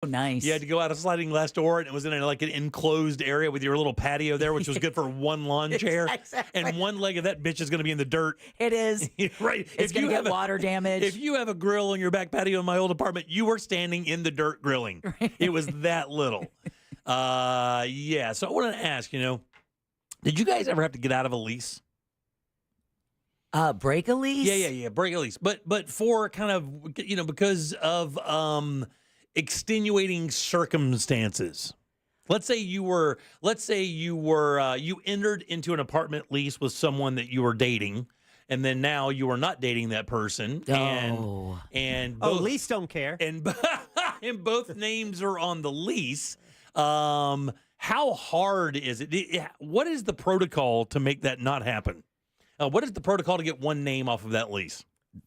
Nice. You had to go out a sliding glass door, and it was in like an enclosed area with your little patio there, which was good for one lawn chair. Exactly. And one leg of that bitch is going to be in the dirt. It is. Right. It's going to get water damage. If you have a grill on your back patio in my old apartment, you were standing in the dirt grilling. Right. It was that little. Yeah. So I wanted to ask, did you guys ever have to get out of a lease? Break a lease? Yeah. Break a lease. But for kind of, because of extenuating circumstances. Let's say you entered into an apartment lease with someone that you were dating, and then now you are not dating that person. And both, lease don't care. And and both names are on the lease. How hard is it? What is the protocol to make that not happen? What is the protocol to get one name off of that lease?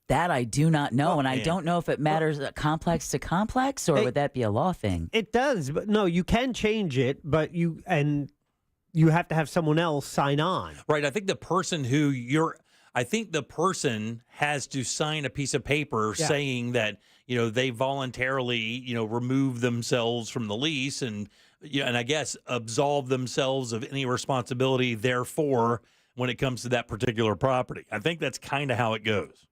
That I do not know, and I don't know if it matters complex to complex, or would that be a law thing? It does, but no, you can change it, but you have to have someone else sign on. Right. I think the person has to sign a piece of paper saying that, they voluntarily, remove themselves from the lease and I guess absolve themselves of any responsibility, therefore, when it comes to that particular property. I think that's kind of how it goes.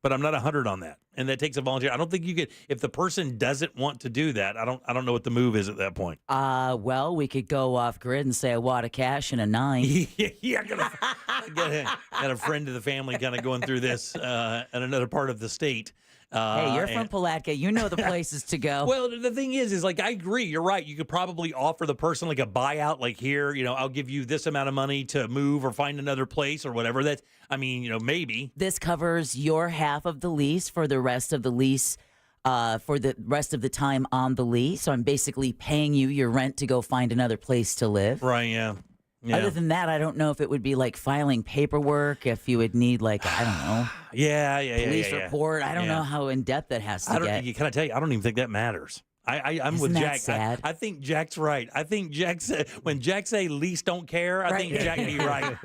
But I'm not 100 on that. And that takes a volunteer. I don't think you could, if the person doesn't want to do that, I don't know what the move is at that point. Well, we could go off grid and say a wad of cash and a 9. I got a friend of the family kind of going through this in another part of the state. Hey, you're from Palatka. You know the places to go. Well, the thing is like, I agree. You're right. You could probably offer the person like a buyout, like here, I'll give you this amount of money to move or find another place or whatever. Maybe. This covers your half of the lease for the rest of the lease, for the rest of the time on the lease. So I'm basically paying you your rent to go find another place to live. Right, yeah. Other than that, I don't know if it would be like filing paperwork, if you would need like, I don't know. Police report. I don't know how in depth that has to get. Can I tell you, I don't even think that matters. I'm Isn't with that Jack. sad? I think Jack's right. I think Jack said when Jack say lease don't care, I think Jack be right.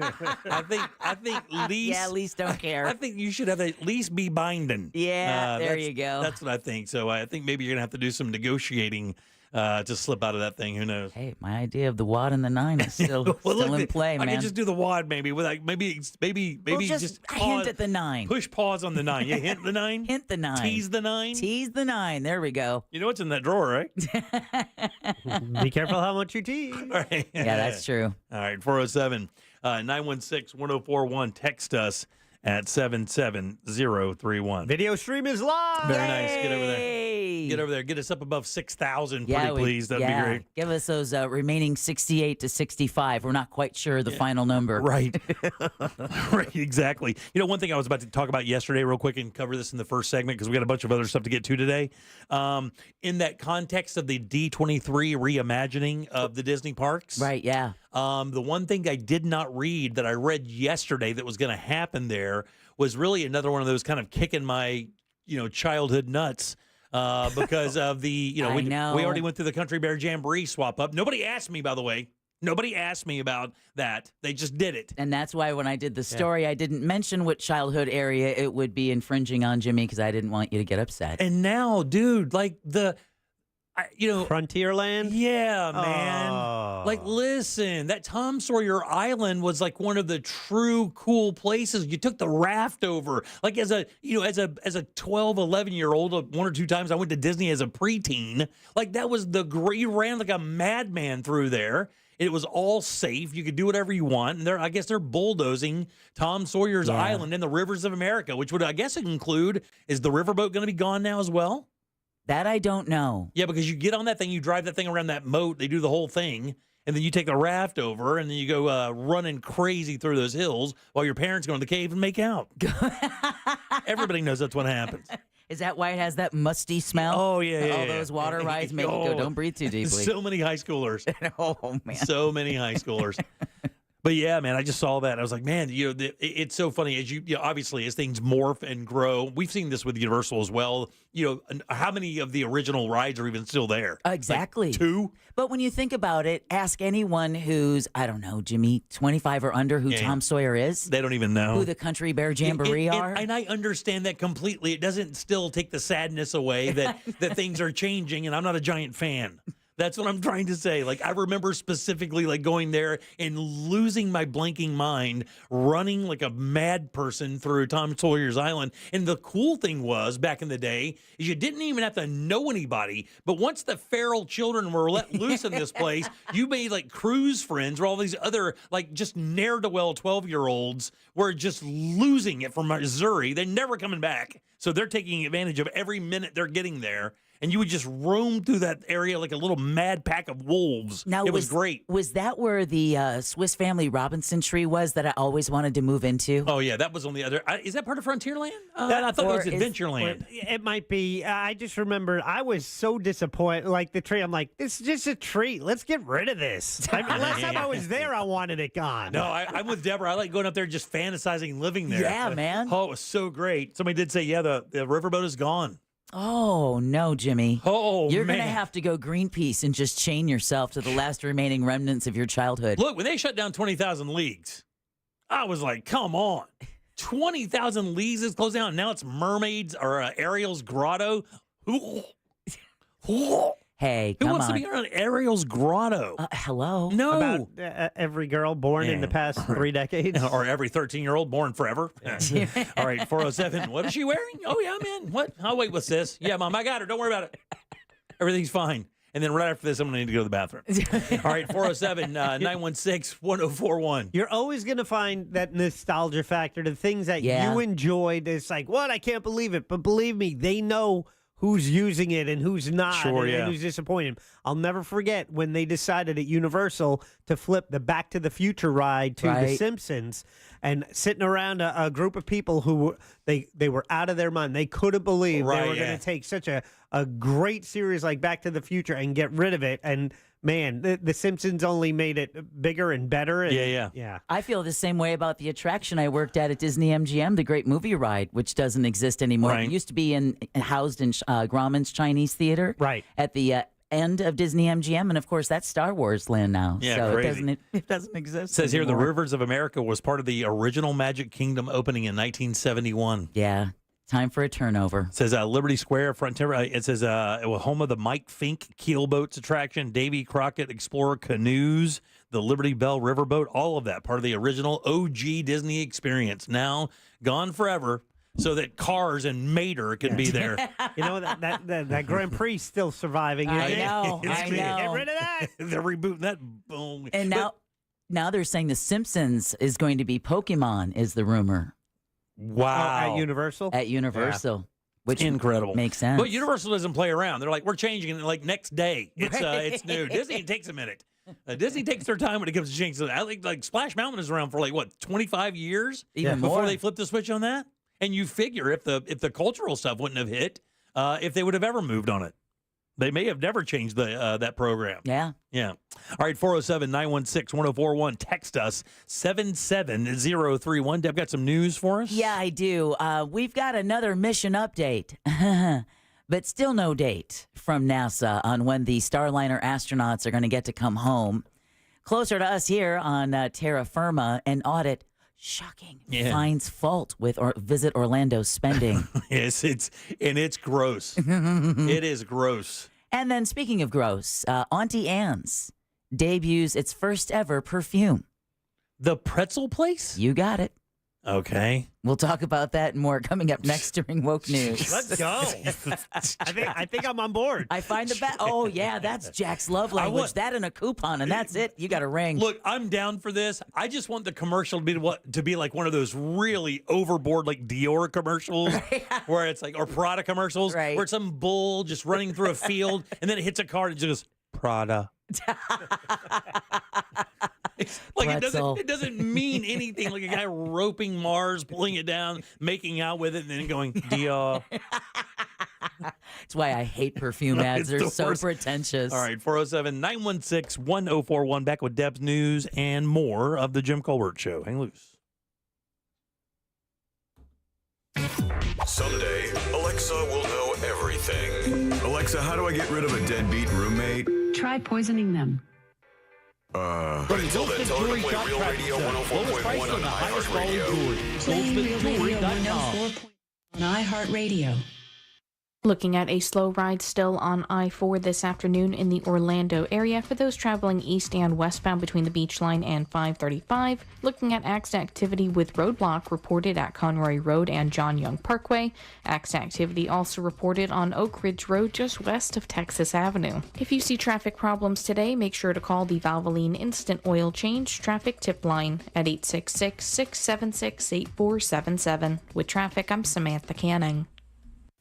I think lease. Yeah, lease don't care. I think you should have at least be binding. Yeah, there you go. That's what I think. So I think maybe you're gonna have to do some negotiating to slip out of that thing. Who knows? Hey, my idea of the wad and the 9 is still in play, man. I can just do the wad maybe with maybe just hint at the 9. Push pause on the 9. You hint the 9. Hint the 9. Tease the 9. Tease the 9. There we go. You know what's in that drawer, right? Be careful how much you tease. Right. Yeah, that's true. All right, 407-916-1041. Text us at 77031. Video stream is live. Very nice. Get over there. Get over there. Get us up above 6,000, please. That'd be great. Give us those remaining 68 to 65. We're not quite sure the final number. Right. Right, exactly. One thing I was about to talk about yesterday real quick and cover this in the first segment because we got a bunch of other stuff to get to today. In that context of the D23 reimagining of the Disney parks. Right, yeah. The one thing I did not read that I read yesterday that was going to happen there was really another one of those kind of kicking my, childhood nuts. Because of the, we already went through the Country Bear Jamboree swap up. Nobody asked me, by the way. Nobody asked me about that. They just did it. And that's why when I did the story, I didn't mention what childhood area it would be infringing on, Jimmy, because I didn't want you to get upset. And now, dude, like Frontierland? Yeah, man. Oh. Like, listen, that Tom Sawyer Island was like one of the true cool places. You took the raft over. Like as a 12, 11-year-old, one or two times I went to Disney as a preteen. Like that was you ran like a madman through there. It was all safe. You could do whatever you want. And I guess they're bulldozing Tom Sawyer's Island and the rivers of America, which would, I guess, include, is the riverboat going to be gone now as well? That I don't know. Yeah, because you get on that thing, you drive that thing around that moat, they do the whole thing, and then you take the raft over, and then you go running crazy through those hills while your parents go in the cave and make out. Everybody knows that's what happens. Is that why it has that musty smell? Oh, yeah. All those water rides make you go, don't breathe too deeply. So many high schoolers. Oh, man. So many high schoolers. But yeah, man, I just saw that. I was like, man, it's so funny as obviously as things morph and grow. We've seen this with Universal as well. How many of the original rides are even still there? Exactly. Like 2? But when you think about it, ask anyone who's, I don't know, Jimmy, 25 or under, who Tom Sawyer is. They don't even know who the Country Bear Jamboree are. And I understand that completely. It doesn't still take the sadness away that things are changing, and I'm not a giant fan. That's what I'm trying to say. Like, I remember specifically like going there and losing my blanking mind, running like a mad person through Tom Sawyer's Island. And the cool thing was back in the day is you didn't even have to know anybody. But once the feral children were let loose in this place, you made like cruise friends where all these other like just ne'er-do-well 12-year-olds were just losing it from Missouri. They're never coming back. So they're taking advantage of every minute they're getting there. And you would just roam through that area like a little mad pack of wolves. Now, it was great. Was that where the Swiss Family Robinson tree was that I always wanted to move into? Oh, yeah. That was on the other. Is that part of Frontierland? I thought it was Adventureland. It might be. I just remember I was so disappointed. Like the tree, I'm like, this is just a tree. Let's get rid of this. Last time I was there, I wanted it gone. No, I'm with Deborah. I like going up there just fantasizing living there. Yeah, man. Oh, it was so great. Somebody did say, yeah, the riverboat is gone. Oh, no, Jimmy. Oh, You're man. going to have to go Greenpeace and just chain yourself to the last remaining remnants of your childhood. Look, when they shut down 20,000 Leagues, I was like, come on. 20,000 Leagues is closed down. Now it's Mermaids or Ariel's Grotto. Hey, Who come wants on. to be on Ariel's Grotto? Hello? No. About every girl born in the past 3 decades. Or every 13-year-old born forever. All right, 407. What is she wearing? Oh, yeah, I'm in. What? I'll wait with sis. Yeah, Mom, I got her. Don't worry about it. Everything's fine. And then right after this, I'm going to need to go to the bathroom. All right, 407-916-1041. You're always going to find that nostalgia factor, the things that Yeah. you enjoyed. It's like, what? I can't believe it. But believe me, they know who's using it and who's not, Sure, and yeah. who's disappointed. I'll never forget when they decided at Universal to flip the Back to the Future ride to The Right. Simpsons, and sitting around a group of people who they were out of their mind. They couldn't believe Right, they were yeah. going to take such a great series like Back to the Future and get rid of it. And man, the Simpsons only made it bigger and better. And, Yeah. I feel the same way about the attraction I worked at Disney MGM, the Great Movie Ride, which doesn't exist anymore. Right. It used to be housed in Grauman's Chinese Theater. Right. At the end of Disney MGM, and of course that's Star Wars land now. Yeah, so crazy. it doesn't exist. It says here the anymore. Rivers of America was part of the original Magic Kingdom opening in 1971. Yeah. Time for a turnover. It says Liberty Square, Frontier. It says it was home of the Mike Fink Keelboats attraction, Davy Crockett Explorer Canoes, the Liberty Bell Riverboat, all of that part of the original OG Disney experience. Now gone forever, so that Cars and Mater can be there. You know, that Grand Prix still surviving. I know. Get rid of that. They're rebooting that. Boom. And now they're saying The Simpsons is going to be Pokemon, is the rumor Wow. At Universal? at Universal, which Incredible. makes sense. But Universal doesn't play around. They're like, we're changing it like next day. It's new. Disney, it takes a minute. Disney takes their time when it comes to changing. I think like Splash Mountain is around for like what 25 years Even before more. they flip the switch on that. And you figure if the cultural stuff wouldn't have hit, if they would have ever moved on it, they may have never changed the that program. Yeah. Yeah. All right, 407-916-1041. Text us 77031. Deb got some news for us? Yeah, I do. We've got another mission update, but still no date from NASA on when the Starliner astronauts are going to get to come home. Closer to us here on terra firma, an audit, shocking, finds fault with Visit Orlando's spending. Yes, it's gross. It is gross. And then speaking of gross, Auntie Anne's debuts its first ever perfume. The pretzel place? You got it. Okay. We'll talk about that and more coming up next during Woke News. Let's go. I think I'm on board. I find the best. Oh, yeah, that's Jack's love language. That and a coupon, and that's it. You got a ring. Look, I'm down for this. I just want the commercial to be like one of those really overboard like Dior commercials where it's like, or Prada commercials, Right. where it's some bull just running through a field and then it hits a car and it just goes, Prada. Like Pretzel. it doesn't mean anything. Like a guy roping Mars, pulling it down, making out with it, and then going Dior. That's why I hate perfume ads. They're so pretentious. All right, 407-916-1041. Back with Deb's news and more of the Jim Colbert Show. Hang loose. Someday, Alexa will know everything. Alexa, how do I get rid of a deadbeat roommate? Try poisoning them. But until then, tell her to play Real Radio 104.1 on iHeartRadio. On iHeartRadio. Looking at a slow ride still on I-4 this afternoon in the Orlando area for those traveling east and westbound between the Beach Line and 535. Looking at accident activity with roadblock reported at Conroy Road and John Young Parkway. Accident activity also reported on Oak Ridge Road just west of Texas Avenue. If you see traffic problems today, make sure to call the Valvoline Instant Oil Change Traffic Tip Line at 866-676-8477. With traffic, I'm Samantha Canning.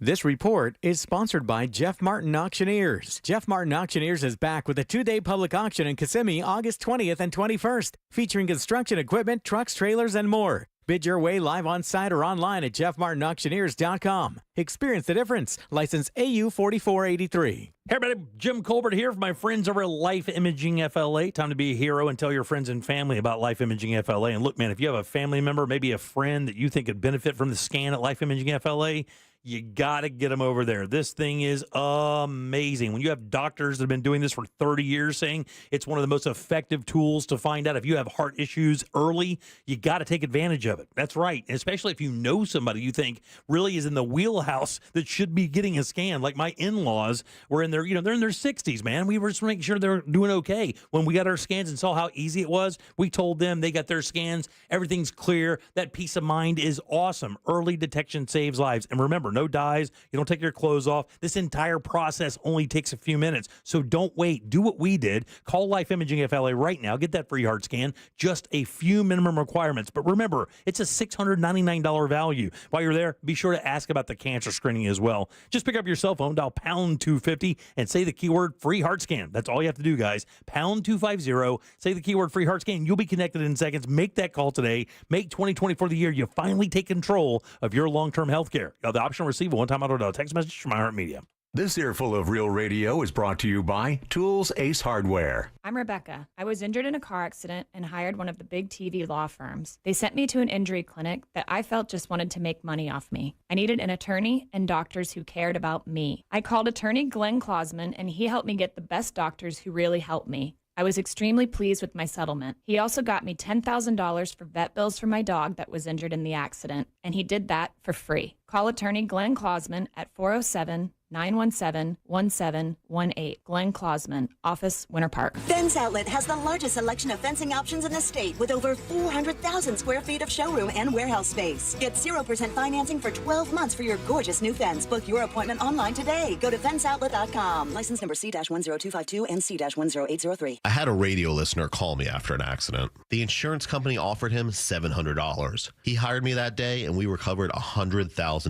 This report is sponsored by Jeff Martin Auctioneers. Jeff Martin Auctioneers is back with a 2-day public auction in Kissimmee, August 20th and 21st, featuring construction equipment, trucks, trailers, and more. Bid your way live on site or online at jeffmartinauctioneers.com. Experience the difference. License AU 4483. Hey everybody, Jim Colbert here for my friends over at Life Imaging FLA. Time to be a hero and tell your friends and family about Life Imaging FLA. And look, man, if you have a family member, maybe a friend that you think could benefit from the scan at Life Imaging FLA, you got to get them over there. This thing is amazing. When you have doctors that have been doing this for 30 years saying it's one of the most effective tools to find out if you have heart issues early, you got to take advantage of it. That's right. And especially if you know somebody you think really is in the wheelhouse that should be getting a scan. Like my in-laws were in their, they're in their 60s, man. We were just making sure they're doing okay. When we got our scans and saw how easy it was, we told them they got their scans. Everything's clear. That peace of mind is awesome. Early detection saves lives. And remember, no dyes. You don't take your clothes off. This entire process only takes a few minutes. So don't wait. Do what we did. Call Life Imaging FLA right now. Get that free heart scan. Just a few minimum requirements. But remember, it's a $699 value. While you're there, be sure to ask about the cancer screening as well. Just pick up your cell phone, dial pound 250, and say the keyword free heart scan. That's all you have to do, guys. Pound 250, say the keyword free heart scan. You'll be connected in seconds. Make that call today. Make 2024 the year you finally take control of your long-term health care. The option to receive a one-time auto text message from iHeartMedia. This earful of Real Radio is brought to you by Tools Ace Hardware. I'm Rebecca. I was injured in a car accident and hired one of the big TV law firms. They sent me to an injury clinic that I felt just wanted to make money off me. I needed an attorney and doctors who cared about me. I called attorney Glenn Klausman, and he helped me get the best doctors who really helped me. I was extremely pleased with my settlement. He also got me $10,000 for vet bills for my dog that was injured in the accident, and he did that for free. Call attorney Glenn Klausman at 407-917-1718. Glenn Klausman, Office, Winter Park. Fence Outlet has the largest selection of fencing options in the state with over 400,000 square feet of showroom and warehouse space. Get 0% financing for 12 months for your gorgeous new fence. Book your appointment online today. Go to fenceoutlet.com. License number C-10252 and C-10803. I had a radio listener call me after an accident. The insurance company offered him $700. He hired me that day and we recovered $100,000.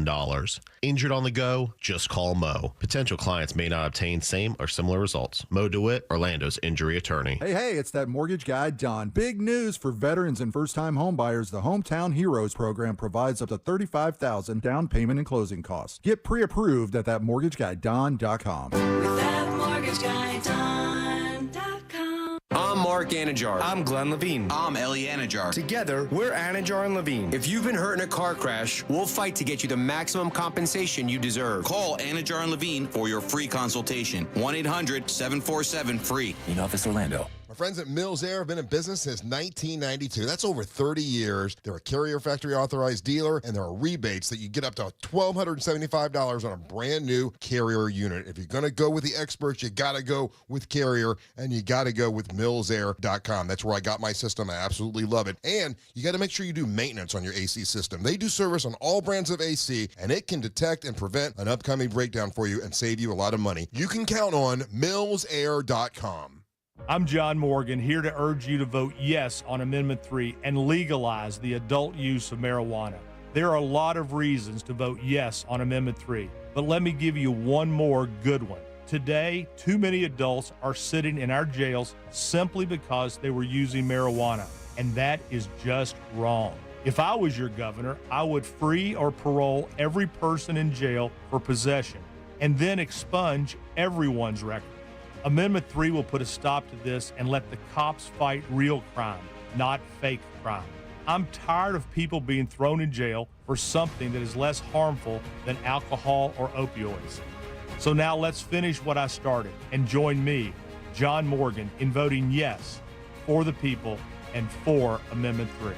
Injured on the go? Just call Mo. Potential clients may not obtain same or similar results. Mo DeWitt, Orlando's injury attorney. Hey, it's that mortgage guy, Don. Big news for veterans and first-time homebuyers. The Hometown Heroes program provides up to $35,000 down payment and closing costs. Get pre-approved at thatmortgagguydon.com. With thatmortgagguydon.com. I'm Mark Anajar. I'm Glenn Levine. I'm Ellie Anajar. Together, we're Anajar and Levine. If you've been hurt in a car crash, we'll fight to get you the maximum compensation you deserve. Call Anajar and Levine for your free consultation. 1-800-747-FREE. In Office Orlando. My friends at Mills Air have been in business since 1992. That's over 30 years. They're a Carrier Factory Authorized dealer, and there are rebates that you get up to $1,275 on a brand new Carrier unit. If you're going to go with the experts, you got to go with Carrier, and you got to go with millsair.com. That's where I got my system. I absolutely love it. And you got to make sure you do maintenance on your AC system. They do service on all brands of AC, and it can detect and prevent an upcoming breakdown for you and save you a lot of money. You can count on millsair.com. I'm John Morgan, here to urge you to vote yes on Amendment 3 and legalize the adult use of marijuana. There are a lot of reasons to vote yes on Amendment 3, but let me give you one more good one. Today, too many adults are sitting in our jails simply because they were using marijuana, and that is just wrong. If I was your governor, I would free or parole every person in jail for possession. and then expunge everyone's record. Amendment 3 will put a stop to this and let the cops fight real crime, not fake crime. I'm tired of people being thrown in jail for something that is less harmful than alcohol or opioids. So now let's finish what I started and join me, John Morgan, in voting yes for the people and for Amendment 3.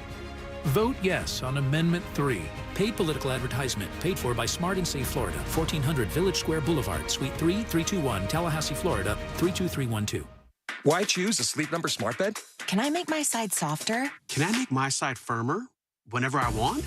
Vote yes on Amendment 3. Paid political advertisement paid for by Smart and Safe Florida, 1400 Village Square Boulevard, Suite 3, 321, Tallahassee, Florida, 32312. Why choose a Sleep Number smart bed? Can I make my side softer? Can I make my side firmer whenever I want?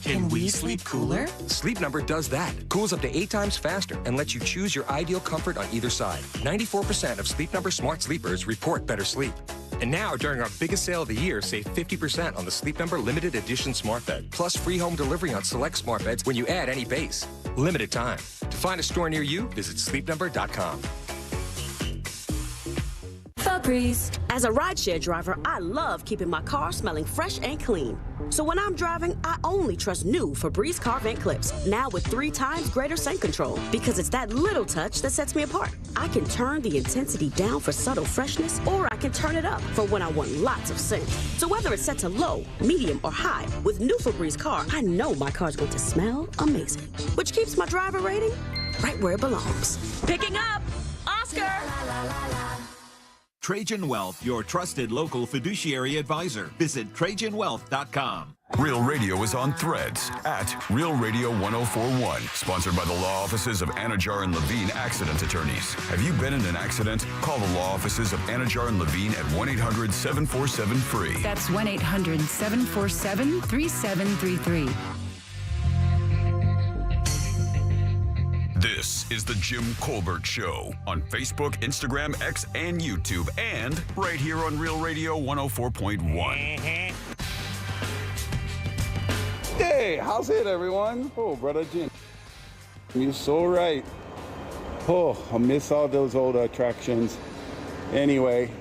Can we sleep cooler? Sleep Number does that. Cools up to 8 times faster and lets you choose your ideal comfort on either side. 94% of Sleep Number smart sleepers report better sleep. And now, during our biggest sale of the year, save 50% on the Sleep Number limited edition smart bed, plus free home delivery on select smart beds when you add any base. Limited time. To find a store near you, visit sleepnumber.com. Febreze. As a rideshare driver, I love keeping my car smelling fresh and clean. So when I'm driving, I only trust new Febreze car vent clips, now with 3 times greater scent control, because it's that little touch that sets me apart. I can turn the intensity down for subtle freshness, or I can turn it up for when I want lots of scent. So whether it's set to low, medium, or high, with new Febreze car, I know my car's going to smell amazing, which keeps my driver rating right where it belongs. Picking up, Oscar! Trajan Wealth, your trusted local fiduciary advisor. Visit TrajanWealth.com. Real Radio is on Threads at Real Radio 1041. Sponsored by the law offices of Anajar and Levine Accident Attorneys. Have you been in an accident? Call the law offices of Anajar and Levine at 1-800-747-FREE. That's 1-800-747-3733. This is the Jim Colbert Show on Facebook, Instagram, X, and YouTube, and right here on Real Radio 104.1. Hey, how's it, everyone? Oh, brother Jim, you're so right. Oh, I miss all those old attractions. Anyway,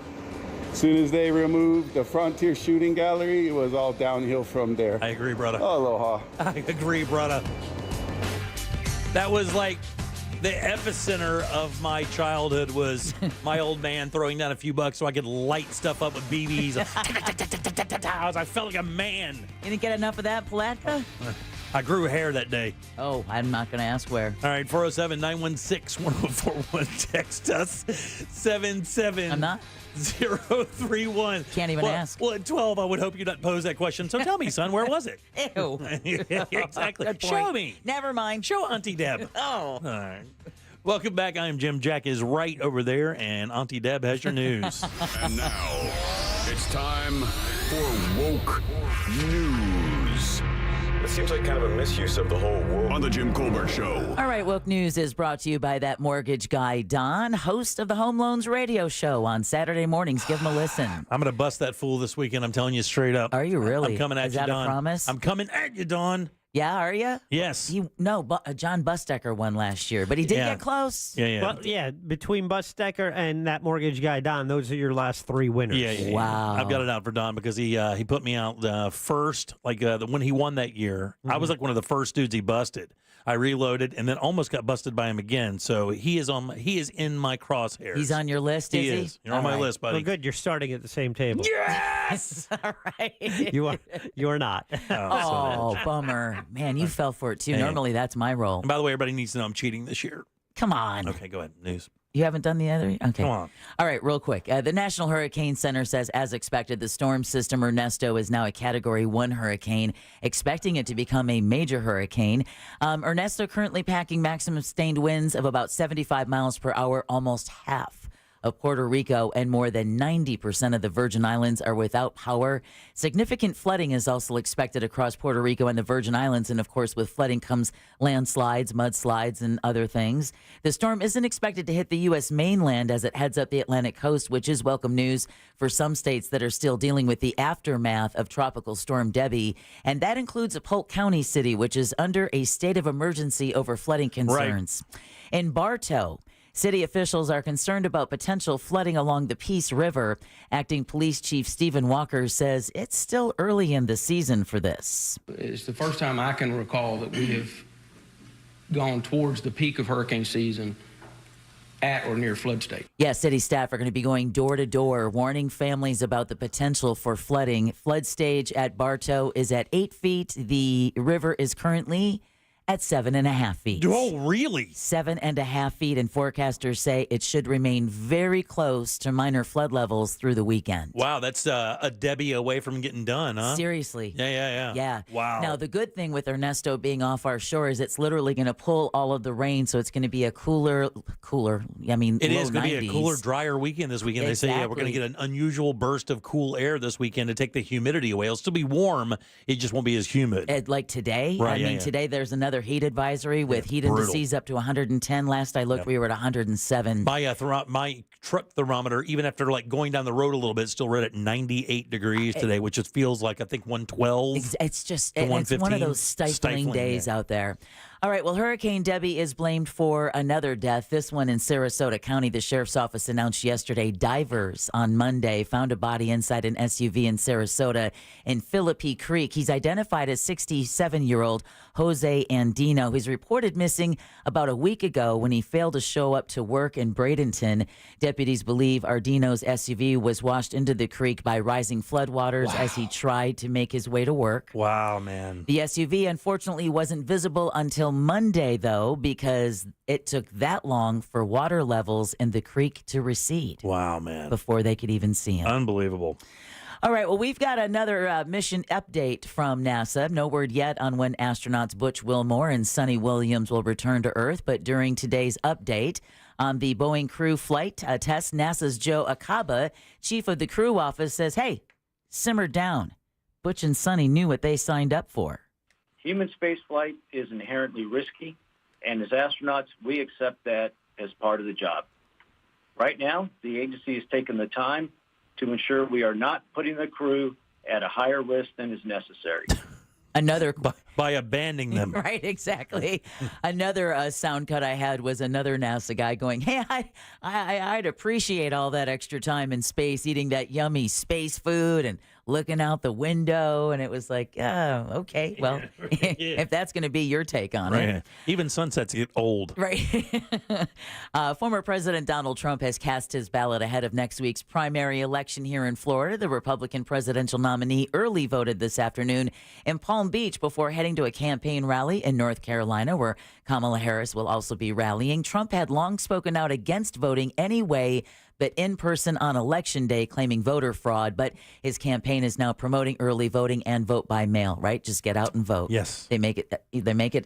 as soon as they removed the Frontier Shooting Gallery, it was all downhill from there. I agree, brother. Aloha. I agree, brother. That was like the epicenter of my childhood was my old man throwing down a few bucks so I could light stuff up with BBs. I felt like a man. You didn't get enough of that, Palatka? I grew hair that day. Oh, I'm not going to ask where. All right, 407-916-1041. Text us 77. I'm not. 031. Can't even ask. Well, at 12, I would hope you not pose that question. So tell me, son, where was it? Ew. Exactly. Good point. Show me. Never mind. Show Auntie Deb. Oh. All right. Welcome back. I am Jim. Jack is right over there, and Auntie Deb has your news. And now, it's time for Woke News. It seems like kind of a misuse of the whole woke on the Jim Colbert Show. All right, Woke News is brought to you by that mortgage guy, Don, host of the Home Loans Radio Show on Saturday mornings. Give him a listen. I'm going to bust that fool this weekend. I'm telling you straight up. Are you really? I'm coming at is you, that Don. A promise? I'm coming at you, Don. Yeah, are you? Yes. John Bustecker won last year, but he did Yeah. get close. Yeah. Well, yeah, between Bustecker and that mortgage guy, Don, those are your last 3 winners. Yeah. Wow. I've got it out for Don because he put me out first, like when he won that year. I was like one of the first dudes he busted. I reloaded and then almost got busted by him again. So he is in my crosshairs. He's on your list, is he? He is. You're on my list, buddy. Well, good. You're starting at the same table. Yes! All right. You are not. Oh, bummer. Man, you fell for it, too. Hey. Normally, that's my role. And by the way, everybody needs to know I'm cheating this year. Come on. Okay, go ahead. News. You haven't done the other? Okay. Come on. All right, real quick. The National Hurricane Center says, as expected, the storm system Ernesto is now a Category 1 hurricane, expecting it to become a major hurricane. Ernesto currently packing maximum sustained winds of about 75 miles per hour, almost half of Puerto Rico, and more than 90% of the Virgin Islands are without power. Significant flooding is also expected across Puerto Rico and the Virgin Islands, and of course, with flooding comes landslides, mudslides, and other things. The storm isn't expected to hit the U.S. mainland as it heads up the Atlantic coast, which is welcome news for some states that are still dealing with the aftermath of Tropical Storm Debbie, and that includes a Polk County city, which is under a state of emergency over flooding concerns. Right. In Bartow, city officials are concerned about potential flooding along the Peace River. Acting Police Chief Stephen Walker says it's still early in the season for this. It's the first time I can recall that we have gone towards the peak of hurricane season at or near flood state. Yeah, city staff are going to be going door to door, warning families about the potential for flooding. Flood stage at Bartow is at 8 feet. The river is currently at 7.5 feet. Oh, really? 7.5 feet, and forecasters say it should remain very close to minor flood levels through the weekend. Wow, that's a Debbie away from getting done, huh? Seriously. Yeah. Wow. Now, the good thing with Ernesto being off our shore is it's literally going to pull all of the rain, so it's going to be a cooler, I mean, It low is going to 90s. be a cooler, drier weekend this weekend. They say, yeah, we're going to Exactly. get an unusual burst of cool air this weekend to take the humidity away. It'll still be warm. It just won't be as humid. Like today, Right, I mean, yeah. today there's another heat advisory with heat brutal. indices up to 110. Last I looked, we were at 107. My truck thermometer, even after like going down the road a little bit, still read at 98 degrees today, which just feels like I think 112. It's just to it's one of 115. those stifling days out there. All right, well, Hurricane Debbie is blamed for another death, this one in Sarasota County. The sheriff's office announced yesterday divers on Monday found a body inside an SUV in Sarasota in Philippi Creek. He's identified as 67-year-old Jose Andino, who's reported missing about a week ago when he failed to show up to work in Bradenton. Deputies believe Andino's SUV was washed into the creek by rising floodwaters as he tried to make his way to work. Wow, man. The SUV, unfortunately, wasn't visible until Monday, though, because it took that long for water levels in the creek to recede. Wow, man. Before they could even see him. Unbelievable. All right, well, we've got another mission update from NASA. No word yet on when astronauts Butch Wilmore and Sonny Williams will return to Earth, but during today's update on the Boeing crew flight test, NASA's Joe Acaba, chief of the crew office, says, hey, simmer down. Butch and Sonny knew what they signed up for. Human spaceflight is inherently risky, and as astronauts, we accept that as part of the job. Right now, the agency has taken the time to ensure we are not putting the crew at a higher risk than is necessary. Another by abandoning them. Right, exactly. Another sound cut I had was another NASA guy going, hey, I'd appreciate all that extra time in space eating that yummy space food and looking out the window. And it was like, oh, okay, well, if that's going to be your take on it. Even sunsets get old. Right. Former President Donald Trump has cast his ballot ahead of next week's primary election here in Florida. The Republican presidential nominee early voted this afternoon in Palm Beach before heading to a campaign rally in North Carolina, where Kamala Harris will also be rallying. Trump had long spoken out against voting anyway, but in person on Election Day, claiming voter fraud. But his campaign is now promoting early voting and vote by mail, right? Just get out and vote. Yes. They make it,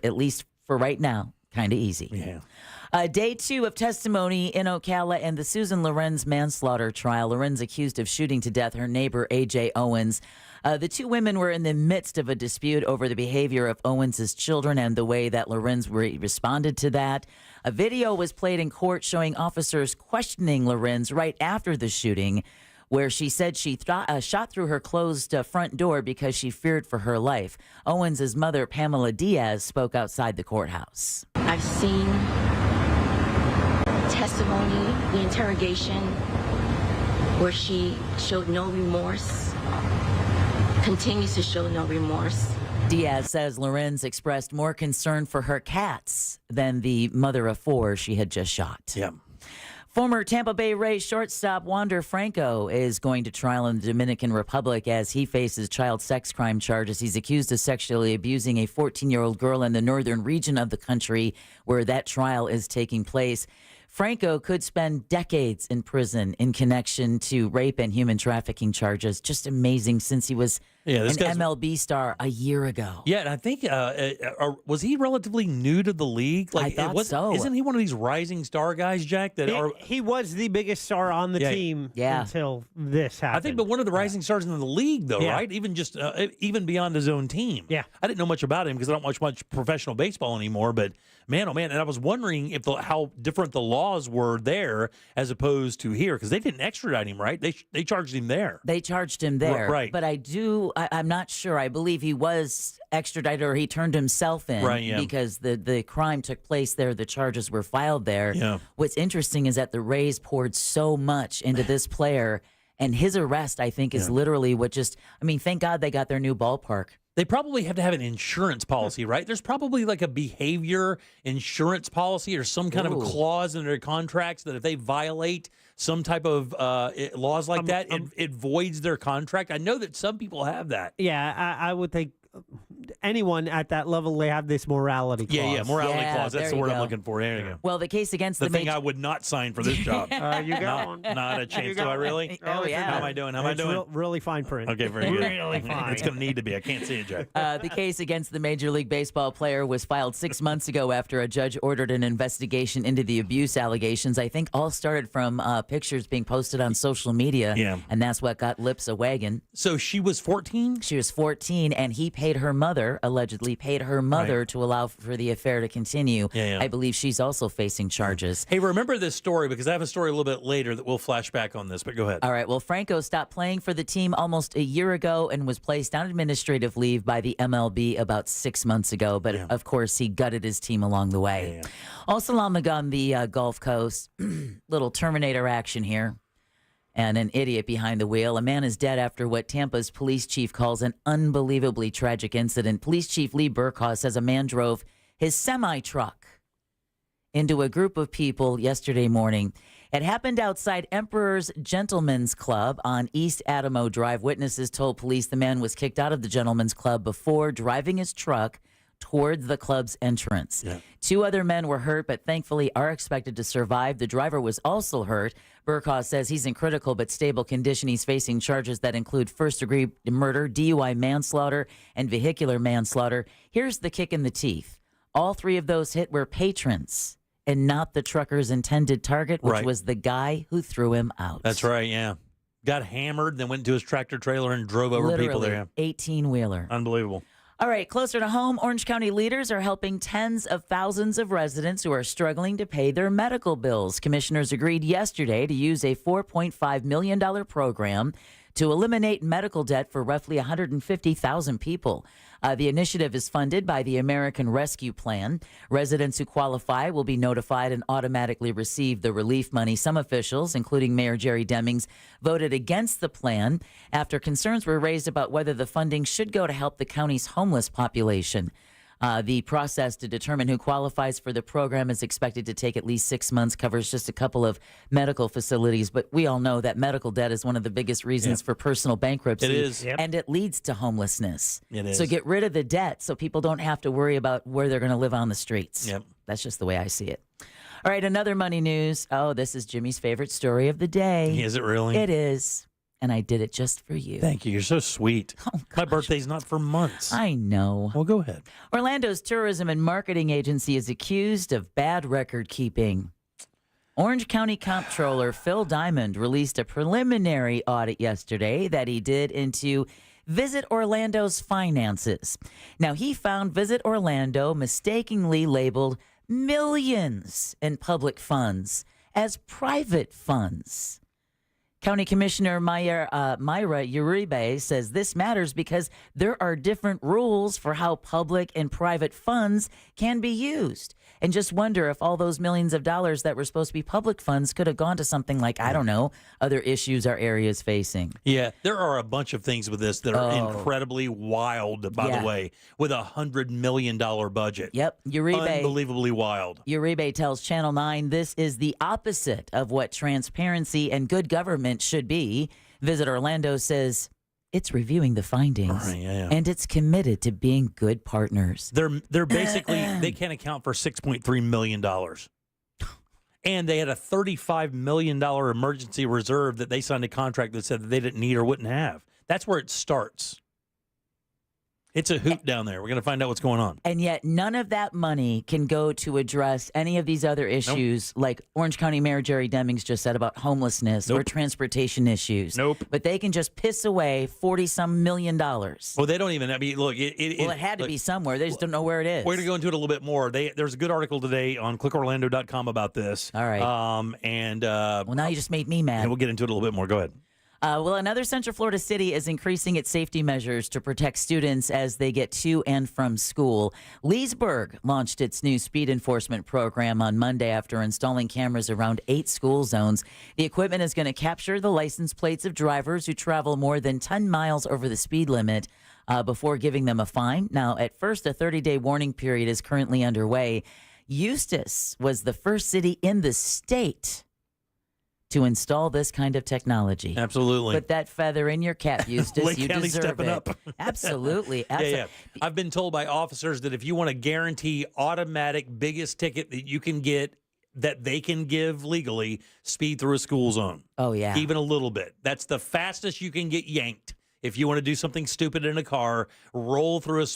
at least for right now, kind of easy. Yeah. Day 2 of testimony in Ocala and the Susan Lorenz manslaughter trial. Lorenz accused of shooting to death her neighbor, A.J. Owens. The two women were in the midst of a dispute over the behavior of Owens' children and the way that Lorenz responded to that. A video was played in court showing officers questioning Lorenz right after the shooting, where she said she shot through her closed front door because she feared for her life. Owens' mother, Pamela Diaz, spoke outside the courthouse. I've seen testimony, the interrogation, where she showed no remorse, continues to show no remorse. Diaz says Lorenz expressed more concern for her cats than the mother of 4 she had just shot. Yeah. Former Tampa Bay Rays shortstop Wander Franco is going to trial in the Dominican Republic as he faces child sex crime charges. He's accused of sexually abusing a 14-year-old girl in the northern region of the country where that trial is taking place. Franco could spend decades in prison in connection to rape and human trafficking charges. Just amazing, since he was an MLB star a year ago. Yeah, and I think, was he relatively new to the league? I thought so. Isn't he one of these rising star guys, Jack? He was the biggest star on the team until this happened. I think, but one of the rising stars in the league, though, Yeah. right? Even beyond his own team. Yeah. I didn't know much about him because I don't watch much professional baseball anymore, but man, oh man. And I was wondering if how different the laws were there as opposed to here, because they didn't extradite him, right? They charged him there. They charged him there. Right. But I'm not sure. I believe he was extradited, or he turned himself in, Right, yeah. because the crime took place there. The charges were filed there. Yeah. What's interesting is that the Rays poured so much into this player, and his arrest, I think, is literally what thank God they got their new ballpark. They probably have to have an insurance policy, right? There's probably like a behavior insurance policy or some kind of a clause in their contracts that if they violate some type of laws like that, it voids their contract. I know that some people have that. Yeah, I would think anyone at that level, they have this morality clause. Yeah, morality Yeah, clause. That's there the you word I'm go. looking for. There you go. Well, the case against The the thing major... I would not sign for this job. You got one. Not a chance. Do I really? Oh, yeah. How am I doing? How am I It's doing? really fine print. Okay, very good. Really fine. It's going to need to be. I can't see it, Jack. The case against the Major League Baseball player was filed 6 months ago after a judge ordered an investigation into the abuse allegations. I think all started from pictures being posted on social media. Yeah. And that's what got lips a wagging. So she was 14? She was 14, and he paid her mother, allegedly paid her mother to allow for the affair to continue. Yeah. I believe she's also facing charges. Hey, remember this story because I have a story a little bit later that we'll flash back on this, but go ahead. All right. Well, Franco stopped playing for the team almost a year ago and was placed on administrative leave by the MLB about 6 months ago. But of course, he gutted his team along the way. Yeah. Also on the Gulf Coast, little Terminator action here. And an idiot behind the wheel. A man is dead after what Tampa's police chief calls an unbelievably tragic incident. Police Chief Lee Burkhaw says a man drove his semi-truck into a group of people yesterday morning. It happened outside Emperor's Gentlemen's Club on East Adamo Drive. Witnesses told police the man was kicked out of the Gentlemen's Club before driving his truck toward the club's entrance. Yeah. 2 other men were hurt, but thankfully are expected to survive. The driver was also hurt. Burkhaw says he's in critical but stable condition. He's facing charges that include first-degree murder, DUI manslaughter, and vehicular manslaughter. Here's the kick in the teeth. All 3 of those hit were patrons and not the trucker's intended target, which was the guy who threw him out. That's right, yeah. Got hammered, then went into his tractor trailer and drove over people there. 18-wheeler. Unbelievable. All right, closer to home, Orange County leaders are helping tens of thousands of residents who are struggling to pay their medical bills. Commissioners agreed yesterday to use a $4.5 million program to eliminate medical debt for roughly 150,000 people. The initiative is funded by the American Rescue Plan. Residents who qualify will be notified and automatically receive the relief money. Some officials, including Mayor Jerry Demings, voted against the plan after concerns were raised about whether the funding should go to help the county's homeless population. The process to determine who qualifies for the program is expected to take at least 6 months, covers just a couple of medical facilities. But we all know that medical debt is one of the biggest reasons for personal bankruptcy. It is. And it leads to homelessness. It is. So get rid of the debt so people don't have to worry about where they're going to live on the streets. Yep. That's just the way I see it. All right, another money news. Oh, this is Jimmy's favorite story of the day. Is it really? It is. And I did it just for you. Thank you. You're so sweet. My birthday's not for months. I know. Well, go ahead. Orlando's tourism and marketing agency is accused of bad record keeping. Orange County Comptroller Phil Diamond released a preliminary audit yesterday that he did into Visit Orlando's finances. Now, he found Visit Orlando mistakenly labeled millions in public funds as private funds. County Commissioner Myra Uribe says this matters because there are different rules for how public and private funds can be used. And just wonder if all those millions of dollars that were supposed to be public funds could have gone to something like, I don't know, other issues our area is facing. Yeah, there are a bunch of things with this that are incredibly wild, by the way, with $100 million budget. Yep, Uribe. Unbelievably wild. Uribe tells Channel 9 this is the opposite of what transparency and good government should be. Visit Orlando says it's reviewing the findings, and it's committed to being good partners. They're basically, they can't account for $6.3 million. And they had a $35 million emergency reserve that they signed a contract that said that they didn't need or wouldn't have. That's where it starts. It's a hoot down there. We're going to find out what's going on. And yet none of that money can go to address any of these other issues like Orange County Mayor Jerry Demings just said about homelessness or transportation issues. But they can just piss away $40-some million. Well, they don't even, I mean, look. It had to be somewhere. They just don't know where it is. We're going to go into it a little bit more. There's a good article today on clickorlando.com about this. All right. Well, now you just made me mad. And we'll get into it a little bit more. Go ahead. Well, another Central Florida city is increasing its safety measures to protect students as they get to and from school. Leesburg launched its new speed enforcement program on Monday after installing cameras around 8 school zones. The equipment is going to capture the license plates of drivers who travel more than 10 miles over the speed limit before giving them a fine. Now, at first, a 30-day warning period is currently underway. Eustis was the first city in the state to install this kind of technology. Absolutely. Put that feather in your cap, Eustace. Lake You County deserve stepping it. up. Absolutely. Yeah. I've been told by officers that if you want to guarantee automatic biggest ticket that you can get that they can give legally, speed through a school zone. Oh, yeah. Even a little bit. That's the fastest you can get yanked. If you want to do something stupid in a car, roll through a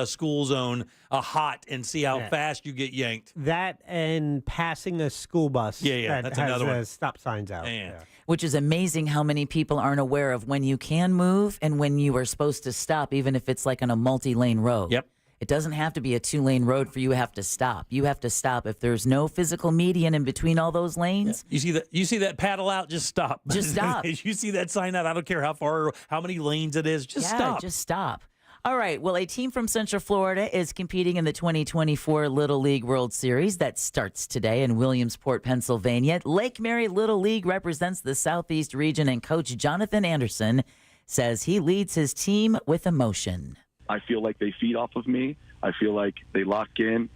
school zone, a hot, and see how fast you get yanked. That and passing a school bus. Yeah, that that's has another one. Stop signs out. Yeah. Which is amazing how many people aren't aware of when you can move and when you are supposed to stop, even if it's like on a multi-lane road. Yep. It doesn't have to be a 2-lane road for you to have to stop. You have to stop if there's no physical median in between all those lanes. Yeah. You see that paddle out, just stop. Just stop. You see that sign out, I don't care how far, how many lanes it is, just stop. Just stop. All right. Well, a team from Central Florida is competing in the 2024 Little League World Series that starts today in Williamsport, Pennsylvania. Lake Mary Little League represents the Southeast region, and Coach Jonathan Anderson says he leads his team with emotion. I feel like they feed off of me. I feel like they lock in,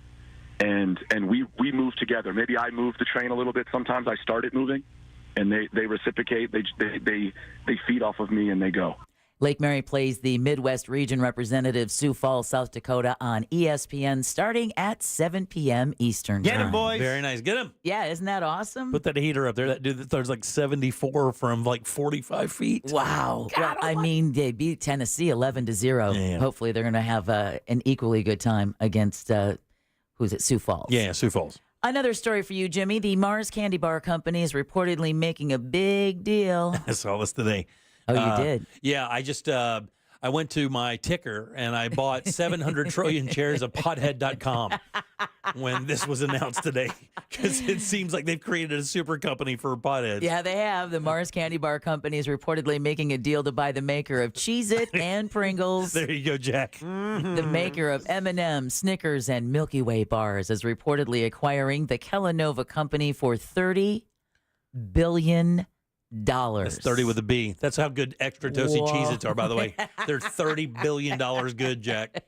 and we move together. Maybe I move the train a little bit. Sometimes I start it moving, and they reciprocate. They feed off of me, and they go. Lake Mary plays the Midwest region representative Sioux Falls, South Dakota on ESPN starting at 7 p.m. Eastern Get time. him, boys. Very nice. Get him. Yeah, isn't that awesome? Put that heater up there. That dude that throws like 74 from like 45 feet. Wow. Well, I mean, they beat Tennessee 11-0. Yeah. Hopefully they're going to have an equally good time against, who's it, Sioux Falls. Yeah, Sioux Falls. Another story for you, Jimmy. The Mars Candy Bar Company is reportedly making a big deal. I saw this today. Oh, you did? Yeah, I just I went to my ticker and I bought 700 trillion shares of pothead.com when this was announced today because it seems like they've created a super company for potheads. Yeah, they have. The Mars Candy Bar Company is reportedly making a deal to buy the maker of Cheez-It and Pringles. There you go, Jack. The maker of M&M, Snickers, and Milky Way bars is reportedly acquiring the Kellanova Company for $30 billion. That's 30 with a B. That's how good extra toasty Cheez-Its are, by the way. They're $30 billion good, Jack.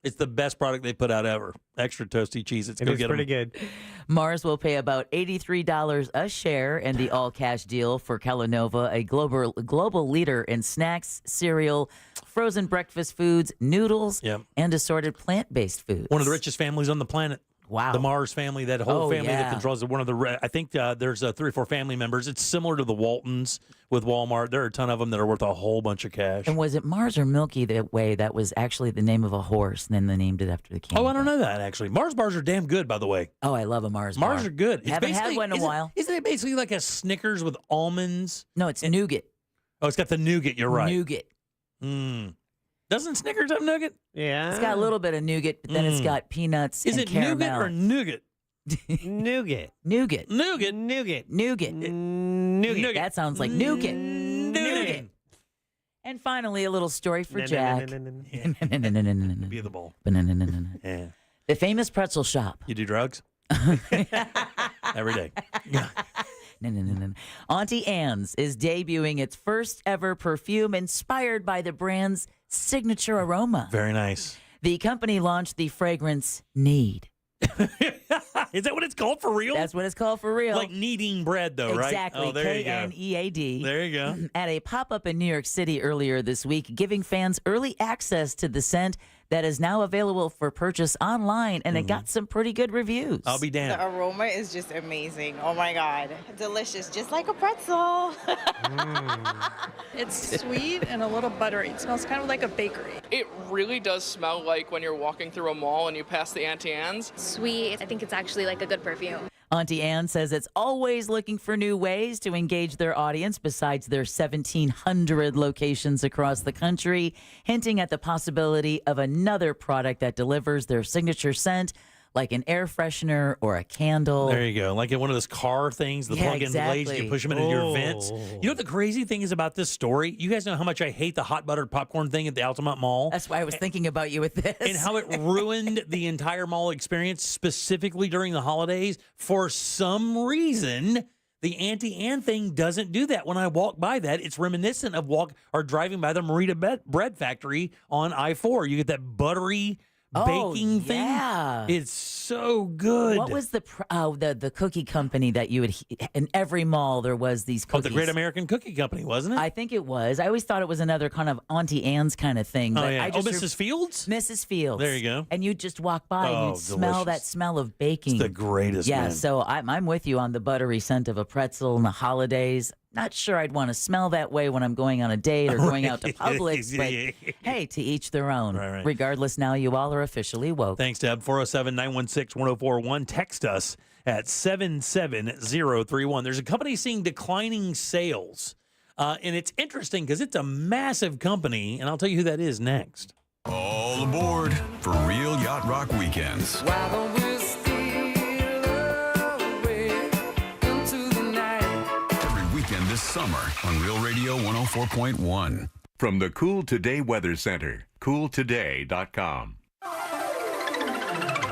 It's the best product they put out ever. Extra toasty Cheez-Its. It Go is get pretty them. good. Mars will pay about $83 a share in the all-cash deal for Kellanova, a global leader in snacks, cereal, frozen breakfast foods, noodles, and assorted plant-based foods. One of the richest families on the planet. Wow. The Mars family, that whole family yeah. that controls one of the, I think there's 3 or 4 family members. It's similar to the Waltons with Walmart. There are a ton of them that are worth a whole bunch of cash. And was it Mars or Milky Way that was actually the name of a horse, and then they named it after the candy? Oh, I don't know that, actually. Mars bars are damn good, by the way. Oh, I love a Mars bar. Mars are good. It's Haven't had basically- one in a while. Isn't it basically like a Snickers with almonds? No, it's nougat. Oh, it's got the nougat. You're right. Nougat. Doesn't Snickers have nougat? Yeah. It's got a little bit of nougat, but then it's got peanuts Is and it caramel. nougat or nougat? Nougat. Nougat. Nougat. Nougat. Nougat. Nougat. That sounds like nougat. Nougat. And finally, a little story for Jack. Be the ball. Yeah. The famous pretzel shop. You do drugs? Every day. No. Auntie Anne's is debuting its first ever perfume inspired by the brand's signature aroma. Very nice. The company launched the fragrance Need. Is that what it's called for real? That's what it's called for real. Like kneading bread, though, right? Exactly. Oh, there you go. K-N-E-A-D. There you go. At a pop-up in New York City earlier this week, giving fans early access to the scent that is now available for purchase online, and it got some pretty good reviews. I'll be damned. The aroma is just amazing. Oh my God. Delicious, just like a pretzel. It's sweet and a little buttery. It smells kind of like a bakery. It really does smell like when you're walking through a mall and you pass the Auntie Anne's. Sweet. I think it's actually like a good perfume. Auntie Anne says it's always looking for new ways to engage their audience besides their 1,700 locations across the country, hinting at the possibility of another product that delivers their signature scent like an air freshener or a candle. There you go. Like in one of those car things, the plug-in blades, you push them into your vents. You know what the crazy thing is about this story? You guys know how much I hate the hot buttered popcorn thing at the Altamont Mall? That's why I was thinking about you with this. And how it ruined the entire mall experience, specifically during the holidays. For some reason, the Auntie Anne thing doesn't do that. When I walk by that, it's reminiscent of driving by the Marita Bread Factory on I-4. You get that buttery baking thing. Yeah. It's so good. What was the cookie company that you would in every mall there was these cookies? Oh, the Great American Cookie Company, wasn't it? I think it was. I always thought it was another kind of Auntie Anne's kind of thing. But I just Mrs. Fields? Mrs. Fields. There you go. And you'd just walk by and you'd smell that smell of baking. It's the greatest, Yeah, man. so I'm with you on the buttery scent of a pretzel in the holidays. Not sure I'd want to smell that way when I'm going on a date or going out to Publix, but hey, to each their own. Right. Regardless, now you all are officially woke. Thanks, Deb. 407-916-1041. Text us at 77031. There's a company seeing declining sales, and it's interesting because it's a massive company, and I'll tell you who that is next. All aboard for Real Yacht Rock Weekends. Weekend this summer on Real Radio 104.1. From the Cool Today Weather Center, cooltoday.com.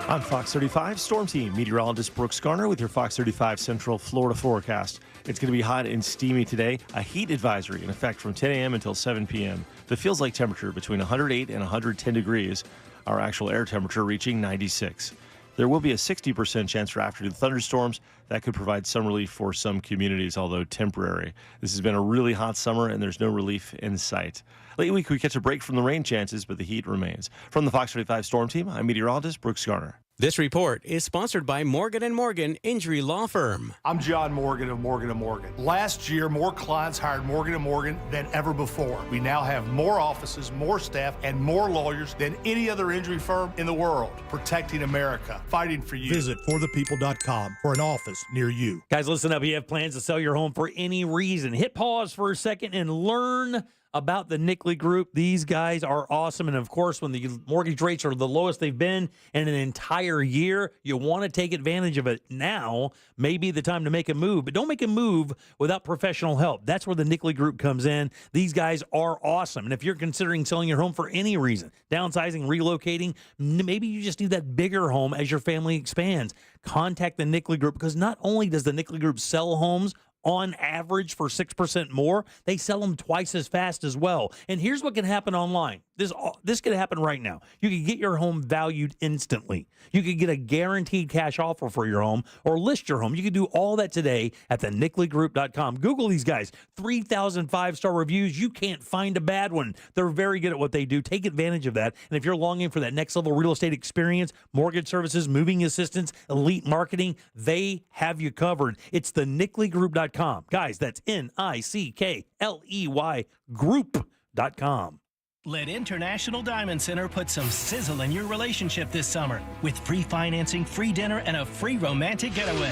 On Fox 35 Storm Team, meteorologist Brooks Garner with your Fox 35 Central Florida forecast. It's going to be hot and steamy today. A heat advisory in effect from 10 a.m. until 7 p.m. The feels like temperature between 108 and 110 degrees. Our actual air temperature reaching 96. There will be a 60% chance for afternoon thunderstorms. That could provide some relief for some communities, although temporary. This has been a really hot summer, and there's no relief in sight. Late week, we catch a break from the rain chances, but the heat remains. From the Fox 35 Storm Team, I'm meteorologist Brooks Garner. This report is sponsored by Morgan & Morgan Injury Law Firm. I'm John Morgan of Morgan & Morgan. Last year, more clients hired Morgan & Morgan than ever before. We now have more offices, more staff, and more lawyers than any other injury firm in the world, protecting America, fighting for you. Visit forthepeople.com for an office near you. Guys, listen up. You have plans to sell your home for any reason. Hit pause for a second and learn about the Nickley Group. These guys are awesome. And of course, when the mortgage rates are the lowest they've been in an entire year, you want to take advantage of it now. May be the time to make a move, but don't make a move without professional help. That's where the Nickley Group comes in. These guys are awesome. And if you're considering selling your home for any reason, downsizing, relocating, maybe you just need that bigger home as your family expands, contact the Nickley Group, because not only does the Nickley Group sell homes on average for 6% more, they sell them twice as fast as well. And here's what can happen online. This could happen right now. You could get your home valued instantly. You could get a guaranteed cash offer for your home or list your home. You could do all that today at thenickley.com. Google these guys. 3,000 5-star reviews. You can't find a bad one. They're very good at what they do. Take advantage of that. And if you're longing for that next level real estate experience, mortgage services, moving assistance, elite marketing, they have you covered. It's thenickley.com. Guys, that's NICKLEY group.com. Let International Diamond Center put some sizzle in your relationship this summer with free financing, free dinner, and a free romantic getaway.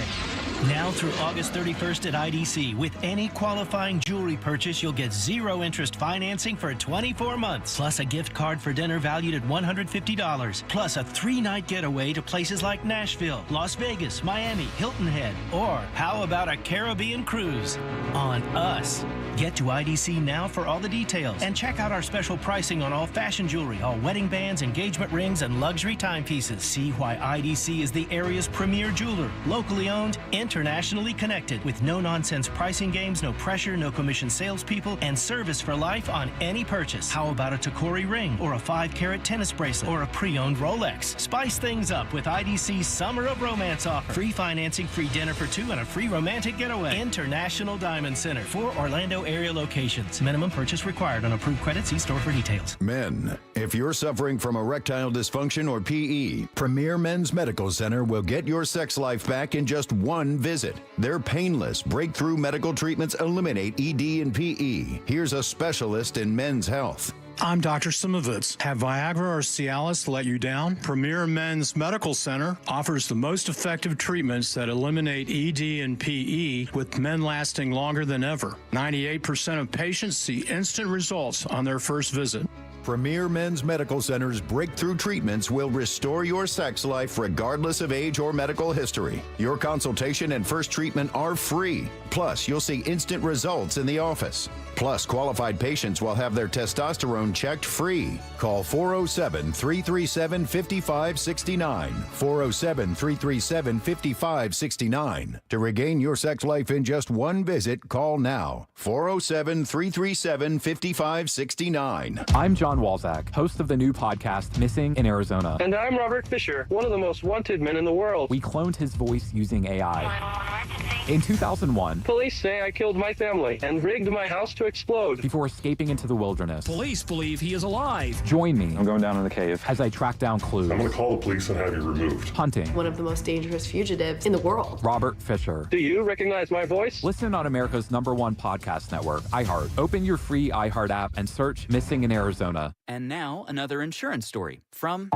Now through August 31st at IDC, with any qualifying jewelry purchase, you'll get 0 interest financing for 24 months, plus a gift card for dinner valued at $150, plus a 3-night getaway to places like Nashville, Las Vegas, Miami, Hilton Head, or how about a Caribbean cruise? On us. Get to IDC now for all the details and check out our special pricing on all fashion jewelry, all wedding bands, engagement rings, and luxury timepieces. See why IDC is the area's premier jeweler, locally owned, internationally connected, with no-nonsense pricing games, no pressure, no commission salespeople, and service for life on any purchase. How about a Tacori ring or a 5-carat tennis bracelet or a pre-owned Rolex? Spice things up with IDC's Summer of Romance offer. Free financing, free dinner for 2, and a free romantic getaway. International Diamond Center. 4 Orlando area locations. Minimum purchase required on approved credit. See store for details. Men, if you're suffering from erectile dysfunction or PE, Premier Men's Medical Center will get your sex life back in just one visit. Their painless, breakthrough medical treatments eliminate ED and PE. Here's a specialist in men's health. I'm Dr. Simovitz. Have Viagra or Cialis let you down? Premier Men's Medical Center offers the most effective treatments that eliminate ED and PE, with men lasting longer than ever. 98% of patients see instant results on their first visit. Premier Men's Medical Center's breakthrough treatments will restore your sex life regardless of age or medical history. Your consultation and first treatment are free. Plus, you'll see instant results in the office. Plus, qualified patients will have their testosterone checked free. Call 407-337-5569. 407-337-5569. To regain your sex life in just one visit, call now. 407-337-5569. I'm John Walzak, host of the new podcast Missing in Arizona. And I'm Robert Fisher, one of the most wanted men in the world. We cloned his voice using AI. In 2001, police say I killed my family and rigged my house to explode before escaping into the wilderness. Police believe he is alive. Join me. I'm going down in the cave as I track down clues. I'm going to call the police and have you removed. Hunting. One of the most dangerous fugitives in the world. Robert Fisher. Do you recognize my voice? Listen on America's #1 podcast network, iHeart. Open your free iHeart app and search Missing in Arizona. And now another insurance story from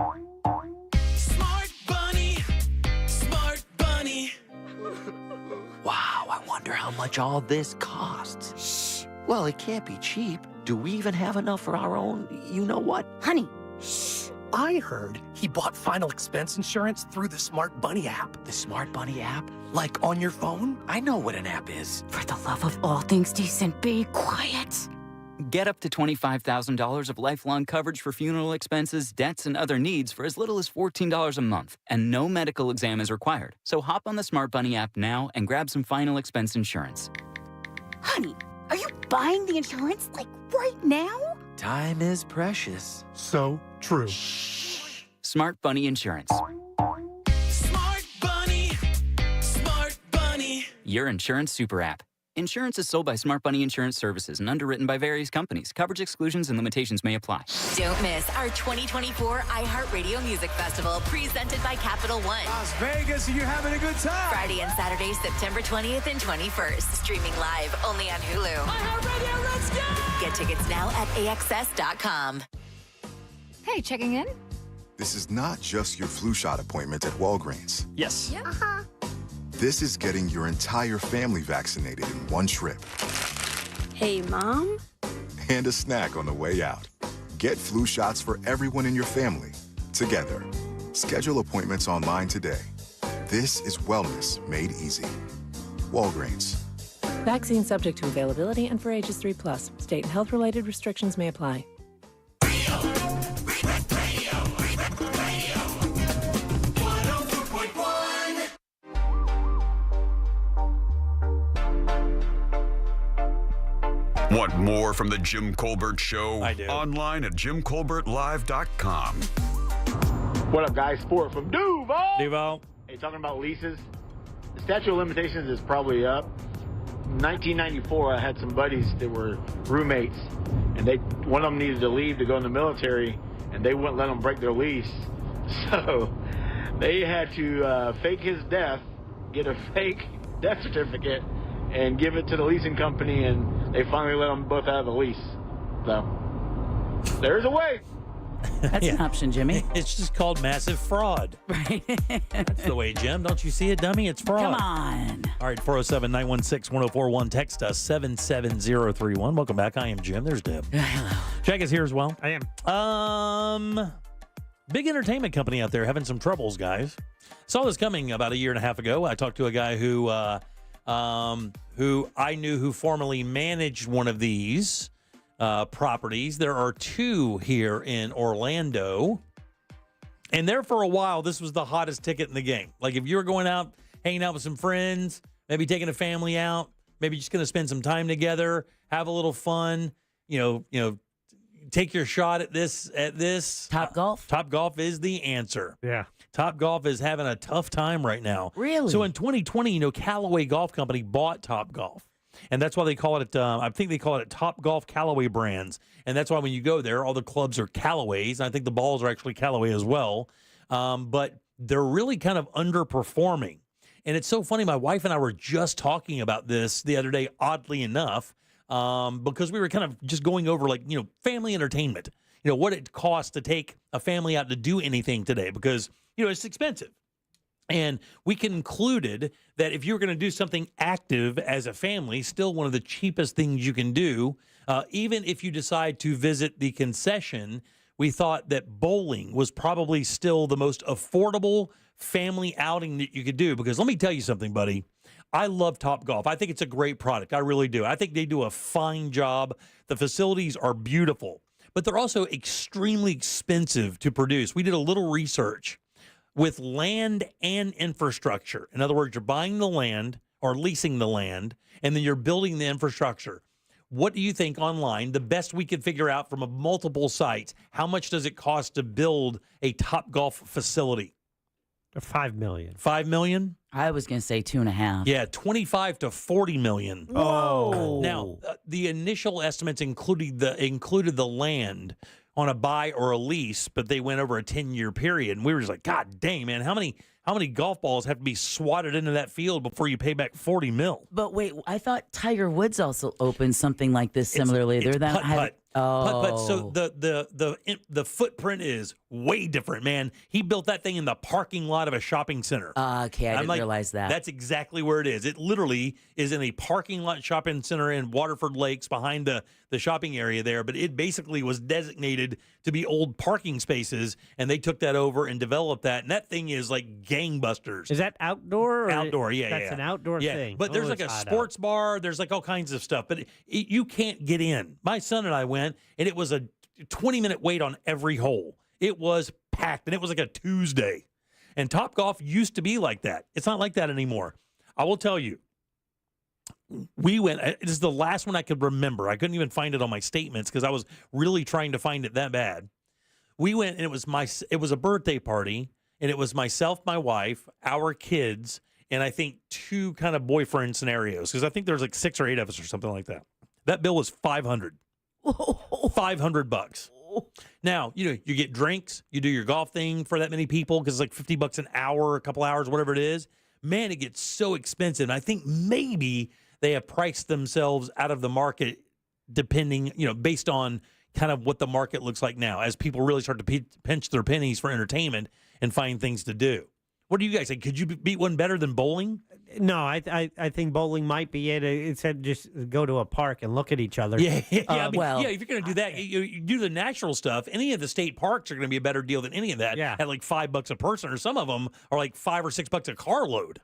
Smart Bunny. Smart Bunny. Wow, I wonder how much all this costs. Shh. Well, it can't be cheap. Do we even have enough for our own, you-know-what? Honey. Shh. I heard he bought final expense insurance through the Smart Bunny app. The Smart Bunny app? Like on your phone? I know what an app is. For the love of all things decent, be quiet. Get up to $25,000 of lifelong coverage for funeral expenses, debts, and other needs for as little as $14 a month. And no medical exam is required. So hop on the Smart Bunny app now and grab some final expense insurance. Honey, are you buying the insurance, like, right now? Time is precious. So true. Shh. Smart Bunny Insurance. Smart Bunny. Smart Bunny. Your insurance super app. Insurance is sold by Smart Bunny Insurance Services and underwritten by various companies. Coverage exclusions and limitations may apply. Don't miss our 2024 iHeartRadio Music Festival presented by Capital One. Las Vegas, are you having a good time? Friday and Saturday, September 20th and 21st. Streaming live only on Hulu. iHeartRadio, let's go! Get tickets now at AXS.com. Hey, checking in? This is not just your flu shot appointment at Walgreens. Yes. Yeah. Uh-huh. This is getting your entire family vaccinated in one trip. Hey, Mom? And a snack on the way out. Get flu shots for everyone in your family, together. Schedule appointments online today. This is wellness made easy. Walgreens. Vaccine subject to availability and for ages 3+. State and health-related restrictions may apply. Want more from the Jim Colbert Show? I do. Online at jimcolbertlive.com. What up, guys? Sport from Duval. Duval. Hey, talking about leases. The statute of limitations is probably up. 1994, I had some buddies that were roommates, and one of them needed to leave to go in the military, and they wouldn't let them break their lease. So they had to fake his death, get a fake death certificate, and give it to the leasing company, and they finally let them both out of the lease. So there's a way. That's an option, Jimmy. It's just called massive fraud. Right. That's the way, Jim. Don't you see it, dummy? It's fraud. Come on. All right, 407-916-1041. Text us 77031. Welcome back. I am Jim. There's Deb. Hello. Jack is here as well. I am. Big entertainment company out there having some troubles, guys. Saw this coming about a year and a half ago. I talked to a guy who I knew who formerly managed one of these properties. There are two here in Orlando. And there for a while, this was the hottest ticket in the game. Like if you were going out, hanging out with some friends, maybe taking a family out, maybe just going to spend some time together, have a little fun, you know, take your shot at this. Top Golf? Top Golf is the answer. Yeah. Top Golf is having a tough time right now. Really? So in 2020, Callaway Golf Company bought Top Golf. And that's why they call it, I think they call it Top Golf Callaway Brands. And that's why when you go there, all the clubs are Callaways. And I think the balls are actually Callaway as well. But they're really kind of underperforming. And it's so funny. My wife and I were just talking about this the other day, oddly enough, because we were kind of just going over family entertainment, what it costs to take a family out to do anything today, because, it's expensive. And we concluded that if you're going to do something active as a family, still one of the cheapest things you can do, even if you decide to visit the concession, we thought that bowling was probably still the most affordable family outing that you could do. Because let me tell you something, buddy. I love Topgolf. I think it's a great product. I really do. I think they do a fine job. The facilities are beautiful, but they're also extremely expensive to produce. We did a little research with land and infrastructure. In other words, you're buying the land or leasing the land, and then you're building the infrastructure. What do you think online, the best we could figure out from multiple sites, how much does it cost to build a Topgolf facility? $5 million. $5 million? I was going to say 2.5. Yeah, 25 to 40 million. Whoa. Now, the initial estimates included the land on a buy or a lease, but they went over a 10-year period. And we were just like, God dang, man, how many golf balls have to be swatted into that field before you pay back $40 million? But wait, I thought Tiger Woods also opened something like this similarly. It's They're that putt-putt. Oh. Putt-putt. So the footprint is way different, man. He built that thing in the parking lot of a shopping center. Okay, I didn't realize that. That's exactly where it is. It literally is in a parking lot shopping center in Waterford Lakes behind the shopping area there. But it basically was designated to be old parking spaces, and they took that over and developed that. And that thing is like gangbusters. Is that outdoor? Outdoor, yeah. That's an outdoor thing. But there's like a sports bar. There's like all kinds of stuff. But you can't get in. My son and I went, and it was a 20-minute wait on every hole. It was packed, and it was like a Tuesday. And Topgolf used to be like that. It's not like that anymore. I will tell you, we went, this is the last one I could remember. I couldn't even find it on my statements because I was really trying to find it that bad. We went, and it was a birthday party, and it was myself, my wife, our kids, and I think 2 kind of boyfriend scenarios, because I think there's like 6 or 8 of us or something like that. That bill was $500. $500. Now, you get drinks, you do your golf thing for that many people because it's like $50 an hour, a couple hours, whatever it is. Man, it gets so expensive. And I think maybe they have priced themselves out of the market depending, based on kind of what the market looks like now as people really start to pinch their pennies for entertainment and find things to do. What do you guys think? Could you beat one better than bowling? No, I think bowling might be it. It said just go to a park and look at each other. Yeah. If you're going to do that, you do the natural stuff. Any of the state parks are going to be a better deal than any of that. Yeah. At like $5 a person, or some of them are like $5 or $6 a carload.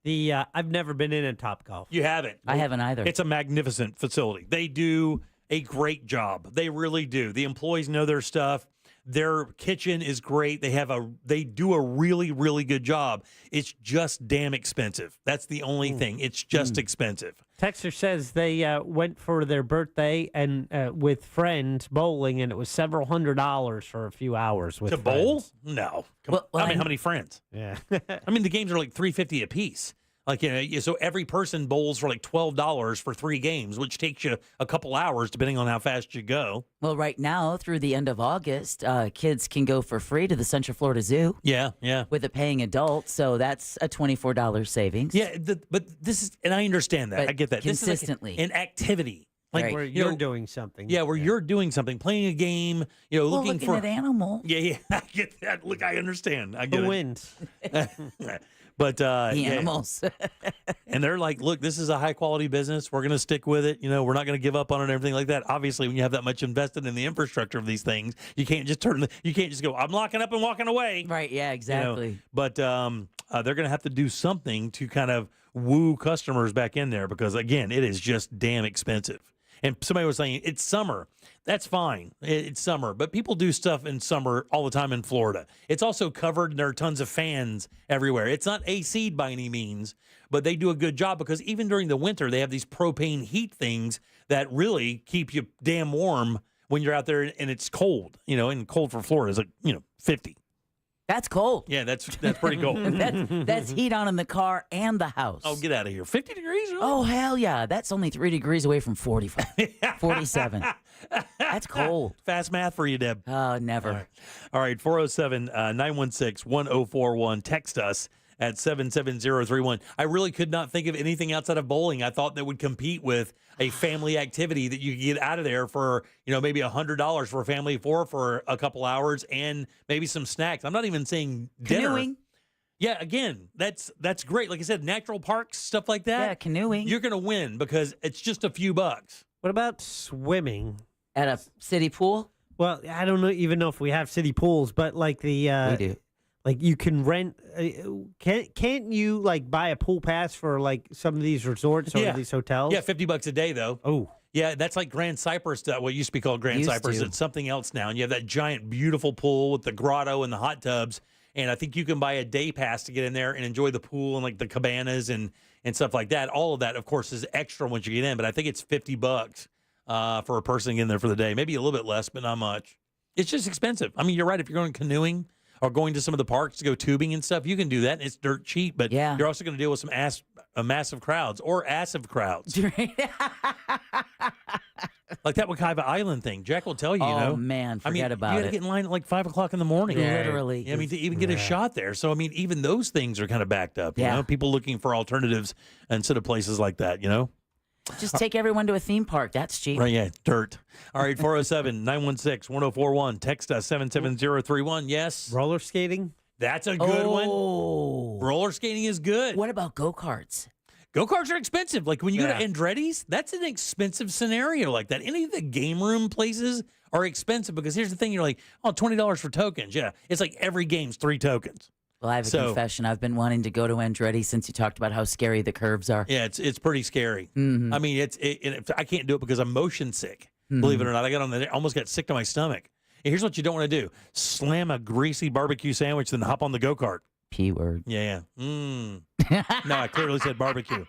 I've never been in a Topgolf. You haven't? I haven't either. It's a magnificent facility. They do a great job. They really do. The employees know their stuff. Their kitchen is great. They do a really, really good job. It's just damn expensive. That's the only thing. It's just expensive. Texter says they went for their birthday and with friends bowling, and it was several $100s for a few hours with to friends. bowl? No. How many friends? Yeah. I mean, the games are like $3.50 a piece. Like, so every person bowls for like $12 for 3 games, which takes you a couple hours depending on how fast you go. Well, right now, through the end of August, kids can go for free to the Central Florida Zoo. Yeah. With a paying adult, so that's a $24 savings. Yeah, but this is, and I understand that. But I get that. consistently. This is like an activity. Like where you're doing something. Yeah, where you're doing something, playing a game, looking for at animals. Yeah, I get that. Look, I understand. I get Who it. wins? But The animals. And they're like, look, this is a high quality business. We're going to stick with it. We're not going to give up on it and everything like that. Obviously, when you have that much invested in the infrastructure of these things, you can't just go, I'm locking up and walking away. Right. Yeah, exactly. But they're going to have to do something to kind of woo customers back in there because, again, it is just damn expensive. And somebody was saying, it's summer. That's fine. It's summer. But people do stuff in summer all the time in Florida. It's also covered, and there are tons of fans everywhere. It's not AC'd by any means, but they do a good job because even during the winter, they have these propane heat things that really keep you damn warm when you're out there and it's cold. And cold for Florida is like, 50. That's cold. Yeah, that's pretty cold. That's heat on in the car and the house. Oh, get out of here. 50 degrees? Really? Oh, hell yeah. That's only 3 degrees away from 45, 47. That's cold. Fast math for you, Deb. Oh, never. All right, 407-916-1041. Text us at 77031. I really could not think of anything outside of bowling I thought that would compete with a family activity that you could get out of there for, maybe $100 for a family for a couple hours and maybe some snacks. I'm not even saying dinner. Canoeing. Yeah, again, that's great. Like I said, natural parks, stuff like that. Yeah, canoeing. You're going to win because it's just a few bucks. What about swimming? At a city pool? Well, I don't even know if we have city pools, but like the We do. like you can rent. Can't you like buy a pool pass for like some of these resorts or these hotels? Yeah, $50 a day though. Oh, yeah, that's like Grand Cypress. What used to be called Grand Cypress. It's something else now, and you have that giant, beautiful pool with the grotto and the hot tubs. And I think you can buy a day pass to get in there and enjoy the pool and like the cabanas and stuff like that. All of that, of course, is extra once you get in. But I think it's $50 for a person in there for the day. Maybe a little bit less, but not much. It's just expensive. I mean, you're right. If you're going canoeing or going to some of the parks to go tubing and stuff, you can do that. And it's dirt cheap. But you're also going to deal with some massive crowds or assive crowds. Like that Wekiva Island thing. Jack will tell you, Oh, man, forget about you got to it. get in line at like 5 o'clock in the morning. Literally. Yeah, I mean, to even get a shot there. So, I mean, even those things are kind of backed up. You know, people looking for alternatives instead of places like that, you know? Just take everyone to a theme park. That's cheap. Right, yeah, dirt. All right, 407-916-1041. Text us 77031. Yes. roller skating? That's a good one. Roller skating is good. What about go-karts? Go-karts are expensive. Like when you go to Andretti's, that's an expensive scenario like that. Any of the game room places are expensive because here's the thing. You're like, oh, $20 for tokens. Yeah, it's like every game's 3 tokens. Well, I have a confession. I've been wanting to go to Andretti since you talked about how scary the curves are. Yeah, it's pretty scary. Mm-hmm. I mean, I can't do it because I'm motion sick. Believe it or not, I almost got sick to my stomach. And here's what you don't want to do: slam a greasy barbecue sandwich, then hop on the go-kart. P word. Yeah. No, I clearly said barbecue.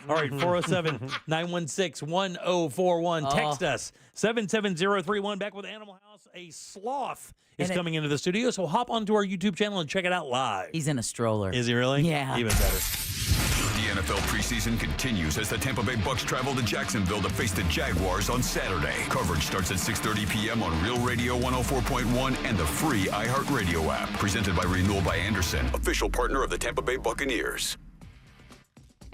All right, 407-916-1041. Text us 77031. Back with Animal House. A sloth is coming into the studio, so hop onto our YouTube channel and check it out live. He's in a stroller. Is he really? Yeah. Even better. The NFL preseason continues as the Tampa Bay Bucks travel to Jacksonville to face the Jaguars on Saturday. Coverage starts at 6:30 p.m. on Real Radio 104.1 and the free iHeartRadio app. Presented by Renewal by Anderson, official partner of the Tampa Bay Buccaneers.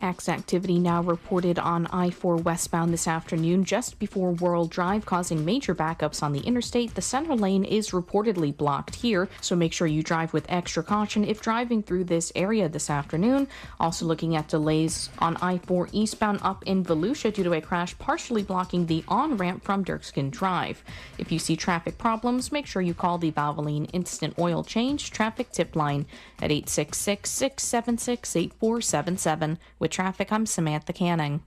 Activity now reported on I-4 westbound this afternoon just before World Drive, causing major backups on the interstate. The center lane is reportedly blocked here, so make sure you drive with extra caution if driving through this area this afternoon. Also looking at delays on I-4 eastbound up in Volusia due to a crash partially blocking the on-ramp from Dirkskin Drive. If you see traffic problems, make sure you call the Valvoline Instant Oil Change traffic tip line at 866-676-8477. With traffic, I'm Samantha Canning.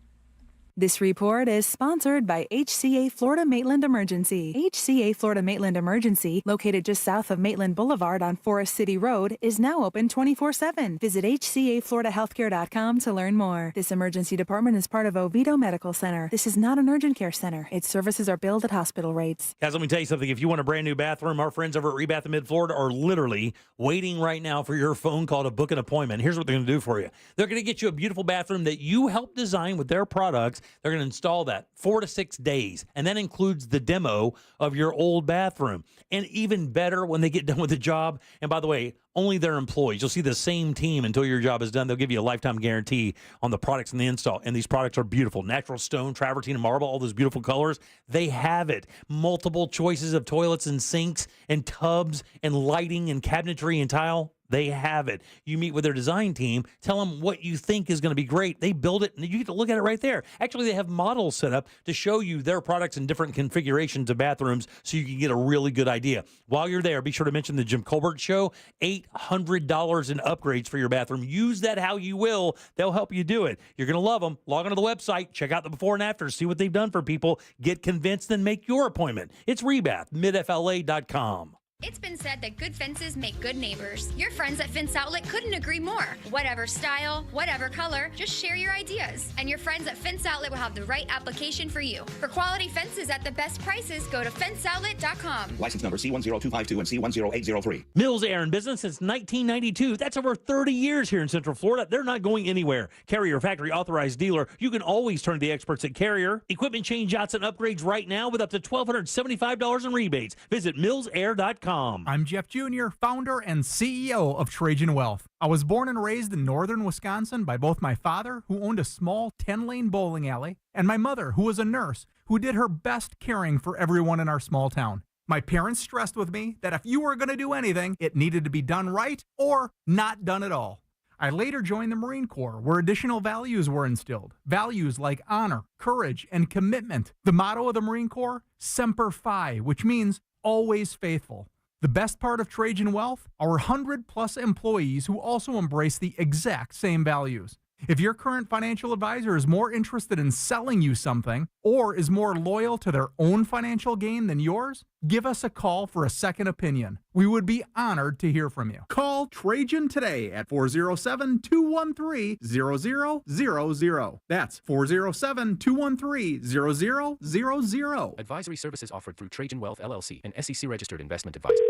This report is sponsored by HCA Florida Maitland Emergency. HCA Florida Maitland Emergency, located just south of Maitland Boulevard on Forest City Road, is now open 24/7. Visit HCAFloridaHealthcare.com to learn more. This emergency department is part of Oviedo Medical Center. This is not an urgent care center. Its services are billed at hospital rates. Guys, let me tell you something. If you want a brand new bathroom, our friends over at Rebath in Mid-Florida are literally waiting right now for your phone call to book an appointment. Here's what they're going to do for you. They're going to get you a beautiful bathroom that you helped design with their products. They're going to install that 4 to 6 days, and that includes the demo of your old bathroom. And even better, when they get done with the job, and by the way, only their employees. You'll see the same team until your job is done. They'll give you a lifetime guarantee on the products and the install. And these products are beautiful. Natural stone, travertine, and marble, all those beautiful colors. They have it. Multiple choices of toilets and sinks and tubs and lighting and cabinetry and tile. They have it. You meet with their design team, tell them what you think is going to be great. They build it, and you get to look at it right there. Actually, they have models set up to show you their products in different configurations of bathrooms so you can get a really good idea. While you're there, be sure to mention the Jim Colbert Show. $800 in upgrades for your bathroom. Use that how you will. They'll help you do it. You're going to love them. Log onto the website. Check out the before and after. See what they've done for people. Get convinced and make your appointment. It's Rebath, midfla.com. It's been said that good fences make good neighbors. Your friends at Fence Outlet couldn't agree more. Whatever style, whatever color, just share your ideas. And your friends at Fence Outlet will have the right application for you. For quality fences at the best prices, go to fenceoutlet.com. License number C10252 and C10803. Mills Air in business since 1992. That's over 30 years here in Central Florida. They're not going anywhere. Carrier factory authorized dealer. You can always turn to the experts at Carrier. Equipment change-outs and upgrades right now with up to $1,275 in rebates. Visit millsair.com. I'm Jeff Jr., founder and CEO of Trajan Wealth. I was born and raised in northern Wisconsin by both my father, who owned a small 10-lane bowling alley, and my mother, who was a nurse, who did her best caring for everyone in our small town. My parents stressed with me that if you were going to do anything, it needed to be done right or not done at all. I later joined the Marine Corps, where additional values were instilled. Values like honor, courage, and commitment. The motto of the Marine Corps, Semper Fi, which means always faithful. The best part of Trajan Wealth, our 100-plus employees who also embrace the exact same values. If your current financial advisor is more interested in selling you something or is more loyal to their own financial gain than yours, give us a call for a second opinion. We would be honored to hear from you. Call Trajan today at 407-213-0000. That's 407-213-0000. Advisory services offered through Trajan Wealth LLC, an SEC-registered investment advisor.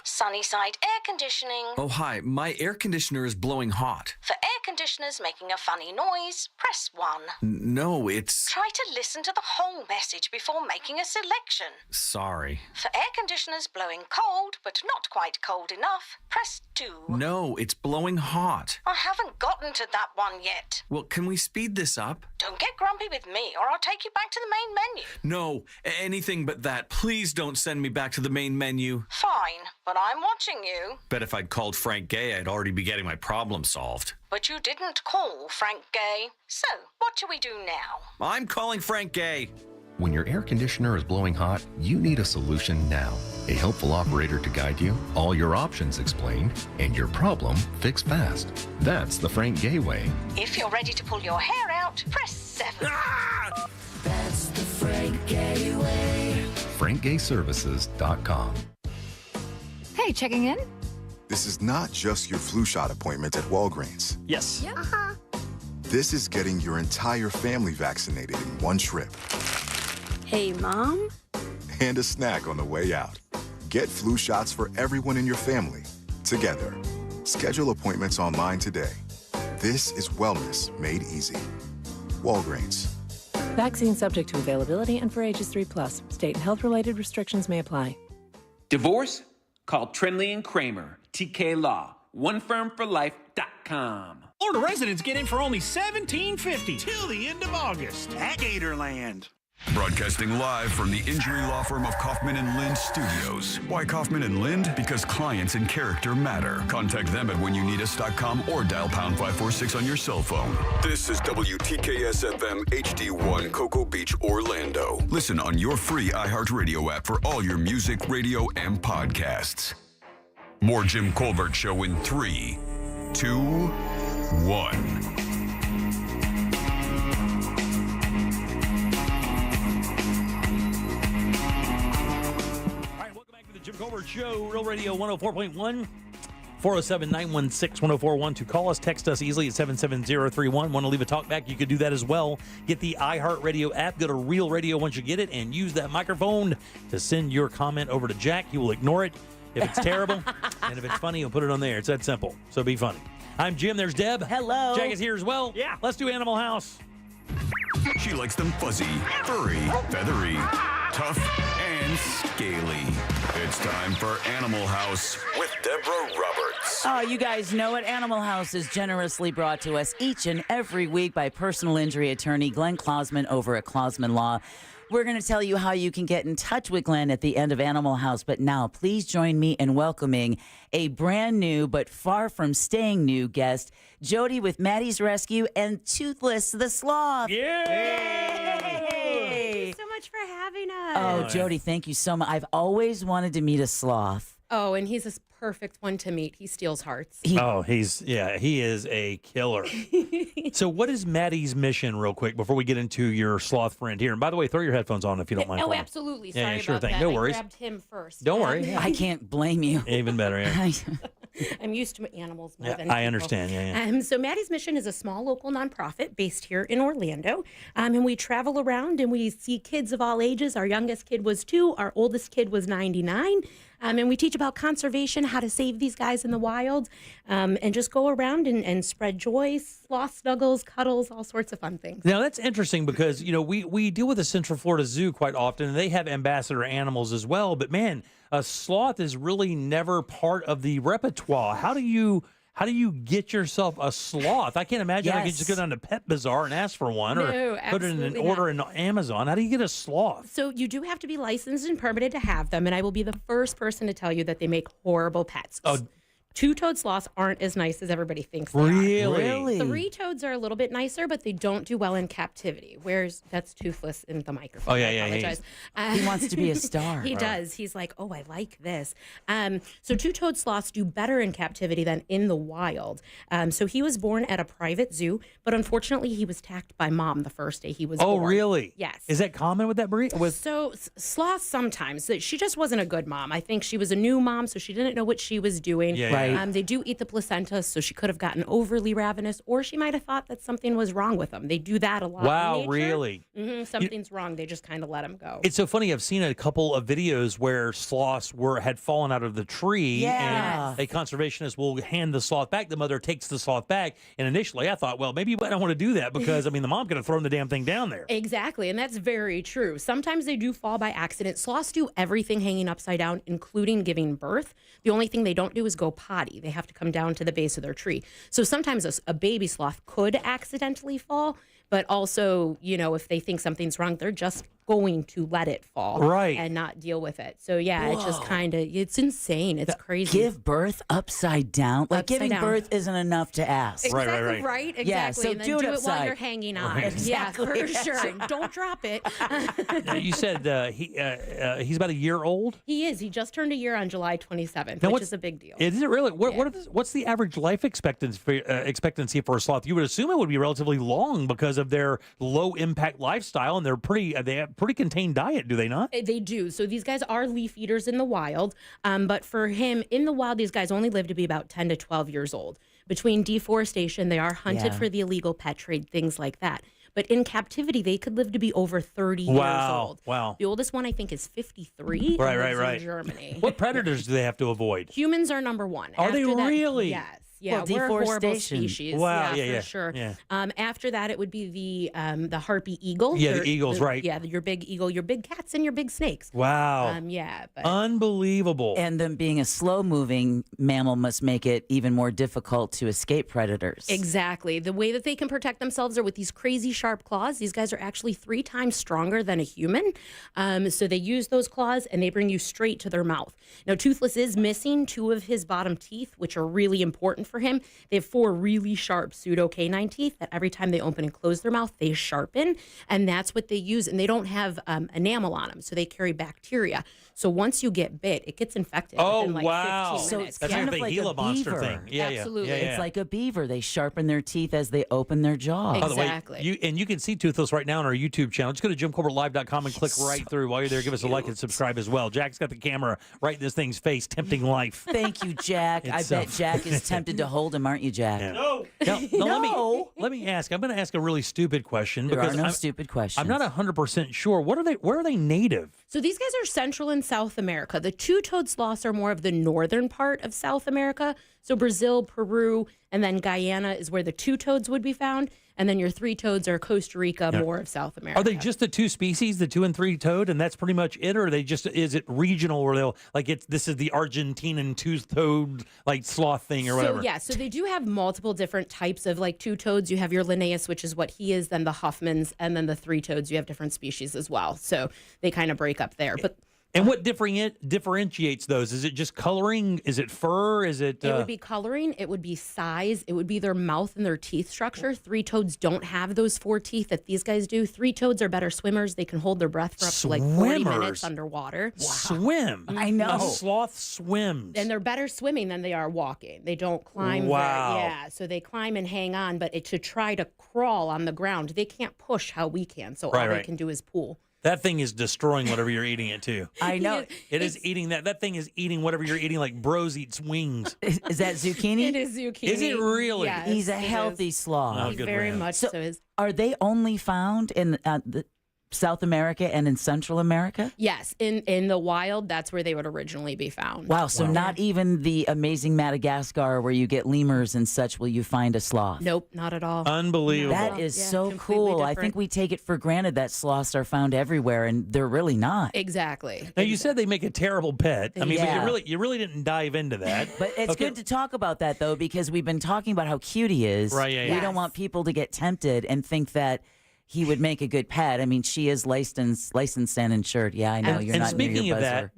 Sunnyside Air Conditioning. Oh, hi. My air conditioner is blowing hot. For air conditioners making a funny noise, press 1. No, it's... Try to listen to the whole message before making a selection. Sorry. For air conditioners blowing cold, but not quite cold enough, press 2. No, it's blowing hot. I haven't gotten to that one yet. Well, can we speed this up? Don't get grumpy with me, or I'll take you back to the main menu. No, anything but that. Please don't send me back to the main menu. Fine, but I'm watching you. Bet if I'd called Frank Gay, I'd already be getting my problem solved. But you didn't call Frank Gay. So, what do we do now? I'm calling Frank Gay. When your air conditioner is blowing hot, you need a solution now. A helpful operator to guide you, all your options explained, and your problem fixed fast. That's the Frank Gay way. If you're ready to pull your hair out, press 7. Ah! That's the Frank Gay way. FrankGayServices.com. Hey, checking in? This is not just your flu shot appointment at Walgreens. Yes. Yeah. This is getting your entire family vaccinated in one trip. Hey, Mom? And a snack on the way out. Get flu shots for everyone in your family, together. Schedule appointments online today. This is wellness made easy. Walgreens. Vaccine subject to availability and for ages 3+. State and health-related restrictions may apply. Divorce? Call Trinley and Kramer, TK Law, onefirmforlife.com. Florida residents get in for only $17.50 till the end of August at Gatorland. Broadcasting live from the injury law firm of Kaufman & Lind Studios. Why Kaufman & Lind? Because clients and character matter. Contact them at whenyouneedus.com or dial pound 546 on your cell phone. This is WTKS-FM HD1 Cocoa Beach, Orlando. Listen on your free iHeartRadio app for all your music, radio, and podcasts. More Jim Colbert Show in 3, 2, 1. Jim Colbert Show, Real Radio 104.1, 407-916-1041. To call us, text us easily at 77031. Want to leave a talk back? You could do that as well. Get the iHeartRadio app. Go to Real Radio once you get it and use that microphone to send your comment over to Jack. He will ignore it if it's terrible. And if it's funny, he'll put it on there. It's that simple. So be funny. I'm Jim. There's Deb. Hello. Jack is here as well. Yeah. Let's do Animal House. She likes them fuzzy, furry, feathery, tough, and scaly. It's time for Animal House with Deborah Roberts. Oh, you guys know it. Animal House is generously brought to us each and every week by personal injury attorney Glenn Klausman over at Klausman Law. We're going to tell you how you can get in touch with Glenn at the end of Animal House. But now, please join me in welcoming a brand new but far from staying new guest, Jody with Maddie's Rescue and Toothless the Sloth. Yeah! Yay! Thank you so much for having us. Oh, Jody, thank you so much. I've always wanted to meet a sloth. Oh, and he's a perfect one to meet. He steals hearts. He is a killer. So what is Maddie's mission, real quick, before we get into your sloth friend here? And by the way, throw your headphones on if you don't mind. Oh, absolutely. Sorry yeah, sure about thing. that. No worries. I grabbed him first. Don't worry. I can't blame you. Even better, yeah. I'm used to animals more Yeah, than I people. understand, yeah. So Maddie's Mission is a small local nonprofit based here in Orlando. And we travel around and we see kids of all ages. Our youngest kid was 2. Our oldest kid was 99. And we teach about conservation, how to save these guys in the wild, and just go around and spread joy, sloth snuggles, cuddles, all sorts of fun things. Now, that's interesting because, we deal with the Central Florida Zoo quite often, and they have ambassador animals as well. But, man, a sloth is really never part of the repertoire. How do you How do you get yourself a sloth? I can't imagine I could just go down to Pet Bazaar and ask for one, or put it in an order in Amazon. How do you get a sloth? So you do have to be licensed and permitted to have them, and I will be the first person to tell you that they make horrible pets. Oh. Two-toed sloths aren't as nice as everybody thinks they Really? are. Three-toads are a little bit nicer, but they don't do well in captivity. Whereas that's Toothless in the microphone. Oh, yeah, I yeah. apologize. He wants to be a star. He does. He's like, oh, I like this. So two-toed sloths do better in captivity than in the wild. So he was born at a private zoo, but unfortunately he was attacked by mom the first day he was born. Oh, really? Yes. Is that common with that breed? So sloths sometimes. She just wasn't a good mom. I think she was a new mom, so she didn't know what she was doing. Yeah, right. They do eat the placenta, so she could have gotten overly ravenous, or she might have thought that something was wrong with them. They do that a lot. Wow, in nature. really? Something's wrong. They just kind of let them go. It's so funny. I've seen a couple of videos where sloths had fallen out of the tree, and a conservationist will hand the sloth back. The mother takes the sloth back, and initially I thought, well, maybe I don't want to do that because I mean the mom could have thrown the damn thing down there. Exactly, and that's very true. Sometimes they do fall by accident. Sloths do everything hanging upside down, including giving birth. The only thing they don't do is go potty. They have to come down to the base of their tree. So sometimes a baby sloth could accidentally fall, but also, if they think something's wrong, they're just going to let it fall and not deal with it. So yeah, it's just it's insane. It's crazy. Give birth upside down? Like Upside giving down. birth isn't enough to ask. Exactly right. Exactly. Yeah, so and then do it while upside. you're hanging on. Right. Exactly. Yeah, for sure. Don't drop it. You said he's about a year old? He is. He just turned a year on July 27th, Now which is a big deal. Is it really? What's the average life expectancy for a sloth? You would assume it would be relatively long because of their low impact lifestyle, and they have pretty contained diet, do they not? They do. So these guys are leaf eaters in the wild. But for him, in the wild, these guys only live to be about 10 to 12 years old. Between deforestation, they are hunted for the illegal pet trade, things like that. But in captivity, they could live to be over 30 years old. Wow. The oldest one, I think, is 53. Right. In Germany. What predators do they have to avoid? Humans are number one. Are they really? Yes. Yeah, Well, we're a horrible deforestation. species. Wow, for sure. Yeah. After that, it would be the harpy eagle. Yeah, the eagles, right. Yeah, your big eagle, your big cats, and your big snakes. Wow. But Unbelievable. And them being a slow-moving mammal must make it even more difficult to escape predators. Exactly. The way that they can protect themselves are with these crazy sharp claws. These guys are actually 3 times stronger than a human. So they use those claws and they bring you straight to their mouth. Now, Toothless is missing 2 of his bottom teeth, which are really important for him. They have 4 really sharp pseudo-canine teeth that every time they open and close their mouth, they sharpen. And that's what they use. And they don't have enamel on them, so they carry bacteria. So once you get bit, it gets infected within like 15 minutes. That's kind like of the Gila a monster beaver. thing. Yeah, Absolutely. Yeah. It's like a beaver. They sharpen their teeth as they open their jaws. Exactly. By the way, you can see Toothless right now on our YouTube channel. Just go to JimCorbettLive.com and click right through. While you're there, give us a like and subscribe as well. Jack's got the camera right in this thing's face, tempting life. Thank you, Jack. I bet Jack is tempted to hold him, aren't you, Jack? Yeah. No. Let me ask. I'm going to ask a really stupid question. There because are no stupid questions. I'm not 100% sure. Where are they native? So these guys are Central and South America. The two-toed sloths are more of the northern part of South America. So Brazil, Peru, and then Guyana is where the two-toads would be found. And then your three-toads are Costa Rica, more of South America. Are they just the 2 species, the 2 and 3-toed, and that's pretty much it? Or are they is it regional where they'll, this is the Argentinian 2-toed, sloth thing or whatever? So they do have multiple different types of, two-toads. You have your Linnaeus, which is what he is, then the Huffmans, and then the 3-toads. You have different species as well. So they kind of break up there. But And what differentiates those? Is it just coloring? Is it fur? Is it? It would be coloring. It would be size. It would be their mouth and their teeth structure. 3-toads don't have those 4 teeth that these guys do. 3-toads are better swimmers. They can hold their breath for up to 40 minutes underwater. Wow. Swim. I know. A sloth swims. And they're better swimming than they are walking. They don't climb. Wow. So they climb and hang on, but to try to crawl on the ground, they can't push how we can. So all they can do is pull. That thing is destroying whatever you're eating it to. I know. It is eating that. That thing is eating whatever you're eating, like Bros eats wings. Is that zucchini? It is zucchini. Is it really? Yes, He's a healthy sloth. He very much so is. Are they only found in South America and in Central America? Yes, in the wild, that's where they would originally be found. Wow, so not even the amazing Madagascar where you get lemurs and such will you find a sloth? Nope, not at all. Unbelievable. That is Yeah, so completely cool. I different. think we take it for granted that sloths are found everywhere, and they're really not. Exactly. Now, you said they make a terrible pet. I mean, Yeah. but you really didn't dive into that. But it's good to talk about that, though, because we've been talking about how cute he is. Right, yeah, We yeah. don't want people to get tempted and think that he would make a good pet. I mean, she is licensed and insured. Yeah, I know. You're And not near speaking your of buzzer.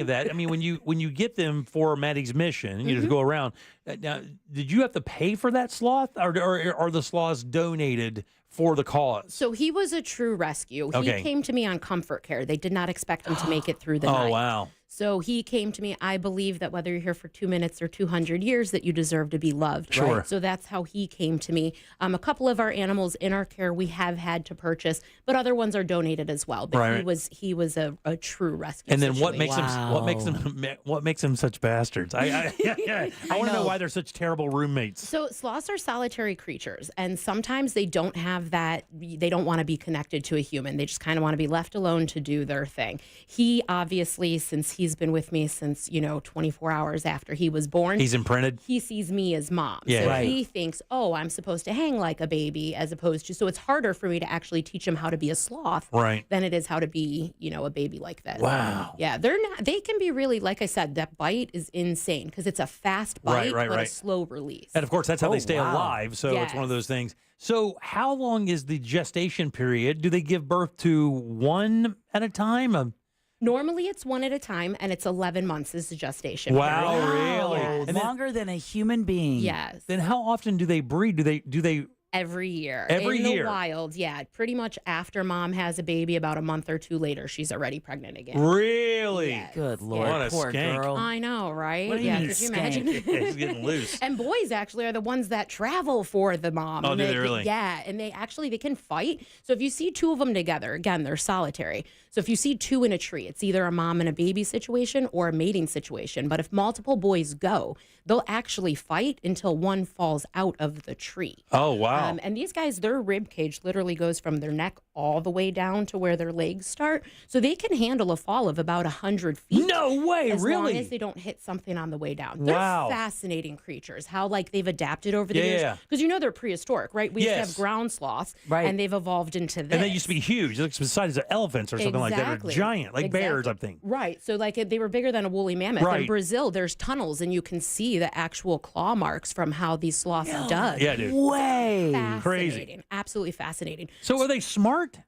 that, I mean, when you get them for Maddie's mission, you just go around. Now, did you have to pay for that sloth, or are the sloths donated for the cause? So he was a true rescue. Okay. He came to me on comfort care. They did not expect him to make it through the night. Oh, wow. So he came to me. I believe that whether you're here for 2 minutes or 200 years, that you deserve to be loved. Sure. Right? So that's how he came to me. A couple of our animals in our care we have had to purchase, but other ones are donated as well. But Right. he was a true rescue. And then what situation. makes them such bastards? I want to know why they're such terrible roommates. So sloths are solitary creatures, and sometimes they don't have that. They don't want to be connected to a human. They just kind of want to be left alone to do their thing. He obviously, since he's been with me since 24 hours after he was born, He's imprinted. He sees me as mom. Yeah, so right. he thinks, oh, I'm supposed to hang like a baby, as opposed to. So it's harder for me to actually teach him how to be a sloth, Right. than it is how to be, a baby like this. Wow. Yeah, they're not. They can be really, like I said, that bite is insane because it's a fast bite, Right, but a right. slow release. And of course, that's how they stay alive. So it's one of Yes. those things. So how long is the gestation period? Do they give birth to one at a time? Normally, it's one at a time, and it's 11 months is the gestation. Wow, period. really? Yes. And then- Longer than a human being. Yes. Then how often do they breed? Do they? Every year. Every in year? the wild, yeah. Pretty much after mom has a baby, about a month or two later, she's already pregnant again. Really? Yes. Good Lord. What a Poor skank. girl. I know, right? What do you yeah, mean could you skank? imagine? Yeah, he's getting loose. And boys actually are the ones that travel for the mom. Oh, And do they really? Yeah, and they can fight. So if you see two of them together, again, they're solitary. So if you see two in a tree, it's either a mom and a baby situation or a mating situation. But if multiple boys go, they'll actually fight until one falls out of the tree. Oh, wow. And these guys, their rib cage literally goes from their neck all the way down to where their legs start. So they can handle a fall of about 100 feet. No way, as really? long as they don't hit something on the way down. They're Wow. fascinating creatures, how they've adapted over the Yeah, years. yeah. Because they're prehistoric, right? We used to Yes. have ground sloths, Right. and they've evolved into this. And they used to be huge, like the size of elephants or something like that, or Exactly. giant, like bears, I Exactly. think. Right. So they were bigger than a woolly mammoth. Right. In Brazil, there's tunnels, and you can see the actual claw marks from how these sloths dug. Yeah, dude. Way. Fascinating. Absolutely fascinating. So are they smart?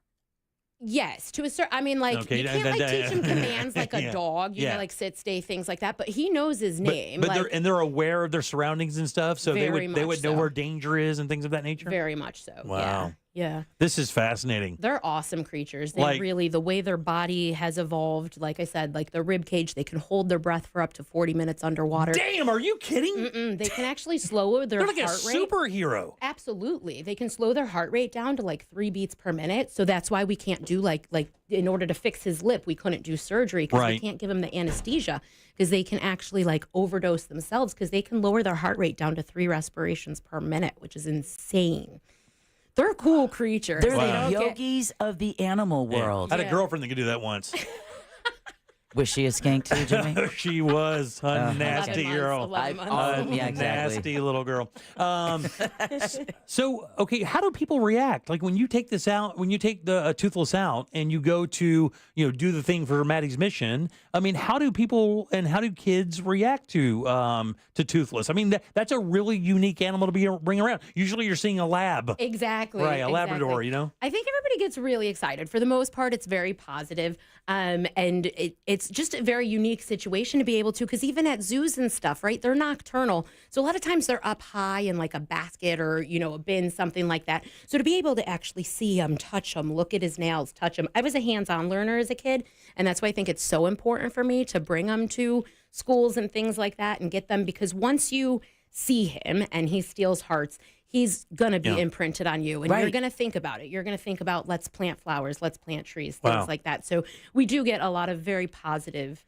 Yes, to a certain. I mean, Okay, you can't teach him commands like a Yeah. dog, Yeah. sit, stay, things like that. But he knows his name. But they're aware of their surroundings and stuff, so they Very would know much so. where danger is and things of that nature. Very much so. Wow. Yeah. This is fascinating. They're awesome creatures. They Like- really, the way their body has evolved, like I said, like the rib cage, they can hold their breath for up to 40 minutes underwater. Damn, are you kidding? They can actually slow their They're like a heart rate. superhero. Absolutely. They can slow their heart rate down to 3 beats per minute. So that's why we can't do like in order to fix his lip, we couldn't do surgery because Right. we can't give him the anesthesia because they can actually overdose themselves because they can lower their heart rate down to 3 respirations per minute, which is insane. They're cool creatures. They're They the don't get- yogis of the animal world. I had a girlfriend that could do that once. Was she a skank too, Jimmy? She was a nasty 11 girl. months, 11 months. Yeah, exactly. Nasty little girl. So, okay, how do people react? Like when you take this out, when you take the Toothless out and you go to, do the thing for Maddie's mission, I mean, how do people and how do kids react to Toothless? I mean, that's a really unique animal to bring around. Usually you're seeing a lab. Exactly. Right, a exactly. Labrador, I think everybody gets really excited. For the most part, it's very positive. And it's just a very unique situation to be able to, because even at zoos and stuff, right, they're nocturnal. So a lot of times they're up high in a basket or, a bin, something like that. So to be able to actually see him, touch him, look at his nails, touch him. I was a hands-on learner as a kid. And that's why I think it's so important for me to bring them to schools and things like that and get them, because once you see him and he steals hearts, he's going to be imprinted on you. And you're Right. going to think about it. You're going to think about, let's plant flowers, let's plant trees, Wow. things like that. So we do get a lot of very positive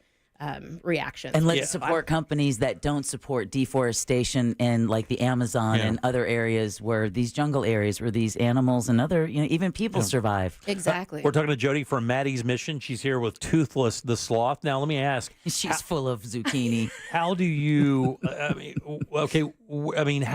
reactions. And let's support companies that don't support deforestation in like the Amazon and other areas where these jungle areas where these animals and other, even people survive. Exactly. We're talking to Jody from Maddie's Mission. She's here with Toothless the sloth. Now, let me ask. She's full of zucchini. How do you, how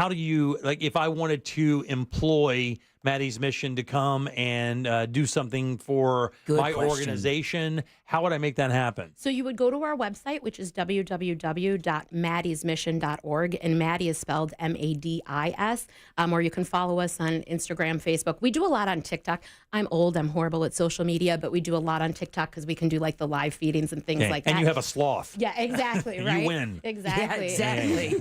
do you, like, if I wanted to employ Maddie's Mission to come and do something for my organization, how would I make that happen? So you would go to our website, which is www.maddiesmission.org, and Maddie is spelled MADIS, or you can follow us on Instagram, Facebook. We do a lot on TikTok. I'm old, I'm horrible at social media, but we do a lot on TikTok because we can do like the live feedings and things like that. And you have a sloth. Yeah, exactly, right? You win. Exactly. Yeah,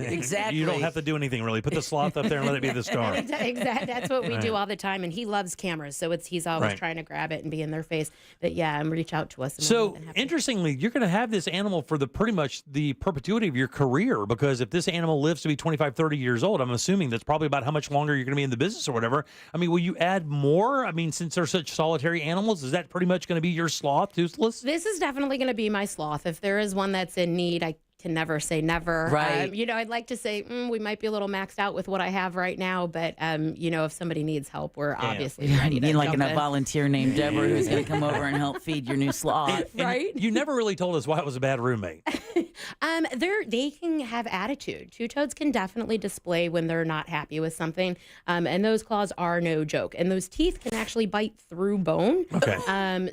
exactly. You don't have to do anything, really. Put the sloth up there and let it be the star. Exactly. That's what we do all the time, and he loves cameras, so he's always trying to grab it and be in their face. But yeah, and reach out to us. So interestingly, you're going to have this animal for pretty much the perpetuity of your career, because if this animal lives to be 25, 30 years old, I'm assuming that's probably about how much longer you're going to be in the business or whatever. I mean, will you add more? I mean, since they're such solitary animals, is that pretty much going to be your sloth, Toothless? This is definitely going to be my sloth. If there is one that's in need, I can never say never. Right. I'd like to say we might be a little maxed out with what I have right now, but if somebody needs help, we're obviously ready to like jump a in. volunteer named Deborah who's going to come over and help feed your new sloth. Right. You never really told us why it was a bad roommate. They can have attitude. Two-toads can definitely display when they're not happy with something, and those claws are no joke. And those teeth can actually bite through bone. Okay.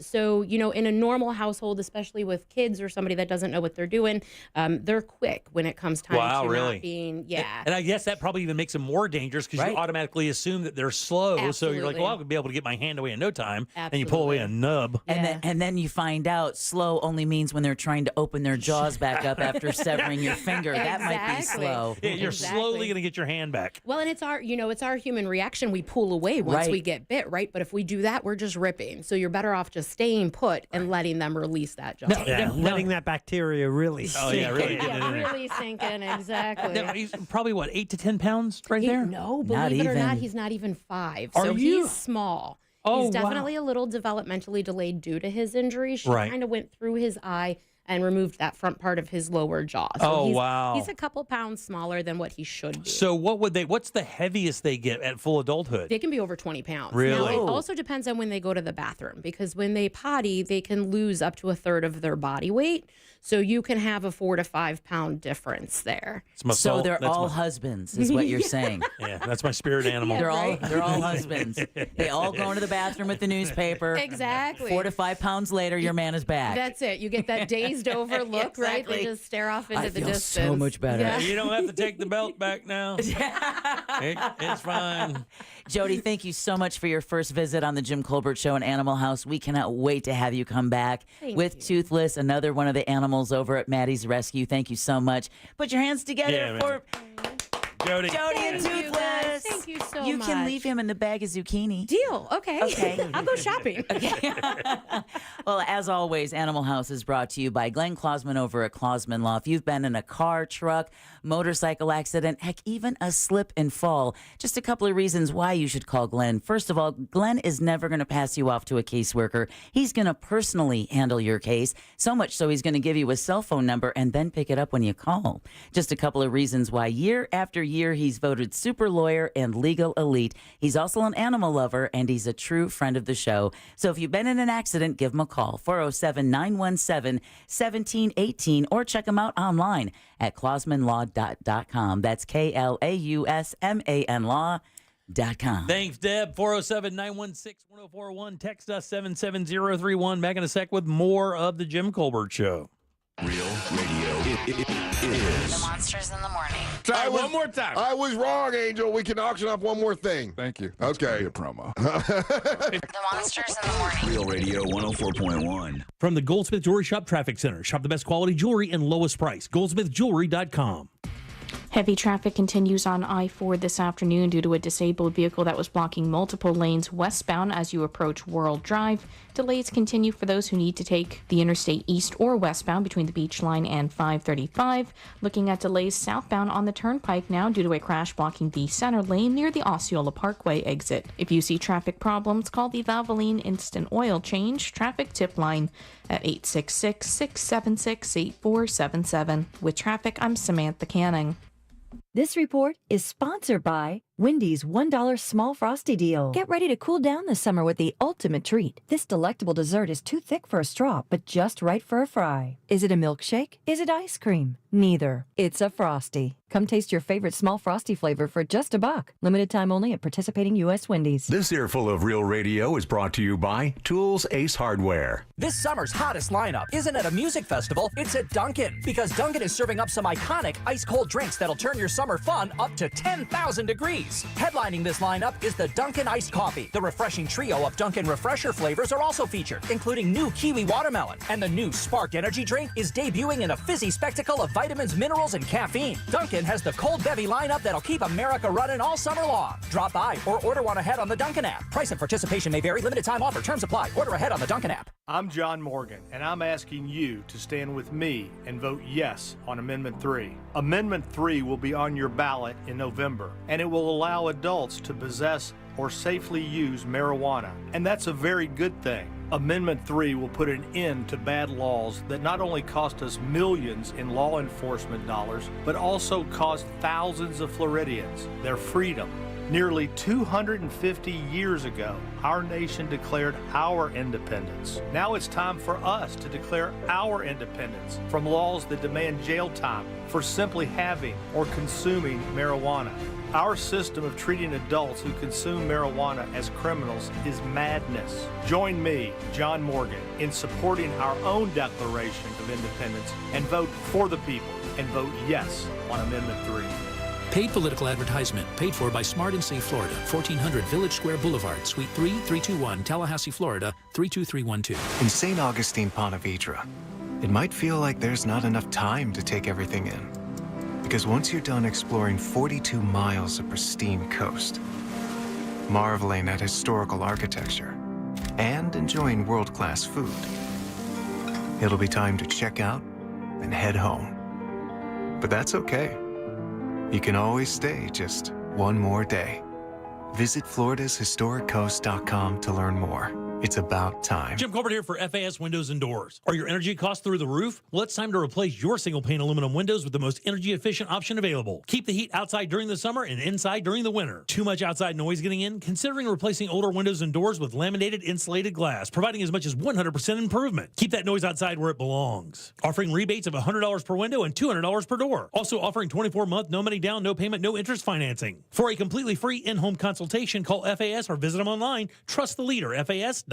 So in a normal household, especially with kids or somebody that doesn't know what they're doing, they're quick when it comes time to not being, And I guess that probably even makes them more dangerous because you automatically assume that they're slow. Absolutely. So you're like, well, I'll be able to get my hand away in no time. And you pull away a nub. And then you find out slow only means when they're trying to open their jaws back up after severing your finger. That might be slow. Yeah, you're slowly going to get your hand back. Well, and it's our human reaction. We pull away once we get bit, right? But if we do that, we're just ripping. So you're better off just staying put and letting them release that jaw. Letting that bacteria really Oh, yeah, really. Really sink in, exactly. Now, he's probably, 8 to 10 pounds right there? No, believe it or not, he's not even 5. So he's small. He's definitely a little developmentally delayed due to his injury. She kind of went through his eye and removed that front part of his lower jaw. So he's a couple pounds smaller than what he should be. So what's the heaviest they get at full adulthood? They can be over 20 pounds. Really? Now, it also depends on when they go to the bathroom, because when they potty, they can lose up to a third of their body weight. So you can have a 4 to 5 pound difference there. So they're all husbands, is what you're saying. Yeah, that's my spirit animal. They're all husbands. They all go into the bathroom with the newspaper. Exactly. 4 to 5 pounds later, your man is back. That's it. You get that dazed over look, right? They just stare off into the distance. So much better. Yeah. You don't have to take the belt back now. It's fine. Jody, thank you so much for your first visit on the Jim Colbert Show in Animal House. We cannot wait to have you come back with Toothless, another one of the animals over at Maddie's Rescue. Thank you so much. Put your hands together for Jody and Toothless. Thank you so much. You can leave him in the bag of zucchini. Deal. Okay. I'll go shopping. Well, as always, Animal House is brought to you by Glenn Klausman over at Klausman Law. If you've been in a car, truck, motorcycle accident, heck, even a slip and fall, just a couple of reasons why you should call Glenn. First of all, Glenn is never going to pass you off to a caseworker. He's going to personally handle your case, so much so he's going to give you a cell phone number and then pick it up when you call. Just a couple of reasons why year after year he's voted super lawyer and legal elite. He's also an animal lover, and he's a true friend of the show. So if you've been in an accident, give him a call, 407-917-1718, or check him out online at klausmanlaw.com. That's KLAUSMAN law.com. Thanks, Deb. 407-916-1041. Text us 77031. Back in a sec with more of the Jim Colbert Show. Real radio is The Monsters in the Morning. Try one more time. I was wrong, Angel. We can auction off one more thing. Thank you. Okay. A promo. The Monsters in the Morning. Real Radio 104.1. From the Goldsmith Jewelry Shop Traffic Center. Shop the best quality jewelry and lowest price. GoldsmithJewelry.com. Heavy traffic continues on I-4 this afternoon due to a disabled vehicle that was blocking multiple lanes westbound as you approach World Drive. Delays continue for those who need to take the interstate east or westbound between the Beach Line and 535. Looking at delays southbound on the Turnpike now due to a crash blocking the center lane near the Osceola Parkway exit. If you see traffic problems, call the Valvoline Instant Oil Change traffic tip line at 866-676-8477. With traffic, I'm Samantha Canning. This report is sponsored by Wendy's $1 Small Frosty Deal. Get ready to cool down this summer with the ultimate treat. This delectable dessert is too thick for a straw, but just right for a fry. Is it a milkshake? Is it ice cream? Neither. It's a Frosty. Come taste your favorite small Frosty flavor for just $1. Limited time only at participating U.S. Wendy's. This earful of Real Radio is brought to you by Tools Ace Hardware. This summer's hottest lineup isn't at a music festival, it's at Dunkin'. Because Dunkin' is serving up some iconic ice-cold drinks that'll turn your summer fun up to 10,000 degrees. Headlining this lineup is the Dunkin' Iced Coffee. The refreshing trio of Dunkin' Refresher flavors are also featured, including new Kiwi Watermelon. And the new Spark Energy drink is debuting in a fizzy spectacle of vitamins, minerals, and caffeine. Dunkin' has the cold bevy lineup that'll keep America running all summer long. Drop by or order one ahead on the Dunkin' app. Price and participation may vary. Limited time offer. Terms apply. Order ahead on the Dunkin' app. I'm John Morgan, and I'm asking you to stand with me and vote yes on Amendment 3. Amendment 3 will be on your ballot in November, and it will allow adults to possess or safely use marijuana, and that's a very good thing. Amendment 3 will put an end to bad laws that not only cost us millions in law enforcement dollars, but also cost thousands of Floridians their freedom. Nearly 250 years ago, our nation declared our independence. Now it's time for us to declare our independence from laws that demand jail time for simply having or consuming marijuana. Our system of treating adults who consume marijuana as criminals is madness. Join me, John Morgan, in supporting our own Declaration of Independence and vote for the people and vote yes on Amendment 3. Paid political advertisement paid for by Smart and Safe Florida, 1400 Village Square Boulevard, Suite 3, 321, Tallahassee, Florida, 32312. In St. Augustine, Ponte Vedra, it might feel like there's not enough time to take everything in. Because once you're done exploring 42 miles of pristine coast, marveling at historical architecture, and enjoying world-class food, it'll be time to check out and head home. But that's okay. You can always stay just one more day. Visit floridashistoriccoast.com to learn more. It's about time. Jim Colbert here for FAS Windows and Doors. Are your energy costs through the roof? Well, it's time to replace your single-pane aluminum windows with the most energy-efficient option available. Keep the heat outside during the summer and inside during the winter. Too much outside noise getting in? Considering replacing older windows and doors with laminated insulated glass, providing as much as 100% improvement. Keep that noise outside where it belongs. Offering rebates of $100 per window and $200 per door. Also offering 24-month, no money down, no payment, no interest financing. For a completely free in-home consultation, call FAS or visit them online. Trust the leader, FAS.com.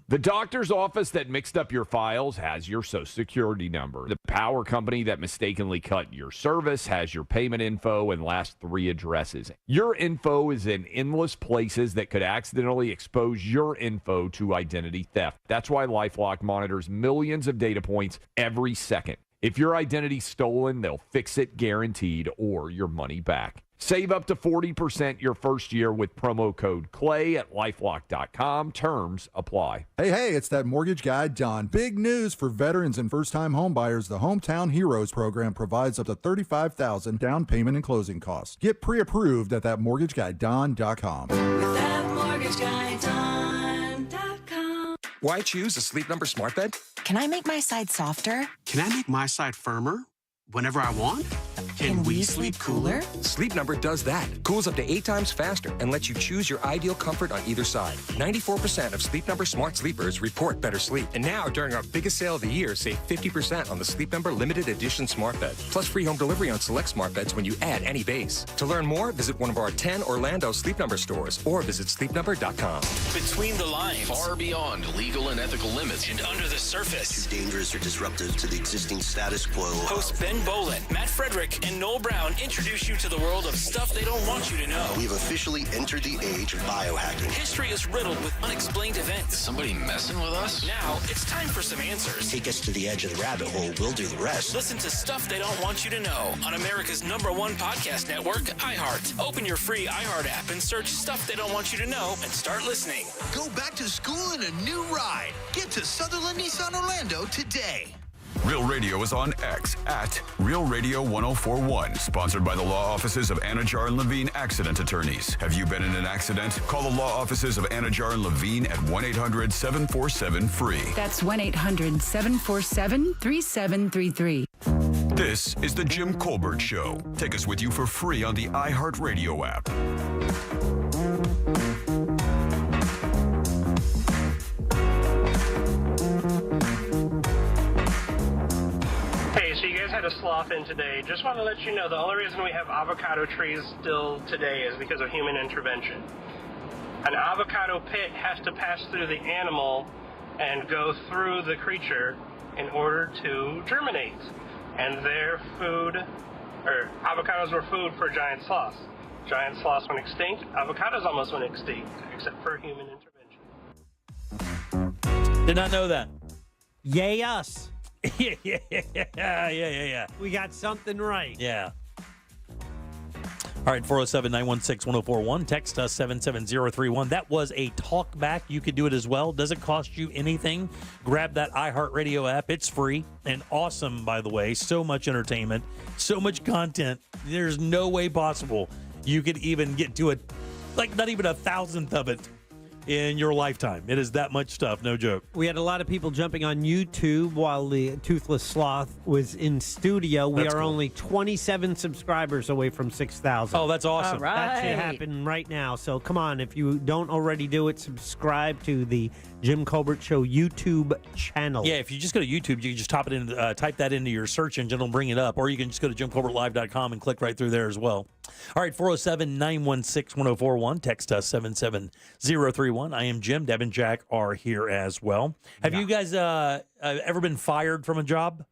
The doctor's office that mixed up your files has your Social Security number. The power company that mistakenly cut your service has your payment info and last 3 addresses. Your info is in endless places that could accidentally expose your info to identity theft. That's why LifeLock monitors millions of data points every second. If your identity's stolen, they'll fix it guaranteed or your money back. Save up to 40% your first year with promo code CLAY at LifeLock.com. Terms apply. Hey, it's that mortgage guy, Don. Big news for veterans and first-time home buyers. The Hometown Heroes program provides up to $35,000 down payment and closing costs. Get pre-approved at thatmortgageguyDon.com. With thatmortgageguyDon.com. Why choose a Sleep Number smart bed? Can I make my side softer? Can I make my side firmer whenever I want? Can we sleep cooler? Sleep Number does that. Cools up to 8 times faster and lets you choose your ideal comfort on either side. 94% of Sleep Number smart sleepers report better sleep. And now, during our biggest sale of the year, save 50% on the Sleep Number limited edition smart bed. Plus free home delivery on select smart beds when you add any base. To learn more, visit one of our 10 Orlando Sleep Number stores or visit sleepnumber.com. Between the lines, far beyond legal and ethical limits, and under the surface, too dangerous or disruptive to the existing status quo. Hosts Ben Bolin, Matt Frederick, and Noel Brown introduce you to the world of stuff they don't want you to know. We've officially entered the age of biohacking. History is riddled with unexplained events. Is somebody messing with us? Now, it's time for some answers. Take us to the edge of the rabbit hole. We'll do the rest. Listen to Stuff They Don't Want You to Know on America's #1 podcast network, iHeart. Open your free iHeart app and search Stuff They Don't Want You to Know and start listening. Go back to school in a new ride. Get to Sutherland Nissan Orlando today. Real Radio is on X at Real Radio 1041. Sponsored by the law offices of Anajar and Levine Accident Attorneys. Have you been in an accident? Call the law offices of Anajar and Levine at 1-800-747-FREE. That's 1-800-747-3733. This is the Jim Colbert Show. Take us with you for free on the iHeartRadio app. Hey, so you guys had a sloth in today. Just want to let you know the only reason we have avocado trees still today is because of human intervention. An avocado pit has to pass through the animal and go through the creature in order to germinate. And their food, or avocados were food for giant sloths. Giant sloths went extinct, avocados almost went extinct, except for human intervention. Did not know that. Yay us. Yeah. We got something right. Yeah. All right, 407-916-1041. Text us 77031. That was a talk back. You could do it as well. Doesn't cost you anything. Grab that iHeartRadio app. It's free and awesome, by the way. So much entertainment, so much content. There's no way possible you could even get to it, like not even 1,000th of it in your lifetime. It is that much stuff, no joke. We had a lot of people jumping on YouTube while the Toothless Sloth was in studio. We That's are cool. only 27 subscribers away from 6,000. Oh, that's awesome. All right. That should happen right now. So come on, if you don't already do it, subscribe to the Jim Colbert Show YouTube channel. Yeah, if you just go to YouTube, you can just type that into your search engine, it'll bring it up, or you can just go to jimcolbertlive.com and click right through there as well. All right, 407-916-1041. Text us 77031. I am Jim. Deb and Jack are here as well. Have you guys ever been fired from a job?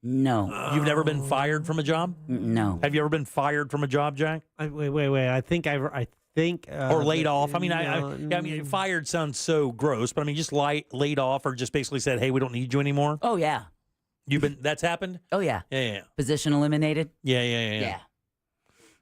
No. You've never been fired from a job? No. Have you ever been fired from a job, Jack? Wait. I think. Or laid off. I mean, fired sounds so gross, but I mean, just laid off, or just basically said, "Hey, we don't need you anymore." Oh yeah. That's happened? Oh yeah. Yeah. Position eliminated. Yeah.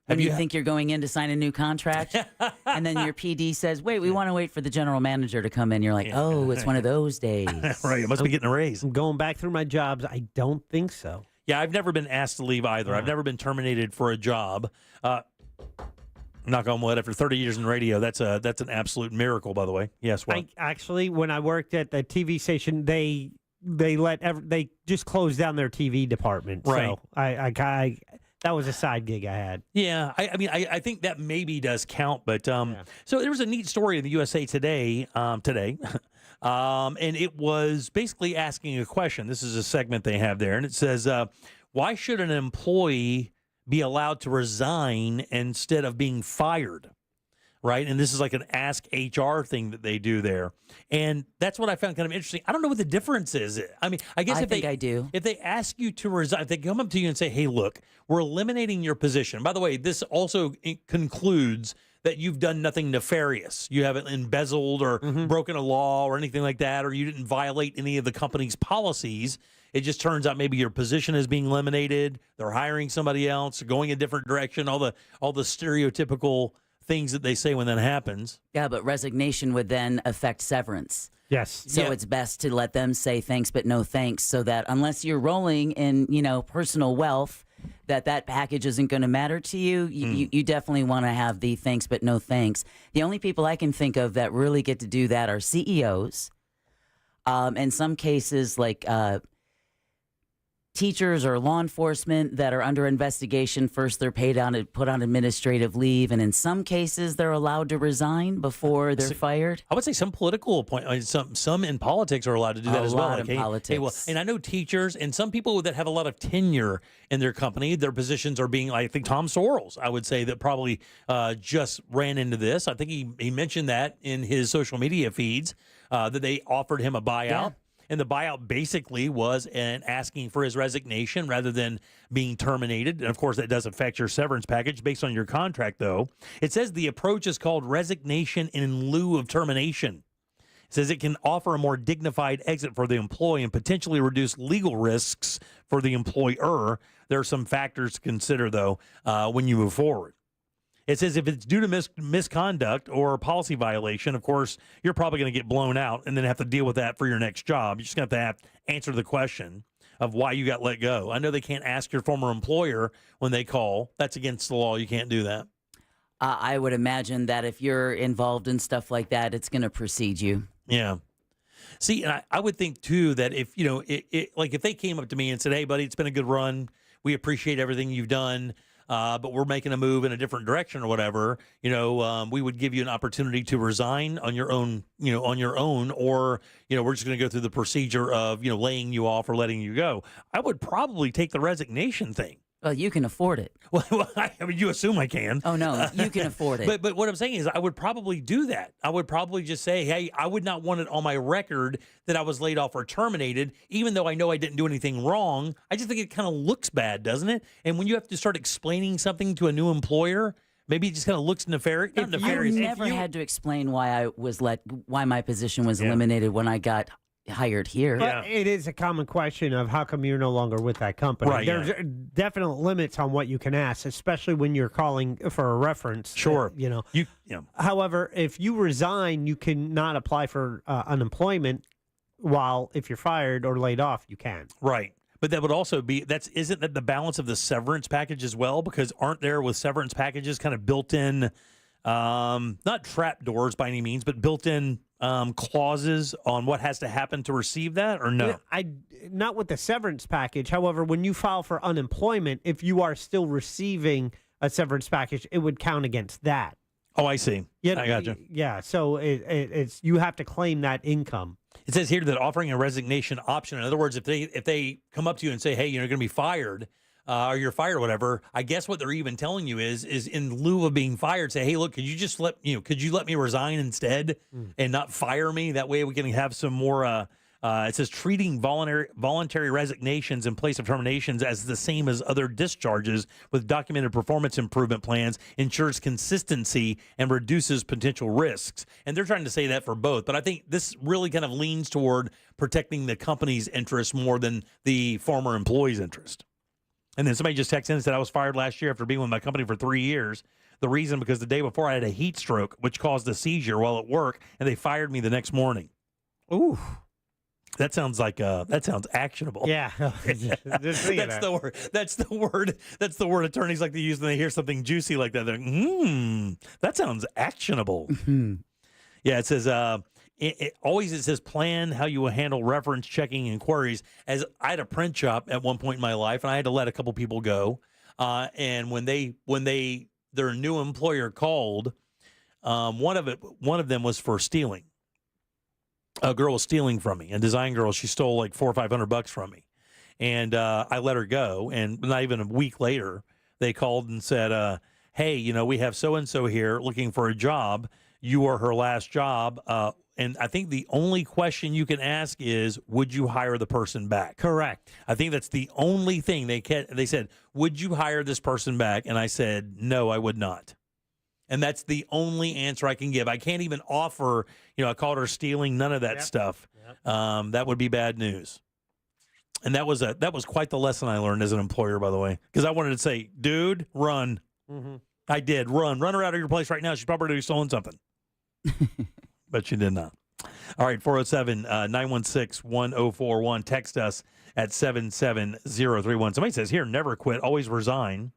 When you think you're going in to sign a new contract, and then your PD says, "Wait, we want to wait for the general manager to come in." You're like, "Oh, it's one of those days." Right. You must be getting a raise. I'm going back through my jobs. I don't think so. Yeah, I've never been asked to leave either. I've never been terminated for a job. Knock on wood. After 30 years in radio, that's an absolute miracle, by the way. Yes. Well, Actually, when I worked at the TV station, they just closed down their TV department. Right. So I that was a side gig I had. Yeah, I think that maybe does count, but so there was a neat story in the USA Today today, and it was basically asking a question. This is a segment they have there, and it says, "Why should an employee be allowed to resign instead of being fired?" Right, and this is like an Ask HR thing that they do there, and that's what I found kind of interesting. I don't know what the difference is. I mean, I guess I do. If they ask you to resign, if they come up to you and say, "Hey, look, we're eliminating your position." By the way, this also concludes that you've done nothing nefarious. You haven't embezzled or broken a law or anything like that, or you didn't violate any of the company's policies. It just turns out maybe your position is being eliminated. They're hiring somebody else, going a different direction. All the stereotypical things that they say when that happens. Yeah, but resignation would then affect severance. Yes. So it's best to let them say thanks but no thanks, so that unless you're rolling in, personal wealth, that package isn't going to matter to you. You definitely want to have the thanks but no thanks. The only people I can think of that really get to do that are CEOs. In some cases, like teachers or law enforcement that are under investigation. First, they're put on administrative leave, and in some cases, they're allowed to resign before they're fired. I would say some political appointments, some in politics are allowed to do that as well. A lot in politics. And I know teachers and some people that have a lot of tenure in their company, their positions are being, I think Tom Sorrells, I would say, that probably just ran into this. I think he mentioned that in his social media feeds, that they offered him a buyout. Yeah. And the buyout basically was an asking for his resignation rather than being terminated. And, of course, that does affect your severance package based on your contract, though. It says the approach is called resignation in lieu of termination. It says it can offer a more dignified exit for the employee and potentially reduce legal risks for the employer. There are some factors to consider, though, when you move forward. It says if it's due to misconduct or policy violation, of course, you're probably going to get blown out and then have to deal with that for your next job. You're just going to have to answer the question of why you got let go. I know they can't ask your former employer when they call. That's against the law. You can't do that. I would imagine that if you're involved in stuff like that, it's going to precede you. Yeah. See, and I would think, too, that if, like if they came up to me and said, hey, buddy, it's been a good run. We appreciate everything you've done. But we're making a move in a different direction or whatever, we would give you an opportunity to resign on your own, or, we're just going to go through the procedure of, laying you off or letting you go. I would probably take the resignation thing. Well, you can afford it. Well, I mean, you assume I can. Oh, no, you can afford it. But what I'm saying is I would probably do that. I would probably just say, hey, I would not want it on my record that I was laid off or terminated, even though I know I didn't do anything wrong. I just think it kind of looks bad, doesn't it? And when you have to start explaining something to a new employer, maybe it just kind of looks nefarious. Not nefarious. I never had to explain why why my position was eliminated when I got hired here. But it is a common question of how come you're no longer with that company. Right, There's definite limits on what you can ask, especially when you're calling for a reference. Sure. However, if you resign, you cannot apply for unemployment, while if you're fired or laid off, you can. Right. But that would also be, isn't that the balance of the severance package as well? Because aren't there with severance packages kind of built in, not trap doors by any means, but built in clauses on what has to happen to receive that, or no? Not with the severance package. However, when you file for unemployment, if you are still receiving a severance package, it would count against that. Oh, I see. I gotcha. Yeah, so it's you have to claim that income. It says here that offering a resignation option. In other words, if they come up to you and say, hey, you're going to be fired, or you're fired or whatever, I guess what they're even telling you is in lieu of being fired, say, hey, look, could you let me resign instead and not fire me? That way we can have some more, it says treating voluntary resignations in place of terminations as the same as other discharges with documented performance improvement plans ensures consistency and reduces potential risks. And they're trying to say that for both. But I think this really kind of leans toward protecting the company's interest more than the former employee's interest. And then somebody just texted in and said, I was fired last year after being with my company for 3 years. The reason, because the day before I had a heat stroke, which caused a seizure while at work, and they fired me the next morning. Ooh. That sounds actionable. Yeah. That's the word. That's the word attorneys like to use when they hear something juicy like that. They're like, that sounds actionable. Yeah, it says, it says plan how you will handle reference checking inquiries. As I had a print shop at one point in my life, and I had to let a couple people go. And when their new employer called, one of them was for stealing. A girl was stealing from me, a design girl. She stole like $400 or $500 from me, and I let her go. And not even a week later, they called and said, "Hey, we have so and so here looking for a job. You are her last job." And I think the only question you can ask is, would you hire the person back? Correct. I think that's the only thing they said, would you hire this person back? And I said, no, I would not. And that's the only answer I can give. I can't even offer, I called her stealing, none of that stuff. Yep. That would be bad news. And that was quite the lesson I learned as an employer, by the way, because I wanted to say, dude, run. Mm-hmm. I did. Run her out of your place right now. She's probably stolen something. But she did not. All right, 407-916-1041. Text us at 77031. Somebody says here, never quit, always resign.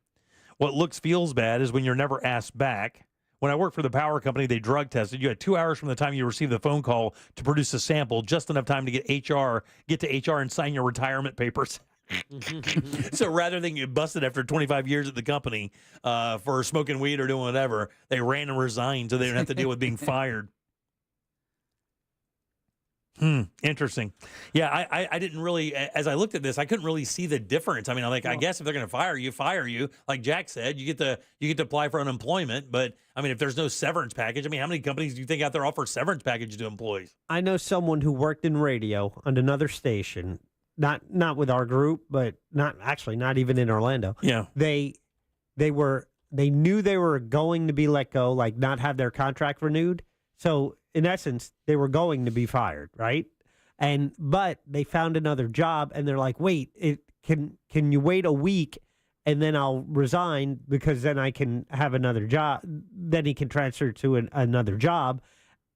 What feels bad is when you're never asked back. When I worked for the power company, they drug tested. You had 2 hours from the time you received the phone call to produce a sample, just enough time to get to HR and sign your retirement papers. So rather than get busted after 25 years at the company for smoking weed or doing whatever, they ran and resigned so they didn't have to deal with being fired. Interesting. Yeah, I didn't really, as I looked at this, I couldn't really see the difference. I mean, I guess if they're going to fire you. Like Jack said, you get to apply for unemployment. But I mean, if there's no severance package, I mean, how many companies do you think out there offer severance package to employees? I know someone who worked in radio on another station, not with our group, but not even in Orlando. Yeah, they knew they were going to be let go, like not have their contract renewed. So in essence, they were going to be fired, right? But they found another job, and they're like, "Wait, can you wait a week and then I'll resign because then I can have another job. Then he can transfer to another job.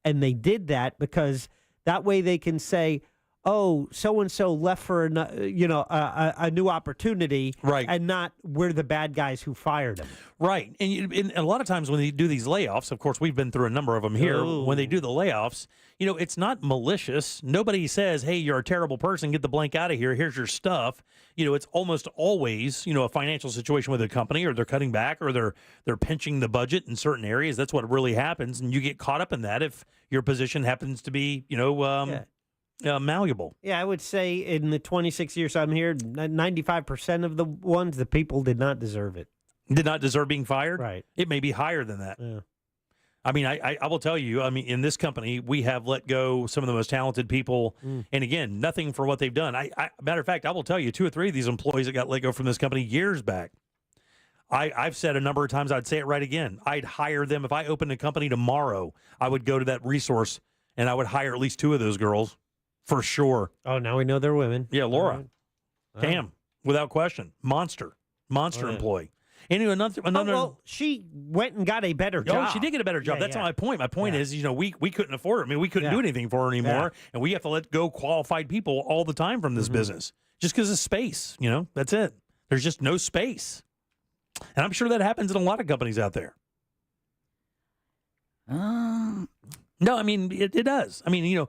And they did that because that way they can say, oh, so-and-so left for a new opportunity, right? And not we're the bad guys who fired him. Right. And a lot of times when they do these layoffs, of course, we've been through a number of them here. Ooh. When they do the layoffs, it's not malicious. Nobody says, hey, you're a terrible person. Get the blank out of here. Here's your stuff. It's almost always, a financial situation with a company, or they're cutting back, or they're pinching the budget in certain areas. That's what really happens. And you get caught up in that if your position happens to be, malleable. Yeah, I would say in the 26 years I'm here, 95% of the ones, the people did not deserve it. Did not deserve being fired? Right. It may be higher than that. Yeah. I mean, I will tell you, in this company, we have let go some of the most talented people. And again, nothing for what they've done. Matter of fact, I will tell you, 2 or 3 of these employees that got let go from this company years back, I've said a number of times, I'd say it right again. I'd hire them. If I opened a company tomorrow, I would go to that resource and I would hire at least 2 of those girls. For sure. Oh, now we know they're women. Yeah, Laura. Right. Cam, without question. Monster employee. Anyway, another. Well, she went and got a better job. Oh, she did get a better job. That's not my point. My point is, we couldn't afford her. I mean, we couldn't do anything for her anymore, and we have to let go qualified people all the time from this business just because of space. That's it. There's just no space, and I'm sure that happens in a lot of companies out there. No, I mean, it does. I mean,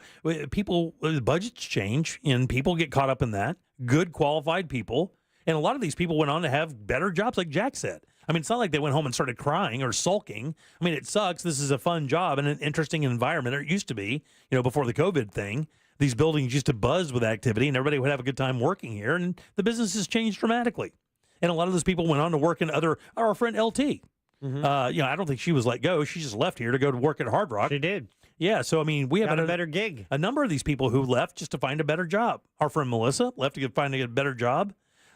people, budgets change, and people get caught up in that. Good, qualified people. And a lot of these people went on to have better jobs, like Jack said. I mean, it's not like they went home and started crying or sulking. I mean, it sucks. This is a fun job and an interesting environment. It used to be, before the COVID thing. These buildings used to buzz with activity, and everybody would have a good time working here. And the business has changed dramatically. And a lot of those people went on to work in our friend LT. I don't think she was let go. She just left here to go to work at Hard Rock. She did. Yeah, so I mean, we have a better gig. A number of these people who left just to find a better job. Our friend Melissa left to find a better job.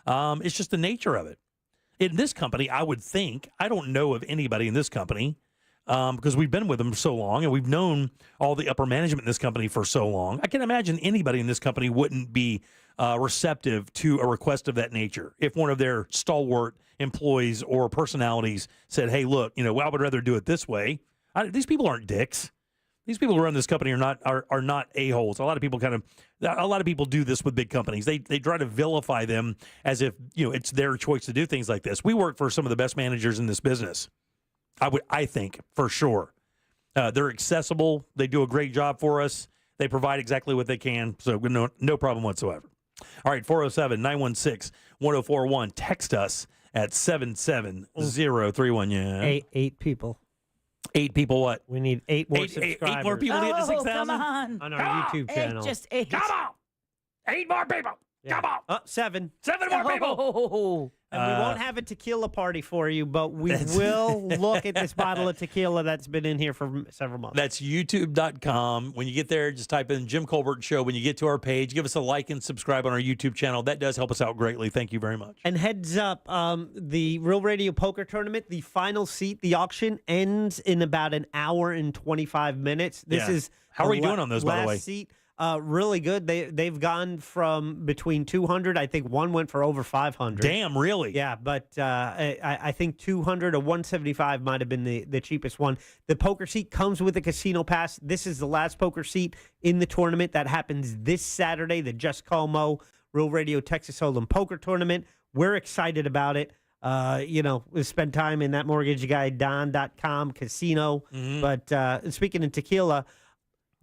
It's just the nature of it. In this company, I would think, I don't know of anybody in this company because we've been with them so long and we've known all the upper management in this company for so long. I can imagine anybody in this company wouldn't be receptive to a request of that nature. If one of their stalwart employees or personalities said, hey, look, I would rather do it this way. These people aren't dicks. These people who run this company are not a-holes. A lot of people do this with big companies. They try to vilify them as if it's their choice to do things like this. We work for some of the best managers in this business. I think for sure. They're accessible. They do a great job for us. They provide exactly what they can. So no problem whatsoever. All right, 407-916-1041. Text us at 77031. Yeah, 8 people. 8 people what? We need 8 more subscribers. 8 more people to get to 6,000? Come on. On our YouTube channel. Just 8. Come on. 8 more people. Yeah. Come on. 7. 7 more people. And we won't have a tequila party for you, but we will look at this bottle of tequila that's been in here for several months. That's youtube.com. When you get there, just type in Jim Colbert Show. When you get to our page, give us a like and subscribe on our YouTube channel. That does help us out greatly. Thank you very much. And heads up, the Real Radio Poker Tournament, the final seat, the auction ends in about an hour and 25 minutes. This is how are we doing on those, by the way? Last seat. Really good. They've gone from between 200. I think one went for over 500. Damn, really? Yeah, but I think 200 or 175 might have been the cheapest one. The poker seat comes with a casino pass. This is the last poker seat in the tournament that happens this Saturday. The Just Call Mo Real Radio Texas Hold'em Poker Tournament. We're excited about it. We spend time in that mortgageguyDon.com casino. But speaking of tequila.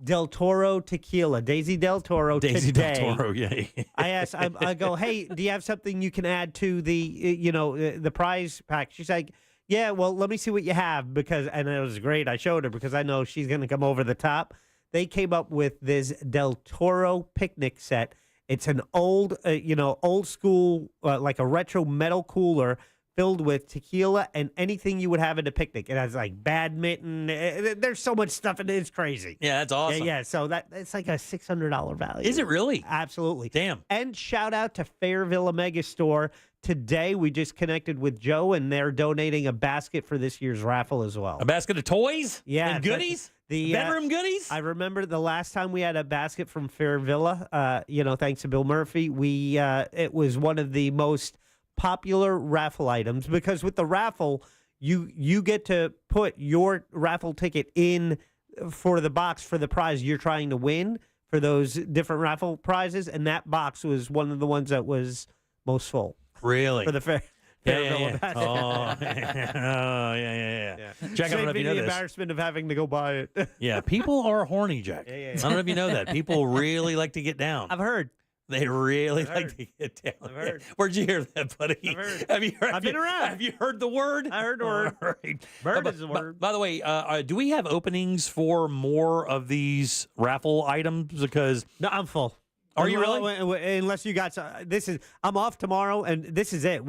Del Toro Tequila, Daisy Del Toro. Daisy today, Del Toro, yeah. I asked, I go, hey, do you have something you can add to the prize pack? She's like, yeah, well, let me see what you have and it was great. I showed her because I know she's going to come over the top. They came up with this Del Toro picnic set. It's an old school, like a retro metal cooler filled with tequila and anything you would have at a picnic. It has like badminton. There's so much stuff in it. It's crazy. Yeah, that's awesome. Yeah. So it's like a $600 value. Is it really? Absolutely. Damn. And shout out to Fairville Omega Store. Today we just connected with Joe and they're donating a basket for this year's raffle as well. A basket of toys? Yeah. And goodies? The bedroom goodies? I remember the last time we had a basket from Fairvilla, thanks to Bill Murphy. It was one of the most popular raffle items, because with the raffle, you get to put your raffle ticket in for the box for the prize you're trying to win for those different raffle prizes, and that box was one of the ones that was most full. Really? For the fair. Yeah. Oh, yeah. Jack, I don't know if you know the this. embarrassment of having to go buy it. Yeah, people are horny, Jack. Yeah. I don't know if you know that. People really like to get down. I've heard. They really like to get down. I've heard. Where'd you hear that, buddy? I've heard. Have you heard? I've been around. Have you heard the word? I heard the word. All right. Bird is the word. By the way, do we have openings for more of these raffle items? Because No, I'm full. Are you really? Unless you got I'm off tomorrow, and this is it.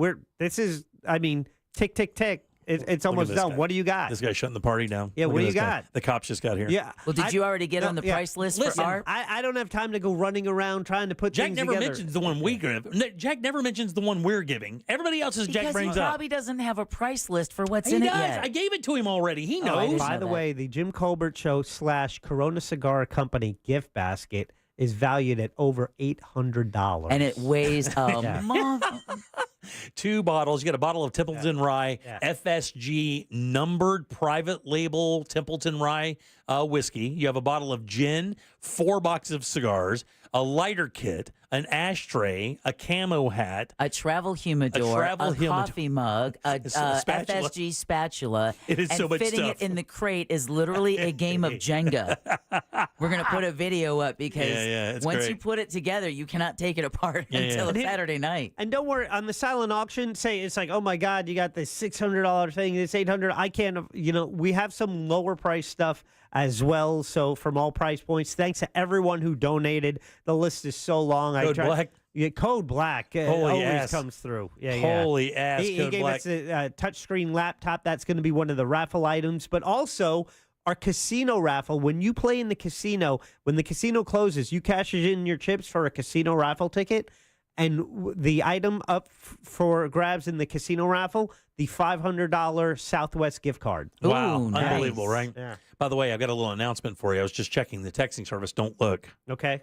Tick, tick, tick. It's almost this done. guy. What do you got? This guy's shutting the party down. Yeah, Look what at do you this guy. got? The cops just got here. Yeah. Well, did you already get on the price list Listen, for ARP? I don't have time to go running around trying to put Jack things never together. mentions the one we give. Jack never mentions the one we're giving. Everybody else's Jack Because brings he up. probably doesn't have a price list for what's He in does. it yet. I gave it to him already. He I knows. didn't By know the that. way, the Jim Colbert Show / Corona Cigar Company gift basket is valued at over $800. And it weighs a month. 2 bottles. You got a bottle of Templeton Rye, FSG numbered private label Templeton Rye whiskey. You have a bottle of gin, 4 boxes of cigars, a lighter kit, an ashtray, a camo hat, a travel humidor, a coffee mug, a spatula. FSG spatula. It is and so much fitting stuff. it in the crate is literally a game of Jenga. We're going to put a video up because it's once great. you put it together, you cannot take it apart until And Saturday night. And don't worry, on the silent auction, say it's like, oh my God, you got this $600 thing, this $800. I can't, we have some lower price stuff as well. So from all price points, thanks to everyone who donated. The list is so long. Code Black. Yeah, Code Black Holy always ass. comes through. Holy ass, He Code gave Black. us a touchscreen laptop. That's going to be one of the raffle items. But also our casino raffle. When you play in the casino, when the casino closes, you cash in your chips for a casino raffle ticket. And the item up for grabs in the casino raffle, the $500 Southwest gift card. Wow. Ooh, nice. Unbelievable, right? Yeah. By the way, I've got a little announcement for you. I was just checking the texting service. Don't look. Okay.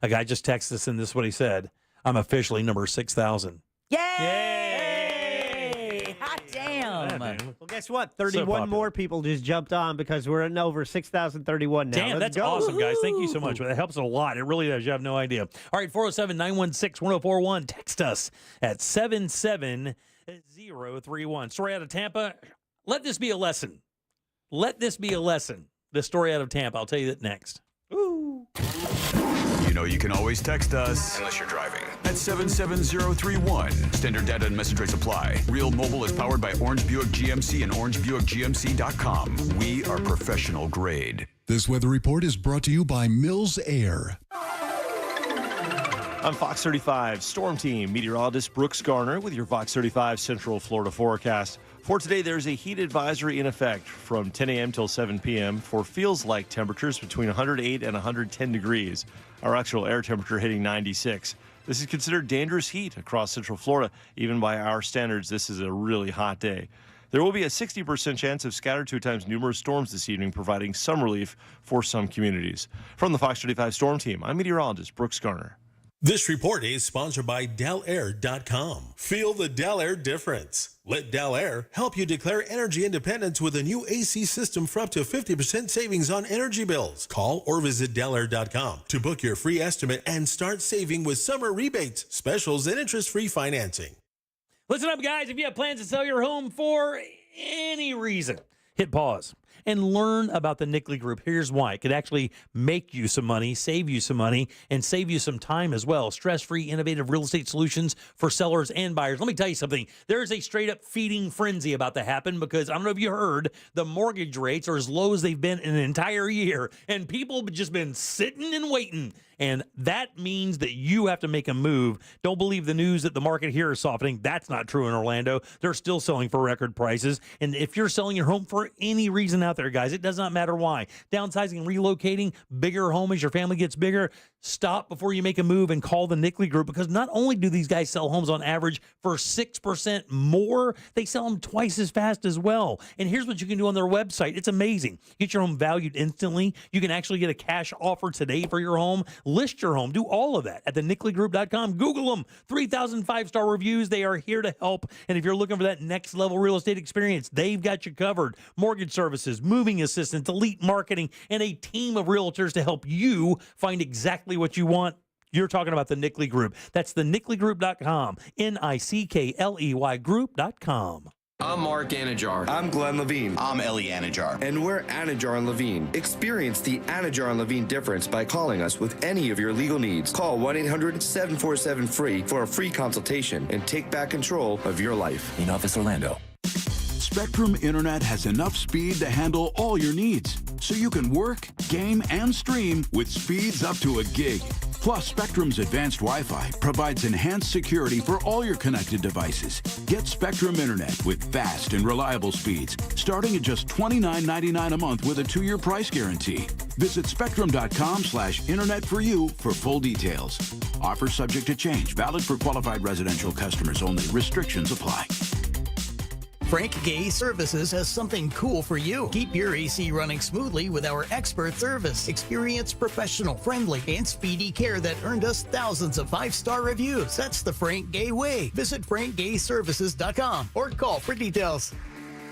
A guy just texted us, and this is what he said. I'm officially number 6,000. Yay! Hot damn. Well, guess what? 31 more people just jumped on because we're in over 6,031 now. Damn, Let's that's go. awesome, guys. Thank you so much. That helps a lot. It really does. You have no idea. All right, 407-916-1041. Text us at 77031. Story out of Tampa. Let this be a lesson. Let this be a lesson. The story out of Tampa. I'll tell you that next. Ooh. You know you can always text us, unless you're driving, at 77031. Standard data and message rates apply. Real Mobile is powered by Orange Buick GMC and OrangeBuickGMC.com. We are professional grade. This weather report is brought to you by Mills Air. I'm Fox 35 Storm Team meteorologist Brooks Garner with your Fox 35 Central Florida forecast. For today, there's a heat advisory in effect from 10 a.m. till 7 p.m. for feels-like temperatures between 108 and 110 degrees. Our actual air temperature hitting 96. This is considered dangerous heat across Central Florida. Even by our standards, this is a really hot day. There will be a 60% chance of scattered to at times numerous storms this evening, providing some relief for some communities. From the Fox 35 Storm Team, I'm meteorologist Brooks Garner. This report is sponsored by DellAir.com. Feel the Dell Air difference. Let Dell Air help you declare energy independence with a new AC system for up to 50% savings on energy bills. Call or visit DellAir.com to book your free estimate and start saving with summer rebates, specials, and interest-free financing. Listen up, guys. If you have plans to sell your home for any reason, hit pause and learn about the Nickley Group. Here's why. It could actually make you some money, save you some money, and save you some time as well. Stress-free, innovative real estate solutions for sellers and buyers. Let me tell you something. There is a straight-up feeding frenzy about to happen because, I don't know if you heard, the mortgage rates are as low as they've been in an entire year, and people have just been sitting and waiting. And that means that you have to make a move. Don't believe the news that the market here is softening. That's not true in Orlando. They're still selling for record prices. And if you're selling your home for any reason out there, guys, it does not matter why. Downsizing and relocating, bigger home as your family gets bigger, stop before you make a move and call the Nickley Group, because not only do these guys sell homes on average for 6% more, they sell them twice as fast as well. And here's what you can do on their website. It's amazing. Get your home valued instantly. You can actually get a cash offer today for your home. list your home, do all of that at thenicklygroup.com. Google them. 3,000 5-star reviews. They are here to help. And if you're looking for that next level real estate experience, they've got you covered. Mortgage services, moving assistance, elite marketing, and a team of realtors to help you find exactly what you want. You're talking about the Nickley Group. That's thenicklygroup.com. Nickley group.com. I'm Mark Anajar. I'm Glenn Levine. I'm Ellie Anajar. And we're Anajar and Levine. Experience the Anajar and Levine difference by calling us with any of your legal needs. Call 1-800-747-FREE for a free consultation and take back control of your life. In Office Orlando. Spectrum Internet has enough speed to handle all your needs, so you can work, game, and stream with speeds up to a gig. Plus, Spectrum's advanced Wi-Fi provides enhanced security for all your connected devices. Get Spectrum Internet with fast and reliable speeds, starting at just $29.99 a month with a 2-year price guarantee. Visit spectrum.com/internet for you for full details. Offer subject to change, valid for qualified residential customers only. Restrictions apply. Frank Gay Services has something cool for you. Keep your AC running smoothly with our expert service. Experienced, professional, friendly, and speedy care that earned us thousands of 5-star reviews. That's the Frank Gay way. Visit frankgayservices.com or call for details.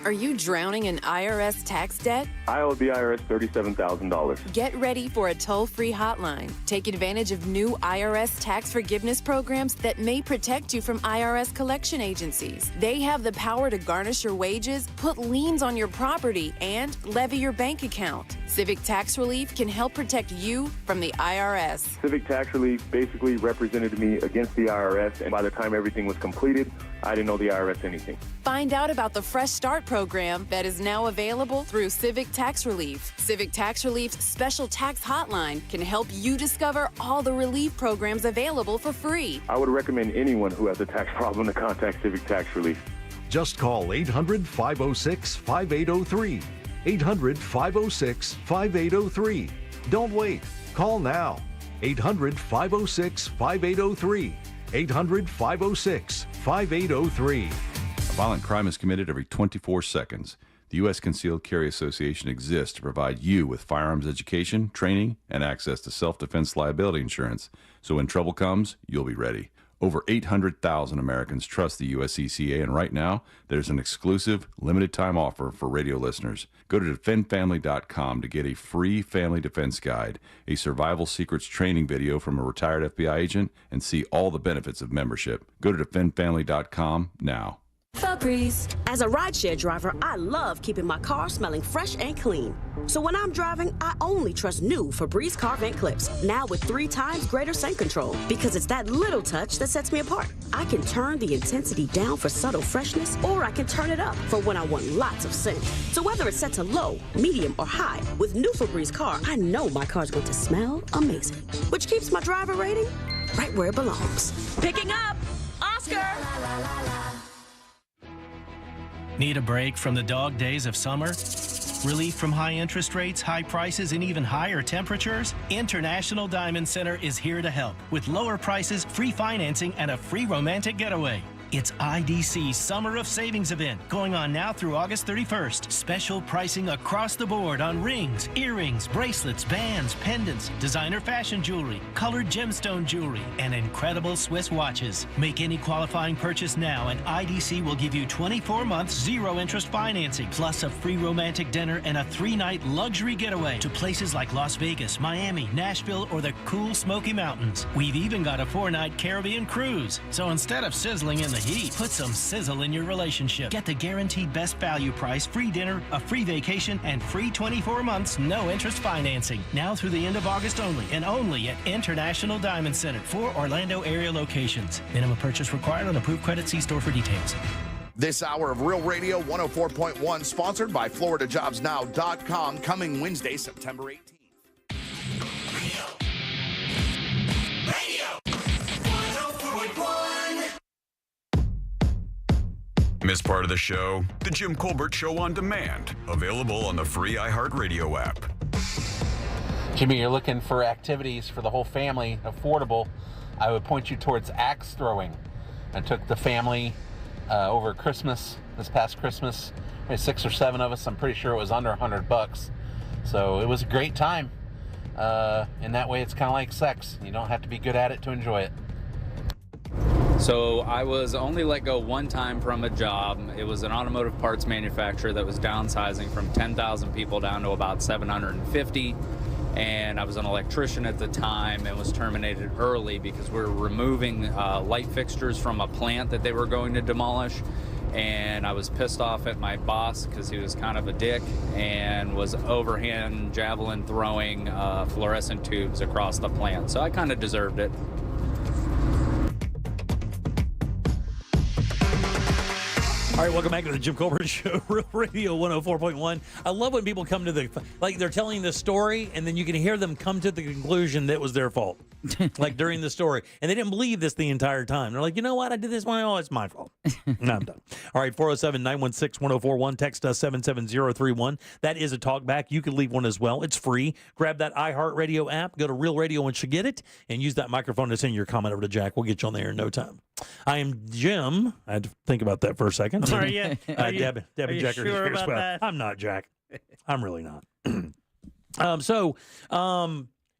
Are you drowning in IRS tax debt? I owe the IRS $37,000. Get ready for a toll-free hotline. Take advantage of new IRS tax forgiveness programs that may protect you from IRS collection agencies. They have the power to garnish your wages, put liens on your property, and levy your bank account. Civic Tax Relief can help protect you from the IRS. Civic Tax Relief basically represented me against the IRS, and by the time everything was completed, I didn't owe the IRS anything. Find out about the Fresh Start program that is now available through Civic Tax Relief. Civic Tax Relief's special tax hotline can help you discover all the relief programs available for free. I would recommend anyone who has a tax problem to contact Civic Tax Relief. Just call 800-506-5803. 800-506-5803. Don't wait. Call now. 800-506-5803. 800-506-5803. A violent crime is committed every 24 seconds. The U.S. Concealed Carry Association exists to provide you with firearms education, training, and access to self-defense liability insurance. So when trouble comes, you'll be ready. Over 800,000 Americans trust the USCCA, and right now, there's an exclusive, limited-time offer for radio listeners. Go to defendfamily.com to get a free family defense guide, a survival secrets training video from a retired FBI agent, and see all the benefits of membership. Go to defendfamily.com now. Febreze. As a rideshare driver, I love keeping my car smelling fresh and clean. So when I'm driving, I only trust new Febreze car vent clips, now with 3 times greater scent control, because it's that little touch that sets me apart. I can turn the intensity down for subtle freshness, or I can turn it up for when I want lots of scent. So whether it's set to low, medium, or high, with new Febreze car, I know my car's going to smell amazing, which keeps my driver rating right where it belongs. Picking up, Oscar! Need a break from the dog days of summer? Relief from high interest rates, high prices, and even higher temperatures? International Diamond Center is here to help with lower prices, free financing, and a free romantic getaway. It's IDC's Summer of Savings event going on now through August 31st. Special pricing across the board on rings, earrings, bracelets, bands, pendants, designer fashion jewelry, colored gemstone jewelry, and incredible Swiss watches. Make any qualifying purchase now and IDC will give you 24 months zero-interest financing, plus a free romantic dinner and a 3-night luxury getaway to places like Las Vegas, Miami, Nashville, or the cool Smoky Mountains. We've even got a 4-night Caribbean cruise. So instead of sizzling in the heat, put some sizzle in your relationship. Get the guaranteed best value price, free dinner, a free vacation, and free 24 months no interest financing. Now through the end of August only, and only at International Diamond Center. 4 Orlando area locations. Minimum purchase required on approved credit. See store for details. This hour of Real Radio 104.1, sponsored by FloridaJobsNow.com, coming Wednesday, September 18th. Missed part of the show? The Jim Colbert Show on Demand. Available on the free iHeartRadio app. Jimmy, you're looking for activities for the whole family, affordable. I would point you towards axe throwing. I took the family over Christmas, this past Christmas. There's 6 or 7 of us. I'm pretty sure it was under $100. So it was a great time. And that way it's kind of like sex. You don't have to be good at it to enjoy it. So I was only let go one time from a job. It was an automotive parts manufacturer that was downsizing from 10,000 people down to about 750. And I was an electrician at the time and was terminated early because we were removing light fixtures from a plant that they were going to demolish. And I was pissed off at my boss because he was kind of a dick and was overhand javelin throwing fluorescent tubes across the plant. So I kind of deserved it. All right, welcome back to the Jim Colbert Show, Real Radio 104.1. I love when people come to they're telling the story, and then you can hear them come to the conclusion that it was their fault, like during the story. And they didn't believe this the entire time. They're like, you know what? I did this one. Oh, it's my fault. No, I'm done. All right, 407-916-1041. Text us 77031. That is a talkback. You can leave one as well. It's free. Grab that iHeartRadio app. Go to Real Radio once you get it, and use that microphone to send your comment over to Jack. We'll get you on there in no time. I am Jim. I had to think about that for a second. Are you? Debbie Jacker sure here as about well. that? I'm not Jack. I'm really not.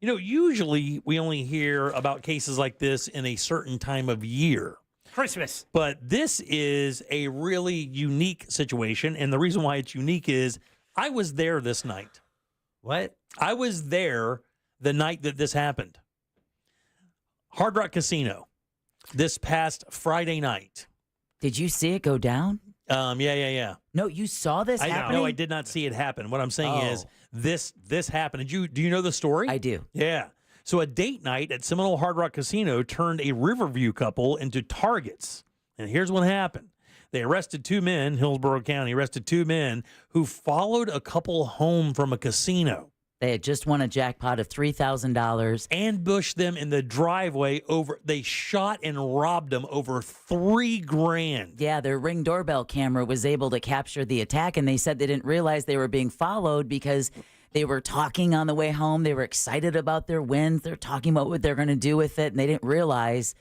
Usually we only hear about cases like this in a certain time of year. Christmas. But this is a really unique situation. And the reason why it's unique is I was there this night. What? I was there the night that this happened. Hard Rock Casino this past Friday night. Did you see it go down? Yeah. No, you saw this happening? No, I did not see it happen. What I'm saying is this happened. Do you know the story? I do. Yeah. So a date night at Seminole Hard Rock Casino turned a Riverview couple into targets. And here's what happened. They arrested two men, Hillsborough County arrested two men who followed a couple home from a casino. They had just won a jackpot of $3,000. Ambushed them in the driveway they shot and robbed them over $3,000. Yeah, their Ring doorbell camera was able to capture the attack, and they said they didn't realize they were being followed because they were talking on the way home. They were excited about their wins. They're talking about what they're going to do with it, and they didn't realize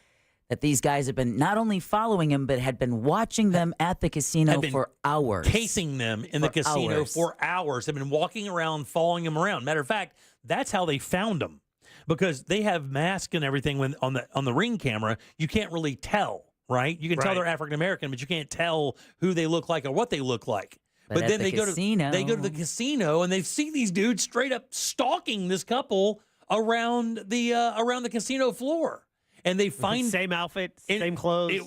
that these guys had been not only following him, but had been watching them at the casino for hours. Casing them in the casino for hours. They've been walking around, following them around. Matter of fact, that's how they found them. Because they have masks and everything when on the Ring camera, you can't really tell, right? You can tell they're African American, but you can't tell who they look like or what they look like. But then they go to the casino and they see these dudes straight up stalking this couple around the casino floor. And they find same outfit, same clothes.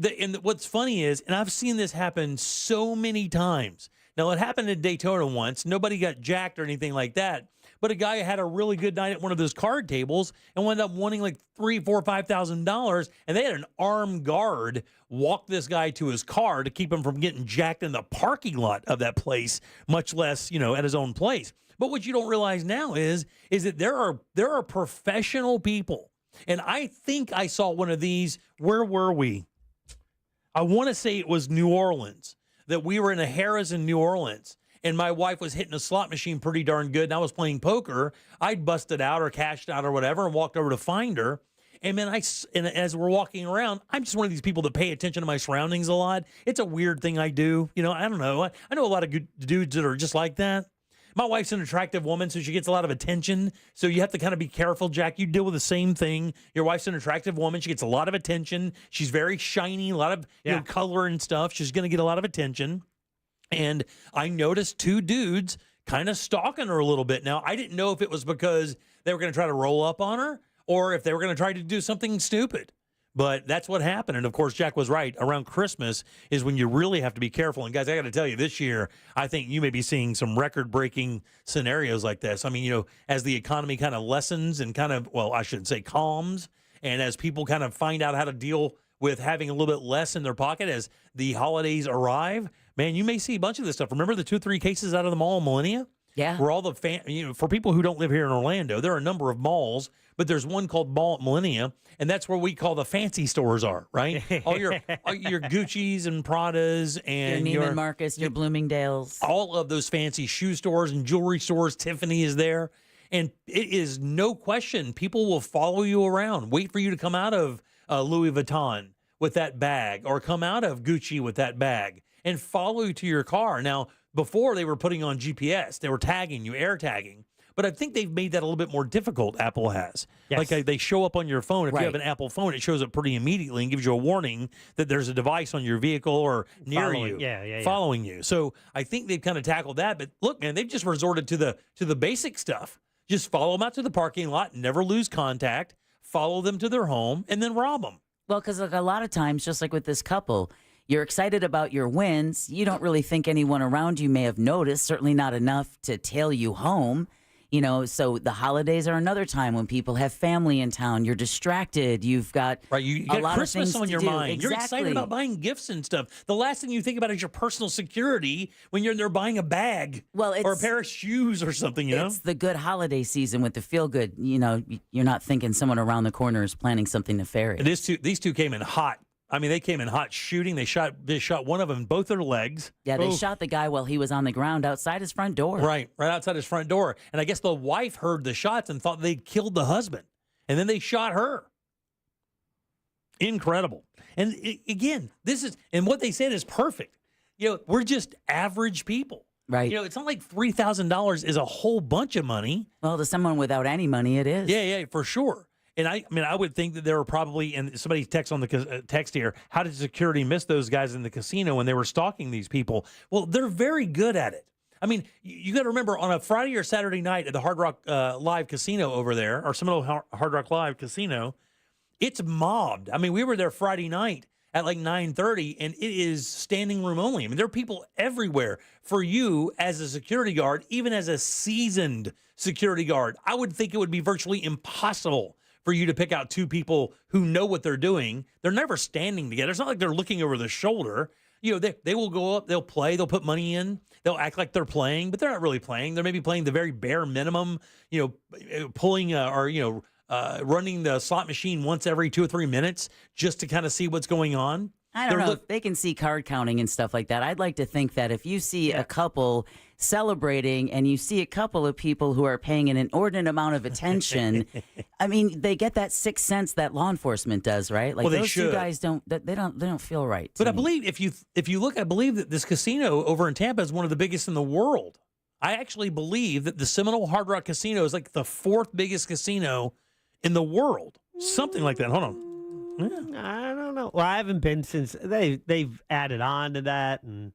And what's funny is, and I've seen this happen so many times. Now, it happened in Daytona once. Nobody got jacked or anything like that. But a guy had a really good night at one of those card tables and wound up winning like $3,000, $4,000, $5,000. And they had an armed guard walk this guy to his car to keep him from getting jacked in the parking lot of that place, much less, at his own place. But what you don't realize now is that there are professional people. And I think I saw one of these. Where were we? I want to say it was New Orleans, that we were in a Harrah's in New Orleans, and my wife was hitting a slot machine pretty darn good, and I was playing poker. I'd busted out or cashed out or whatever and walked over to find her. And then as we're walking around, I'm just one of these people that pay attention to my surroundings a lot. It's a weird thing I do. I don't know. I know a lot of good dudes that are just like that. My wife's an attractive woman, so she gets a lot of attention. So you have to kind of be careful, Jack. You deal with the same thing. Your wife's an attractive woman. She gets a lot of attention. She's very shiny, a lot of color and stuff. She's going to get a lot of attention. And I noticed two dudes kind of stalking her a little bit. Now, I didn't know if it was because they were going to try to roll up on her or if they were going to try to do something stupid. But that's what happened. And, of course, Jack was right. Around Christmas is when you really have to be careful. And, guys, I got to tell you, this year, I think you may be seeing some record-breaking scenarios like this. I mean, as the economy kind of lessens and I shouldn't say calms, and as people kind of find out how to deal with having a little bit less in their pocket as the holidays arrive, man, you may see a bunch of this stuff. Remember the 2-3 cases out of the mall in Millennia? Yeah. Where all the for people who don't live here in Orlando, there are a number of malls, but there's one called Mall at Millennia, and that's where we call the fancy stores are, right? all your Gucci's and Pradas and your Neiman Marcus, your Bloomingdale's. All of those fancy shoe stores and jewelry stores. Tiffany is there. And it is no question, people will follow you around, wait for you to come out of Louis Vuitton with that bag or come out of Gucci with that bag and follow you to your car. Now, before they were putting on GPS, they were tagging you, air tagging. but I think they've made that a little bit more difficult. Apple has. Yes. Like they show up on your phone. If Right. you have an Apple phone, it shows up pretty immediately and gives you a warning that there's a device on your vehicle or near Following. you, Yeah. following you. So I think they've kind of tackled that. But look, man, they've just resorted to the basic stuff. Just follow them out to the parking lot, never lose contact, follow them to their home, and then rob them. Well, because like a lot of times, just like with this couple, you're excited about your wins. You don't really think anyone around you may have noticed, certainly not enough to tail you home. So the holidays are another time when people have family in town. You're distracted. You've got You a got lot Christmas of things on to your do. mind. You're Exactly. excited about buying gifts and stuff. The last thing you think about is your personal security when you're in there buying a bag or a pair of shoes or something, you know? It's the good holiday season with the feel good. You're not thinking someone around the corner is planning something nefarious. And these two came in hot. I mean, they came in hot shooting. They shot one of them in both their legs. Yeah, they shot the guy while he was on the ground outside his front door. Right outside his front door. And I guess the wife heard the shots and thought they'd killed the husband. And then they shot her. Incredible. And again, and what they said is perfect. We're just average people. Right. It's not like $3,000 is a whole bunch of money. Well, to someone without any money, it is. Yeah, for sure. And I would think that there were probably, and somebody text on the text here, how did security miss those guys in the casino when they were stalking these people? Well, they're very good at it. I mean, you got to remember on a Friday or Saturday night at the Hard Rock Live Casino over there, or Seminole Hard Rock Live Casino, it's mobbed. I mean, we were there Friday night at like 9:30, and it is standing room only. I mean, there are people everywhere. For you as a security guard, even as a seasoned security guard, I would think it would be virtually impossible for you to pick out two people who know what they're doing. They're never standing together. It's not like they're looking over the shoulder. They will go up, they'll play, they'll put money in, they'll act like they're playing, but they're not really playing. They're maybe playing the very bare minimum, pulling running the slot machine once every 2 or 3 minutes just to kind of see what's going on. I don't know if they can see card counting and stuff like that. I'd like to think that if you see a couple celebrating and you see a couple of people who are paying an inordinate amount of attention, I mean, they get that sixth sense that law enforcement does, right? Like Well, they those two should. guys don't feel right. But I believe if you look, I believe that this casino over in Tampa is one of the biggest in the world. I actually believe that the Seminole Hard Rock Casino is like the 4th biggest casino in the world. Something like that. Hold on. I don't know. Well, I haven't been since they've added on to that, and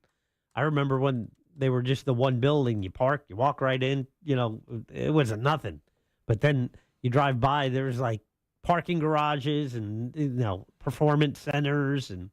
I remember when they were just the one building. You park, you walk right in. It wasn't nothing. But then you drive by, there's like parking garages and performance centers, and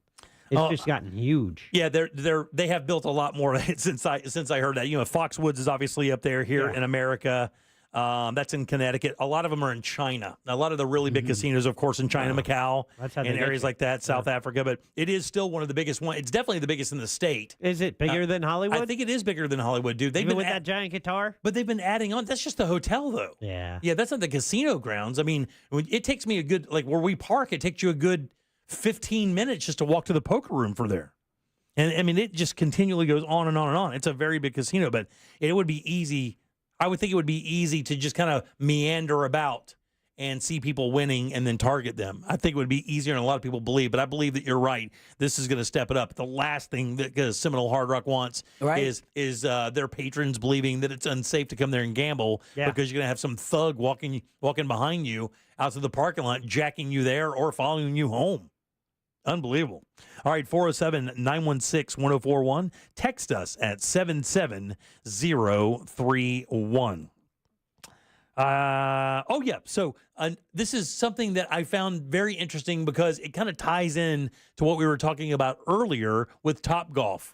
it's just gotten huge. Yeah, they have built a lot more since I heard that. Foxwoods is obviously up there here in America. That's in Connecticut. A lot of them are in China. A lot of the really big casinos, of course, in China, Macau, That's how they and get areas you. like that, South Africa. But it is still one of the biggest ones. It's definitely the biggest in the state. Is it bigger than Hollywood? I think it is bigger than Hollywood, dude. They've Even been with that giant guitar? But they've been adding on. That's just the hotel, though. Yeah. Yeah, that's not the casino grounds. I mean, it takes me a good, like where we park, it takes you a good 15 minutes just to walk to the poker room for there. And I mean, it just continually goes on and on and on. It's a very big casino, but it would be easy. I would think it would be easy to just kind of meander about and see people winning and then target them. I think it would be easier than a lot of people believe, but I believe that you're right. This is going to step it up. The last thing that Seminole Hard Rock wants is their patrons believing that it's unsafe to come there and gamble because you're going to have some thug walking behind you out to the parking lot, jacking you there or following you home. Unbelievable. All right, 407-916-1041. Text us at 77031. So this is something that I found very interesting because it kind of ties in to what we were talking about earlier with Topgolf.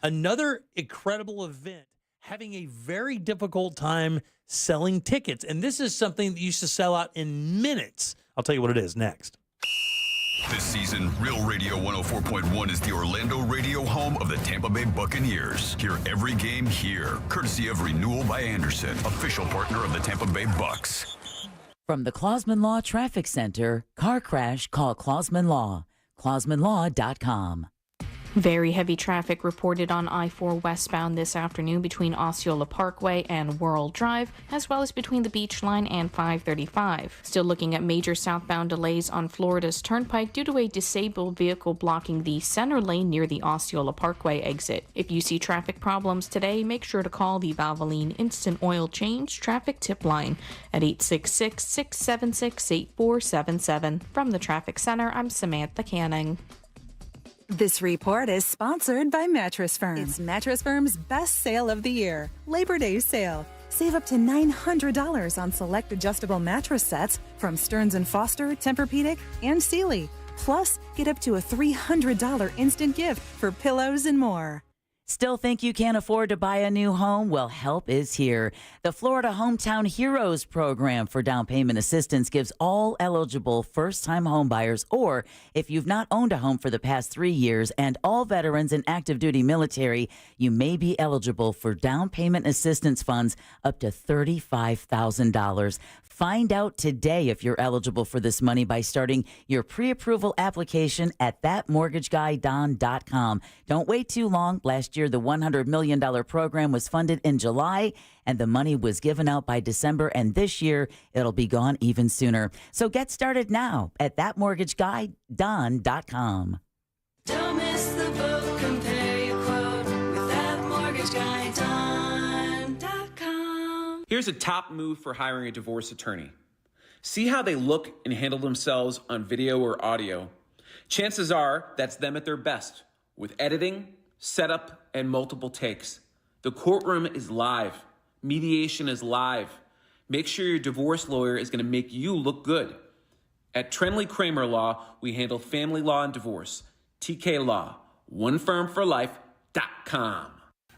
Another incredible event having a very difficult time selling tickets. And this is something that used to sell out in minutes. I'll tell you what it is next. This season, Real Radio 104.1 is the Orlando radio home of the Tampa Bay Buccaneers. Hear every game here, courtesy of Renewal by Anderson, official partner of the Tampa Bay Bucks. From the Clausman Law Traffic Center, car crash, call Clausman Law. ClausmanLaw.com. Very heavy traffic reported on I-4 westbound this afternoon between Osceola Parkway and Worrell Drive, as well as between the Beach Line and 535. Still looking at major southbound delays on Florida's Turnpike due to a disabled vehicle blocking the center lane near the Osceola Parkway exit. If you see traffic problems today, make sure to call the Valvoline Instant Oil Change Traffic Tip Line at 866-676-8477. From the Traffic Center, I'm Samantha Canning. This report is sponsored by Mattress Firm. It's Mattress Firm's best sale of the year, Labor Day sale. Save up to $900 on select adjustable mattress sets from Stearns & Foster, Tempur-Pedic, and Sealy. Plus, get up to a $300 instant gift for pillows and more. Still think you can't afford to buy a new home? Well, help is here. The Florida Hometown Heroes program for down payment assistance gives all eligible first-time home buyers, or if you've not owned a home for the past 3 years, and all veterans and active duty military, you may be eligible for down payment assistance funds up to $35,000. Find out today if you're eligible for this money by starting your pre-approval application at thatmortgageguydon.com. Don't wait too long. Last year, the $100 million program was funded in July, and the money was given out by December, and this year, it'll be gone even sooner. So get started now at thatmortgageguydon.com. Don't miss the boat. Compare your quote with thatmortgageguydon.com. Here's a top move for hiring a divorce attorney. See how they look and handle themselves on video or audio. Chances are that's them at their best, with editing, setup, and multiple takes. The courtroom is live. Mediation is live. Make sure your divorce lawyer is going to make you look good. At Trenley Kramer Law, we handle family law and divorce. TK Law, onefirmforlife.com.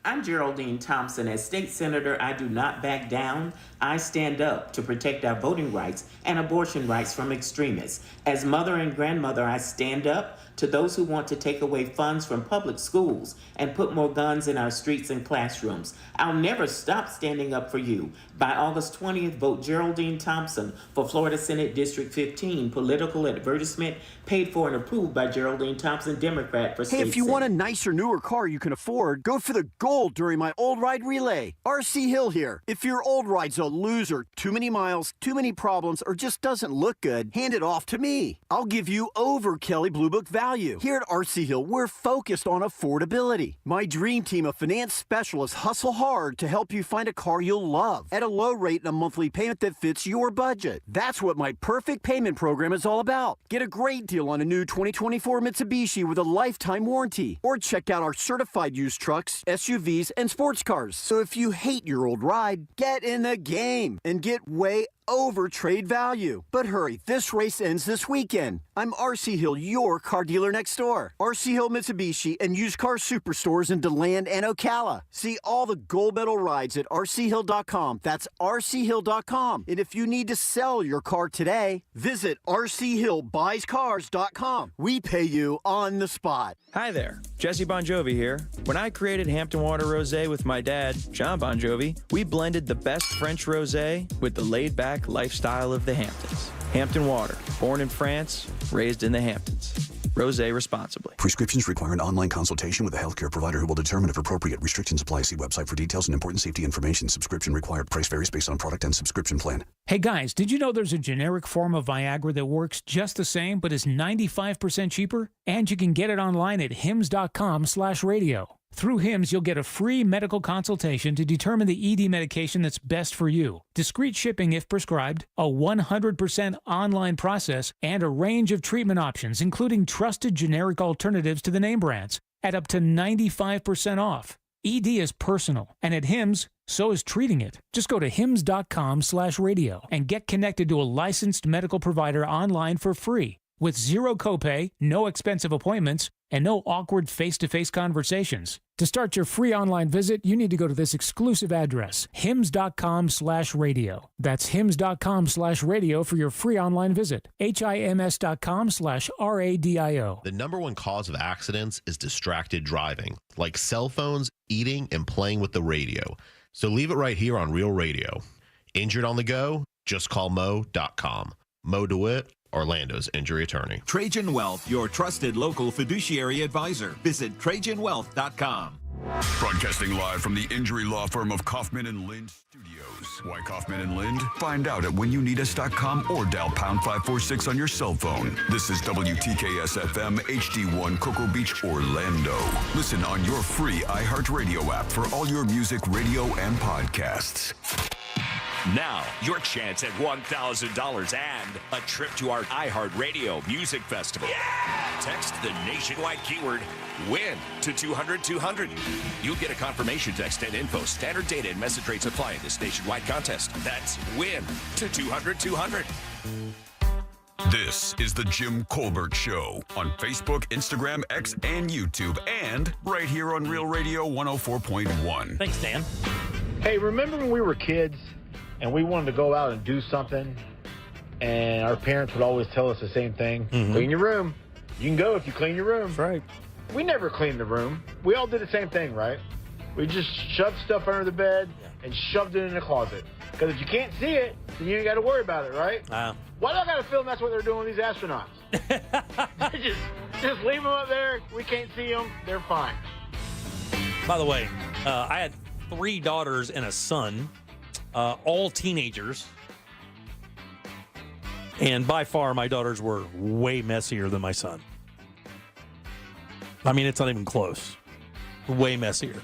I'm Geraldine Thompson. As state senator, I do not back down. I stand up to protect our voting rights and abortion rights from extremists. As mother and grandmother, I stand up to those who want to take away funds from public schools and put more guns in our streets and classrooms. I'll never stop standing up for you. By August 20th, vote Geraldine Thompson for Florida Senate District 15, political advertisement paid for and approved by Geraldine Thompson, Democrat for state Hey, if you Senate. want a nicer, newer car you can afford, go for the gold during my old ride relay. RC Hill here. If your old ride's a loser, too many miles, too many problems, or just doesn't look good, hand it off to me. I'll give you over Kelly Blue Book value. Here at RC Hill, we're focused on affordability. My dream team of finance specialists hustle hard to help you find a car you'll love at a low rate and a monthly payment that fits your budget. That's what my perfect payment program is all about. Get a great deal on a new 2024 Mitsubishi with a lifetime warranty. Or check out our certified used trucks, SUVs, and sports cars. So if you hate your old ride, get in the game and get way over trade value. But hurry, this race ends this weekend. I'm RC Hill, your car dealer next door. RC Hill Mitsubishi and used car superstores in DeLand and Ocala. See all the gold medal rides at rchill.com. That's rchill.com. And if you need to sell your car today, visit rchillbuyscars.com. We pay you on the spot. Hi there, Jesse Bon Jovi here. When I created Hampton Water Rosé with my dad, John Bon Jovi, we blended the best French rosé with the laid-back lifestyle of the Hamptons. Hampton Water, born in France, raised in the Hamptons. Rosé responsibly. Prescriptions require an online consultation with a healthcare provider who will determine if appropriate. Restrictions apply. See website for details and important safety information. Subscription required. Price varies based on product and subscription plan. Hey guys, did you know there's a generic form of Viagra that works just the same but is 95% cheaper? And you can get it online at hims.com/radio. Through HIMS, you'll get a free medical consultation to determine the ED medication that's best for you, discreet shipping if prescribed, a 100% online process, and a range of treatment options, including trusted generic alternatives to the name brands, at up to 95% off. ED is personal, and at HIMS, so is treating it. Just go to hims.com/radio and get connected to a licensed medical provider online for free, with zero copay, no expensive appointments, and no awkward face-to-face conversations. To start your free online visit, you need to go to this exclusive address, hims.com/radio. That's hims.com/radio for your free online visit. hims.com/radio. The number one cause of accidents is distracted driving, like cell phones, eating, and playing with the radio. So leave it right here on Real Radio. Injured on the go? Just call Mo.com. Mo DeWitt, Orlando's injury attorney. Trajan Wealth, your trusted local fiduciary advisor. Visit TrajanWealth.com. Broadcasting live from the injury law firm of Kaufman and Lind Studios. Why Kaufman and Lind? Find out at whenyounneedus.com or dial pound 546 on your cell phone. This is WTKS FM HD1 Cocoa Beach, Orlando. Listen on your free iHeartRadio app for all your music, radio, and podcasts. Now, your chance at $1,000 and a trip to our iHeartRadio Music Festival. Yeah! Text the nationwide keyword WIN to 200-200. You'll get a confirmation text and info. Standard data and message rates apply in this nationwide contest. That's WIN to 200-200. This is the Jim Colbert Show on Facebook, Instagram, X, and YouTube, and right here on Real Radio 104.1. Thanks, Dan. Hey, remember when we were kids and we wanted to go out and do something, and our parents would always tell us the same thing? Clean your room. You can go if you clean your room. That's right. We never cleaned the room. We all did the same thing, right? We just shoved stuff under the bed and shoved it in the closet. Because if you can't see it, then you ain't got to worry about it, right? Why do I got to feel that's what they're doing with these astronauts? just leave them up there. We can't see them. They're fine. By the way, I had 3 daughters and a son, all teenagers. And by far, my daughters were way messier than my son. I mean, it's not even close. Way messier.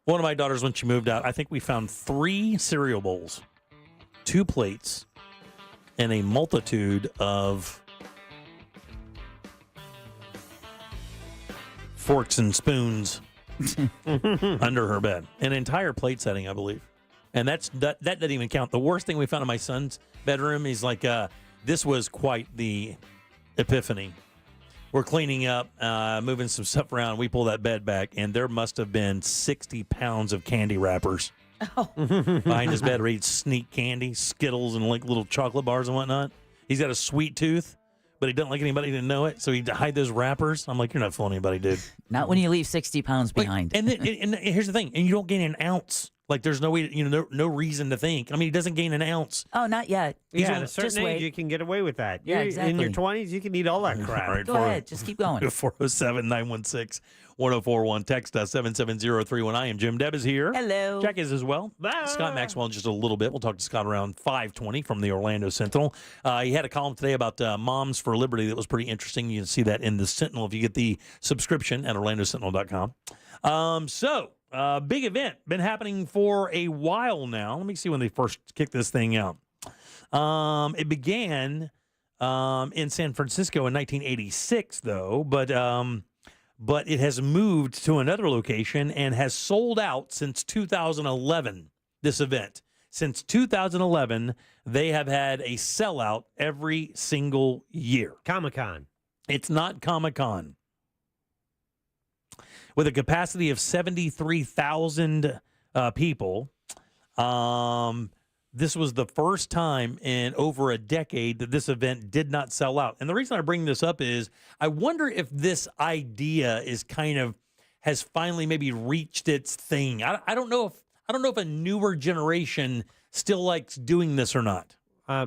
One of my daughters, when she moved out, I think we found 3 cereal bowls, 2 plates, and a multitude of forks and spoons under her bed. An entire plate setting, I believe. And that doesn't even count. The worst thing we found in my son's bedroom is like, this was quite the epiphany. We're cleaning up, moving some stuff around. We pull that bed back, and there must have been 60 pounds of candy wrappers behind his bed where he'd sneak candy, Skittles, and like little chocolate bars and whatnot. He's got a sweet tooth, but he doesn't like anybody to know it, so he'd hide those wrappers. I'm like, you're not fooling anybody, dude. Not when you leave 60 pounds behind. And here's the thing, and you don't gain an ounce. Like, there's no way, no reason to think. I mean, he doesn't gain an ounce. Oh, not yet. Yeah, at a certain age, you can get away with that. Yeah, exactly. In your 20s, you can eat all that crap. All right, Go ahead. Just keep going. 407-916-1041. Text us 77031. I am Jim. Deb is here. Hello. Jack is as well. Bye. Scott Maxwell in just a little bit. We'll talk to Scott around 5:20 from the Orlando Sentinel. He had a column today about Moms for Liberty that was pretty interesting. You can see that in the Sentinel if you get the subscription at orlandosentinel.com. Big event. Been happening for a while now. Let me see when they first kicked this thing out. It began in San Francisco in 1986, though, but it has moved to another location and has sold out since 2011, this event. Since 2011, they have had a sellout every single year. Comic-Con. It's not Comic-Con. With a capacity of 73,000 people, this was the first time in over a decade that this event did not sell out. And the reason I bring this up is I wonder if this idea is has finally maybe reached its thing. I don't know if a newer generation still likes doing this or not.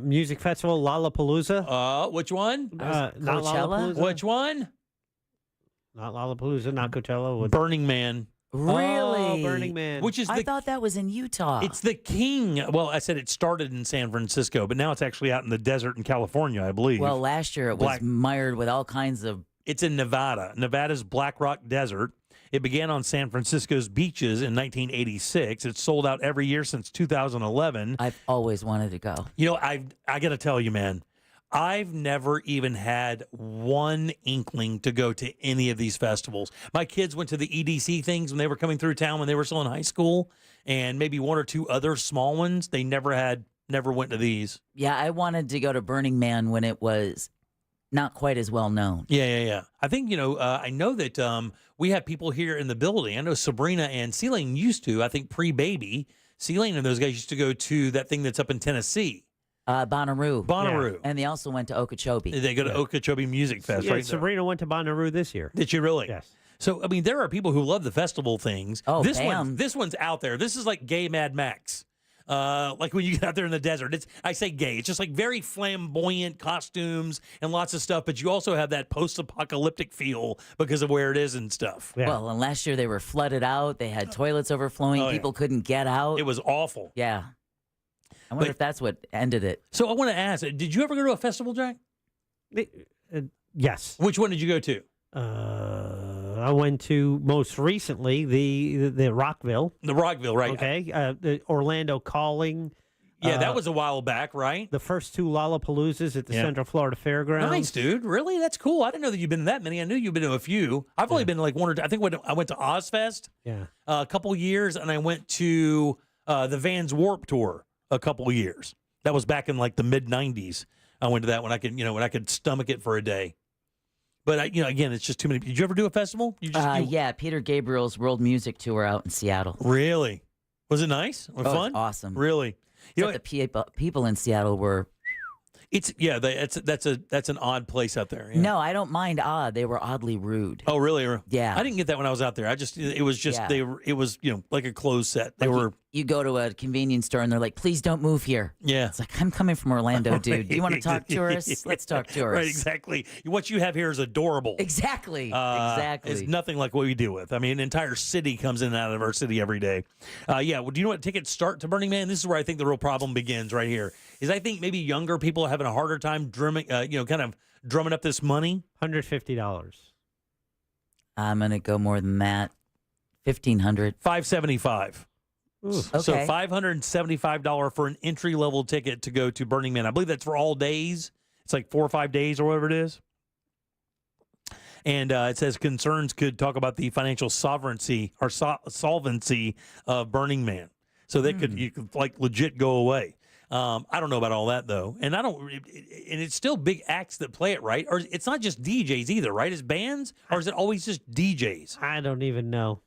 Music festival, Lollapalooza. Which one? Not Lollapalooza. Which one? Not Lollapalooza, not Coachella. Burning Man. Really? Oh, Burning Man. Which is I thought that was in Utah. It's the king. Well, I said it started in San Francisco, but now it's actually out in the desert in California, I believe. Well, last year it was mired with all kinds of... It's in Nevada. Nevada's Black Rock Desert. It began on San Francisco's beaches in 1986. It's sold out every year since 2011. I've always wanted to go. You know, I got to tell you, man, I've never even had one inkling to go to any of these festivals. My kids went to the EDC things when they were coming through town when they were still in high school, and maybe 1 or 2 other small ones. They never went to these. Yeah, I wanted to go to Burning Man when it was not quite as well known. Yeah. I think, I know that we have people here in the building. I know Sabrina and Celine used to, I think pre-baby, Celine and those guys used to go to that thing that's up in Tennessee. Bonnaroo. Yeah. And they also went to Okeechobee. They go to Okeechobee Music Fest, right? Sabrina went to Bonnaroo this year. Did you really? Yes. So, I mean, there are people who love the festival things. Oh, this one's out there. This is like gay Mad Max. like when you get out there in the desert. I say gay. It's just like very flamboyant costumes and lots of stuff, but you also have that post-apocalyptic feel because of where it is and stuff. Yeah. Well, and last year they were flooded out. They had toilets overflowing. Oh, yeah. People couldn't get out. It was awful. Yeah. I wonder if that's what ended it. So I want to ask, did you ever go to a festival, Jack? Yes. Which one did you go to? I went to most recently the Rockville. The Rockville, right. Okay. The Orlando Calling. Yeah, that was a while back, right? The first two Lollapaloozas at the Central Florida Fairgrounds. Nice, dude. Really? That's cool. I didn't know that you've been to that many. I knew you've been to a few. I've only been to like one or two. I think I went to Ozfest a couple years, and I went to the Vans Warped Tour a couple years. That was back in like the mid-'90s. I went to that when I could stomach it for a day. But again, it's just too many. Did you ever do a festival? Yeah, Peter Gabriel's World Music Tour out in Seattle. Really? Was it nice? Or fun? Awesome. Really? The people in Seattle were. That's an odd place out there. Yeah. No, I don't mind odd. They were oddly rude. Oh, really? Yeah. I didn't get that when I was out there. It was like a closed set. They were. You go to a convenience store and they're like, please don't move here. Yeah. It's like, I'm coming from Orlando, dude. Do you want to talk tourists? Let's talk tourists. Right, exactly. What you have here is adorable. Exactly. Exactly. It's nothing like what we deal with. I mean, an entire city comes in and out of our city every day. Yeah. Well, do you know what tickets start to Burning Man? This is where I think the real problem begins right here. Is I think maybe younger people are having a harder time drumming up this money. $150. I'm going to go more than that. $1,500. $575. Okay. So $575 for an entry-level ticket to go to Burning Man. I believe that's for all days. It's like 4 or 5 days or whatever it is. And it says concerns could talk about the financial sovereignty or solvency of Burning Man. So you could like legit go away. I don't know about all that though, and and it's still big acts that play it, right? Or it's not just DJs either, right? It's bands, or is it always just DJs? I don't even know.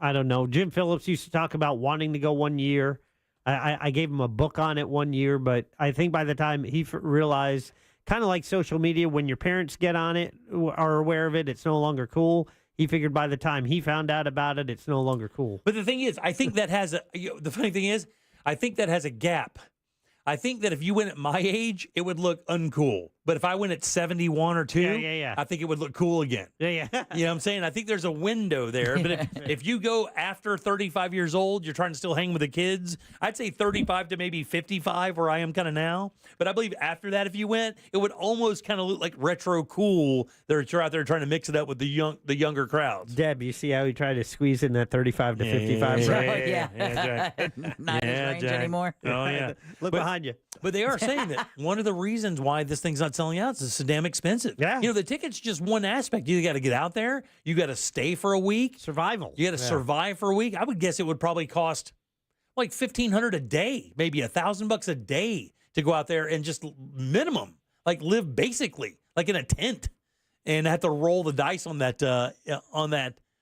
I don't know. Jim Phillips used to talk about wanting to go 1 year. I gave him a book on it 1 year, but I think by the time he realized, kind of like social media, when your parents get on it, are aware of it, it's no longer cool. He figured by the time he found out about it, it's no longer cool. But the thing is, I think that has the funny thing is, I think that has a gap. I think that if you went at my age, it would look uncool. But if I went at 71 or 2, I think it would look cool again. Yeah. You know what I'm saying? I think there's a window there. But if you go after 35 years old, you're trying to still hang with the kids, I'd say 35 to maybe 55 where I am kind of now. But I believe after that, if you went, it would almost kind of look like retro cool that you're out there trying to mix it up with the younger crowds. Deb, you see how he tried to squeeze in that 35 to 55? Not in his range anymore. Oh, yeah. Look behind you. But they are saying that one of the reasons why this thing's not selling out is it's so damn expensive. Yeah. The ticket's just one aspect. You got to get out there. You got to stay for a week. Survival. You got to survive for a week. I would guess it would probably cost like $1,500 a day, maybe $1,000 a day to go out there and just minimum, like live basically like in a tent and have to roll the dice on that the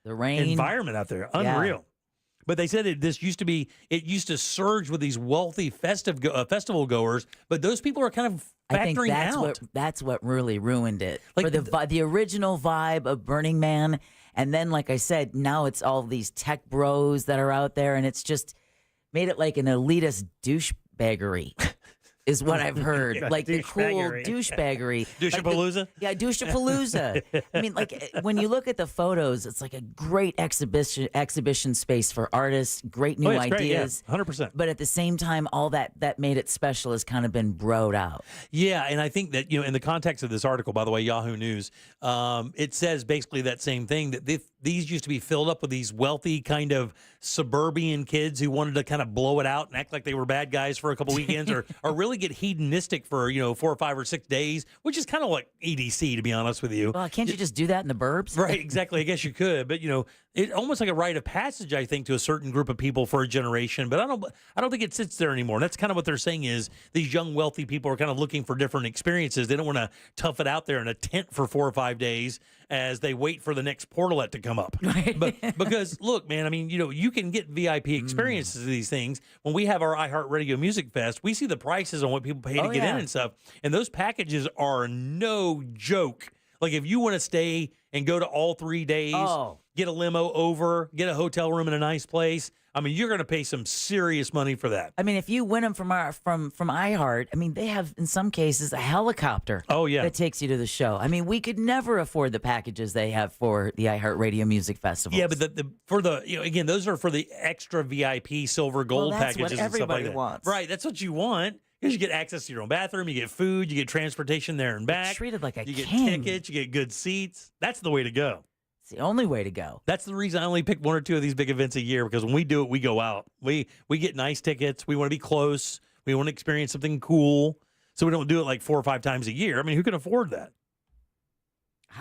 rain environment out there. Unreal. Yeah. But they said it used to surge with these wealthy festival goers, but those people are kind of factoring out. That's what really ruined it. Like for the original vibe of Burning Man, and then like I said, now it's all these tech bros that are out there, and it's just made it like an elitist douchebaggery. Is what I've heard. Like the cool douchebaggery. Douchapalooza? Yeah, douchapalooza. I mean, like when you look at the photos, it's like a great exhibition space for artists, great new ideas. Great, 100%. But at the same time, all that made it special has kind of been broed out. Yeah, and I think that, in the context of this article, by the way, Yahoo News, it says basically that same thing, that these used to be filled up with these wealthy kind of suburban kids who wanted to kind of blow it out and act like they were bad guys for a couple weekends or really get hedonistic for 4 or 5 or 6 days, which is kind of like EDC, to be honest with you. Well, can't you just do that in the burbs? Right, exactly. I guess you could, but it's almost like a rite of passage, I think, to a certain group of people for a generation. But I don't think it sits there anymore. And that's kind of what they're saying is these young wealthy people are kind of looking for different experiences. They don't want to tough it out there in a tent for 4 or 5 days as they wait for the next portalet to come up. Right. But because look, man, I mean, you can get VIP experiences of these things. When we have our iHeartRadio Music Fest, we see the prices on what people pay to get in and stuff. And those packages are no joke. Like if you want to stay and go to all 3 days, get a limo over, get a hotel room in a nice place, I mean, you're going to pay some serious money for that. I mean, if you win them from iHeart, I mean, they have in some cases a helicopter. Oh yeah, that takes you to the show. I mean, we could never afford the packages they have for the iHeart Radio Music Festival. Yeah, but again, those are for the extra VIP silver gold that's packages what and stuff like everybody that. wants. Right, that's what you want. Because you get access to your own bathroom, you get food, you get transportation there and back. You're treated like a you king. get tickets, you get good seats. That's the way to go. It's the only way to go. That's the reason I only pick one or two of these big events a year, because when we do it, we go out. We get nice tickets. We want to be close. We want to experience something cool. So we don't do it like 4 or 5 times a year. I mean, who can afford that?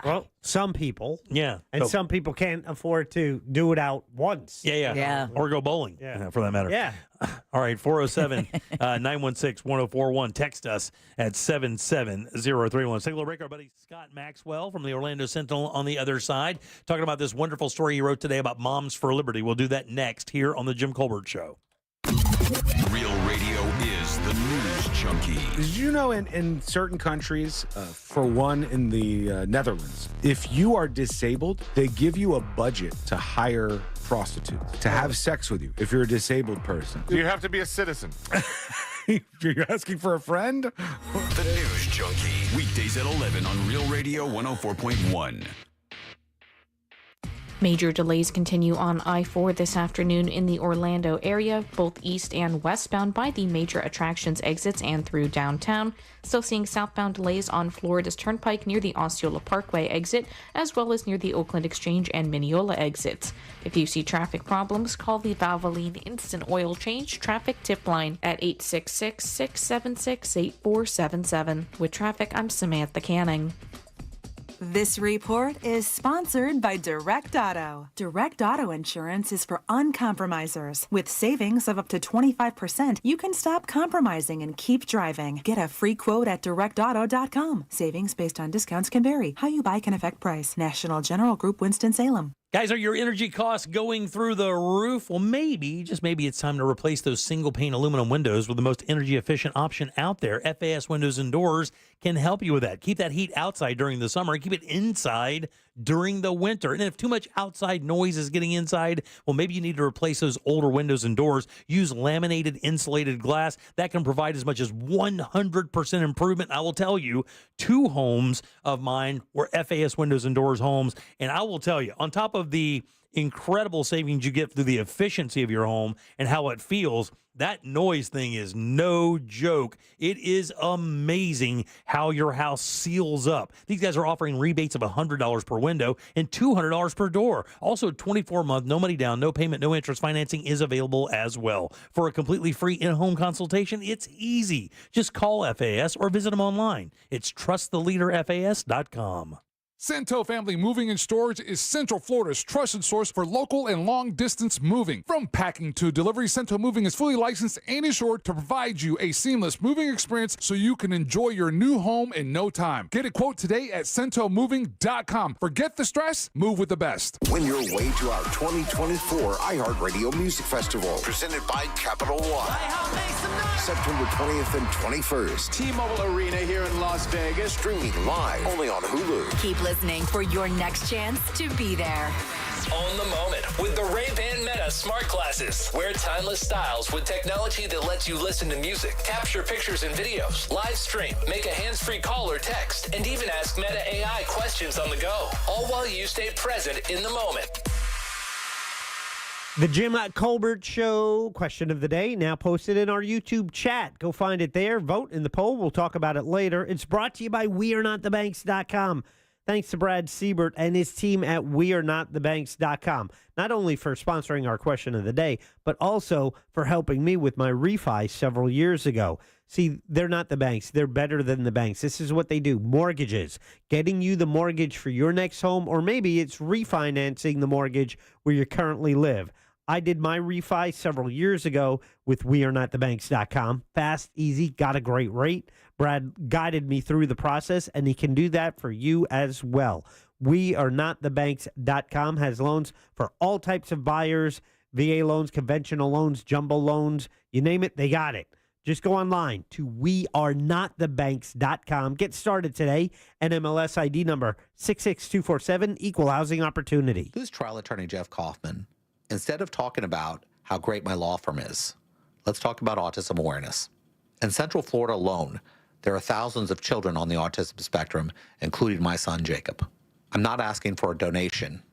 Well, some people. Yeah. And some people can't afford to do it out once. Yeah. Or go bowling, for that matter. Yeah. All right, 407-916-1041. Text us at 77031. Let's take a little break. Our buddy Scott Maxwell from the Orlando Sentinel on the other side, talking about this wonderful story he wrote today about Moms for Liberty. We'll do that next here on the Jim Colbert Show. Real Radio is the news junkie. Did you know in certain countries, for one in the Netherlands, if you are disabled, they give you a budget to hire prostitutes to have sex with you if you're a disabled person. You have to be a citizen. You're asking for a friend? The news junkie. Weekdays at 11 on Real Radio 104.1. Major delays continue on I-4 this afternoon in the Orlando area, both east and westbound by the major attractions exits and through downtown. Still seeing southbound delays on Florida's Turnpike near the Osceola Parkway exit, as well as near the Oakland Exchange and Mineola exits. If you see traffic problems, call the Valvoline Instant Oil Change Traffic Tip Line at 866-676-8477. With traffic, I'm Samantha Canning. This report is sponsored by Direct Auto. Direct Auto Insurance is for uncompromisers. With savings of up to 25%, you can stop compromising and keep driving. Get a free quote at directauto.com. Savings based on discounts can vary. How you buy can affect price. National General Group, Winston-Salem. Guys, are your energy costs going through the roof? Well, maybe, just maybe it's time to replace those single-pane aluminum windows with the most energy-efficient option out there. FAS Windows and Doors can help you with that. Keep that heat outside during the summer and keep it inside during the winter. And if too much outside noise is getting inside, well, maybe you need to replace those older windows and doors. Use laminated insulated glass. That can provide as much as 100% improvement. I will tell you, 2 homes of mine were FAS Windows and Doors homes. And I will tell you, on top of the incredible savings you get through the efficiency of your home and how it feels, that noise thing is no joke. It is amazing how your house seals up. These guys are offering rebates of $100 per window and $200 per door. Also, 24-month, no money down, no payment, no interest financing is available as well. For a completely free in-home consultation, it's easy. Just call FAS or visit them online. It's trusttheleaderfas.com. Cento Family Moving and Storage is Central Florida's trusted source for local and long-distance moving. From packing to delivery, Cento Moving is fully licensed and insured to provide you a seamless moving experience so you can enjoy your new home in no time. Get a quote today at CentoMoving.com. Forget the stress, move with the best. Win your way to our 2024 iHeartRadio Music Festival, presented by Capital One. September 20th and 21st. T-Mobile Arena here in Las Vegas. Streaming live only on Hulu. Keep listening for your next chance to be there. Own the moment with the Ray-Ban Meta Smart Glasses. Wear timeless styles with technology that lets you listen to music, capture pictures and videos, live stream, make a hands-free call or text, and even ask Meta AI questions on the go, all while you stay present in the moment. The Jim Colbert Show question of the day, now posted in our YouTube chat. Go find it there. Vote in the poll. We'll talk about it later. It's brought to you by WeAreNotTheBanks.com. Thanks to Brad Siebert and his team at WeAreNotTheBanks.com. Not only for sponsoring our question of the day, but also for helping me with my refi several years ago. See, they're not the banks. They're better than the banks. This is what they do. Mortgages. Getting you the mortgage for your next home, or maybe it's refinancing the mortgage where you currently live. I did my refi several years ago with WeAreNotTheBanks.com. Fast, easy, got a great rate. Brad guided me through the process, and he can do that for you as well. WeAreNotTheBanks.com has loans for all types of buyers, VA loans, conventional loans, jumbo loans, you name it, they got it. Just go online to WeAreNotTheBanks.com. Get started today. NMLS ID number 66247, Equal Housing Opportunity. Who's trial attorney Jeff Kaufman? Instead of talking about how great my law firm is. Let's talk about autism awareness. In Central Florida alone, there are thousands of children on the autism spectrum, including my son, Jacob. I'm not asking for a donation,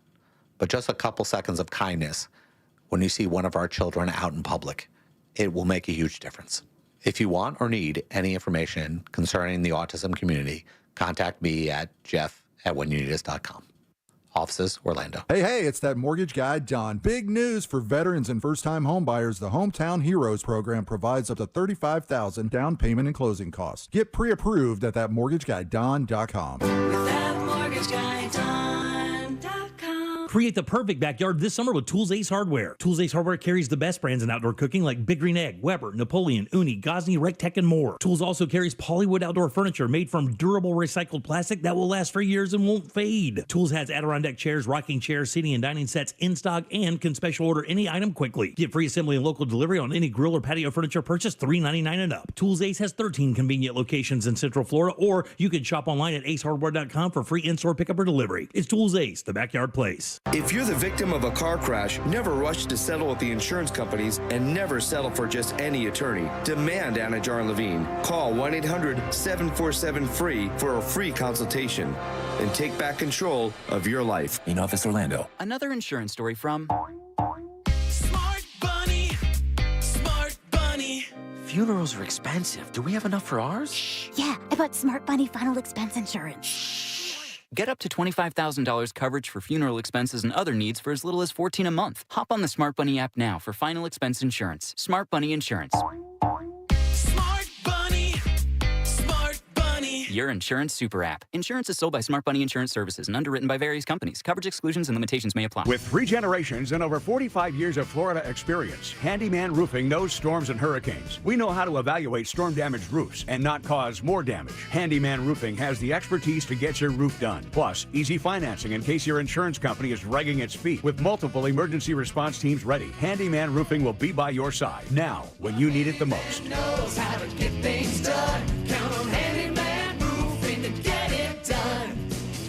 but just a couple seconds of kindness when you see one of our children out in public. It will make a huge difference. If you want or need any information concerning the autism community, contact me at jeff@whenyouneedus.com. Offices, Orlando. Hey, it's that mortgage guy, Don. Big news for veterans and first-time homebuyers. The Hometown Heroes program provides up to $35,000 down payment and closing costs. Get pre-approved at thatmortgagguydon.com. Create the perfect backyard this summer with Tools Ace Hardware. Tools Ace Hardware carries the best brands in outdoor cooking like Big Green Egg, Weber, Napoleon, Uni, Gosney, Rectech, and more. Tools also carries Polywood outdoor furniture made from durable recycled plastic that will last for years and won't fade. Tools has Adirondack chairs, rocking chairs, seating, and dining sets in stock and can special order any item quickly. Get free assembly and local delivery on any grill or patio furniture purchase $3.99 and up. Tools Ace has 13 convenient locations in Central Florida, or you can shop online at acehardware.com for free in-store pickup or delivery. It's Tools Ace, the backyard place. If you're the victim of a car crash, never rush to settle with the insurance companies and never settle for just any attorney. Demand Anajar and Levine. Call 1-800-747-FREE for a free consultation and take back control of your life. In Office, Orlando. Another insurance story from Smart Bunny. Smart Bunny. Funerals are expensive. Do we have enough for ours? Yeah, I bought Smart Bunny final expense insurance. Get up to $25,000 coverage for funeral expenses and other needs for as little as $14 a month. Hop on the Smart Bunny app now for final expense insurance. Smart Bunny Insurance. Smart Bunny. Smart Bunny. Your insurance super app. Insurance is sold by Smart Bunny Insurance Services and underwritten by various companies. Coverage exclusions and limitations may apply. With 3 generations and over 45 years of Florida experience, Handyman Roofing knows storms and hurricanes. We know how to evaluate storm-damaged roofs and not cause more damage. Handyman Roofing has the expertise to get your roof done. Plus, easy financing in case your insurance company is dragging its feet. With multiple emergency response teams ready, Handyman Roofing will be by your side now when you need it the most. Knows how to get things done. Count on Handyman Roofing to get it done.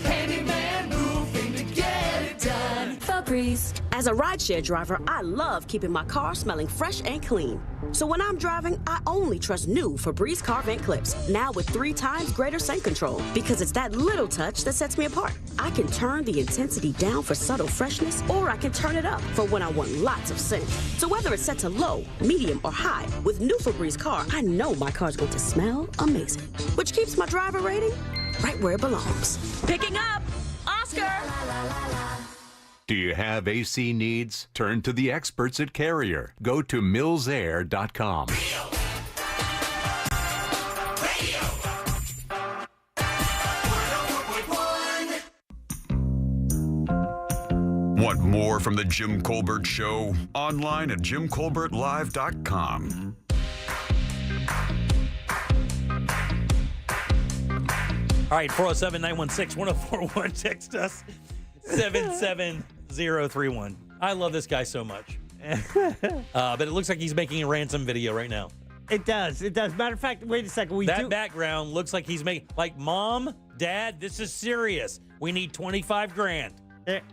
Handyman Roofing to get it done. Febreze. As a rideshare driver, I love keeping my car smelling fresh and clean. So when I'm driving, I only trust new Febreze car vent clips, now with 3 times greater scent control, because it's that little touch that sets me apart. I can turn the intensity down for subtle freshness, or I can turn it up for when I want lots of scent. So whether it's set to low, medium, or high, with new Febreze car, I know my car's going to smell amazing, which keeps my driver rating right where it belongs. Picking up, Oscar! Do you have AC needs? Turn to the experts at Carrier. Go to millsair.com. Want more from the Jim Colbert Show? Online at jimcolbertlive.com. All right, 407-916-1041. Text us 77031. I love this guy so much. But it looks like he's making a ransom video right now. It does. It does. Matter of fact, wait a second. That background looks like he's making, like, Mom, Dad, this is serious. We need 25 grand.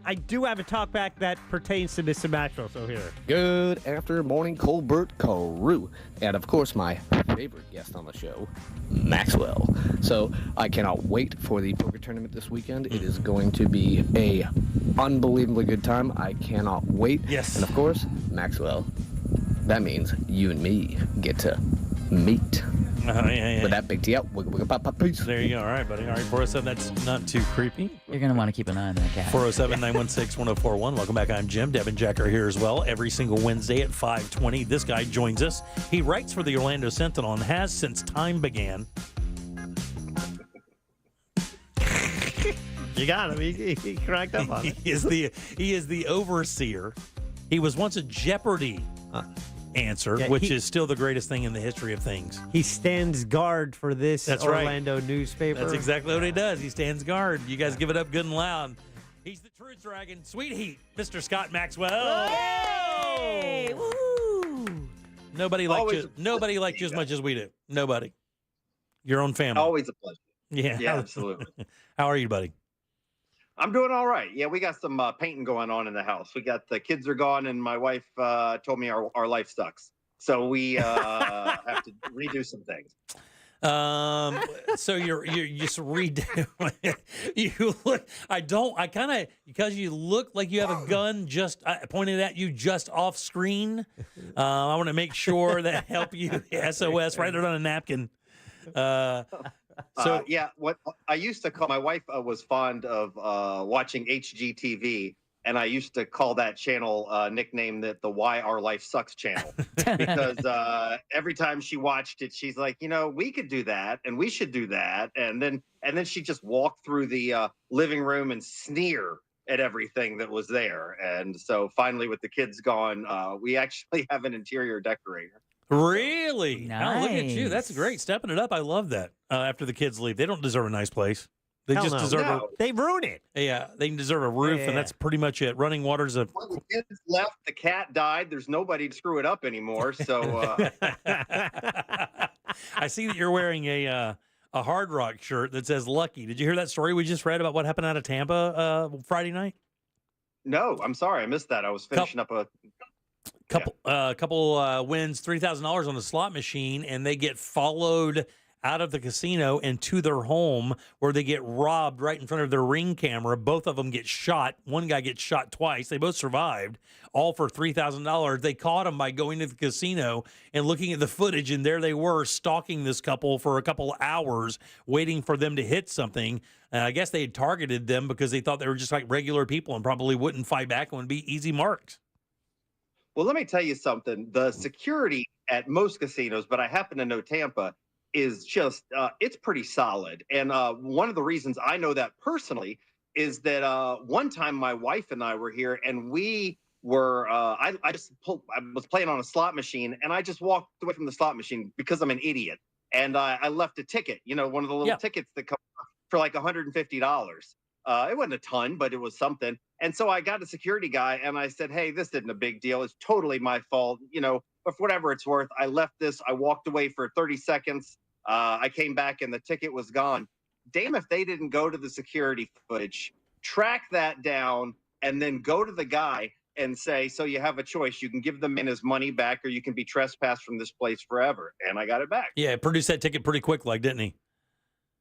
I do have a talk back that pertains to Mr. Maxwell, so here. Good after morning, Colbert crew. And of course, my favorite guest on the show, Maxwell. So I cannot wait for the poker tournament this weekend. It is going to be a unbelievably good time. I cannot wait. Yes. And of course, Maxwell, that means you and me get to meet. Yeah. With that big T out. Peace. There you go. All right, buddy. All right, 407, that's not too creepy. You're going to want to keep an eye on that cat. 407-916-1041. Welcome back. I'm Jim. Deb and Jack are here as well every single Wednesday at 5:20. This guy joins us. He writes for the Orlando Sentinel and has since time began. You got him. He cracked up on it. He is the overseer. He was once a Jeopardy answer, which is still the greatest thing in the history of things. He stands guard for this That's Orlando right. newspaper. That's exactly what he does. He stands guard. You guys give it up good and loud. He's the Truth Dragon, Sweet Heat, Mr. Scott Maxwell. Hey! Woo! Nobody liked you as much as we do. Nobody. Your own family. Always a pleasure. Yeah. Yeah, absolutely. How are you, buddy? I'm doing all right. Yeah, we got some painting going on in the house. We got the kids are gone, and my wife told me our life sucks. So we have to redo some things. So you just you look. I kind of because you look like you have a gun just pointed at you just off screen. I want to make sure that help you SOS. Write it on a napkin. Yeah, what I used to call my wife was fond of watching HGTV, and I used to call that channel nickname that the Why Our Life Sucks channel because every time she watched it, she's like, we could do that, and we should do that, and then she just walked through the living room and sneer at everything that was there, and so finally, with the kids gone, we actually have an interior decorator. Really? Nice. Oh, look at you. That's great. Stepping it up. I love that. After the kids leave, they don't deserve a nice place. They Hell just no. deserve They ruin it. Yeah, they deserve a roof, Yeah. and that's pretty much it. Running water's a. When the kids left, the cat died. There's nobody to screw it up anymore. So I see that you're wearing a Hard Rock shirt that says "Lucky." Did you hear that story we just read about what happened out of Tampa Friday night? no, I'm sorry, I missed that. I was finishing up a. Couple wins $3,000 on a slot machine, and they get followed out of the casino and to their home where they get robbed right in front of their Ring camera. Both of them get shot. One guy gets shot twice. They both survived, all for $3,000. They caught him by going to the casino and looking at the footage, and there they were stalking this couple for a couple hours, waiting for them to hit something. And I guess they had targeted them because they thought they were just like regular people and probably wouldn't fight back and would be easy marks. Well, let me tell you something. The security at most casinos, but I happen to know Tampa, is just, it's pretty solid. And one of the reasons I know that personally is that one time my wife and I were here and we were, I was playing on a slot machine and I just walked away from the slot machine because I'm an idiot. And I left a ticket, one of the little tickets that come for like $150. It wasn't a ton, but it was something. And so I got a security guy and I said, hey, this isn't a big deal. It's totally my fault. But for whatever it's worth, I left this. I walked away for 30 seconds. I came back and the ticket was gone. Damn if they didn't go to the security footage, track that down, and then go to the guy and say, so you have a choice. You can give the man his money back or you can be trespassed from this place forever. And I got it back. Yeah, produced that ticket pretty quick, didn't he?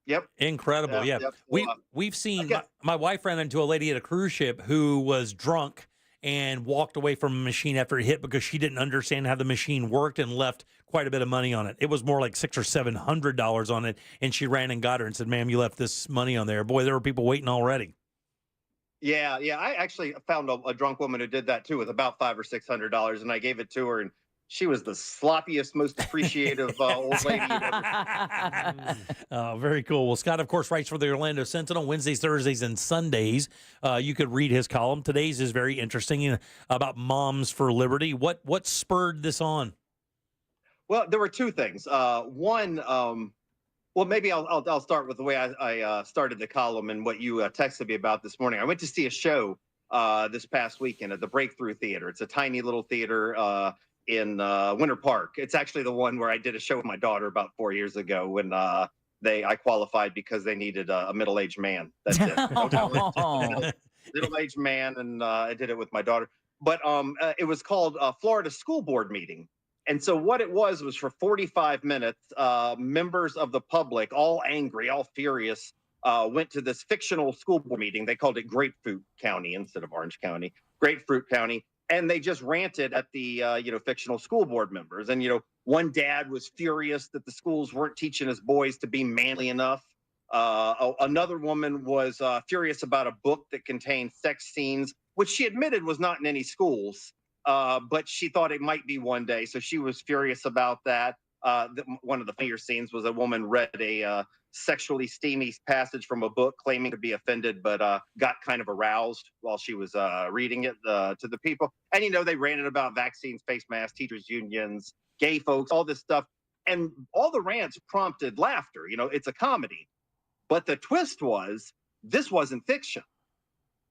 Yep. Incredible. Yeah. Yep. We've seen my wife ran into a lady at a cruise ship who was drunk and walked away from a machine after it hit because she didn't understand how the machine worked and left quite a bit of money on it. It was more like $600 or $700 on it. And she ran and got her and said, ma'am, you left this money on there. Boy, there were people waiting already. Yeah. I actually found a drunk woman who did that too with about $500 or $600, and I gave it to her, and she was the sloppiest, most appreciative old lady you've ever seen. Very cool. Well, Scott, of course, writes for the Orlando Sentinel Wednesdays, Thursdays, and Sundays. You could read his column. Today's is very interesting about Moms for Liberty. What spurred this on? Well, there were two things. One, well, maybe I'll start with the way I started the column and what you texted me about this morning. I went to see a show this past weekend at the Breakthrough Theater. It's a tiny little theater in Winter Park. It's actually the one where I did a show with my daughter about 4 years ago when I qualified because they needed a middle-aged man. That's it. Middle-aged man, and I did it with my daughter. But it was called Florida School Board Meeting. And so what it was for 45 minutes, members of the public, all angry, all furious, went to this fictional school board meeting. They called it Grapefruit County instead of Orange County, Grapefruit County. And they just ranted at the, fictional school board members. And, one dad was furious that the schools weren't teaching his boys to be manly enough. Another woman was furious about a book that contained sex scenes, which she admitted was not in any schools, but she thought it might be one day. So she was furious about that. One of the funnier scenes was a woman read a sexually steamy passage from a book claiming to be offended, but got kind of aroused while she was reading it to the people. And, they ranted about vaccines, face masks, teachers' unions, gay folks, all this stuff. And all the rants prompted laughter. It's a comedy. But the twist was, this wasn't fiction.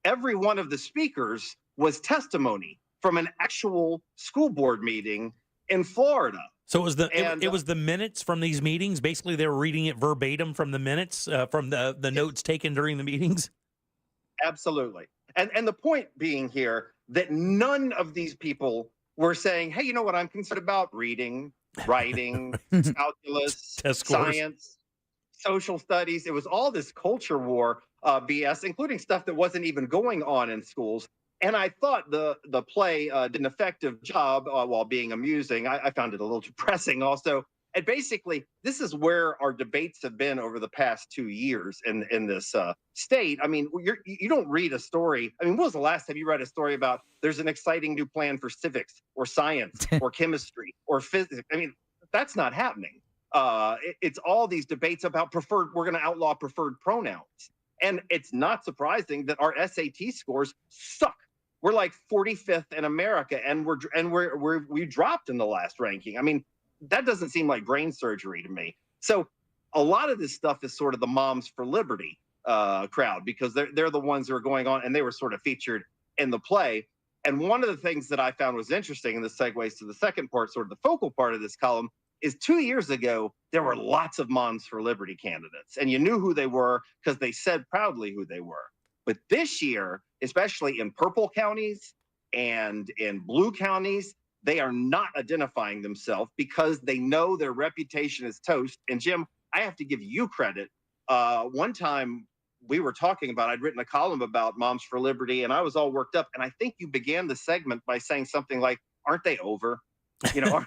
Every one of the speakers was testimony from an actual school board meeting in Florida. So it was the minutes from these meetings. Basically, they were reading it verbatim from the minutes, from the notes taken during the meetings. Absolutely. And the point being here that none of these people were saying, hey, you know what I'm concerned about? Reading, writing, calculus, Test scores. science, social studies. It was all this culture war BS, including stuff that wasn't even going on in schools. And I thought the play did an effective job while being amusing. I found it a little depressing also. And basically, this is where our debates have been over the past 2 years in this state. I mean, you don't read a story. I mean, when was the last time you read a story about there's an exciting new plan for civics or science or chemistry or physics? I mean, that's not happening. It's all these debates about we're going to outlaw preferred pronouns. And it's not surprising that our SAT scores suck. We're like 45th in America, and we dropped in the last ranking. I mean, that doesn't seem like brain surgery to me. So a lot of this stuff is sort of the Moms for Liberty crowd, because they're the ones who are going on, and they were sort of featured in the play. And one of the things that I found was interesting, and this segues to the second part, sort of the focal part of this column, is 2 years ago, there were lots of Moms for Liberty candidates, and you knew who they were because they said proudly who they were. But this year, especially in purple counties and in blue counties, they are not identifying themselves because they know their reputation is toast. And Jim, I have to give you credit. One time we were talking about, I'd written a column about Moms for Liberty, and I was all worked up. And I think you began the segment by saying something like, aren't they over? You know,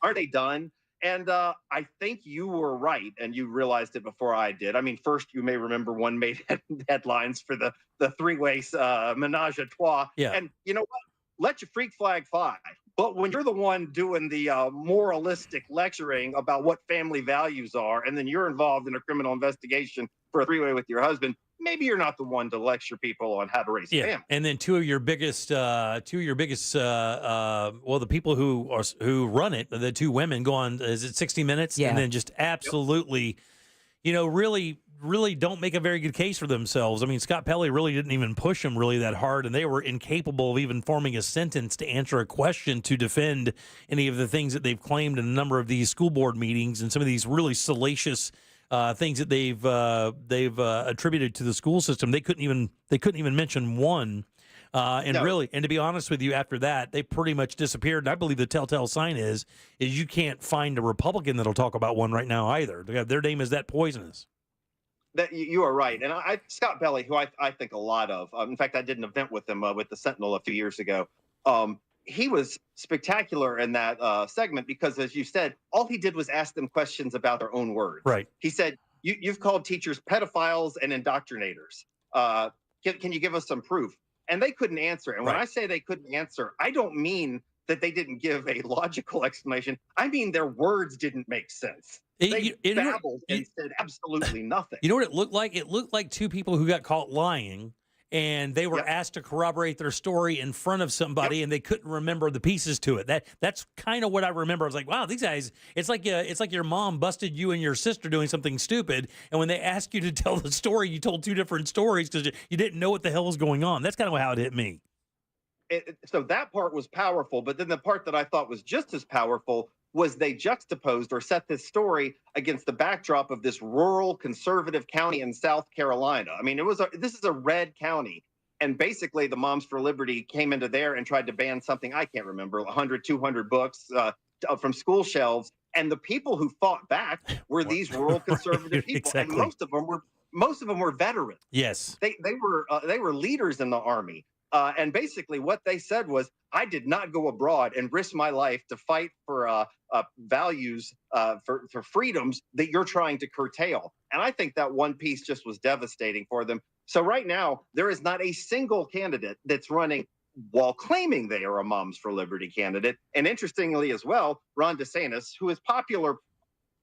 aren't they done? And I think you were right, and you realized it before I did. I mean, first, you may remember one made headlines for the three-way menage a trois. Yeah. And you know what? Let your freak flag fly. But when you're the one doing the moralistic lecturing about what family values are, and then you're involved in a criminal investigation for a three-way with your husband, maybe you're not the one to lecture people on how to raise a family. And then two of your biggest, well, the people who run it, the two women go on, is it 60 Minutes? Yeah. And then just absolutely, you know, really don't make a very good case for themselves. I mean, Scott Pelley really didn't even push them really that hard, and they were incapable of even forming a sentence to answer a question to defend any of the things that they've claimed in a number of these school board meetings and some of these really salacious things that they've attributed to the school system. They couldn't even mention one. And to be honest with you, after that, they pretty much disappeared. And I believe the telltale sign is you can't find a Republican that'll talk about one right now either. Their name is that poisonous. That you are right. And Scott Pelley, who I think a lot of, in fact, I did an event with him with the Sentinel a few years ago. He was spectacular in that segment because, as you said, all he did was ask them questions about their own words. Right. He said, you've called teachers pedophiles and indoctrinators. Can you give us some proof? And they couldn't answer. And when I say they couldn't answer, I don't mean that they didn't give a logical explanation. I mean their words didn't make sense. They babbled and said absolutely nothing. You know what it looked like? It looked like two people who got caught lying, and they were asked to corroborate their story in front of somebody, and they couldn't remember the pieces to it. That's kind of what I remember. I was like, wow, these guys, it's like your mom busted you and your sister doing something stupid, and when they asked you to tell the story, you told two different stories because you didn't know what the hell was going on. That's kind of how it hit me. So that part was powerful, but then the part that I thought was just as powerful was they juxtaposed or set this story against the backdrop of this rural conservative county in South Carolina. I mean, this is a red county. And basically the Moms for Liberty came into there and tried to ban something, I can't remember, 100, 200 books from school shelves. And the people who fought back were these rural conservative people. Exactly. And most of them were veterans. Yes. They were leaders in the Army. And basically what they said was, I did not go abroad and risk my life to fight for values, for freedoms that you're trying to curtail. And I think that one piece just was devastating for them. So right now, there is not a single candidate that's running while claiming they are a Moms for Liberty candidate. And interestingly as well, Ron DeSantis, who is popular,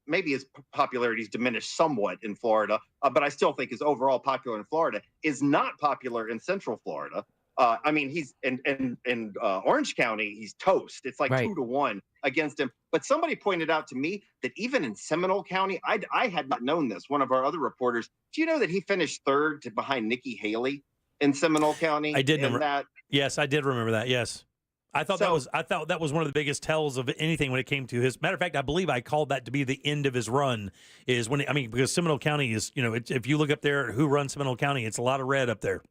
maybe his popularity's diminished somewhat in Florida, but I still think is overall popular in Florida, is not popular in Central Florida. I mean, he's in Orange County, he's toast. It's like 2-1 against him. But somebody pointed out to me that even in Seminole County, I had not known this. One of our other reporters, do you know that he finished third behind Nikki Haley in Seminole County? I did remember that. Yes, I did remember that. Yes. I thought that was one of the biggest tells of anything when it came to his. Matter of fact, I believe I called that to be the end of his run. Is when because Seminole County is, if you look up there who runs Seminole County, it's a lot of red up there.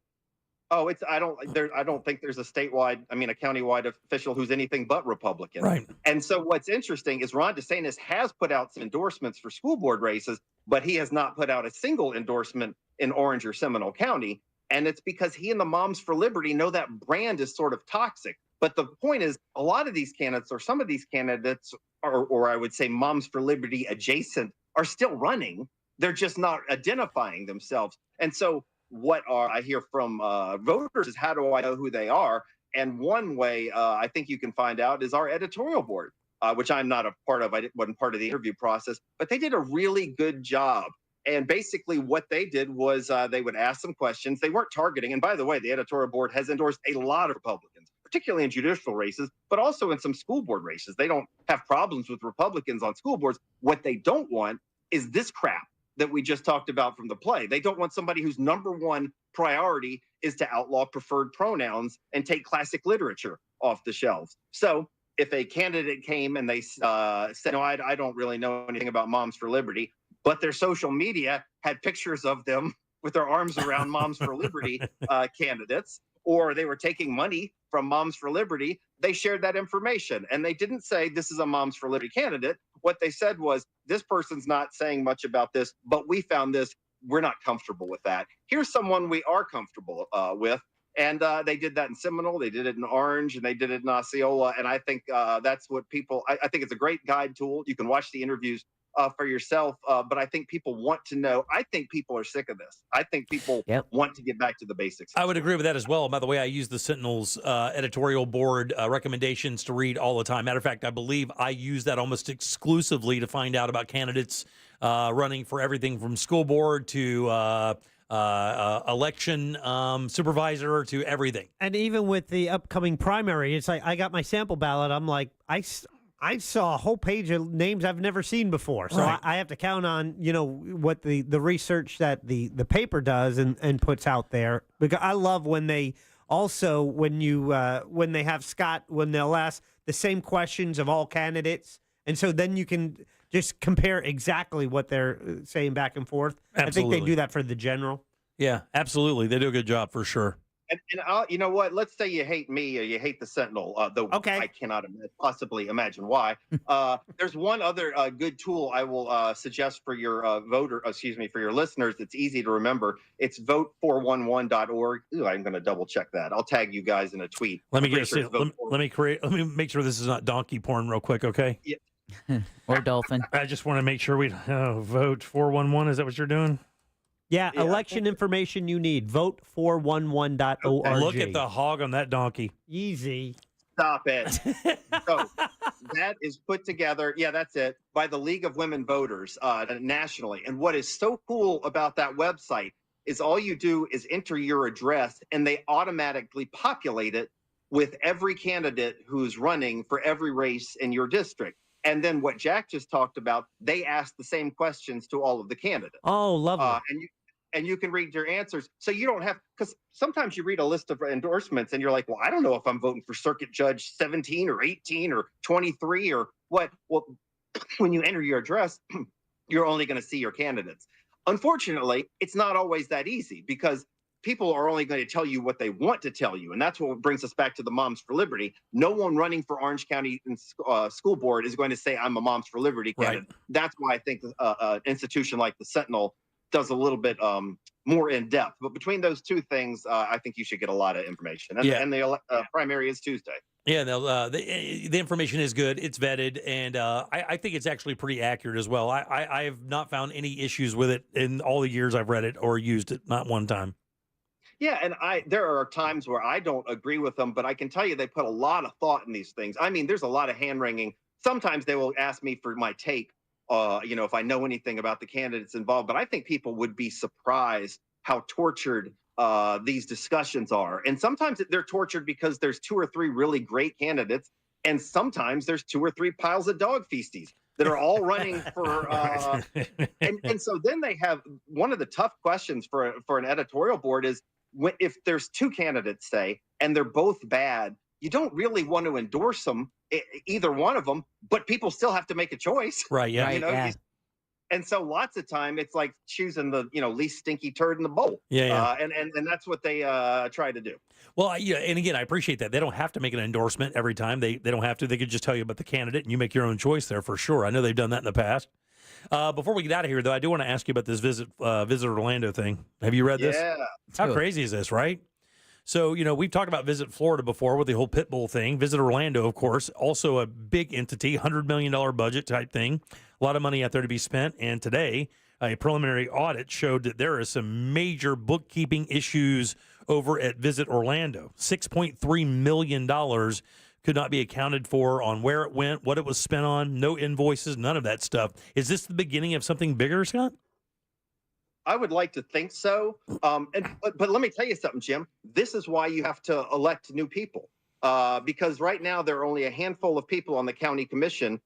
Oh, I don't think there's a countywide official who's anything but Republican. Right. And so what's interesting is Ron DeSantis has put out some endorsements for school board races, but he has not put out a single endorsement in Orange or Seminole County. And it's because he and the Moms for Liberty know that brand is sort of toxic. But the point is, a lot of these candidates, or some of these candidates, or I would say Moms for Liberty adjacent, are still running. They're just not identifying themselves. And so what I hear from voters is, how do I know who they are? And one way I think you can find out is our editorial board, which I'm not a part of. I wasn't part of the interview process, but they did a really good job. And basically what they did was they would ask some questions. They weren't targeting. And by the way, the editorial board has endorsed a lot of Republicans, particularly in judicial races, but also in some school board races. They don't have problems with Republicans on school boards. What they don't want is this crap that we just talked about from the play. They don't want somebody whose number one priority is to outlaw preferred pronouns and take classic literature off the shelves. So if a candidate came and they said, no, I don't really know anything about Moms for Liberty, but their social media had pictures of them with their arms around Moms for Liberty candidates, or they were taking money from Moms for Liberty, they shared that information. And they didn't say this is a Moms for Liberty candidate. What they said was, this person's not saying much about this, but we found this. We're not comfortable with that. Here's someone we are comfortable with. And they did that in Seminole, they did it in Orange, and they did it in Osceola. And I think that's what I think it's a great guide tool. You can watch the interviews for yourself. But I think people want to know. I think people are sick of this. I think people want to get back to the basics. I would agree with that as well. By the way, I use the Sentinel's editorial board recommendations to read all the time. Matter of fact, I believe I use that almost exclusively to find out about candidates running for everything from school board to election supervisor to everything. And even with the upcoming primary, it's like I got my sample ballot. I'm like, I saw a whole page of names I've never seen before. So Right. I have to count on, what the research that the paper does and puts out there. Because I love when they also, when they have Scott, when they'll ask the same questions of all candidates. And so then you can just compare exactly what they're saying back and forth. Absolutely. I think they do that for the general. Yeah, absolutely. They do a good job for sure. And you know what? Let's say you hate me or you hate the Sentinel, though I cannot possibly imagine why. There's one other good tool I will suggest for your for your listeners. It's easy to remember. It's vote411.org. Ooh, I'm going to double check that. I'll tag you guys in a tweet. Let me make sure this is not donkey porn real quick, okay? Yeah. Or dolphin. I just want to make sure we vote 411. Is that what you're doing? Yeah, election information you need. Vote411.org. Look at the hog on that donkey. Easy. Stop it. So that is put together. Yeah, that's it. By the League of Women Voters nationally. And what is so cool about that website is all you do is enter your address and they automatically populate it with every candidate who's running for every race in your district. And then what Jack just talked about, they ask the same questions to all of the candidates. Oh, lovely. And you can read your answers. So you don't have, because sometimes you read a list of endorsements and you're like, well, I don't know if I'm voting for Circuit Judge 17 or 18 or 23 or what. Well, when you enter your address, you're only going to see your candidates. Unfortunately, it's not always that easy because people are only going to tell you what they want to tell you. And that's what brings us back to the Moms for Liberty. No one running for Orange County School Board is going to say, I'm a Moms for Liberty candidate. Right. That's why I think an institution like the Sentinel does a little bit more in depth. But between those two things, I think you should get a lot of information. And the primary is Tuesday. Yeah, the information is good. It's vetted, and I think it's actually pretty accurate as well. I have not found any issues with it in all the years I've read it or used it, not one time. Yeah, and there are times where I don't agree with them, but I can tell you they put a lot of thought in these things. I mean, there's a lot of hand-wringing. Sometimes they will ask me for my take, if I know anything about the candidates involved, but I think people would be surprised how tortured these discussions are. And sometimes they're tortured because there's 2 or 3 really great candidates, and sometimes there's 2 or 3 piles of dog feasties that are all running for and so then they have one of the tough questions for an editorial board is if there's 2 candidates, say, and they're both bad, you don't really want to endorse them, either one of them, but people still have to make a choice. Right. Yeah. You know, and so lots of time it's like choosing the least stinky turd in the bowl. Yeah. And that's what they try to do. Well, yeah, and again, I appreciate that. They don't have to make an endorsement every time. They don't have to. They could just tell you about the candidate, and you make your own choice there for sure. I know they've done that in the past. Before we get out of here, though, I do want to ask you about this Visit Orlando thing. Have you read this? Yeah. How crazy is this, right? So, we've talked about Visit Florida before with the whole pit bull thing. Visit Orlando, of course, also a big entity, $100 million budget type thing. A lot of money out there to be spent. And today, a preliminary audit showed that there are some major bookkeeping issues over at Visit Orlando. $6.3 million could not be accounted for on where it went, what it was spent on, no invoices, none of that stuff. Is this the beginning of something bigger, Scott? I would like to think so. But let me tell you something, Jim. This is why you have to elect new people. Because right now there are only a handful of people on the county commission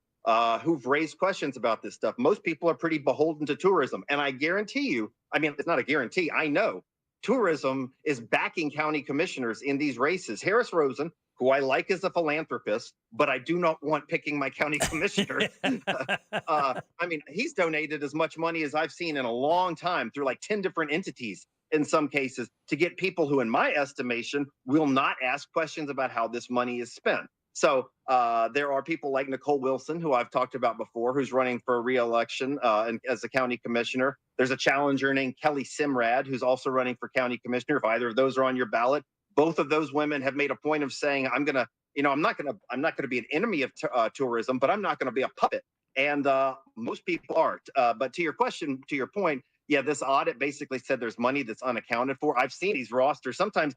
who've raised questions about this stuff. Most people are pretty beholden to tourism. And I guarantee you, I mean, it's not a guarantee, I know, tourism is backing county commissioners in these races. Harris Rosen, who I like as a philanthropist, but I do not want picking my county commissioner. I mean, he's donated as much money as I've seen in a long time through like 10 different entities in some cases to get people who, in my estimation, will not ask questions about how this money is spent. So there are people like Nicole Wilson, who I've talked about before, who's running for re-election as a county commissioner. There's a challenger named Kelly Simrad, who's also running for county commissioner. If either of those are on your ballot, both of those women have made a point of saying, I'm not gonna be an enemy of tourism, but I'm not gonna be a puppet. And most people aren't. But to your question, to your point, yeah, this audit basically said there's money that's unaccounted for. I've seen these rosters. Sometimes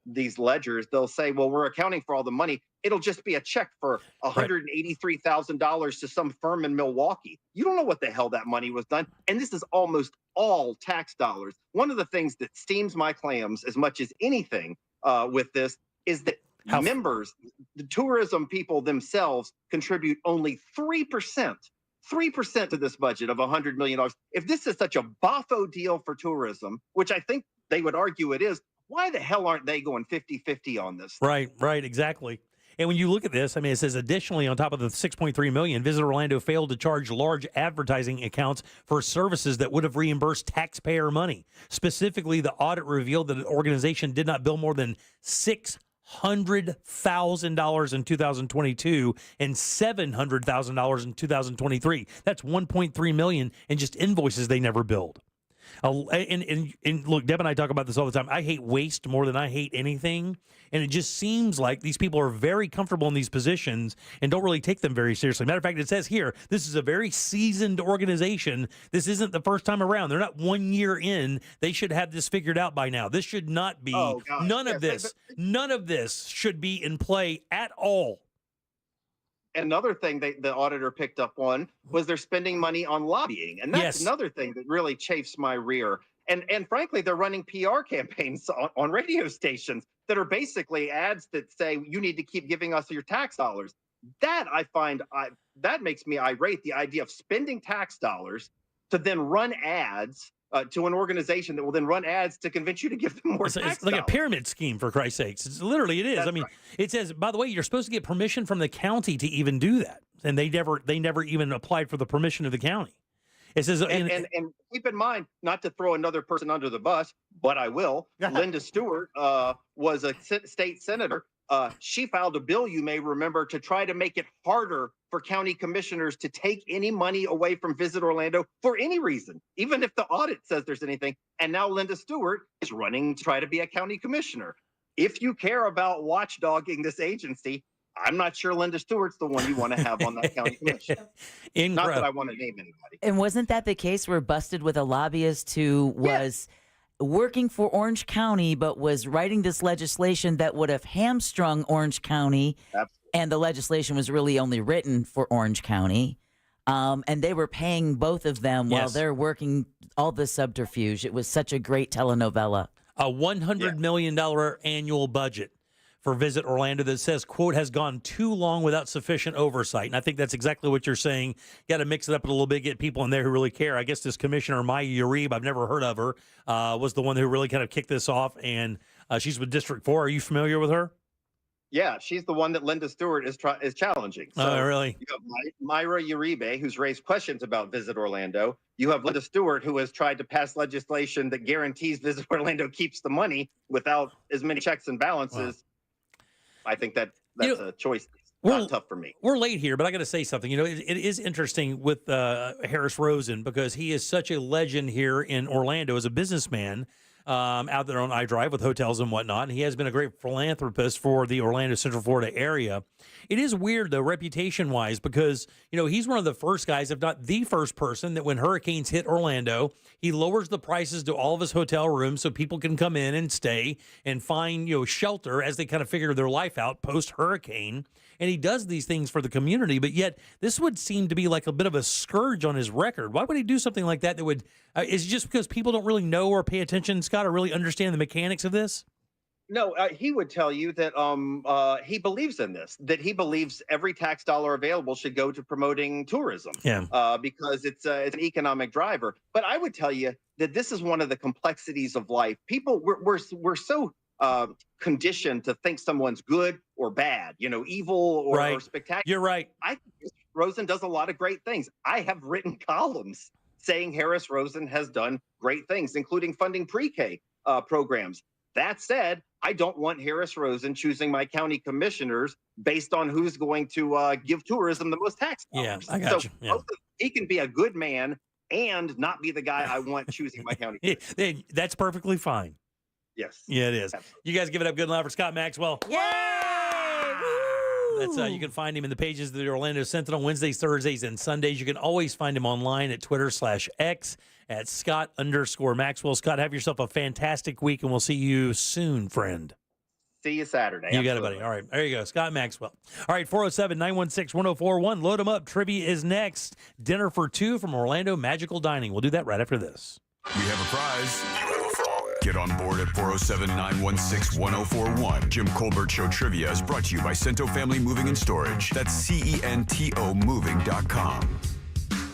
these ledgers, they'll say, well, we're accounting for all the money. It'll just be a check for $183,000 to some firm in Milwaukee. You don't know what the hell that money was done. And this is almost all tax dollars. One of the things that steams my clams as much as anything with this is that members, the tourism people themselves, contribute only 3%. 3% to this budget of $100 million. If this is such a boffo deal for tourism, which I think they would argue it is, why the hell aren't they going 50-50 on this? Right, exactly. And when you look at this, I mean, it says additionally, on top of the $6.3 million, Visit Orlando failed to charge large advertising accounts for services that would have reimbursed taxpayer money. Specifically, the audit revealed that the organization did not bill more than $600,000 in 2022 and $700,000 in 2023. That's $1.3 million in just invoices they never billed. And look, Deb and I talk about this all the time. I hate waste more than I hate anything. And it just seems like these people are very comfortable in these positions and don't really take them very seriously. Matter of fact, it says here, this is a very seasoned organization. This isn't the first time around. They're not 1 year in. They should have this figured out by now. This should not be, none of this should be in play at all. Another thing the auditor picked up on was they're spending money on lobbying. And that's another thing that really chafes my rear. And frankly, they're running PR campaigns on radio stations that are basically ads that say, you need to keep giving us your tax dollars. That I find, that makes me irate, the idea of spending tax dollars to then run ads to an organization that will then run ads to convince you to give them more tax It's like dollars. a pyramid scheme, for Christ's sakes. It's literally, it is. That's I mean, right. It says, by the way, you're supposed to get permission from the county to even do that. And they never even applied for the permission of the county. It says, and keep in mind, not to throw another person under the bus, but I will. Linda Stewart was a state senator. She filed a bill, you may remember, to try to make it harder for county commissioners to take any money away from Visit Orlando for any reason, even if the audit says there's anything. And now Linda Stewart is running to try to be a county commissioner. If you care about watchdogging this agency, I'm not sure Linda Stewart's the one you want to have on that county commission. Not that I want to name anybody. And wasn't that the case where busted with a lobbyist who was working for Orange County, but was writing this legislation that would have hamstrung Orange County? Absolutely. And the legislation was really only written for Orange County. And they were paying both of them while they're working all the subterfuge. It was such a great telenovela. a $100 million annual budget for Visit Orlando that says, quote, has gone too long without sufficient oversight. And I think that's exactly what you're saying. Got to mix it up a little bit, get people in there who really care. I guess this commissioner, Maya Uribe, I've never heard of her, was the one who really kind of kicked this off. And she's with District 4. Are you familiar with her? Yeah, she's the one that Linda Stewart is challenging. So Oh, really? You have Myra Uribe, who's raised questions about Visit Orlando. You have Linda Stewart, who has tried to pass legislation that guarantees Visit Orlando keeps the money without as many checks and balances. Wow. I think that's a choice that's not tough for me. We're late here, but I got to say something. It is interesting with Harris Rosen because he is such a legend here in Orlando as a businessman. Out there on iDrive with hotels and whatnot. And he has been a great philanthropist for the Orlando, Central Florida area. It is weird, though, reputation-wise, because, he's one of the first guys, if not the first person, that when hurricanes hit Orlando, he lowers the prices to all of his hotel rooms so people can come in and stay and find, shelter as they kind of figure their life out post-hurricane. And he does these things for the community, but yet this would seem to be like a bit of a scourge on his record. Why would he do something like that would is it just because people don't really know or pay attention, Scott, or really understand the mechanics of this? No, he would tell you that he believes in this, that he believes every tax dollar available should go to promoting tourism. Yeah. Because it's an economic driver. But I would tell you that this is one of the complexities of life. People, we're so conditioned to think someone's good or bad, evil or spectacular. You're right. I think Rosen does a lot of great things. I have written columns saying Harris Rosen has done great things, including funding pre-K programs. That said, I don't want Harris Rosen choosing my county commissioners based on who's going to give tourism the most tax dollars. Yeah, I got you. Yeah. He can be a good man and not be the guy I want choosing my county commissioners. That's perfectly fine. Yes. Yeah, it is. Absolutely. You guys give it up good and loud for Scott Maxwell. Yay! That's you can find him in the pages of the Orlando Sentinel Wednesdays, Thursdays, and Sundays. You can always find him online at Twitter/X at Scott_Maxwell. Scott, have yourself a fantastic week, and we'll see you soon, friend. See you Saturday. You got it, buddy. All right. There you go. Scott Maxwell. All right. 407-916-1041. Load them up. Trivia is next. Dinner for two from Orlando Magical Dining. We'll do that right after this. We have a prize. Get on board at 407-916-1041. Jim Colbert Show Trivia is brought to you by Cento Family Moving and Storage. That's CENTO moving.com.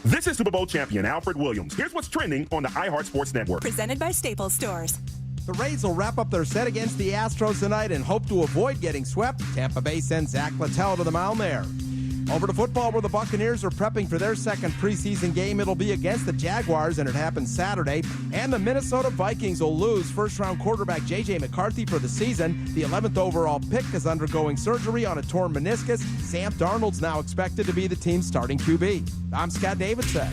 This is Super Bowl champion Alfred Williams. Here's what's trending on the iHeart Sports Network. Presented by Staples Stores. The Rays will wrap up their set against the Astros tonight and hope to avoid getting swept. Tampa Bay sends Zach Littell to the mound there. Over to football, where the Buccaneers are prepping for their second preseason game. It'll be against the Jaguars, and it happens Saturday. And the Minnesota Vikings will lose first-round quarterback J.J. McCarthy for the season. The 11th overall pick is undergoing surgery on a torn meniscus. Sam Darnold's now expected to be the team's starting QB. I'm Scott Davidson.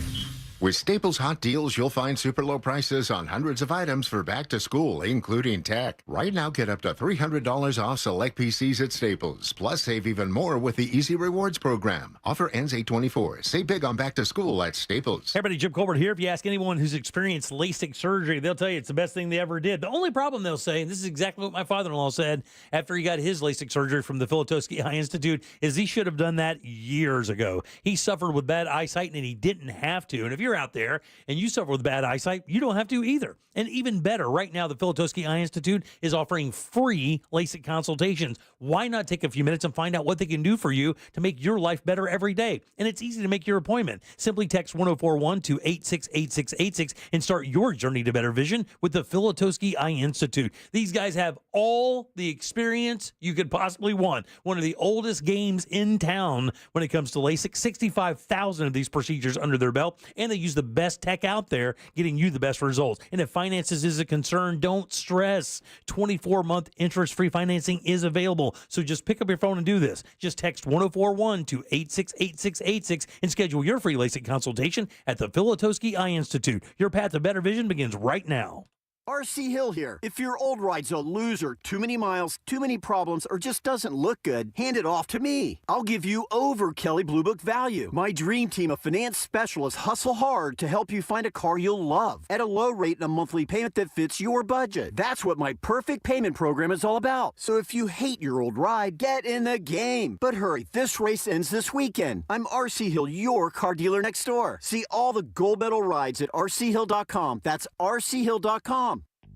With Staples Hot Deals, you'll find super low prices on hundreds of items for back to school, including tech. Right now, get up to $300 off select PCs at Staples. Plus, save even more with the Easy Rewards program. Offer ends 8/24. Save big on back to school at Staples. Hey, everybody, Jim Colbert here. If you ask anyone who's experienced LASIK surgery, they'll tell you it's the best thing they ever did. The only problem they'll say, and this is exactly what my father-in-law said after he got his LASIK surgery from the Filatowski Eye Institute, is he should have done that years ago. He suffered with bad eyesight, and he didn't have to. And if you're out there and you suffer with bad eyesight, you don't have to either. And even better, right now, the Filatowski Eye Institute is offering free LASIK consultations. Why not take a few minutes and find out what they can do for you to make your life better every day? And it's easy to make your appointment. Simply text 1041 to 868686 and start your journey to better vision with the Filatowski Eye Institute. These guys have all the experience you could possibly want. One of the oldest games in town when it comes to LASIK. 65,000 of these procedures under their belt, and they use the best tech out there, getting you the best results. And if finances is a concern, don't stress. 24-month interest-free financing is available. So just pick up your phone and do this. Just text 1041 to 868686 and schedule your free LASIK consultation at the Filatowski Eye Institute. Your path to better vision begins right now. RC Hill here. If your old ride's a loser, too many miles, too many problems, or just doesn't look good, hand it off to me. I'll give you over Kelley Blue Book value. My dream team of finance specialists hustle hard to help you find a car you'll love at a low rate and a monthly payment that fits your budget. That's what my perfect payment program is all about. So if you hate your old ride, get in the game. But hurry, this race ends this weekend. I'm RC Hill, your car dealer next door. See all the gold medal rides at rchill.com. That's rchill.com.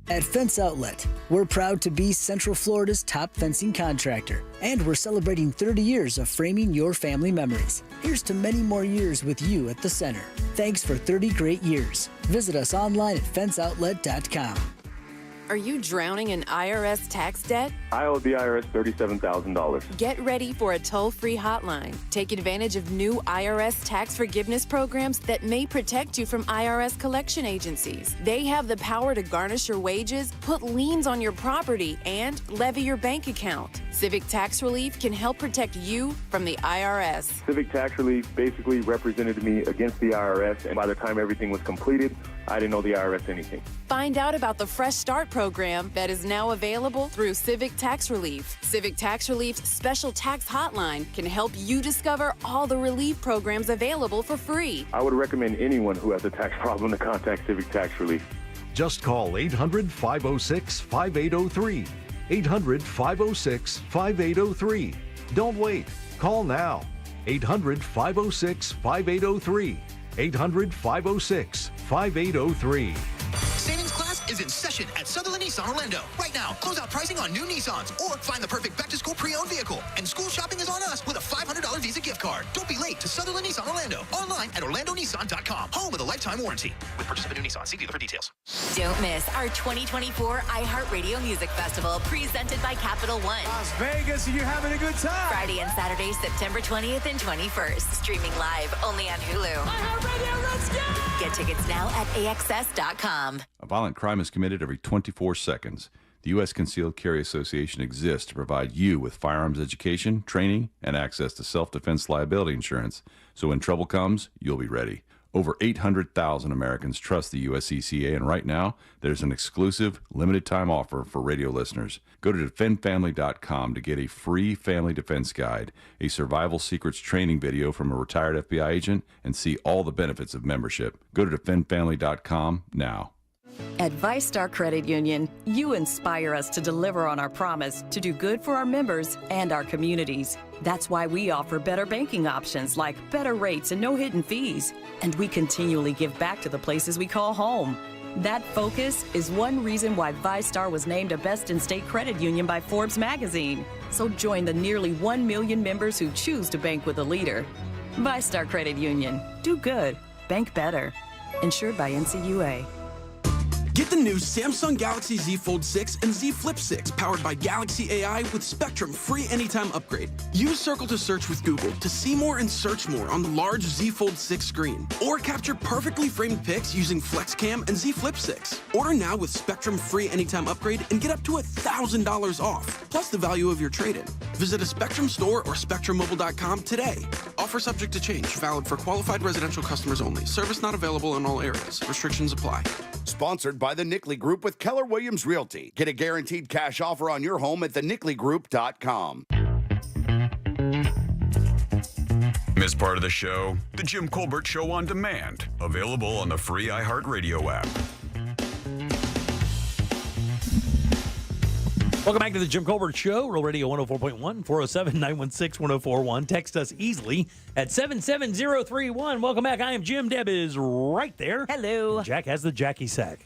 At Fence Outlet, we're proud to be Central Florida's top fencing contractor, and we're celebrating 30 years of framing your family memories. Here's to many more years with you at the center. Thanks for 30 great years. Visit us online at fenceoutlet.com. Are you drowning in IRS tax debt? I owe the IRS $37,000. Get ready for a toll-free hotline. Take advantage of new IRS tax forgiveness programs that may protect you from IRS collection agencies. They have the power to garnish your wages, put liens on your property, and levy your bank account. Civic Tax Relief can help protect you from the IRS. Civic Tax Relief basically represented me against the IRS, and by the time everything was completed, I didn't owe the IRS anything. Find out about the Fresh Start program that is now available through Civic Tax Relief. Civic Tax Relief's special tax hotline can help you discover all the relief programs available for free. I would recommend anyone who has a tax problem to contact Civic Tax Relief. Just call 800-506-5803. 800-506-5803. Don't wait. Call now. 800-506-5803. 800-506-5803. Savings class is in session at Sutherland Nissan Orlando. Right now, close out pricing on new Nissans or find the perfect back-to-school pre-owned vehicle. And school shopping is on us with a $500 Visa gift card. Don't be late to Sutherland Nissan Orlando. Online at OrlandoNissan.com. Home with a lifetime warranty. With purchase of a new Nissan. See dealer for details. Don't miss our 2024 iHeartRadio Music Festival presented by Capital One. Las Vegas, and you're having a good time. Friday and Saturday, September 20th and 21st. Streaming live only on Hulu. iHeartRadio, let's go! Get tickets now at AXS.com. A violent crime is committed every 24 seconds. The U.S. Concealed Carry Association exists to provide you with firearms education, training, and access to self-defense liability insurance. So when trouble comes, you'll be ready. Over 800,000 Americans trust the USCCA, and right now, there's an exclusive, limited-time offer for radio listeners. Go to defendfamily.com to get a free family defense guide, a survival secrets training video from a retired FBI agent, and see all the benefits of membership. Go to defendfamily.com now. At ViStar Credit Union, you inspire us to deliver on our promise to do good for our members and our communities. That's why we offer better banking options like better rates and no hidden fees. And we continually give back to the places we call home. That focus is one reason why ViStar was named a Best in State Credit Union by Forbes magazine. So join the nearly 1 million members who choose to bank with a leader. ViStar Credit Union. Do good. Bank better. Insured by NCUA. Get the new Samsung Galaxy Z Fold 6 and Z Flip 6 powered by Galaxy AI with Spectrum free anytime upgrade. Use Circle to search with Google to see more and search more on the large Z Fold 6 screen. Or capture perfectly framed pics using FlexCam and Z Flip 6. Order now with Spectrum free anytime upgrade and get up to $1,000 off, plus the value of your trade-in. Visit a Spectrum store or SpectrumMobile.com today. Offer subject to change. Valid for qualified residential customers only. Service not available in all areas. Restrictions apply. Sponsored by the Nickley Group with Keller Williams Realty. Get a guaranteed cash offer on your home at thenickley.com. Miss part of the show? The Jim Colbert Show on demand. Available on the free iHeartRadio app. Welcome back to the Jim Colbert Show, Real Radio 104.1, 407-916-1041. Text us easily at 77031. Welcome back. I am Jim. Deb is right there. Hello. Jack has the Jackie sack.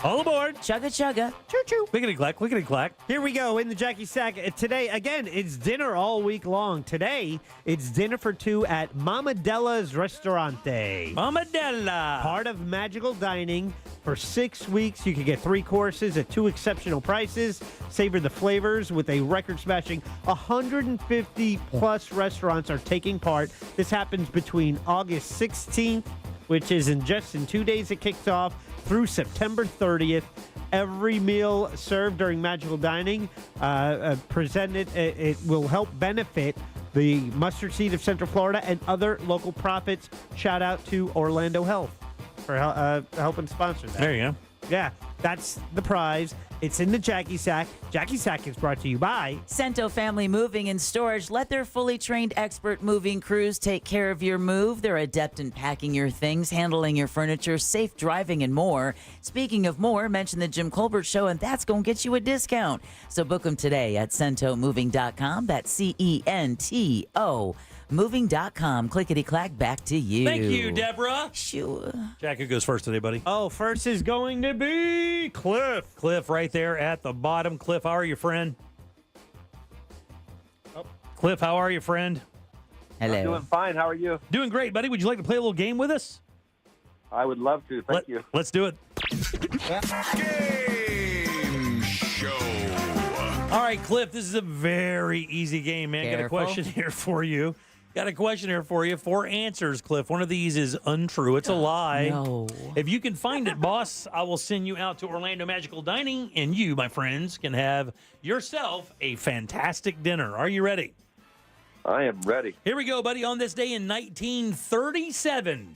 All aboard. Chugga, chugga. Choo-choo. Clickety-clack, clickety-clack. Here we go in the Jackie Sack. Today, again, it's dinner all week long. Today, it's dinner for two at Mama Della's Ristorante. Mama Della. Part of Magical Dining. For 6 weeks, you can get 3 courses at 2 exceptional prices. Savor the flavors with a record-smashing 150-plus restaurants are taking part. This happens between August 16th, which is in 2 days it kicks off, through September 30th. Every meal served during Magical Dining it will help benefit the Mustard Seed of Central Florida and other local profits. Shout out to Orlando Health for helping sponsor that. There you go. Yeah, that's the prize. It's in the Jackie Sack. Jackie Sack is brought to you by Cento Family Moving and Storage. Let their fully trained expert moving crews take care of your move. They're adept in packing your things, handling your furniture, safe driving, and more. Speaking of more, mention the Jim Colbert Show, and that's going to get you a discount. So book them today at CentoMoving.com. That's CENTO. Moving.com. Clickety-clack, back to you. Thank you, Deborah. Sure. Jack, who goes first today, buddy? Oh, first is going to be Cliff. Cliff right there at the bottom. Cliff, how are you, friend? Oh. Cliff, how are you, friend? Hello. I'm doing fine. How are you? Doing great, buddy. Would you like to play a little game with us? I would love to. Thank you. Let's do it. Game! All right, Cliff, this is a very easy game, man. Careful. Got a question here for you. 4 answers, Cliff. One of these is untrue. It's a lie. No. If you can find it, boss, I will send you out to Orlando Magical Dining, and you, my friends, can have yourself a fantastic dinner. Are you ready? I am ready. Here we go, buddy. On this day in 1937,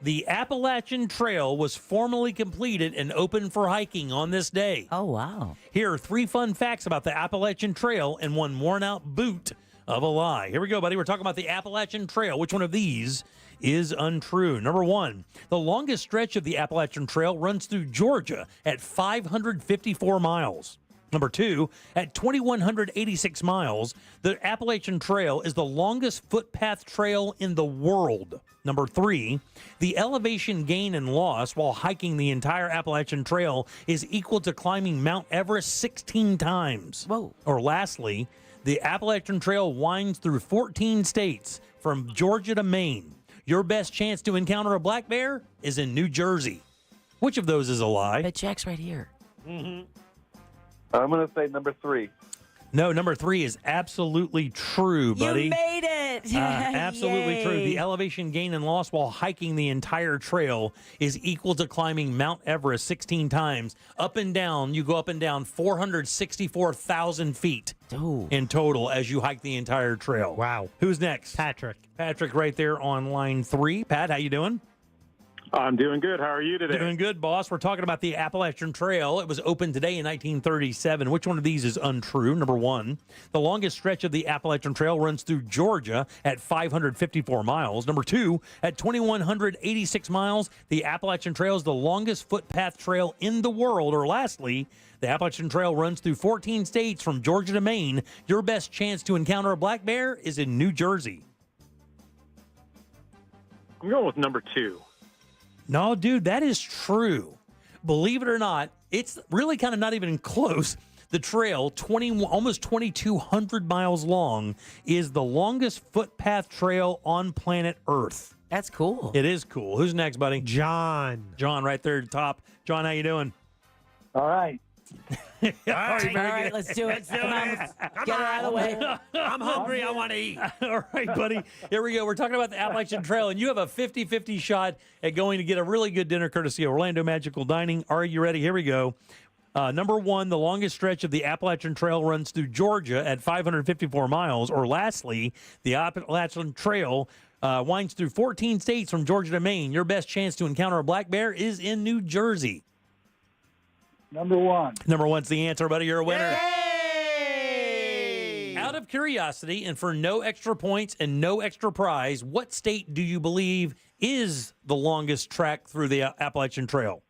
the Appalachian Trail was formally completed and open for hiking on this day. Oh, wow. Here are 3 fun facts about the Appalachian Trail and one worn-out boot of a lie. Here we go, buddy. We're talking about the Appalachian Trail. Which one of these is untrue? Number 1, the longest stretch of the Appalachian Trail runs through Georgia at 554 miles. Number 2, at 2,186 miles, the Appalachian Trail is the longest footpath trail in the world. Number 3, the elevation gain and loss while hiking the entire Appalachian Trail is equal to climbing Mount Everest 16 times. Whoa. Or lastly, the Appalachian Trail winds through 14 states from Georgia to Maine. Your best chance to encounter a black bear is in New Jersey. Which of those is a lie? But Jack's right here. I'm going to say number 3. No, number 3 is absolutely true, buddy. You made it. Absolutely true. Yay. The elevation gain and loss while hiking the entire trail is equal to climbing Mount Everest 16 times. Up and down, you go up and down 464,000 feet in total as you hike the entire trail. Wow. Who's next? Patrick. Patrick right there on line 3. Pat, how you doing? I'm doing good. How are you today? Doing good, boss. We're talking about the Appalachian Trail. It was opened today in 1937. Which one of these is untrue? Number 1, the longest stretch of the Appalachian Trail runs through Georgia at 554 miles. Number 2, at 2,186 miles, the Appalachian Trail is the longest footpath trail in the world. Or lastly, the Appalachian Trail runs through 14 states from Georgia to Maine. Your best chance to encounter a black bear is in New Jersey. I'm going with number 2. No, dude, that is true. Believe it or not, it's really kind of not even close. The trail, almost 2,200 miles long, is the longest footpath trail on planet Earth. That's cool. It is cool. Who's next, buddy? John. John, right there at the top. John, how you doing? All right. All All right, let's do it. Come on, get her out of the way. I'm hungry. I want to eat. All right, buddy. Here we go. We're talking about the Appalachian Trail, and you have a 50-50 shot at going to get a really good dinner courtesy of Orlando Magical Dining. Are you ready? Here we go. Number 1, the longest stretch of the Appalachian Trail runs through Georgia at 554 miles. Or lastly, the Appalachian Trail winds through 14 states from Georgia to Maine. Your best chance to encounter a black bear is in New Jersey. Number 1. Number 1's the answer, buddy. You're a winner. Out of curiosity, and for no extra points and no extra prize, what state do you believe is the longest track through the Appalachian Trail?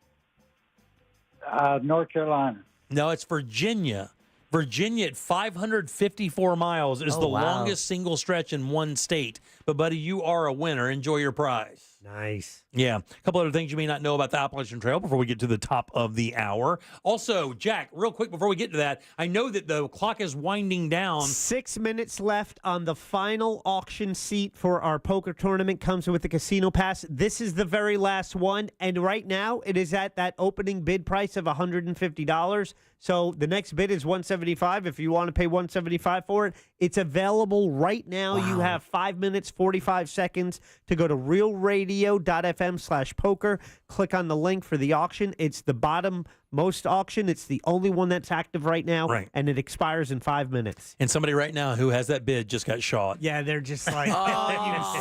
North Carolina. No, it's Virginia. Virginia at 554 miles is the longest single stretch in one state. But, buddy, you are a winner. Enjoy your prize. Nice. Yeah. A couple other things you may not know about the Appalachian Trail before we get to the top of the hour. Also, Jack, real quick before we get to that, I know that the clock is winding down. 6 minutes left on the final auction seat for our poker tournament. Comes with the casino pass. This is the very last one. And right now, it is at that opening bid price of $150. So the next bid is $175. If you want to pay $175 for it, it's available right now. Wow. You have 5 minutes, 45 seconds to go to realradio.fm/poker. Click on the link for the auction. It's the bottom most auction. It's the only one that's active right now, and it expires in 5 minutes. And somebody right now who has that bid just got shot. Yeah, they're just like, you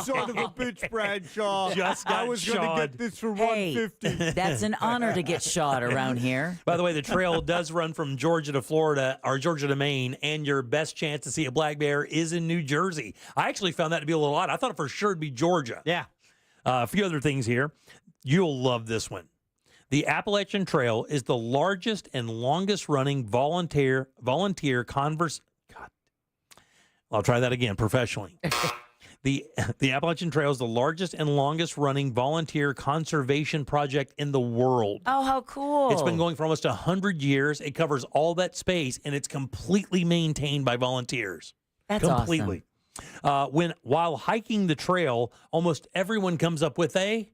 son of a bitch, Bradshaw. Just got I was going to get this for $150. That's an honor to get shot around here. By the way, the trail does run from Georgia to Florida or Georgia to Maine, and your best chance to see a black bear is in New Jersey. I actually found that to be a little odd. I thought for sure it'd be Georgia. Yeah. A few other things here. You'll love this one. The Appalachian Trail is the largest and longest running volunteer converse. God, I'll try that again professionally. The Appalachian Trail is the largest and longest running volunteer conservation project in the world. Oh, how cool. It's been going for almost 100 years. It covers all that space, and it's completely maintained by volunteers. That's completely. Awesome. While hiking the trail, almost everyone comes up with a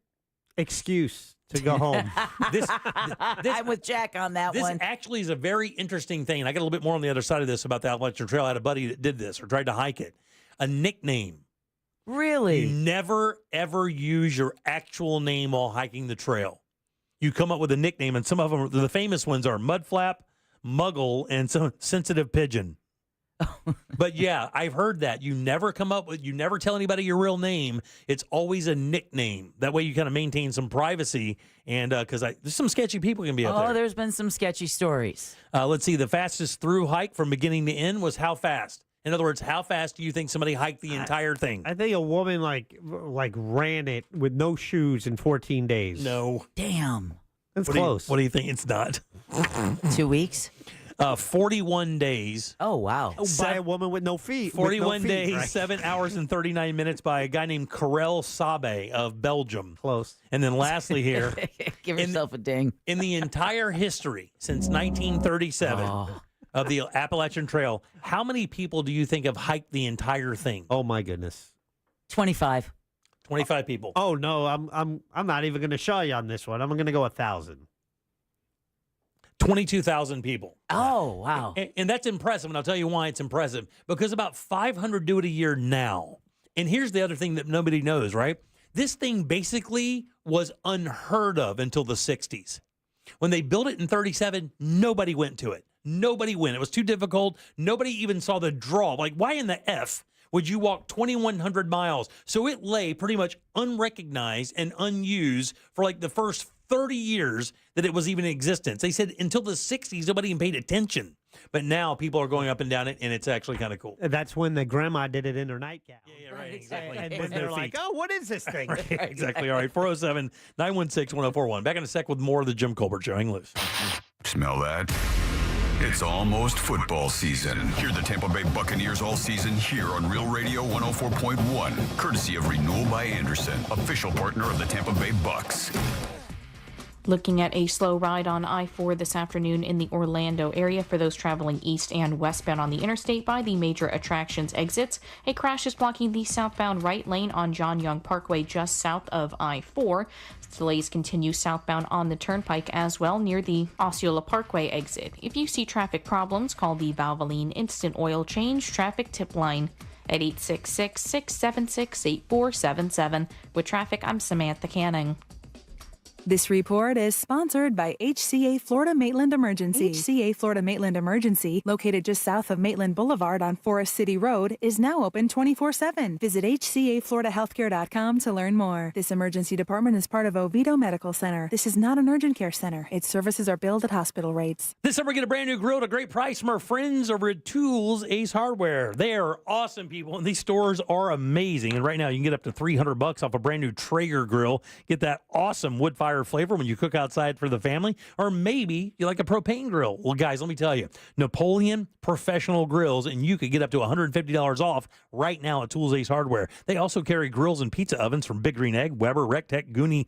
excuse to go home. I'm with Jack on that This one. actually is a very interesting thing, and I got a little bit more on the other side of this about the Appalachian Trail. I had a buddy that did this or tried to hike it. A nickname. Really? You never, ever use your actual name while hiking the trail. You come up with a nickname, and some of them, the famous ones are Mudflap, Muggle, and some Sensitive Pigeon. But yeah, I've heard that. You never tell anybody your real name. It's always a nickname. That way you kind of maintain some privacy. And because there's some sketchy people can be up there. Oh, there's been some sketchy stories. Let's see. The fastest through hike from beginning to end was how fast? In other words, how fast do you think somebody hiked the entire thing? I think a woman like ran it with no shoes in 14 days. No. Damn. That's close. What do you think? It's not. 2 weeks? 41 days. Oh, wow. By a woman with no feet. 41 days, right? 7 hours and 39 minutes by a guy named Karel Sabe of Belgium. Close. And then lastly here. Give yourself a ding. In the entire history since 1937 of the Appalachian Trail, how many people do you think have hiked the entire thing? Oh, my goodness. 25. 25 people. Oh, no, I'm not even going to show you on this one. I'm going to go 1,000. 22,000 people. Oh, wow. And that's impressive, and I'll tell you why it's impressive. Because about 500 do it a year now. And here's the other thing that nobody knows, right? This thing basically was unheard of until the 60s. When they built it in 37, nobody went to it. Nobody went. It was too difficult. Nobody even saw the draw. Like, why in the F would you walk 2,100 miles? So it lay pretty much unrecognized and unused for like the first 30 years that it was even in existence. They said until the 60s, nobody even paid attention. But now people are going up and down it, and it's actually kind of cool. That's when the grandma did it in her nightgown. Yeah, right, exactly. And With then they're no like, feet. oh, what is this thing? Right, exactly. All right, 407-916-1041. Back in a sec with more of the Jim Colbert Show. Hang loose. Smell that? It's almost football season. Hear the Tampa Bay Buccaneers all season here on Real Radio 104.1, courtesy of Renewal by Anderson, official partner of the Tampa Bay Bucks. Looking at a slow ride on I-4 this afternoon in the Orlando area for those traveling east and westbound on the interstate by the major attractions exits. A crash is blocking the southbound right lane on John Young Parkway just south of I-4. Delays continue southbound on the turnpike as well near the Osceola Parkway exit. If you see traffic problems, call the Valvoline Instant Oil Change Traffic Tip Line at 866-676-8477. With traffic, I'm Samantha Canning. This report is sponsored by HCA Florida Maitland Emergency. HCA Florida Maitland Emergency, located just south of Maitland Boulevard on Forest City Road, is now open 24/7. Visit HCAFloridaHealthcare.com to learn more. This emergency department is part of Oviedo Medical Center. This is not an urgent care center. Its services are billed at hospital rates. This summer, get a brand new grill at a great price from our friends over at Tools Ace Hardware. They are awesome people, and these stores are amazing. And right now, you can get up to $300 off a brand new Traeger grill. Get that awesome wood fire flavor when you cook outside for the family, or maybe you like a propane grill. Well, guys, let me tell you, Napoleon Professional Grills, and you could get up to $150 off right now at Tools Ace Hardware. They also carry grills and pizza ovens from Big Green Egg, Weber, Rectech, Goonie,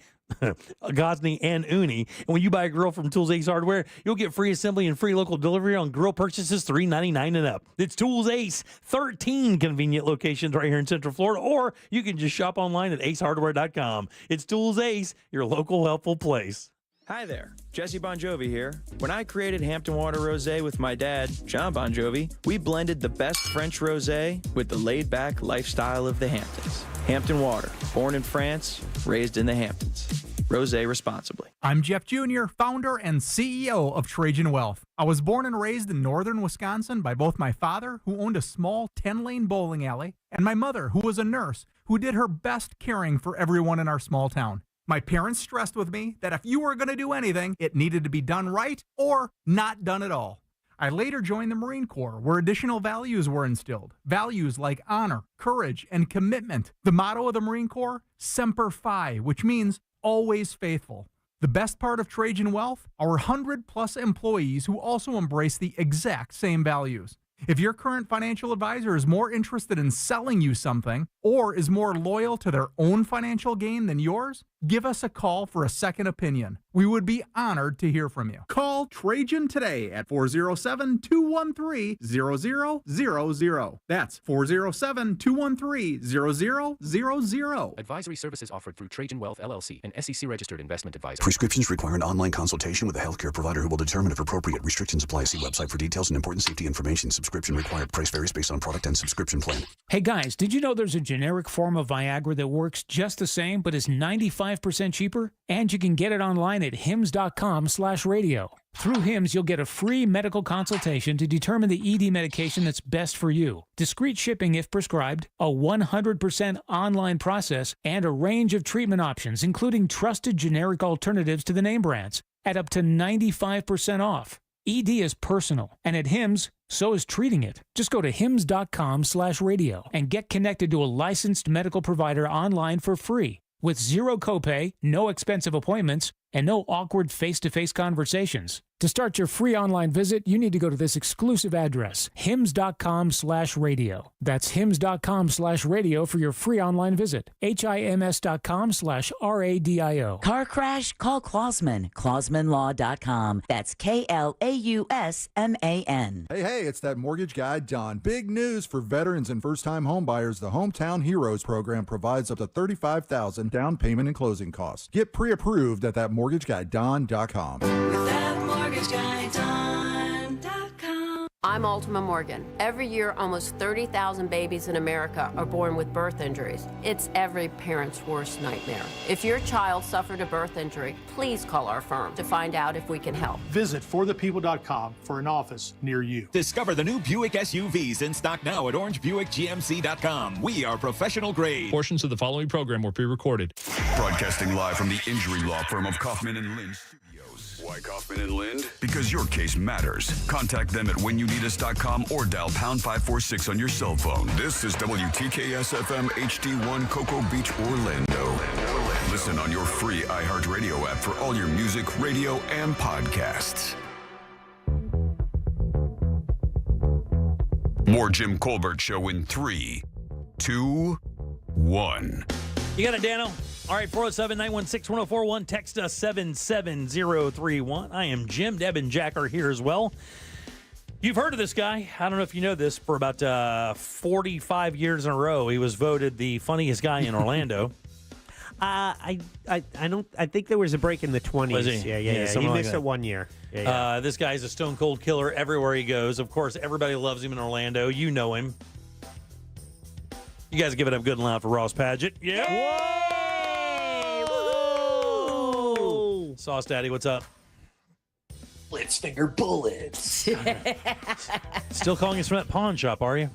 Gosney, and Uni. And when you buy a grill from Tools Ace Hardware, you'll get free assembly and free local delivery on grill purchases $3.99 and up. It's Tools Ace, 13 convenient locations right here in Central Florida, or you can just shop online at acehardware.com. It's Tools Ace, your local helpful place. Hi there, Jesse Bon Jovi here. When I created Hampton Water Rosé with my dad, John Bon Jovi, we blended the best French rosé with the laid-back lifestyle of the Hamptons. Hampton Water, born in France, raised in the Hamptons. Rosé responsibly. I'm Jeff Jr., founder and CEO of Trajan Wealth. I was born and raised in northern Wisconsin by both my father, who owned a small 10-lane bowling alley, and my mother, who was a nurse, who did her best caring for everyone in our small town. My parents stressed with me that if you were going to do anything, it needed to be done right or not done at all. I later joined the Marine Corps, where additional values were instilled. Values like honor, courage, and commitment. The motto of the Marine Corps, Semper Fi, which means always faithful. The best part of Trajan Wealth, our 100-plus employees who also embrace the exact same values. If your current financial advisor is more interested in selling you something or is more loyal to their own financial gain than yours, give us a call for a second opinion. We would be honored to hear from you. Call Trajan today at 407-213-0000. That's 407-213-0000. Advisory services offered through Trajan Wealth LLC, an SEC-registered investment advisor. Prescriptions require an online consultation with a healthcare provider who will determine if appropriate. Restrictions apply. See website for details and important safety information. Subscription required. Price varies based on product and subscription plan. Hey guys, did you know there's a generic form of Viagra that works just the same but is 95% cheaper? And you can get it online at hims.com/radio. Through HIMS, you'll get a free medical consultation to determine the ED medication that's best for you, discreet shipping if prescribed, a 100% online process, and a range of treatment options, including trusted generic alternatives to the name brands, at up to 95% off. ED is personal, and at HIMS, so is treating it. Just go to hims.com/radio and get connected to a licensed medical provider online for free, with zero copay, no expensive appointments, and no awkward face-to-face conversations. To start your free online visit, you need to go to this exclusive address, hims.com/radio. That's hims.com/radio for your free online visit. hims.com/radio. Car crash? Call Klausman. KlausmanLaw.com. That's KLAUSMAN. Hey, it's that mortgage guy, Don. Big news for veterans and first-time homebuyers. The Hometown Heroes program provides up to $35,000 down payment and closing costs. Get pre-approved at thatmortgagguydon.com. I'm Ultima Morgan. Every year, almost 30,000 babies in America are born with birth injuries. It's every parent's worst nightmare. If your child suffered a birth injury, please call our firm to find out if we can help. Visit forthepeople.com for an office near you. Discover the new Buick SUVs in stock now at orangebuickgmc.com. We are professional grade. Portions of the following program were pre-recorded. Broadcasting live from the injury law firm of Kaufman and Lind Studios. Why Kaufman and Lind? Because your case matters. Contact them at whenyouneedus.com or dial pound 546 on your cell phone. This is WTKS FM HD1 Cocoa Beach, Orlando. Listen on your free iHeartRadio app for all your music, radio, and podcasts. More Jim Colbert Show in 3, 2, 1. You got it, Dano. All right, 407-916-1041. Text us 77031. I am Jim. Deb and Jack are here as well. You've heard of this guy. I don't know if you know this. For about 45 years in a row, he was voted the funniest guy in Orlando. I don't. I think there was a break in the 20s. Was he? Yeah. He something like missed that. it 1 year. Yeah. This guy's a stone cold killer everywhere he goes. Of course, everybody loves him in Orlando. You know him. You guys give it up good and loud for Ross Padgett. Yeah. Whoa! Sauce Daddy, what's up? Blitz finger bullets. Still calling us from that pawn shop, are you?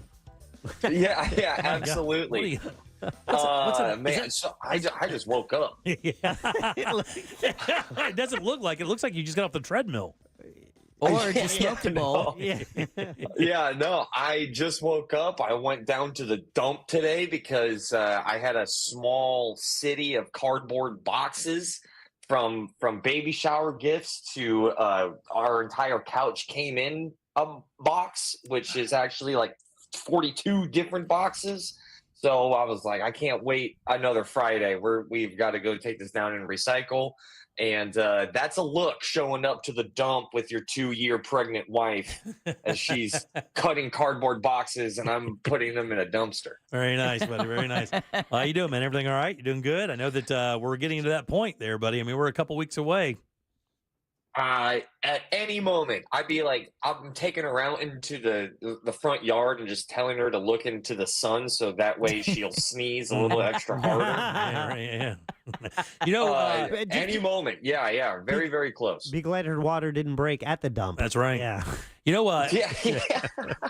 Yeah, absolutely. What's it? Man, so I just woke up. It doesn't look like it. It looks like you just got off the treadmill. Or just smoked a bowl. Yeah, no, I just woke up. I went down to the dump today because I had a small city of cardboard boxes from baby shower gifts to our entire couch came in a box, which is actually like 42 different boxes. So I was like, I can't wait another Friday. We've got to go take this down and recycle. And that's a look showing up to the dump with your 2-year pregnant wife as she's cutting cardboard boxes and I'm putting them in a dumpster. Very nice, buddy. Very nice. How you doing, man? Everything all right? You doing good? I know that we're getting to that point there, buddy. I mean, we're a couple weeks away. At any moment, I'd be like, I'm taking her out into the front yard and just telling her to look into the sun so that way she'll sneeze a little extra harder. Yeah. You know, any moment. Yeah. Very, very close. Be glad her water didn't break at the dump. That's right. Yeah. You know what? Yeah.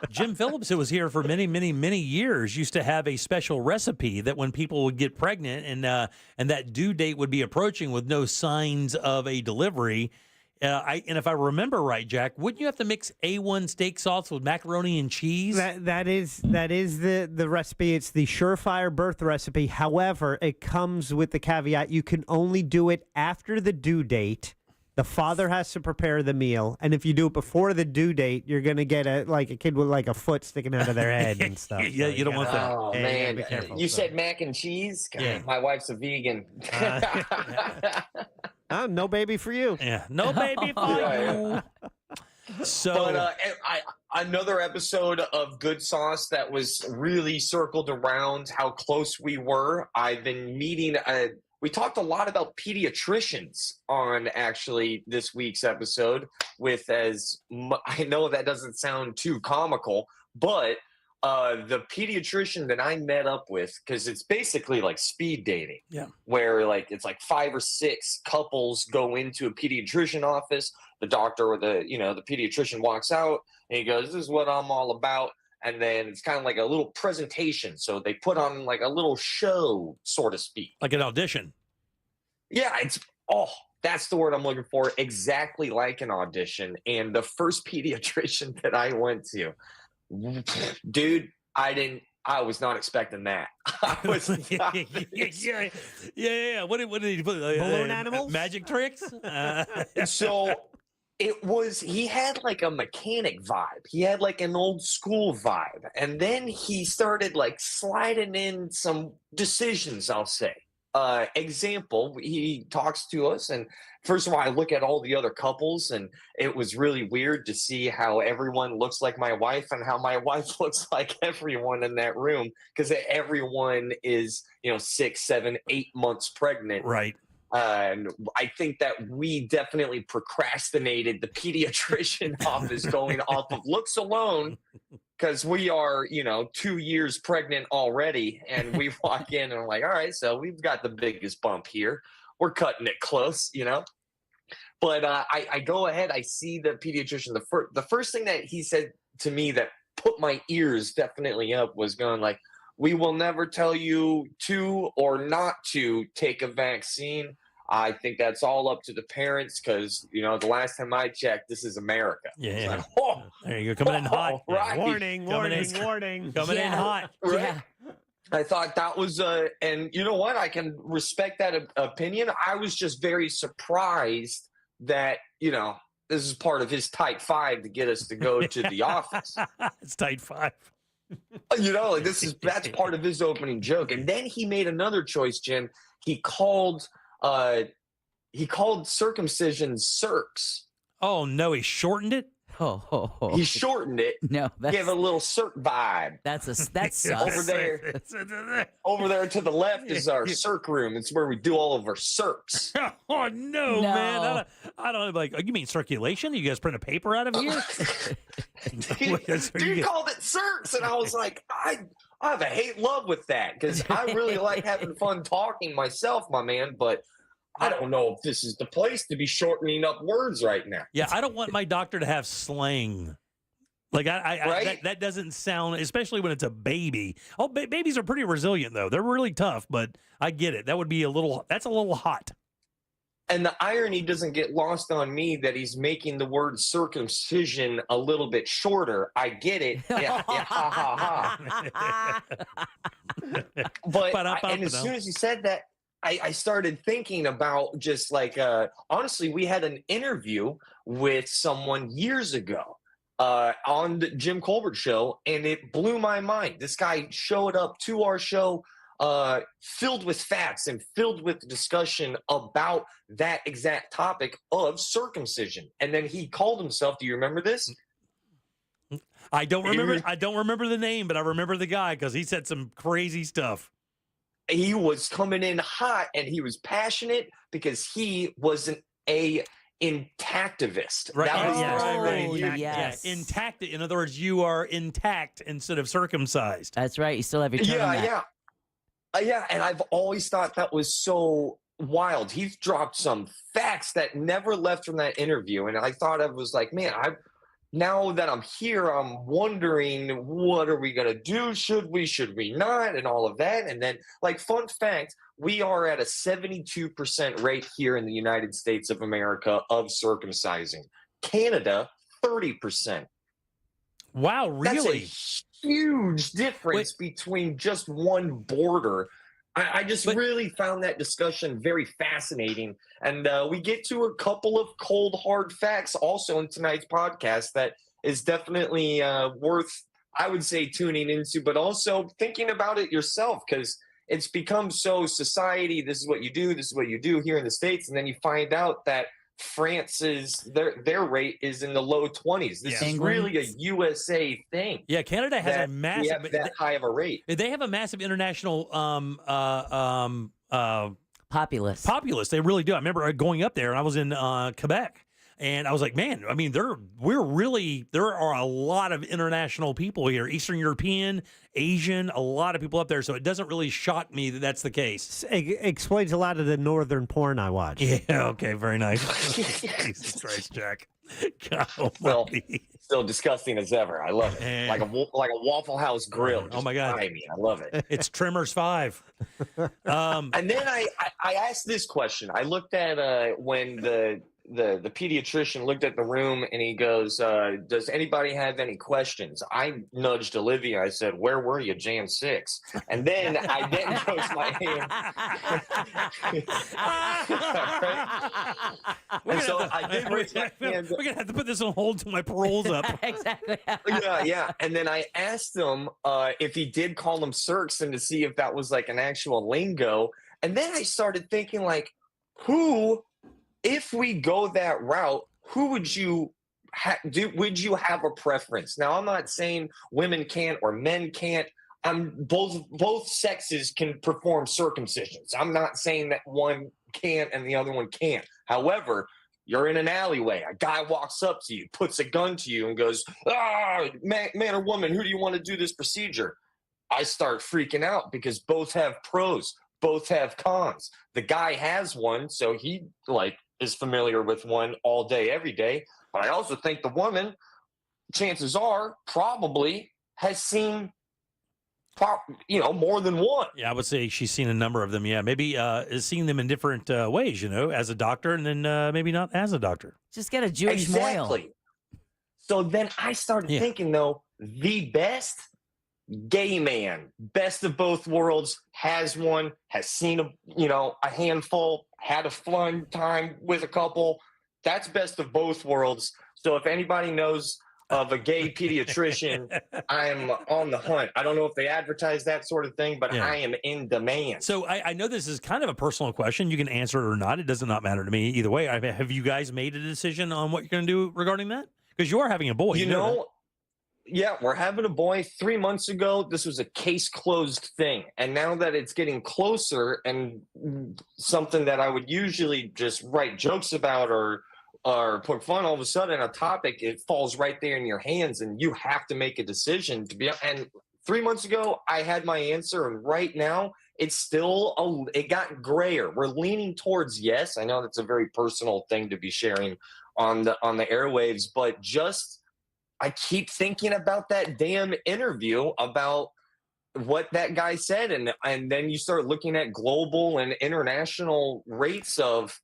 Jim Phillips, who was here for many, many, many years, used to have a special recipe that when people would get pregnant and that due date would be approaching with no signs of a delivery. And if I remember right, Jack, wouldn't you have to mix A1 steak sauce with macaroni and cheese? That is the recipe. It's the surefire birth recipe. However, it comes with the caveat you can only do it after the due date The father has to prepare the meal, and if you do it before the due date, you're gonna get a kid with like a foot sticking out of their head and stuff. Yeah, you don't want that. Oh, Yeah, you gotta man. be careful, You so. said mac and cheese? God, Yeah. my wife's a vegan. No baby for you. Yeah, no baby for you. So, But another episode of Good Sauce that was really circled around how close we were. I've been meeting. We talked a lot about pediatricians on actually this week's episode. I know that doesn't sound too comical, but the pediatrician that I met up with, because it's basically like speed dating. Yeah. Where like it's like 5 or 6 couples go into a pediatrician office. The doctor or the pediatrician walks out and he goes, "This is what I'm all about." And then it's kind of like a little presentation. So they put on like a little show, so to speak. like an audition. Yeah, that's the word I'm looking for. Exactly like an audition. And the first pediatrician that I went to, dude, I was not expecting that. I was not yeah. What did he put? Balloon animals? Magic tricks? So he had like a mechanic vibe. He had like an old school vibe. And then he started like sliding in some decisions, I'll say. Example, he talks to us, and first of all, I look at all the other couples, and it was really weird to see how everyone looks like my wife and how my wife looks like everyone in that room, because everyone is 6, 7, 8 months pregnant. Right. And I think that we definitely procrastinated the pediatrician office going off of looks alone, because we are, 2 years pregnant already. And we walk in and we're like, all right, so we've got the biggest bump here. We're cutting it close, But I go ahead, I see the pediatrician. The first thing that he said to me that put my ears definitely up was going like, "We will never tell you to or not to take a vaccine. I think that's all up to the parents, because, the last time I checked, this is America." Yeah. Like, oh, There you go. Coming in hot. right. Warning. Coming in hot. Right. Yeah. I thought that was and you know what? I can respect that opinion. I was just very surprised that, this is part of his tight 5 to get us to go to the office. It's tight 5. That's part of his opening joke. And then he made another choice, Jim. He called circumcision circs. Oh, no, he shortened it? He shortened it. No, Gave it a little circ vibe. that's sus. Over there to the left is our circ room. It's where we do all of our circs. Oh, no, man. I don't like, you mean circulation? You guys print a paper out of here? Dude called it circs, and I was like, I have a hate-love with that, because I really like having fun talking myself, my man, but I don't know if this is the place to be shortening up words right now. Yeah, I don't want my doctor to have slang. Like, Right? that doesn't sound, especially when it's a baby. Oh, babies are pretty resilient, though. They're really tough, but I get it. That's a little hot. And the irony doesn't get lost on me that he's making the word circumcision a little bit shorter. I get it. Yeah, ha, ha, ha. But as soon as he said that, I started thinking about just like, honestly, we had an interview with someone years ago on the Jim Colbert show, and it blew my mind. This guy showed up to our show filled with facts and filled with discussion about that exact topic of circumcision. And then he called himself, do you remember this? I don't remember the name, but I remember the guy because he said some crazy stuff. He was coming in hot and he was passionate because he was a intactivist. Right. That was right. Yes. Yeah. Intact. In other words, you are intact instead of circumcised. That's right. You still have your tongue on that. Yeah, and I've always thought that was so wild. He's dropped some facts that never left from that interview, and I thought I was like, man, now that I'm here, I'm wondering, what are we going to do? Should we not? And all of that. And then, like, fun fact, we are at a 72% rate here in the United States of America of circumcising. Canada, 30%. Wow, really? That's a huge difference between just one border. I just really found that discussion very fascinating. And we get to a couple of cold, hard facts also in tonight's podcast that is definitely worth, I would say, tuning into, but also thinking about it yourself, because it's become so society. This is what you do. This is what you do here in the States. And then you find out that France's their rate is in the low 20s. This is really a USA thing. Yeah, Canada has a massive that high of a rate. They have a massive international populace. They really do. I remember going up there, and I was in Quebec, and I was like, man, I mean, there are a lot of international people here, Eastern European, Asian, a lot of people up there. So it doesn't really shock me that that's the case. It explains a lot of the northern porn I watch. Yeah. Okay. Very nice. Jesus Christ, Jack. God Still disgusting as ever. I love it. Like a Waffle House grill. Oh my God. I love it. It's Trimmers 5. And then I asked this question. I looked at when the pediatrician looked at the room and he goes, does anybody have any questions? I nudged Olivia. I said, where were you, Jan 6? And then I didn't post my hand. We're going to have to put this on hold till my parole's up. Exactly. Yeah. And then I asked him if he did call them Cirques and to see if that was like an actual lingo. And then I started thinking, like, if we go that route, who would you would you have a preference? Now, I'm not saying women can't or men can't. Both sexes can perform circumcisions. I'm not saying that one can't and the other one can't. However, you're in an alleyway. A guy walks up to you, puts a gun to you, and goes, man or woman, who do you want to do this procedure? I start freaking out because both have pros, both have cons. The guy has one, so he is familiar with one all day, every day. But I also think the woman, chances are, probably has seen, more than one. Yeah, I would say she's seen a number of them. Yeah, maybe is seeing them in different ways, as a doctor, and then maybe not as a doctor. Just get a Jewish moil. So then I started thinking, though, the best gay man, best of both worlds, has one, has seen a handful, had a fun time with a couple. That's best of both worlds. So if anybody knows of a gay pediatrician, I'm on the hunt. I don't know if they advertise that sort of thing, but I am in demand. So I know this is kind of a personal question. You can answer it or not. It does not matter to me either way. Have you guys made a decision on what you're going to do regarding that? Because you are having a boy. Yeah, we're having a boy. 3 months ago, this was a case closed thing. And now that it's getting closer and something that I would usually just write jokes about or poke fun, all of a sudden a topic, it falls right there in your hands and you have to make a decision to be. And 3 months ago, I had my answer. And right now, it's still, it got grayer. We're leaning towards yes. I know that's a very personal thing to be sharing on the airwaves, but I keep thinking about that damn interview about what that guy said. And then you start looking at global and international rates of,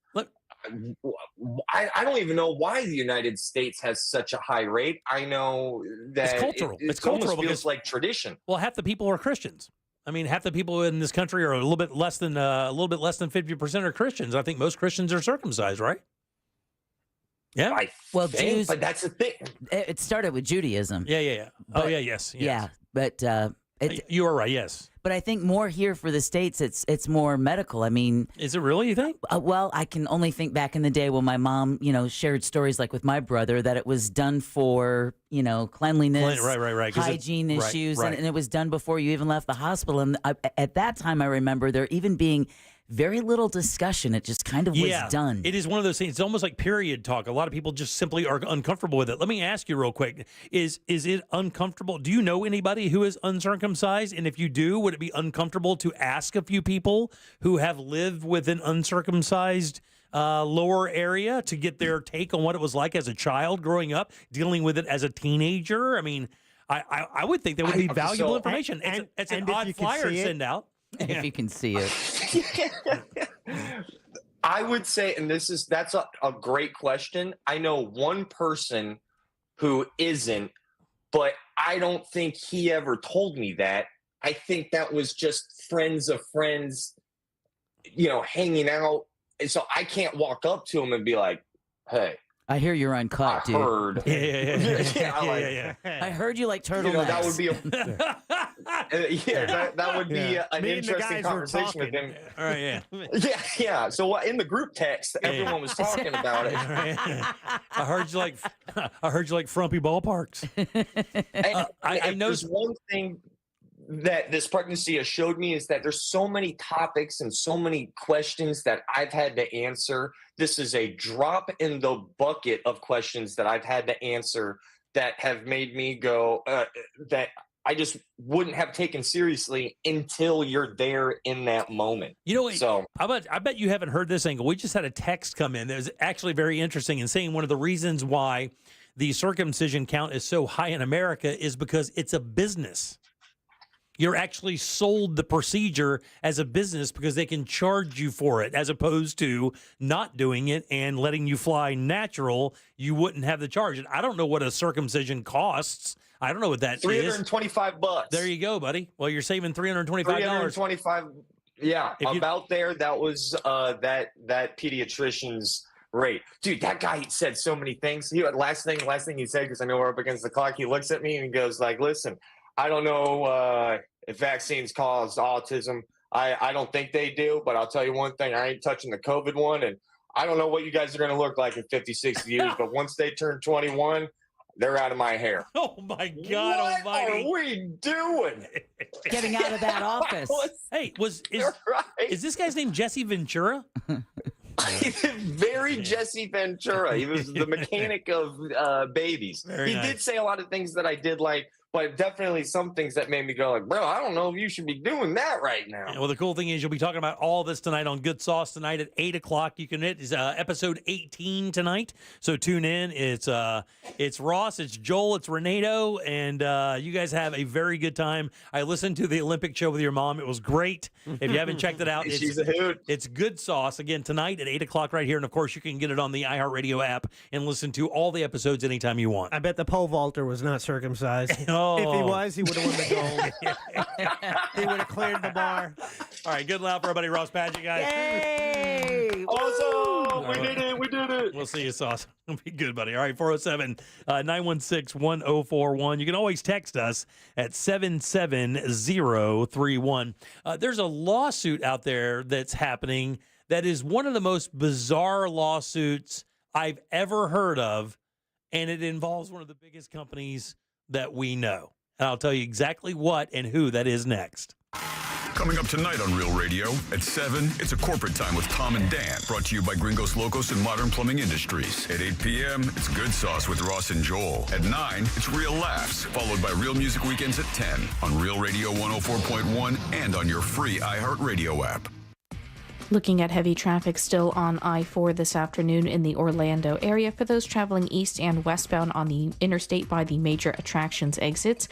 I don't even know why the United States has such a high rate. I know that it's cultural. It's cultural because feels like tradition. Well, half the people are Christians. I mean, half the people in this country are a little bit less than 50% are Christians. I think most Christians are circumcised, right? Yeah. Jews. But that's the thing. It started with Judaism. Yeah. Yes. Yeah, but you are right. Yes. But I think more here for the States, it's more medical. I mean, is it really, you think? Well, I can only think back in the day when my mom, shared stories like with my brother that it was done for, cleanliness, right, hygiene issues, and it was done before you even left the hospital. And at that time, I remember there even being very little discussion. It just kind of was done. It is one of those things. It's almost like period talk. A lot of people just simply are uncomfortable with it. Let me ask you real quick. Is it uncomfortable? Do you know anybody who is uncircumcised? And if you do, would it be uncomfortable to ask a few people who have lived with an uncircumcised lower area to get their take on what it was like as a child growing up, dealing with it as a teenager? I mean, I would think that would be valuable information. It's an odd flyer to send out. If you can see it. I would say, and that's a great question. I know one person who isn't, but I don't think he ever told me that. I think that was just friends of friends, hanging out. And so I can't walk up to them and be like, hey, I hear you're uncut, dude. heard. Yeah. I heard you like turtlenecks. That would be that would be an Me and the interesting guys were conversation with talking. them. All right, yeah. Yeah. So in the group text, everyone was talking about it. I heard you like frumpy ballparks. I know there's one thing that this pregnancy has showed me is that there's so many topics and so many questions that I've had to answer. This is a drop in the bucket of questions that I've had to answer that have made me go that I just wouldn't have taken seriously until you're there in that moment. So I bet you haven't heard this angle. We just had a text come in that was actually very interesting and saying one of the reasons why the circumcision count is so high in America is because it's a business. You're actually sold the procedure as a business because they can charge you for it, as opposed to not doing it and letting you fly natural. You wouldn't have the charge. And I don't know what a circumcision costs. I don't know what that is. $325. There you go, buddy. Well, you're saving $325. $325. Yeah, about there. That was that pediatrician's rate. Dude, that guy said so many things. Last thing he said, because I know we're up against the clock, he looks at me and he goes like, listen, I don't know if vaccines cause autism. I don't think they do, but I'll tell you one thing. I ain't touching the COVID one, and I don't know what you guys are going to look like in 50, 60 years, but once they turn 21, they're out of my hair. Oh, my God almighty. What are we doing? Getting out of that office. Hey, is this guy's name Jesse Ventura? Very Jesse Ventura. He was the mechanic of babies. He did say a lot of things that I did like, but definitely some things that made me go like, bro, I don't know if you should be doing that right now. Well, the cool thing is you'll be talking about all this tonight on Good Sauce tonight at 8 o'clock. You can hit episode 18 tonight, so tune in. It's Ross, it's Joel, it's Renato, and you guys have a very good time. I listened to the Olympic show with your mom. It was great. If you haven't checked it out, She's a hoot. It's Good Sauce, again, tonight at 8 o'clock right here. And, of course, you can get it on the iHeartRadio app and listen to all the episodes anytime you want. I bet the pole vaulter was not circumcised. Oh. If he was, he would have won the gold. He would have cleared the bar. All right, good luck for everybody. Ross Padgett, guys. Yay! Awesome! We did it. We'll see you, Sauce. It'll be good, buddy. All right, 407-916-1041. You can always text us at 77031. There's a lawsuit out there that's happening that is one of the most bizarre lawsuits I've ever heard of, and it involves one of the biggest companies that we know. And I'll tell you exactly what and who that is next. Coming up tonight on Real Radio at 7, it's a corporate time with Tom and Dan, brought to you by Gringos Locos and Modern Plumbing Industries. At 8 p.m., it's Good Sauce with Ross and Joel. At 9, it's Real Laughs, followed by Real Music Weekends at 10 on Real Radio 104.1 and on your free iHeartRadio app. Looking at heavy traffic still on I-4 this afternoon in the Orlando area for those traveling east and westbound on the interstate by the major attractions exits.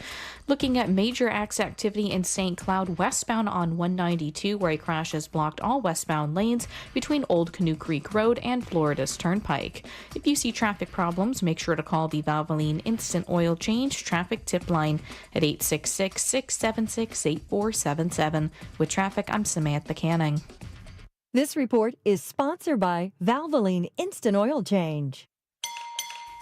Looking at major activity in St. Cloud westbound on 192, where a crash has blocked all westbound lanes between Old Canoe Creek Road and Florida's Turnpike. If you see traffic problems, make sure to call the Valvoline Instant Oil Change Traffic Tip Line at 866-676-8477. With traffic, I'm Samantha Canning. This report is sponsored by Valvoline Instant Oil Change.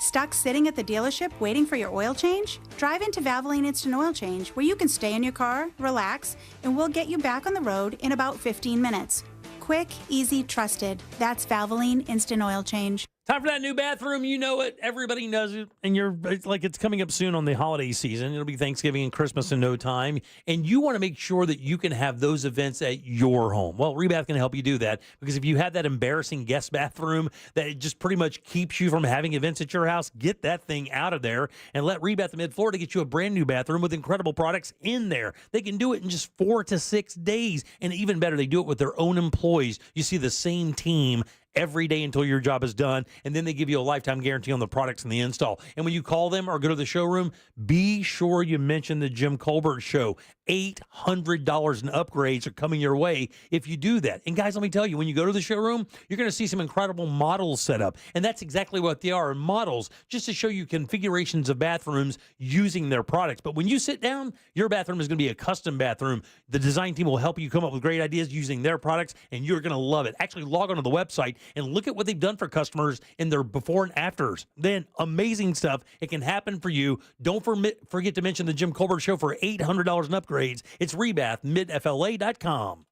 Stuck sitting at the dealership waiting for your oil change? Drive into Valvoline Instant Oil Change, where you can stay in your car, relax, and we'll get you back on the road in about 15 minutes. Quick, easy, trusted. That's Valvoline Instant Oil Change. Time for that new bathroom. You know it. Everybody knows it. And it's coming up soon on the holiday season. It'll be Thanksgiving and Christmas in no time. And you want to make sure that you can have those events at your home. Well, Rebath can help you do that, because if you have that embarrassing guest bathroom that it just pretty much keeps you from having events at your house, get that thing out of there and let Rebath of Mid-Florida get you a brand new bathroom with incredible products in there. They can do it in just 4 to 6 days. And even better, they do it with their own employees. You see the same team every day until your job is done. And then they give you a lifetime guarantee on the products and the install. And when you call them or go to the showroom, be sure you mention the Jim Colbert Show. $800 in upgrades are coming your way if you do that. And guys, let me tell you, when you go to the showroom, you're going to see some incredible models set up. And that's exactly what they are, models, just to show you configurations of bathrooms using their products. But when you sit down, your bathroom is going to be a custom bathroom. The design team will help you come up with great ideas using their products, and you're going to love it. Actually, log onto the website and look at what they've done for customers in their before and afters. Then, amazing stuff. It can happen for you. Don't forget to mention the Jim Colbert Show for $800 in upgrades. It's rebath.midfla.com.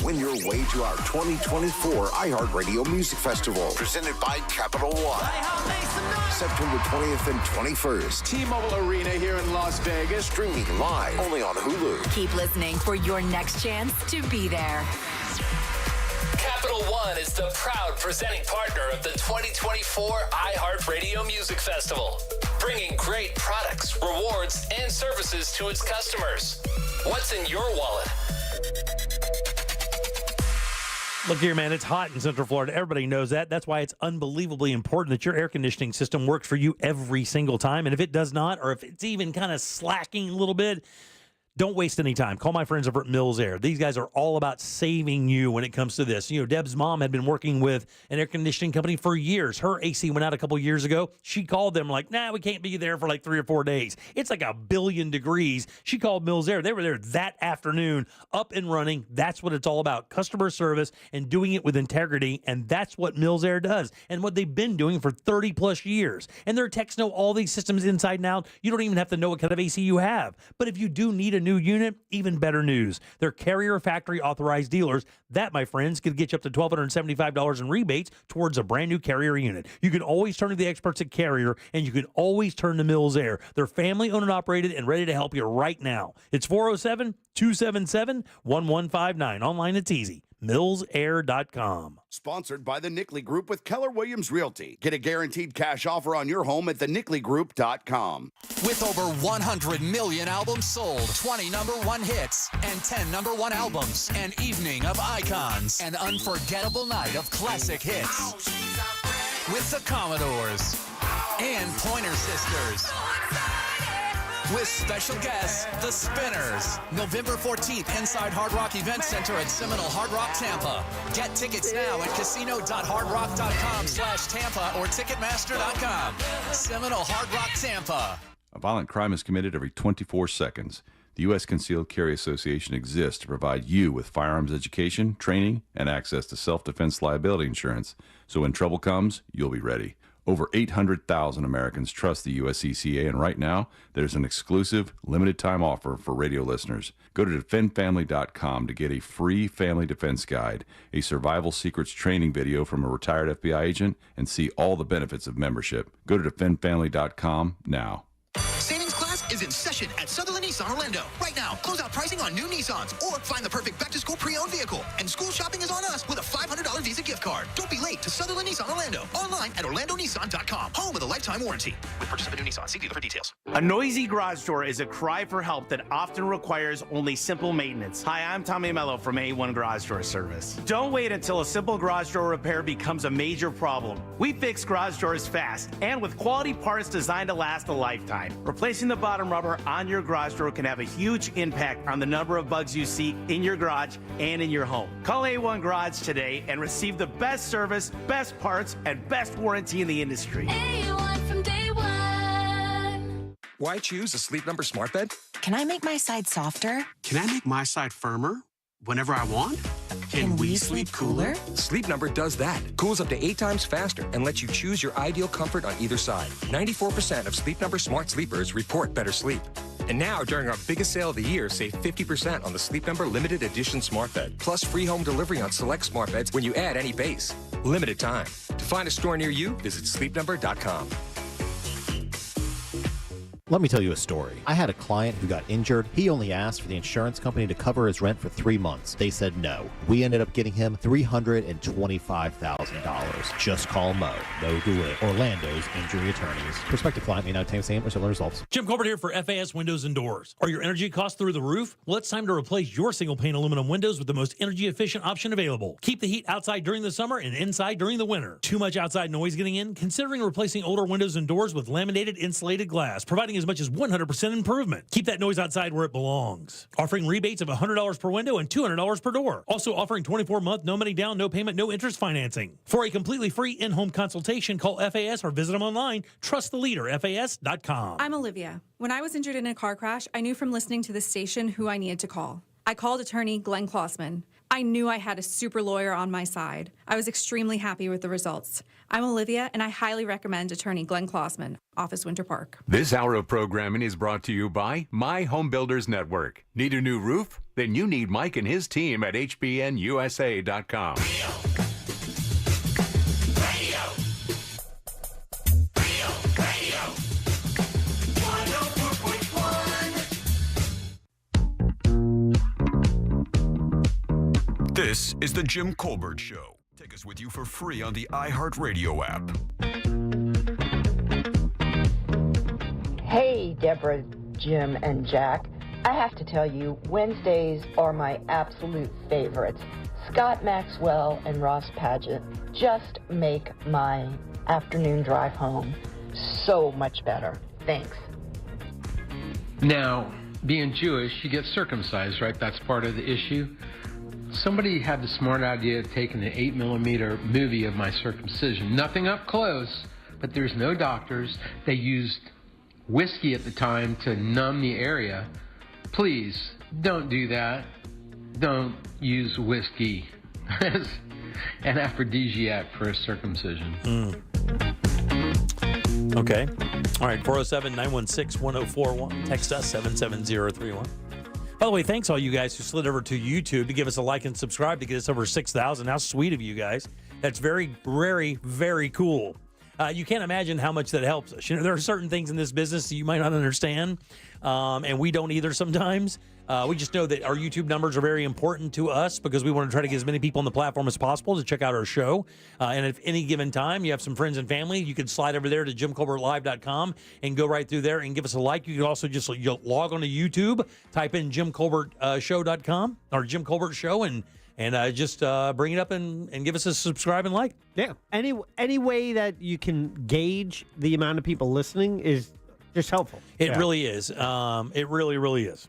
Win your way to our 2024 iHeartRadio Music Festival, presented by Capital One. September 20th and 21st. T-Mobile Arena here in Las Vegas. Streaming live only on Hulu. Keep listening for your next chance to be there. Capital One is the proud presenting partner of the 2024 iHeartRadio Music Festival, bringing great products, rewards, and services to its customers. What's in your wallet? Look here, man, it's hot in Central Florida. Everybody knows that. That's why it's unbelievably important that your air conditioning system works for you every single time. And if it does not, or if it's even kind of slacking a little bit, don't waste any time. Call my friends over at Mills Air. These guys are all about saving you when it comes to this. You know, Deb's mom had been working with an air conditioning company for years. Her AC went out a couple years ago. She called them like, nah, we can't be there for like 3 or 4 days. It's like 1 billion degrees. She called Mills Air. They were there that afternoon, up and running. That's what it's all about. Customer service and doing it with integrity. And that's what Mills Air does and what they've been doing for 30 plus years. And their techs know all these systems inside and out. You don't even have to know what kind of AC you have. But if you do need a new unit, even better news. They're Carrier Factory authorized dealers. That, my friends, could get you up to $1,275 in rebates towards a brand new Carrier unit. You can always turn to the experts at Carrier, and you can always turn to Mills Air. They're family owned and operated and ready to help you right now. It's 407-277-1159. Online, it's easy. MillsAir.com. Sponsored by the Nickley Group with Keller Williams Realty. Get a guaranteed cash offer on your home at thenickley.com. With over 100 million albums sold, 20 #1 hits, and 10 #1 albums, an evening of icons, an unforgettable night of classic hits. With the Commodores and Pointer Sisters. With special guests, the Spinners. November 14th, inside Hard Rock Event Center at Seminole Hard Rock, Tampa. Get tickets now at casino.hardrock.com/Tampa or Ticketmaster.com. Seminole Hard Rock, Tampa. A violent crime is committed every 24 seconds. The U.S. Concealed Carry Association exists to provide you with firearms education, training, and access to self-defense liability insurance. So when trouble comes, you'll be ready. Over 800,000 Americans trust the USCCA, and right now, there's an exclusive, limited-time offer for radio listeners. Go to defendfamily.com to get a free family defense guide, a survival secrets training video from a retired FBI agent, and see all the benefits of membership. Go to defendfamily.com now. Savings class is in session at Sutherland Nissan Orlando. Right now, close out pricing on new Nissans or find the perfect back-to-school pre-owned vehicle. And school shopping is on us with a $500 Visa gift card. Don't be late to Sutherland Nissan Orlando. Online at OrlandoNissan.com. Home with a lifetime warranty. With purchase of a new Nissan. See dealer for details. A noisy garage door is a cry for help that often requires only simple maintenance. Hi, I'm Tommy Mello from A1 Garage Door Service. Don't wait until a simple garage door repair becomes a major problem. We fix garage doors fast and with quality parts designed to last a lifetime. Replacing the bottom rubber on your garage door can have a huge impact on the number of bugs you see in your garage and in your home. Call A1 Garage today and receive the best service, best parts, and best warranty in the industry. A1 from day one. Why choose a Sleep Number smart bed? Can I make my side softer? Can I make my side firmer whenever I want? Can we sleep cooler? Sleep Number does that. Cools up to 8 times faster and lets you choose your ideal comfort on either side. 94% of Sleep Number smart sleepers report better sleep. And now, during our biggest sale of the year, save 50% on the Sleep Number limited edition smart bed, plus free home delivery on select smart beds when you add any base. Limited time. To find a store near you, visit sleepnumber.com. Let me tell you a story. I had a client who got injured. He only asked for the insurance company to cover his rent for 3 months. They said no. We ended up getting him $325,000. Just call Mo. Mo Goulet, Orlando's injury attorneys. Prospective client may not obtain the same or similar results. Jim Colbert here for FAS Windows and Doors. Are your energy costs through the roof? Well, it's time to replace your single-pane aluminum windows with the most energy-efficient option available. Keep the heat outside during the summer and inside during the winter. Too much outside noise getting in? Considering replacing older windows and doors with laminated insulated glass, providing as much as 100% improvement. Keep that noise outside where it belongs. Offering rebates of $100 per window and $200 per door. Also offering 24-month, no money down, no payment, no interest financing. For a completely free in-home consultation, call FAS or visit them online. Trust the leader, FAS.com. I'm Olivia. When I was injured in a car crash, I knew from listening to this station who I needed to call. I called attorney Glenn Klossman. I knew I had a super lawyer on my side. I was extremely happy with the results. I'm Olivia, and I highly recommend attorney Glenn Klossman, Office Winter Park. This hour of programming is brought to you by My Home Builders Network. Need a new roof? Then you need Mike and his team at hbnusa.com. This is the Jim Colbert Show. Take us with you for free on the iHeartRadio app. Hey, Deborah, Jim, and Jack. I have to tell you, Wednesdays are my absolute favorites. Scott Maxwell and Ross Paget just make my afternoon drive home so much better. Thanks. Now, being Jewish, you get circumcised, right? That's part of the issue. Somebody had the smart idea of taking an 8mm movie of my circumcision. Nothing up close, but there's no doctors. They used whiskey at the time to numb the area. Please, don't do that. Don't use whiskey as an aphrodisiac for a circumcision. Okay. All right, 407-916-1041. Text us, 77031. By the way, thanks all you guys who slid over to YouTube to give us a like and subscribe to get us over 6,000. How sweet of you guys. That's very, very, very cool. You can't imagine how much that helps us. You know, there are certain things in this business that you might not understand, and we don't either sometimes. We just know that our YouTube numbers are very important to us because we want to try to get as many people on the platform as possible to check out our show. And if any given time you have some friends and family, you can slide over there to JimColbertLive.com and go right through there and give us a like. You can also just log on to YouTube, type in JimColbertShow.com or Jim Colbert Show, and just bring it up and give us a subscribe and like. Yeah. Any way that you can gauge the amount of people listening is just helpful. It really is. It really, really is.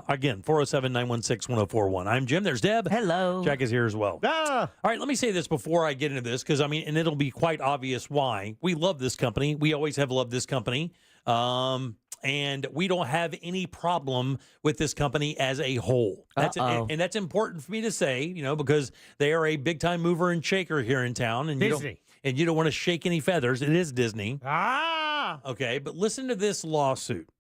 Again, 407-916-1041. I'm Jim. There's Deb. Hello. Jack is here as well. Ah. All right, let me say this before I get into this because, and it'll be quite obvious why. We love this company. We always have loved this company. And we don't have any problem with this company as a whole. And that's important for me to say, because they are a big-time mover and shaker here in town. And Disney. You don't want to shake any feathers. It is Disney. Ah! Okay, but listen to this lawsuit.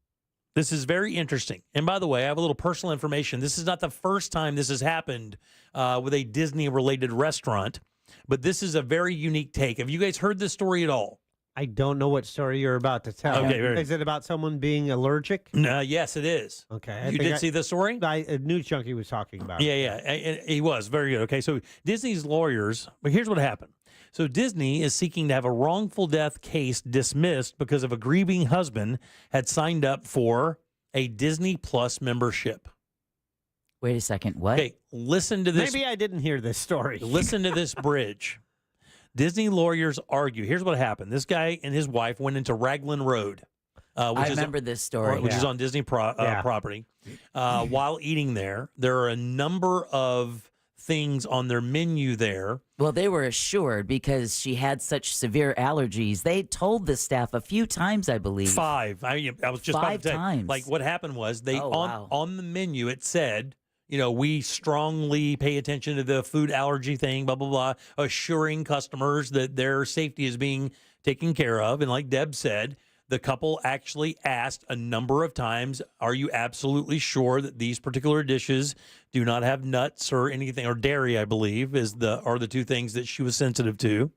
This is very interesting. And by the way, I have a little personal information. This is not the first time this has happened with a Disney-related restaurant, but this is a very unique take. Have you guys heard this story at all? I don't know what story you're about to tell. Okay, is it about someone being allergic? Yes, it is. Okay. You did see the story? A news junkie was talking about it. Yeah. He was. Very good. Okay, so Disney's lawyers, but here's what happened. So Disney is seeking to have a wrongful death case dismissed because of a grieving husband had signed up for a Disney Plus membership. Wait a second. What? Okay, listen to this. Maybe I didn't hear this story. Listen to this bridge. Disney lawyers argue. Here's what happened. This guy and his wife went into Raglan Road. I remember this story. Which is on Disney property. While eating there, there are a number of things on their menu there. Well, they were assured because she had such severe allergies. They told the staff a few times, I believe. 5. I was just about to say, times. like what happened was on the menu it said, we strongly pay attention to the food allergy thing, blah, blah, blah, assuring customers that their safety is being taken care of. And like Deb said, the couple actually asked a number of times, are you absolutely sure that these particular dishes do not have nuts or anything, or dairy, I believe, are the two things that she was sensitive to.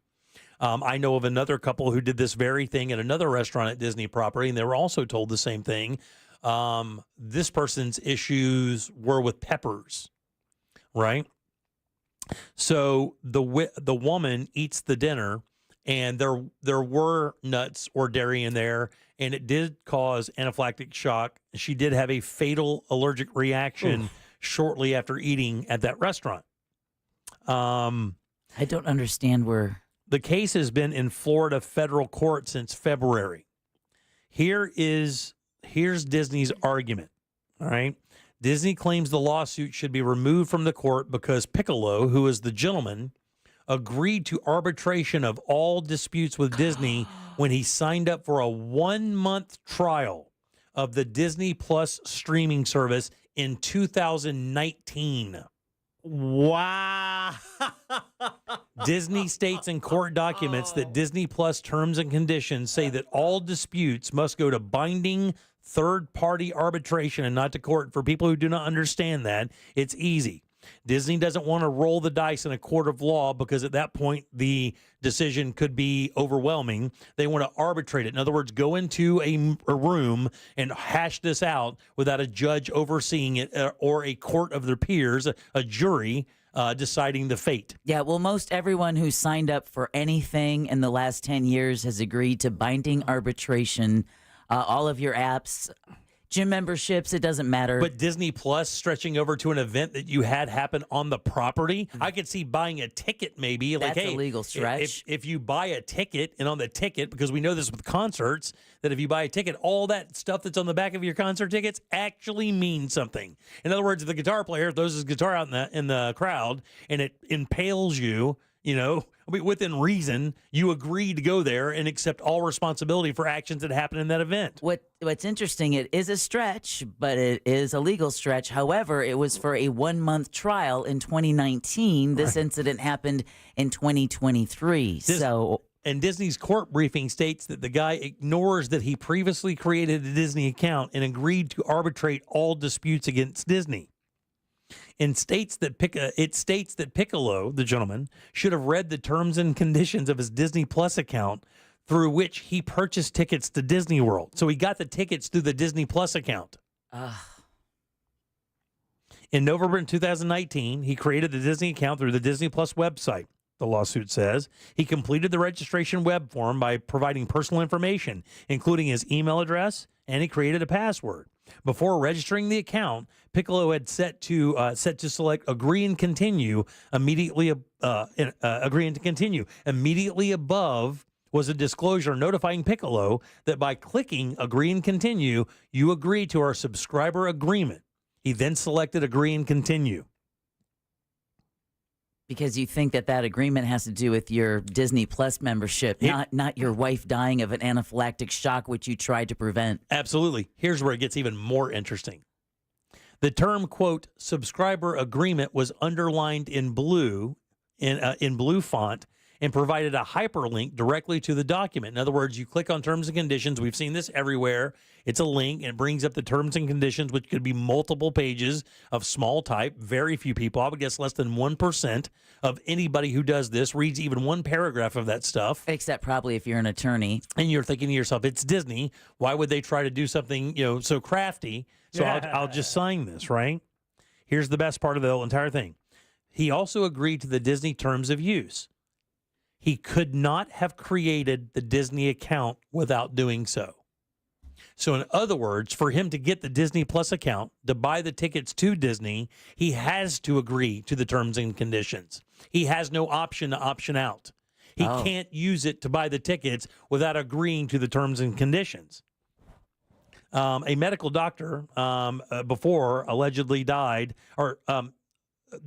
I know of another couple who did this very thing at another restaurant at Disney property, and they were also told the same thing. This person's issues were with peppers, right? So the woman eats the dinner, and there were nuts or dairy in there, and it did cause anaphylactic shock. She did have a fatal allergic reaction shortly after eating at that restaurant. I don't understand where the case has been in Florida federal court since February. Here's Disney's argument. All right. Disney claims the lawsuit should be removed from the court because Piccolo, who is the gentleman, agreed to arbitration of all disputes with Disney when he signed up for a 1-month trial of the Disney Plus streaming service in 2019. Wow. Disney states in court documents that Disney Plus terms and conditions say that all disputes must go to binding third-party arbitration and not to court. For people who do not understand that, it's easy. Disney doesn't want to roll the dice in a court of law because at that point the decision could be overwhelming. They want to arbitrate it. In other words, go into a room and hash this out without a judge overseeing it or a court of their peers, a jury deciding the fate. Yeah, well, most everyone who signed up for anything in the last 10 years has agreed to binding arbitration. All of your apps, gym memberships, it doesn't matter. But Disney Plus stretching over to an event that you had happen on the property, I could see buying a ticket maybe. That's like, hey, a legal stretch. If you buy a ticket, and on the ticket, because we know this with concerts, that if you buy a ticket, all that stuff that's on the back of your concert tickets actually means something. In other words, if the guitar player throws his guitar out in the crowd and it impales you, within reason, you agree to go there and accept all responsibility for actions that happen in that event. What's interesting, it is a stretch, but it is a legal stretch. However, it was for a 1-month trial in 2019. This incident happened in 2023. And Disney's court briefing states that the guy ignores that he previously created a Disney account and agreed to arbitrate all disputes against Disney. It states that Piccolo, the gentleman, should have read the terms and conditions of his Disney Plus account through which he purchased tickets to Disney World. So he got the tickets through the Disney Plus account. In November 2019, he created the Disney account through the Disney Plus website. The lawsuit says he completed the registration web form by providing personal information, including his email address, and he created a password. Before registering the account, Piccolo had set to select agree and continue immediately. Agree and to continue immediately above was a disclosure notifying Piccolo that by clicking agree and continue, you agree to our subscriber agreement. He then selected agree and continue. Because you think that agreement has to do with your Disney Plus membership, not your wife dying of an anaphylactic shock, which you tried to prevent. Absolutely. Here's where it gets even more interesting. The term, quote, subscriber agreement was underlined in blue, in blue font, and provided a hyperlink directly to the document. In other words, you click on terms and conditions. We've seen this everywhere. It's a link, and it brings up the terms and conditions, which could be multiple pages of small type. Very few people, I would guess less than 1% of anybody who does this reads even one paragraph of that stuff. Except probably if you're an attorney. And you're thinking to yourself, it's Disney. Why would they try to do something, so crafty? So I'll just sign this, right? Here's the best part of the entire thing. He also agreed to the Disney terms of use. He could not have created the Disney account without doing so. So in other words, for him to get the Disney Plus account, to buy the tickets to Disney, he has to agree to the terms and conditions. He has no option to option out. He can't use it to buy the tickets without agreeing to the terms and conditions. A medical doctor before allegedly died, or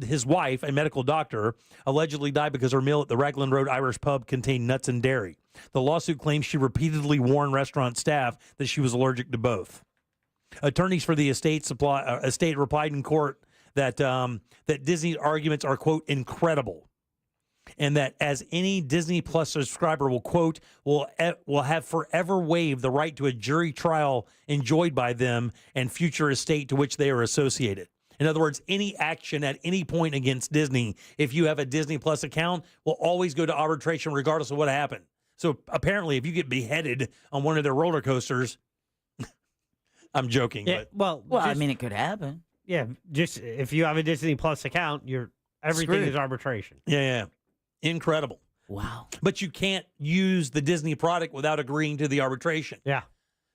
his wife, a medical doctor, allegedly died because her meal at the Raglan Road Irish pub contained nuts and dairy. The lawsuit claims she repeatedly warned restaurant staff that she was allergic to both. Attorneys for the estate replied in court that Disney's arguments are, quote, incredible, and that as any Disney Plus subscriber will, quote, will have forever waived the right to a jury trial enjoyed by them and future estate to which they are associated. In other words, any action at any point against Disney, if you have a Disney Plus account, will always go to arbitration regardless of what happened. So apparently, if you get beheaded on one of their roller coasters, I'm joking. Yeah, but I mean, it could happen. Yeah, just if you have a Disney Plus account, everything Screwed. is arbitration. Yeah. Incredible. Wow. But you can't use the Disney product without agreeing to the arbitration. Yeah.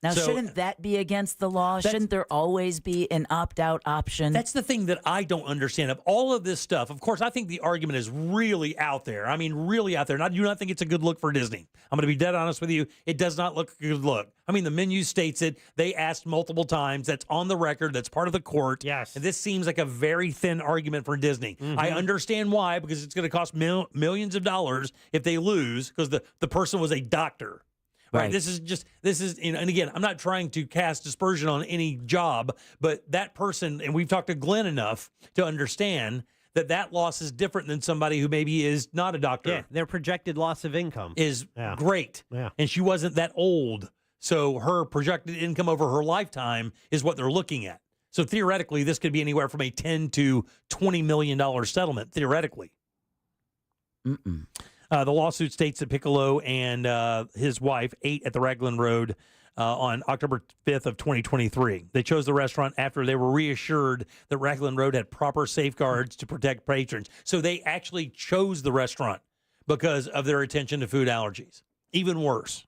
Now, So- shouldn't that be against the law? Shouldn't there always be an opt-out option? That's the thing that I don't understand. Of all of this stuff, of course, I think the argument is really out there. I mean, really out there. And I do not think it's a good look for Disney. I'm going to be dead honest with you. It does not look a good look. I mean, the menu states it. They asked multiple times. That's on the record. That's part of the court. Yes. And this seems like a very thin argument for Disney. I understand why, because it's going to cost millions of dollars if they lose, because the person was a doctor. Right. This is, and again, I'm not trying to cast dispersion on any job, but that person, and we've talked to Glenn enough to understand that loss is different than somebody who maybe is not a doctor. Yeah, their projected loss of income is great. Yeah. And she wasn't that old. So her projected income over her lifetime is what they're looking at. So theoretically, this could be anywhere from a $10 to $20 million settlement, theoretically. The lawsuit states that Piccolo and his wife ate at the Raglan Road on October 5th of 2023. They chose the restaurant after they were reassured that Raglan Road had proper safeguards to protect patrons. So they actually chose the restaurant because of their attention to food allergies. Even worse.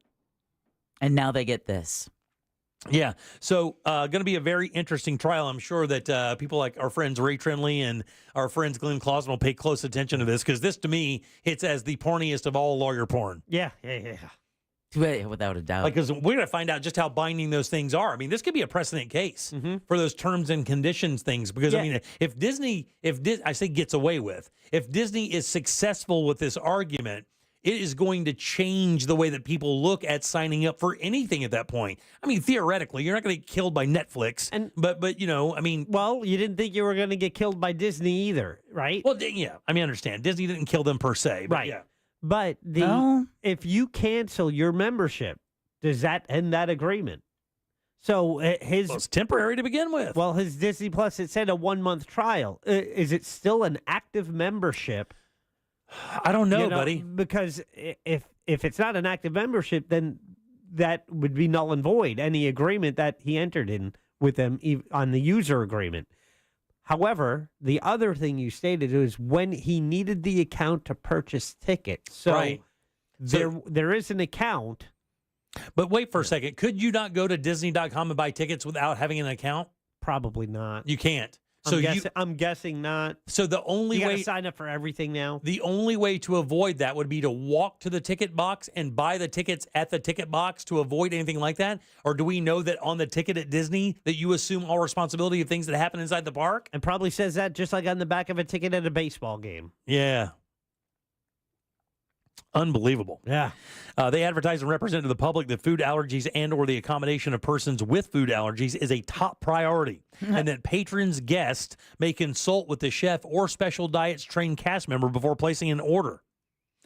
And now they get this. Yeah. So going to be a very interesting trial. I'm sure that people like our friends Ray Trinley and our friends Glenn Clausen will pay close attention to this, because this, to me, hits as the porniest of all lawyer porn. Yeah. Without a doubt. Like, because we're going to find out just how binding those things are. I mean, this could be a precedent case for those terms and conditions things. Because, I mean, if Disney, I say gets away with, if Disney is successful with this argument, it is going to change the way that people look at signing up for anything at that point. I mean, theoretically, you're not going to get killed by Netflix. But you know, I mean. Well, you didn't think you were going to get killed by Disney either, right? Well, yeah. I mean, I understand. Disney didn't kill them per se. But Right. Yeah. But if you cancel your membership, does that end that agreement? So it's temporary to begin with. Well, his Disney Plus, it said a 1-month trial. Is it still an active membership? I don't know, buddy. Because if it's not an active membership, then that would be null and void, any agreement that he entered in with them on the user agreement. However, the other thing you stated is when he needed the account to purchase tickets. So Right. there is an account. But wait for a second. Could you not go to Disney.com and buy tickets without having an account? Probably not. You can't. So I'm guessing not. So the only You way gotta sign up for everything now. The only way to avoid that would be to walk to the ticket box and buy the tickets at the ticket box to avoid anything like that? Or do we know that on the ticket at Disney that you assume all responsibility of things that happen inside the park? And probably says that just like on the back of a ticket at a baseball game. Yeah. Unbelievable. Yeah. They advertise and represent to the public that food allergies and or the accommodation of persons with food allergies is a top priority, and that patrons, guests may consult with the chef or special diets trained cast member before placing an order.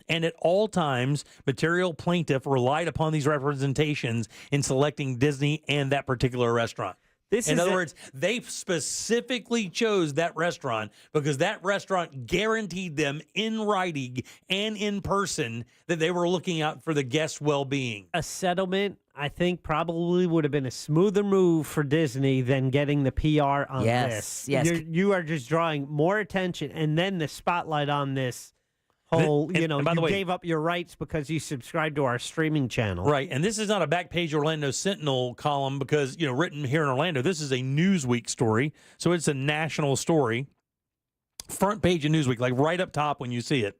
And at all times, material plaintiff relied upon these representations in selecting Disney and that particular restaurant. In other words, they specifically chose that restaurant because that restaurant guaranteed them in writing and in person that they were looking out for the guests' well-being. A settlement, I think, probably would have been a smoother move for Disney than getting the PR on this. Yes. You are just drawing more attention and then the spotlight on this whole, And by the way, gave up your rights because you subscribed to our streaming channel. Right, and this is not a back page Orlando Sentinel column because, written here in Orlando. This is a Newsweek story, so it's a national story. Front page of Newsweek, like right up top when you see it.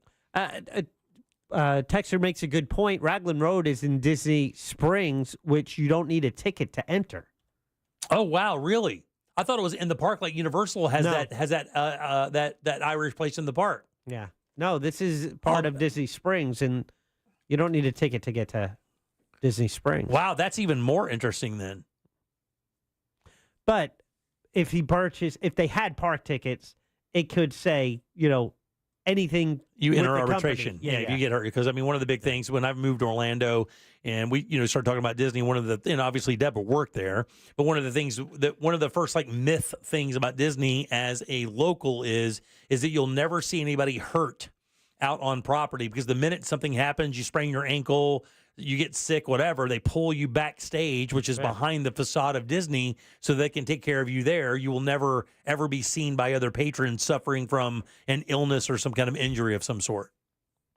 Texter makes a good point. Raglan Road is in Disney Springs, which you don't need a ticket to enter. Oh, wow, really? I thought it was in the park, like Universal has that Irish place in the park. Yeah. No, this is part of Disney Springs, and you don't need a ticket to get to Disney Springs. Wow, that's even more interesting then. But if they had park tickets, it could say, anything. You with enter the arbitration. company. Yeah, if you get hurt. Because, I mean, one of the big things when I moved to Orlando and we, started talking about Disney, one of the, and obviously Deborah worked there, but one of the first like myth things about Disney as a local is that you'll never see anybody hurt out on property, because the minute something happens, you sprain your ankle, you get sick, whatever, they pull you backstage, which is behind the facade of Disney, so they can take care of you there. You will never, ever be seen by other patrons suffering from an illness or some kind of injury of some sort.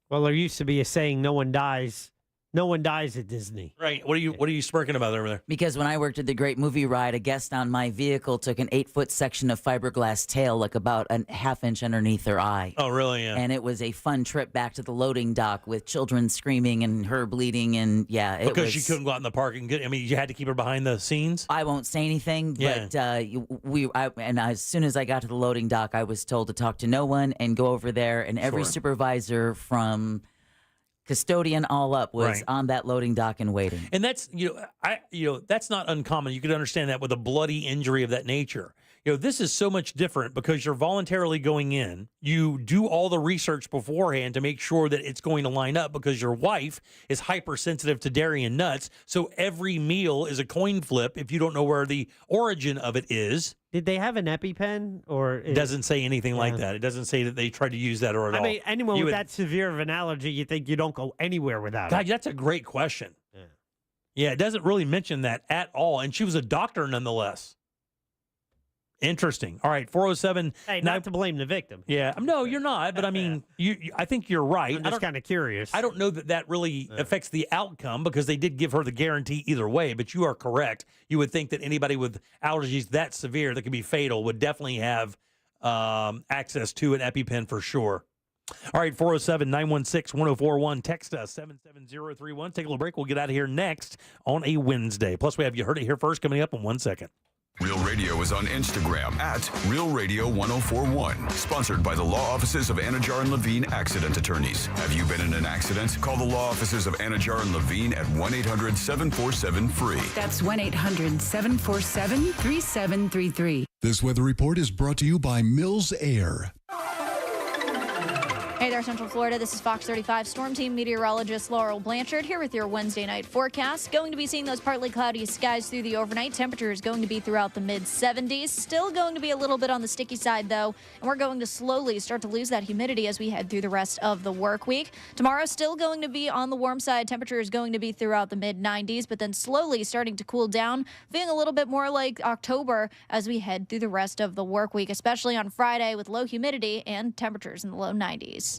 Well, there used to be a saying, no one dies at Disney. Right. What are you smirking about over there? Because when I worked at the Great Movie Ride, a guest on my vehicle took an 8-foot section of fiberglass tail, like about a half-inch underneath their eye. Oh, really? Yeah. And it was a fun trip back to the loading dock with children screaming and her bleeding, and Because she couldn't go out in the park and get. I mean, you had to keep her behind the scenes. I won't say anything, but as soon as I got to the loading dock, I was told to talk to no one and go over there, and every supervisor from custodian all up was on that loading dock and waiting. And that's, that's not uncommon. You could understand that with a bloody injury of that nature. This is so much different because you're voluntarily going in. You do all the research beforehand to make sure that it's going to line up, because your wife is hypersensitive to dairy and nuts. So every meal is a coin flip if you don't know where the origin of it is. Did they have an EpiPen? Or it doesn't say anything like that. It doesn't say that they tried to use that or at all. I mean, anyone with that severe of an allergy, you think you don't go anywhere without it. God, that's a great question. Yeah, it doesn't really mention that at all. And she was a doctor nonetheless. Interesting. All right, 407. Hey, not to blame the victim. Yeah, no, you're not. But I mean, I think you're right. I'm just kind of curious. I don't know that really affects the outcome, because they did give her the guarantee either way. But you are correct. You would think that anybody with allergies that severe that could be fatal would definitely have access to an EpiPen for sure. All right, 407-916-1041. Text us 77031. Take a little break. We'll get out of here next on a Wednesday. Plus, we have You Heard It Here First coming up in 1 second. Real Radio is on Instagram at Real Radio 1041. Sponsored by the law offices of Anajar and Levine Accident Attorneys. Have you been in an accident? Call the law offices of Anajar and Levine at 1-800-747-FREE. That's 1-800-747-3733. This weather report is brought to you by Mills Air. Hey there, Central Florida. This is Fox 35 Storm Team meteorologist Laurel Blanchard here with your Wednesday night forecast. Going to be seeing those partly cloudy skies through the overnight. Temperature is going to be throughout the mid-70s. Still going to be a little bit on the sticky side, though, and we're going to slowly start to lose that humidity as we head through the rest of the work week. Tomorrow, still going to be on the warm side. Temperature is going to be throughout the mid-90s, but then slowly starting to cool down, feeling a little bit more like October as we head through the rest of the work week, especially on Friday with low humidity and temperatures in the low 90s.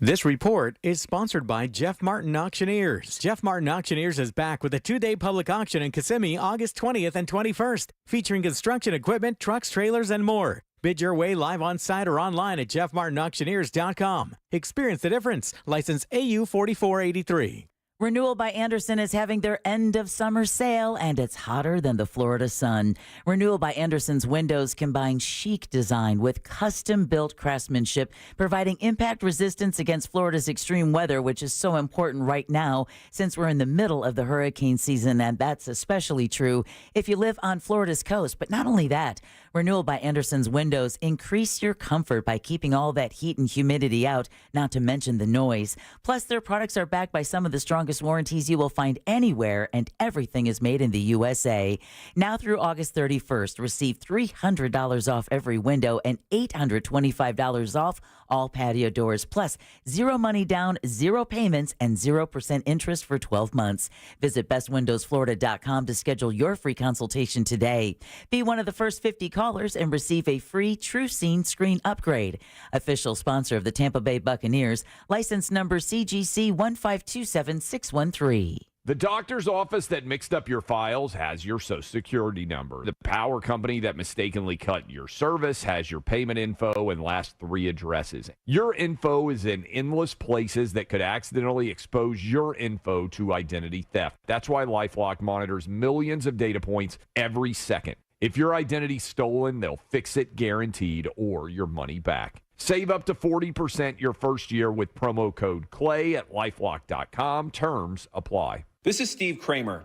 This report is sponsored by Jeff Martin Auctioneers. Jeff Martin Auctioneers is back with a 2-day public auction in Kissimmee, August 20th and 21st, featuring construction equipment, trucks, trailers, and more. Bid your way live on site or online at jeffmartinauctioneers.com. Experience the difference. License AU 4483. Renewal by Andersen is having their end of summer sale, and it's hotter than the Florida sun. Renewal by Andersen's windows combine chic design with custom-built craftsmanship, providing impact resistance against Florida's extreme weather, which is so important right now since we're in the middle of the hurricane season, and that's especially true if you live on Florida's coast. But not only that, Renewal by Andersen's windows increase your comfort by keeping all that heat and humidity out, not to mention the noise. Plus, their products are backed by some of the strongest warranties you will find anywhere, and everything is made in the USA. Now through August 31st, receive $300 off every window and $825 off all patio doors, plus zero money down, zero payments, and 0% interest for 12 months. Visit bestwindowsflorida.com to schedule your free consultation today. Be one of the first 50 callers and receive a free True Scene screen upgrade. Official sponsor of the Tampa Bay Buccaneers. License number CGC 1527613. The doctor's office that mixed up your files has your Social Security number. The power company that mistakenly cut your service has your payment info and last 3 addresses. Your info is in endless places that could accidentally expose your info to identity theft. That's why LifeLock monitors millions of data points every second. If your identity's stolen, they'll fix it guaranteed or your money back. Save up to 40% your first year with promo code CLAY at LifeLock.com. Terms apply. This is Steve Kramer.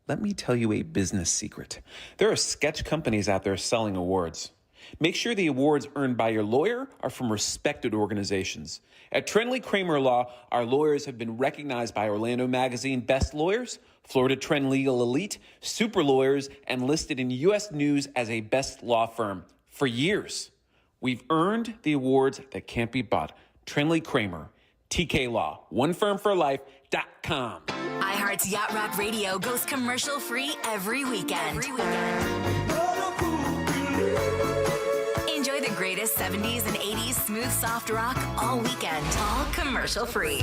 Let me tell you a business secret. There are sketch companies out there selling awards. Make sure the awards earned by your lawyer are from respected organizations. At Trendley Kramer Law, our lawyers have been recognized by Orlando Magazine Best Lawyers, Florida Trend Legal Elite, Super Lawyers, and listed in U.S. News as a best law firm for years. We've earned the awards that can't be bought. Trendley Kramer, TK Law, OneFirmForLife.com. iHeart's Yacht Rock Radio goes commercial-free every weekend. Enjoy the greatest 70s and 80s smooth soft rock all weekend, all commercial-free.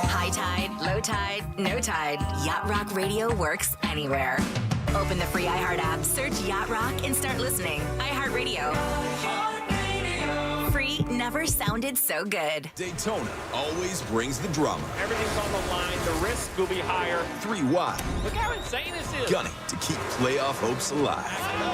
High tide, low tide, no tide. Yacht Rock Radio works anywhere. Open the free iHeart app, search Yacht Rock, and start listening. iHeartRadio. Free never sounded so good. Daytona always brings the drama. Everything's on the line. The risk will be higher. 3 wide. Look how insane this is. Gunning to keep playoff hopes alive.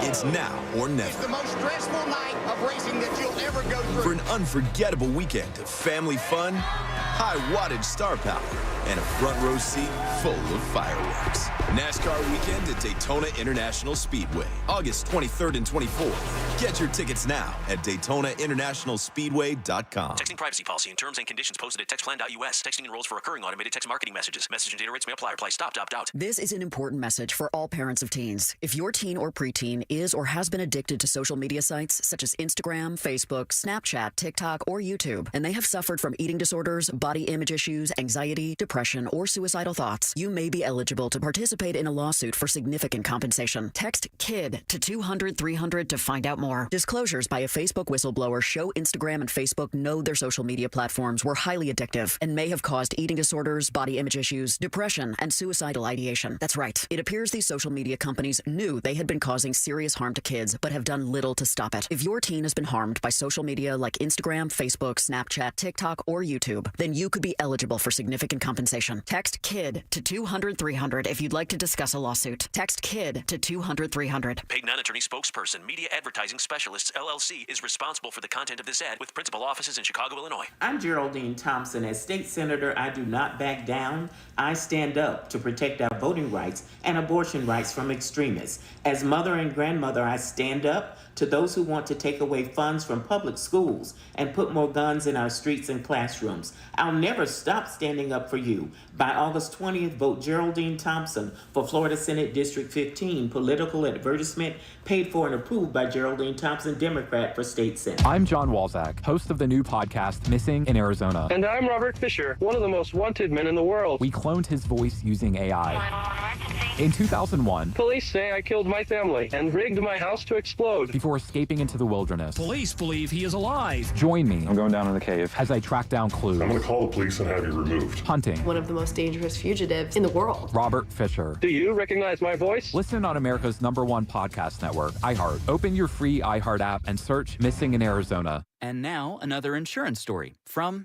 It's now or never. It's the most stressful night of racing that you'll ever go through. For an unforgettable weekend of family fun, high wattage star power, and a front row seat full of fireworks. NASCAR weekend at Daytona International Speedway, August 23rd and 24th. Get your tickets now at DaytonaInternationalSpeedway.com. Texting privacy policy and terms and conditions posted at textplan.us. Texting enrolls for recurring automated text marketing messages. Message and data rates may apply. Reply stop, opt out. This is an important message for all parents of teens. If your teen or preteen is or has been addicted to social media sites such as Instagram, Facebook, Snapchat, TikTok, or YouTube, and they have suffered from eating disorders, body image issues, anxiety, depression, or suicidal thoughts, you may be eligible to participate in a lawsuit for significant compensation. Text KID to 200-300 to find out more. Disclosures by a Facebook whistleblower show Instagram and Facebook know their social media platforms were highly addictive and may have caused eating disorders, body image issues, depression, and suicidal ideation. That's right. It appears these social media companies knew they had been causing serious harm to kids, but have done little to stop it. If your teen has been harmed by social media like Instagram, Facebook, Snapchat, TikTok, or YouTube, then you could be eligible for significant compensation. Text KID to 200-300 if you'd like to discuss a lawsuit. Text KID to 200-300. Paid non-attorney spokesperson, Media Advertising Specialists, LLC, is responsible for the content of this ad with principal offices in Chicago, Illinois. I'm Geraldine Thompson. As state senator, I do not back down. I stand up to protect our voting rights and abortion rights from extremists. As mother and grandmother, I stand up to those who want to take away funds from public schools and put more guns in our streets and classrooms. I'll never stop standing up for you. By August 20th, vote Geraldine Thompson for Florida Senate District 15, political advertisement paid for and approved by Geraldine Thompson, Democrat for State Senate. I'm John Walzak, host of the new podcast Missing in Arizona. And I'm Robert Fisher, one of the most wanted men in the world. We cloned his voice using AI. In 2001, police say I killed my family and rigged my house to explode before escaping into the wilderness. Police believe he is alive. Join me. I'm going down in the cave as I track down clues. I'm going to call the police and have you removed. Hunting. One of the most dangerous fugitives in the world. Robert Fisher. Do you recognize my voice? Listen on America's #1 podcast network, iHeart. Open your free iHeart app and search Missing in Arizona. And now another insurance story from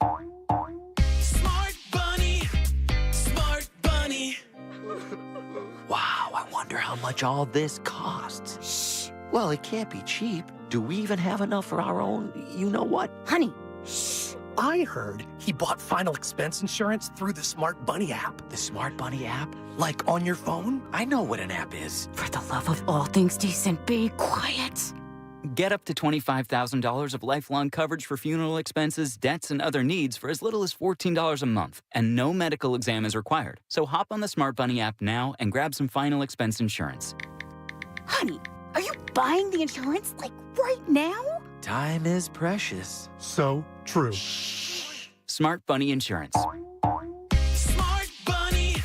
Smart Bunny. Smart Bunny. Wow, I wonder how much all this costs. Shh. Well, it can't be cheap. Do we even have enough for our own, you-know-what? Honey. Shh. I heard he bought final expense insurance through the Smart Bunny app. The Smart Bunny app? Like on your phone? I know what an app is. For the love of all things decent, be quiet. Get up to $25,000 of lifelong coverage for funeral expenses, debts, and other needs for as little as $14 a month. And no medical exam is required. So hop on the Smart Bunny app now and grab some final expense insurance. Honey, are you buying the insurance, like, right now? Time is precious. So true. Shh. Smart Bunny Insurance. Smart Bunny.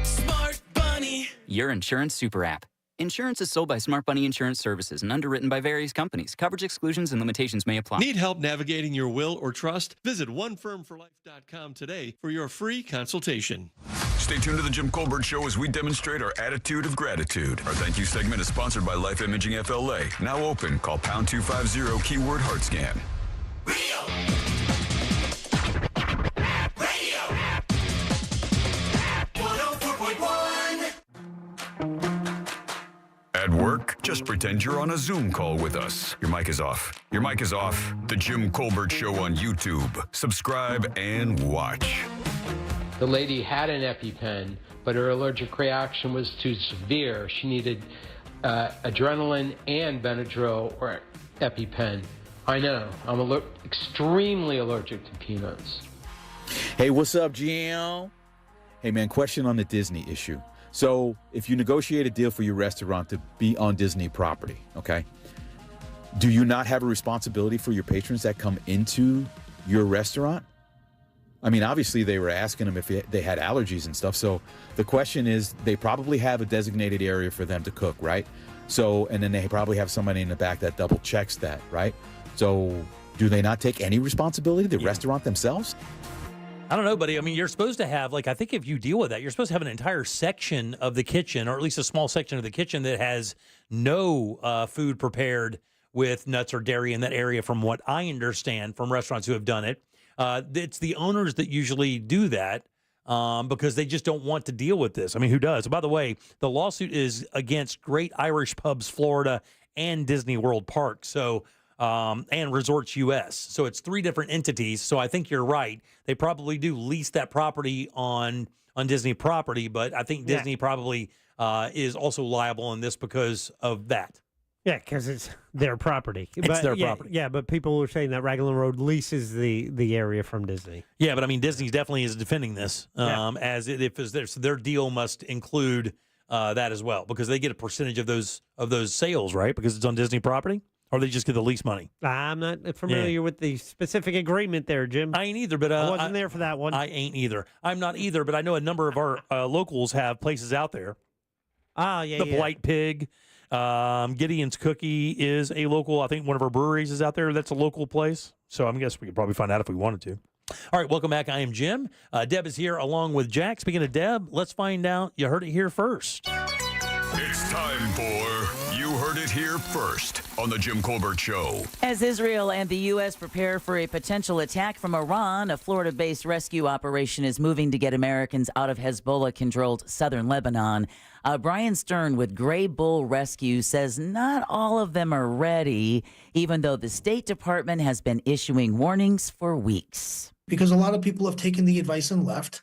Smart Bunny. Your insurance super app. Insurance is sold by Smart Bunny Insurance Services and underwritten by various companies. Coverage exclusions and limitations may apply. Need help navigating your will or trust? Visit OneFirmForLife.com today for your free consultation. Stay tuned to the Jim Colbert Show as we demonstrate our attitude of gratitude. Our thank you segment is sponsored by Life Imaging FLA. Now open. Call pound 250 keyword heart scan. At work, just pretend you're on a Zoom call with us. Your mic is off. Your mic is off. The Jim Colbert Show on YouTube. Subscribe and watch. The lady had an EpiPen, but her allergic reaction was too severe. She needed adrenaline and Benadryl or EpiPen. I know, I'm extremely allergic to peanuts. Hey, what's up, GM? Hey, man, question on the Disney issue. So if you negotiate a deal for your restaurant to be on Disney property, okay, do you not have a responsibility for your patrons that come into your restaurant? I mean, obviously they were asking them if they had allergies and stuff. So the question is, they probably have a designated area for them to cook, right? So, and then they probably have somebody in the back that double checks that, right? So do they not take any responsibility, the restaurant themselves? I don't know, buddy. I mean, you're supposed to have, like, I think if you deal with that, you're supposed to have an entire section of the kitchen, or at least a small section of the kitchen that has no food prepared with nuts or dairy in that area, from what I understand from restaurants who have done it. It's the owners that usually do that because they just don't want to deal with this. I mean, who does? By the way, the lawsuit is against Great Irish Pubs Florida and Disney World Park. So, and Resorts US. So it's three different entities. So I think you're right. They probably do lease that property on Disney property, but I think Disney probably is also liable in this because of that. Yeah, because it's their property. It's their property. Yeah, but people were saying that Raglan Road leases the area from Disney. Yeah, but I mean, Disney definitely is defending this, as if their deal must include that as well, because they get a percentage of those sales, right? Because it's on Disney property, or they just get the lease money. I'm not familiar with the specific agreement there, Jim. I ain't either, but I wasn't there for that one. I ain't either. I'm not either, but I know a number of our locals have places out there. The Blight Pig. Gideon's Cookie is a local. I think one of our breweries is out there. That's a local place. So I guess we could probably find out if we wanted to. All right, welcome back. I am Jim. Deb is here along with Jack. Speaking of Deb, let's find out. You heard it here first. It's time for You Heard It Here First on the Jim Colbert Show. As Israel and the U.S. prepare for a potential attack from Iran, a Florida-based rescue operation is moving to get Americans out of Hezbollah-controlled southern Lebanon. Brian Stern with Gray Bull Rescue says not all of them are ready, even though the State Department has been issuing warnings for weeks. Because a lot of people have taken the advice and left.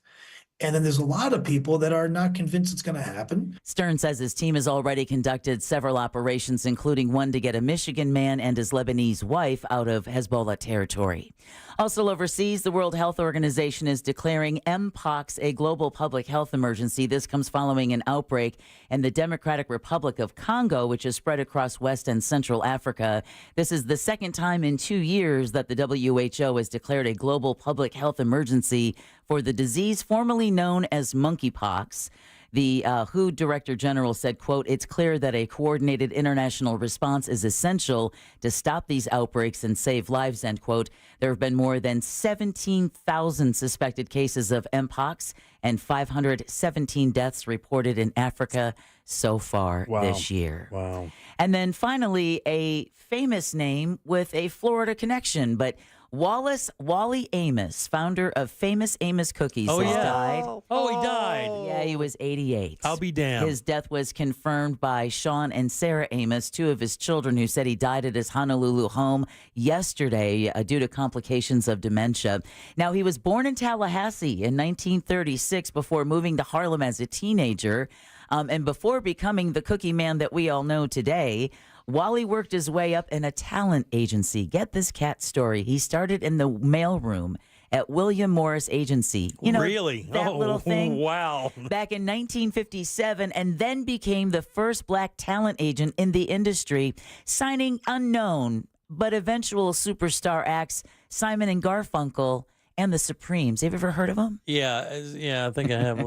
And then there's a lot of people that are not convinced it's going to happen. Stern says his team has already conducted several operations, including one to get a Michigan man and his Lebanese wife out of Hezbollah territory. Also overseas, the World Health Organization is declaring Mpox a global public health emergency. This comes following an outbreak in the Democratic Republic of Congo, which has spread across West and Central Africa. This is the second time in 2 years that the WHO has declared a global public health emergency for the disease formerly known as monkeypox. The WHO Director General said, quote, "It's clear that a coordinated international response is essential to stop these outbreaks and save lives," end quote. There have been more than 17,000 suspected cases of Mpox and 517 deaths reported in Africa so far this year. Wow. And then finally, a famous name with a Florida connection, but Wally Amos, founder of Famous Amos Cookies, has died. Oh, he died. Yeah, he was 88. I'll be damned. His death was confirmed by Sean and Sarah Amos, two of his children, who said he died at his Honolulu home yesterday due to complications of dementia. Now, he was born in Tallahassee in 1936 before moving to Harlem as a teenager. And before becoming the cookie man that we all know today, Wally worked his way up in a talent agency. Get this cat story. He started in the mailroom at William Morris Agency. You know, really? That little thing? Wow. Back in 1957, and then became the first black talent agent in the industry, signing unknown but eventual superstar acts Simon and Garfunkel and the Supremes. Have you ever heard of them? Yeah, I think I have.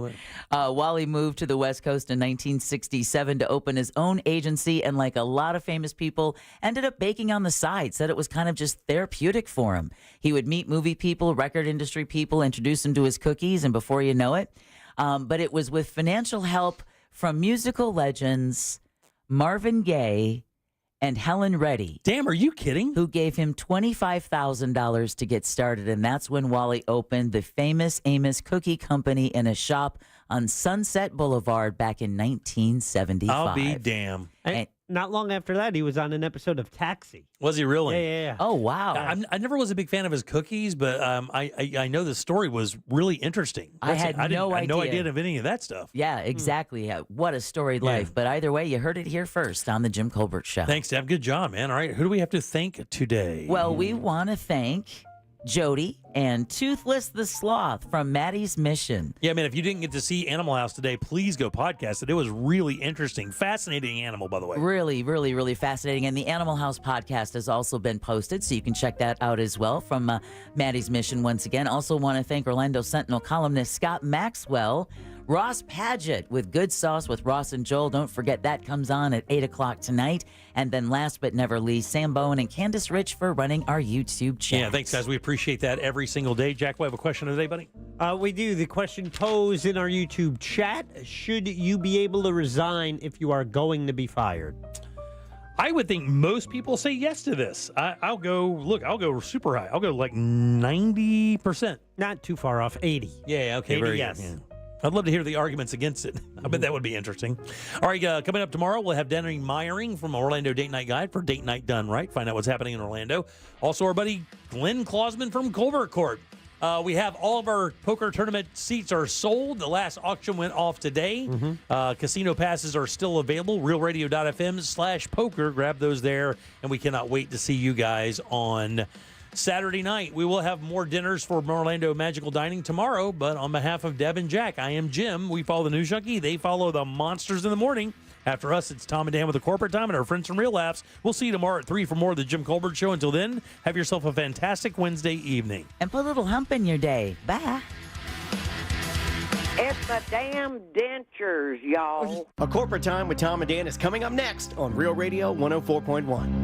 Wally moved to the West Coast in 1967 to open his own agency, and like a lot of famous people, ended up baking on the side, said it was kind of just therapeutic for him. He would meet movie people, record industry people, introduce them to his cookies, and before you know it, but it was with financial help from musical legends Marvin Gaye and Helen Reddy. Damn, are you kidding? Who gave him $25,000 to get started. And that's when Wally opened the Famous Amos Cookie Company in a shop on Sunset Boulevard back in 1975. I'll be damned. And not long after that, he was on an episode of Taxi. Was he really? Yeah. Oh, wow. I never was a big fan of his cookies, but I know the story was really interesting. I had no idea of any of that stuff. Yeah, exactly. What a storied life. But either way, you heard it here first on the Jim Colbert Show. Thanks, Deb. Good job, man. All right, who do we have to thank today? Well, we want to thank Jody and Toothless the Sloth from Maddie's Mission. Yeah, man, if you didn't get to see Animal House today, please go podcast it. It was really interesting. Fascinating animal, by the way. Really, really, really fascinating. And the Animal House podcast has also been posted, so you can check that out as well from Maddie's Mission once again. Also want to thank Orlando Sentinel columnist Scott Maxwell, Ross Padgett with Good Sauce with Ross and Joel. Don't forget that comes on at 8 o'clock tonight. And then last but never least, Sam Bowen and Candace Rich for running our YouTube channel. Yeah, thanks, guys. We appreciate that every single day. Jack, we have a question today, buddy. We do. The question posed in our YouTube chat: should you be able to resign if you are going to be fired? I would think most people say yes to this. I'll go super high. I'll go like 90%. Not too far off, 80. Yeah, okay, 80, very yes. good. Yeah. I'd love to hear the arguments against it. I bet that would be interesting. All right, coming up tomorrow, we'll have Denny Meyering from Orlando Date Night Guide for Date Night Done Right. Find out what's happening in Orlando. Also, our buddy Glenn Klausman from Colbert Court. We have all of our poker tournament seats are sold. The last auction went off today. Casino passes are still available. RealRadio.fm/poker. Grab those there, and we cannot wait to see you guys on Saturday night. We will have more dinners for Orlando Magical Dining tomorrow, but on behalf of Deb and Jack, I am Jim. We follow the News Junkie. They follow the Monsters in the Morning. After us, it's Tom and Dan with the Corporate Time and our friends from Real Laughs. We'll see you tomorrow at 3 for more of the Jim Colbert Show. Until then, have yourself a fantastic Wednesday evening. And put a little hump in your day. Bye. It's the damn dentures, y'all. A Corporate Time with Tom and Dan is coming up next on Real Radio 104.1.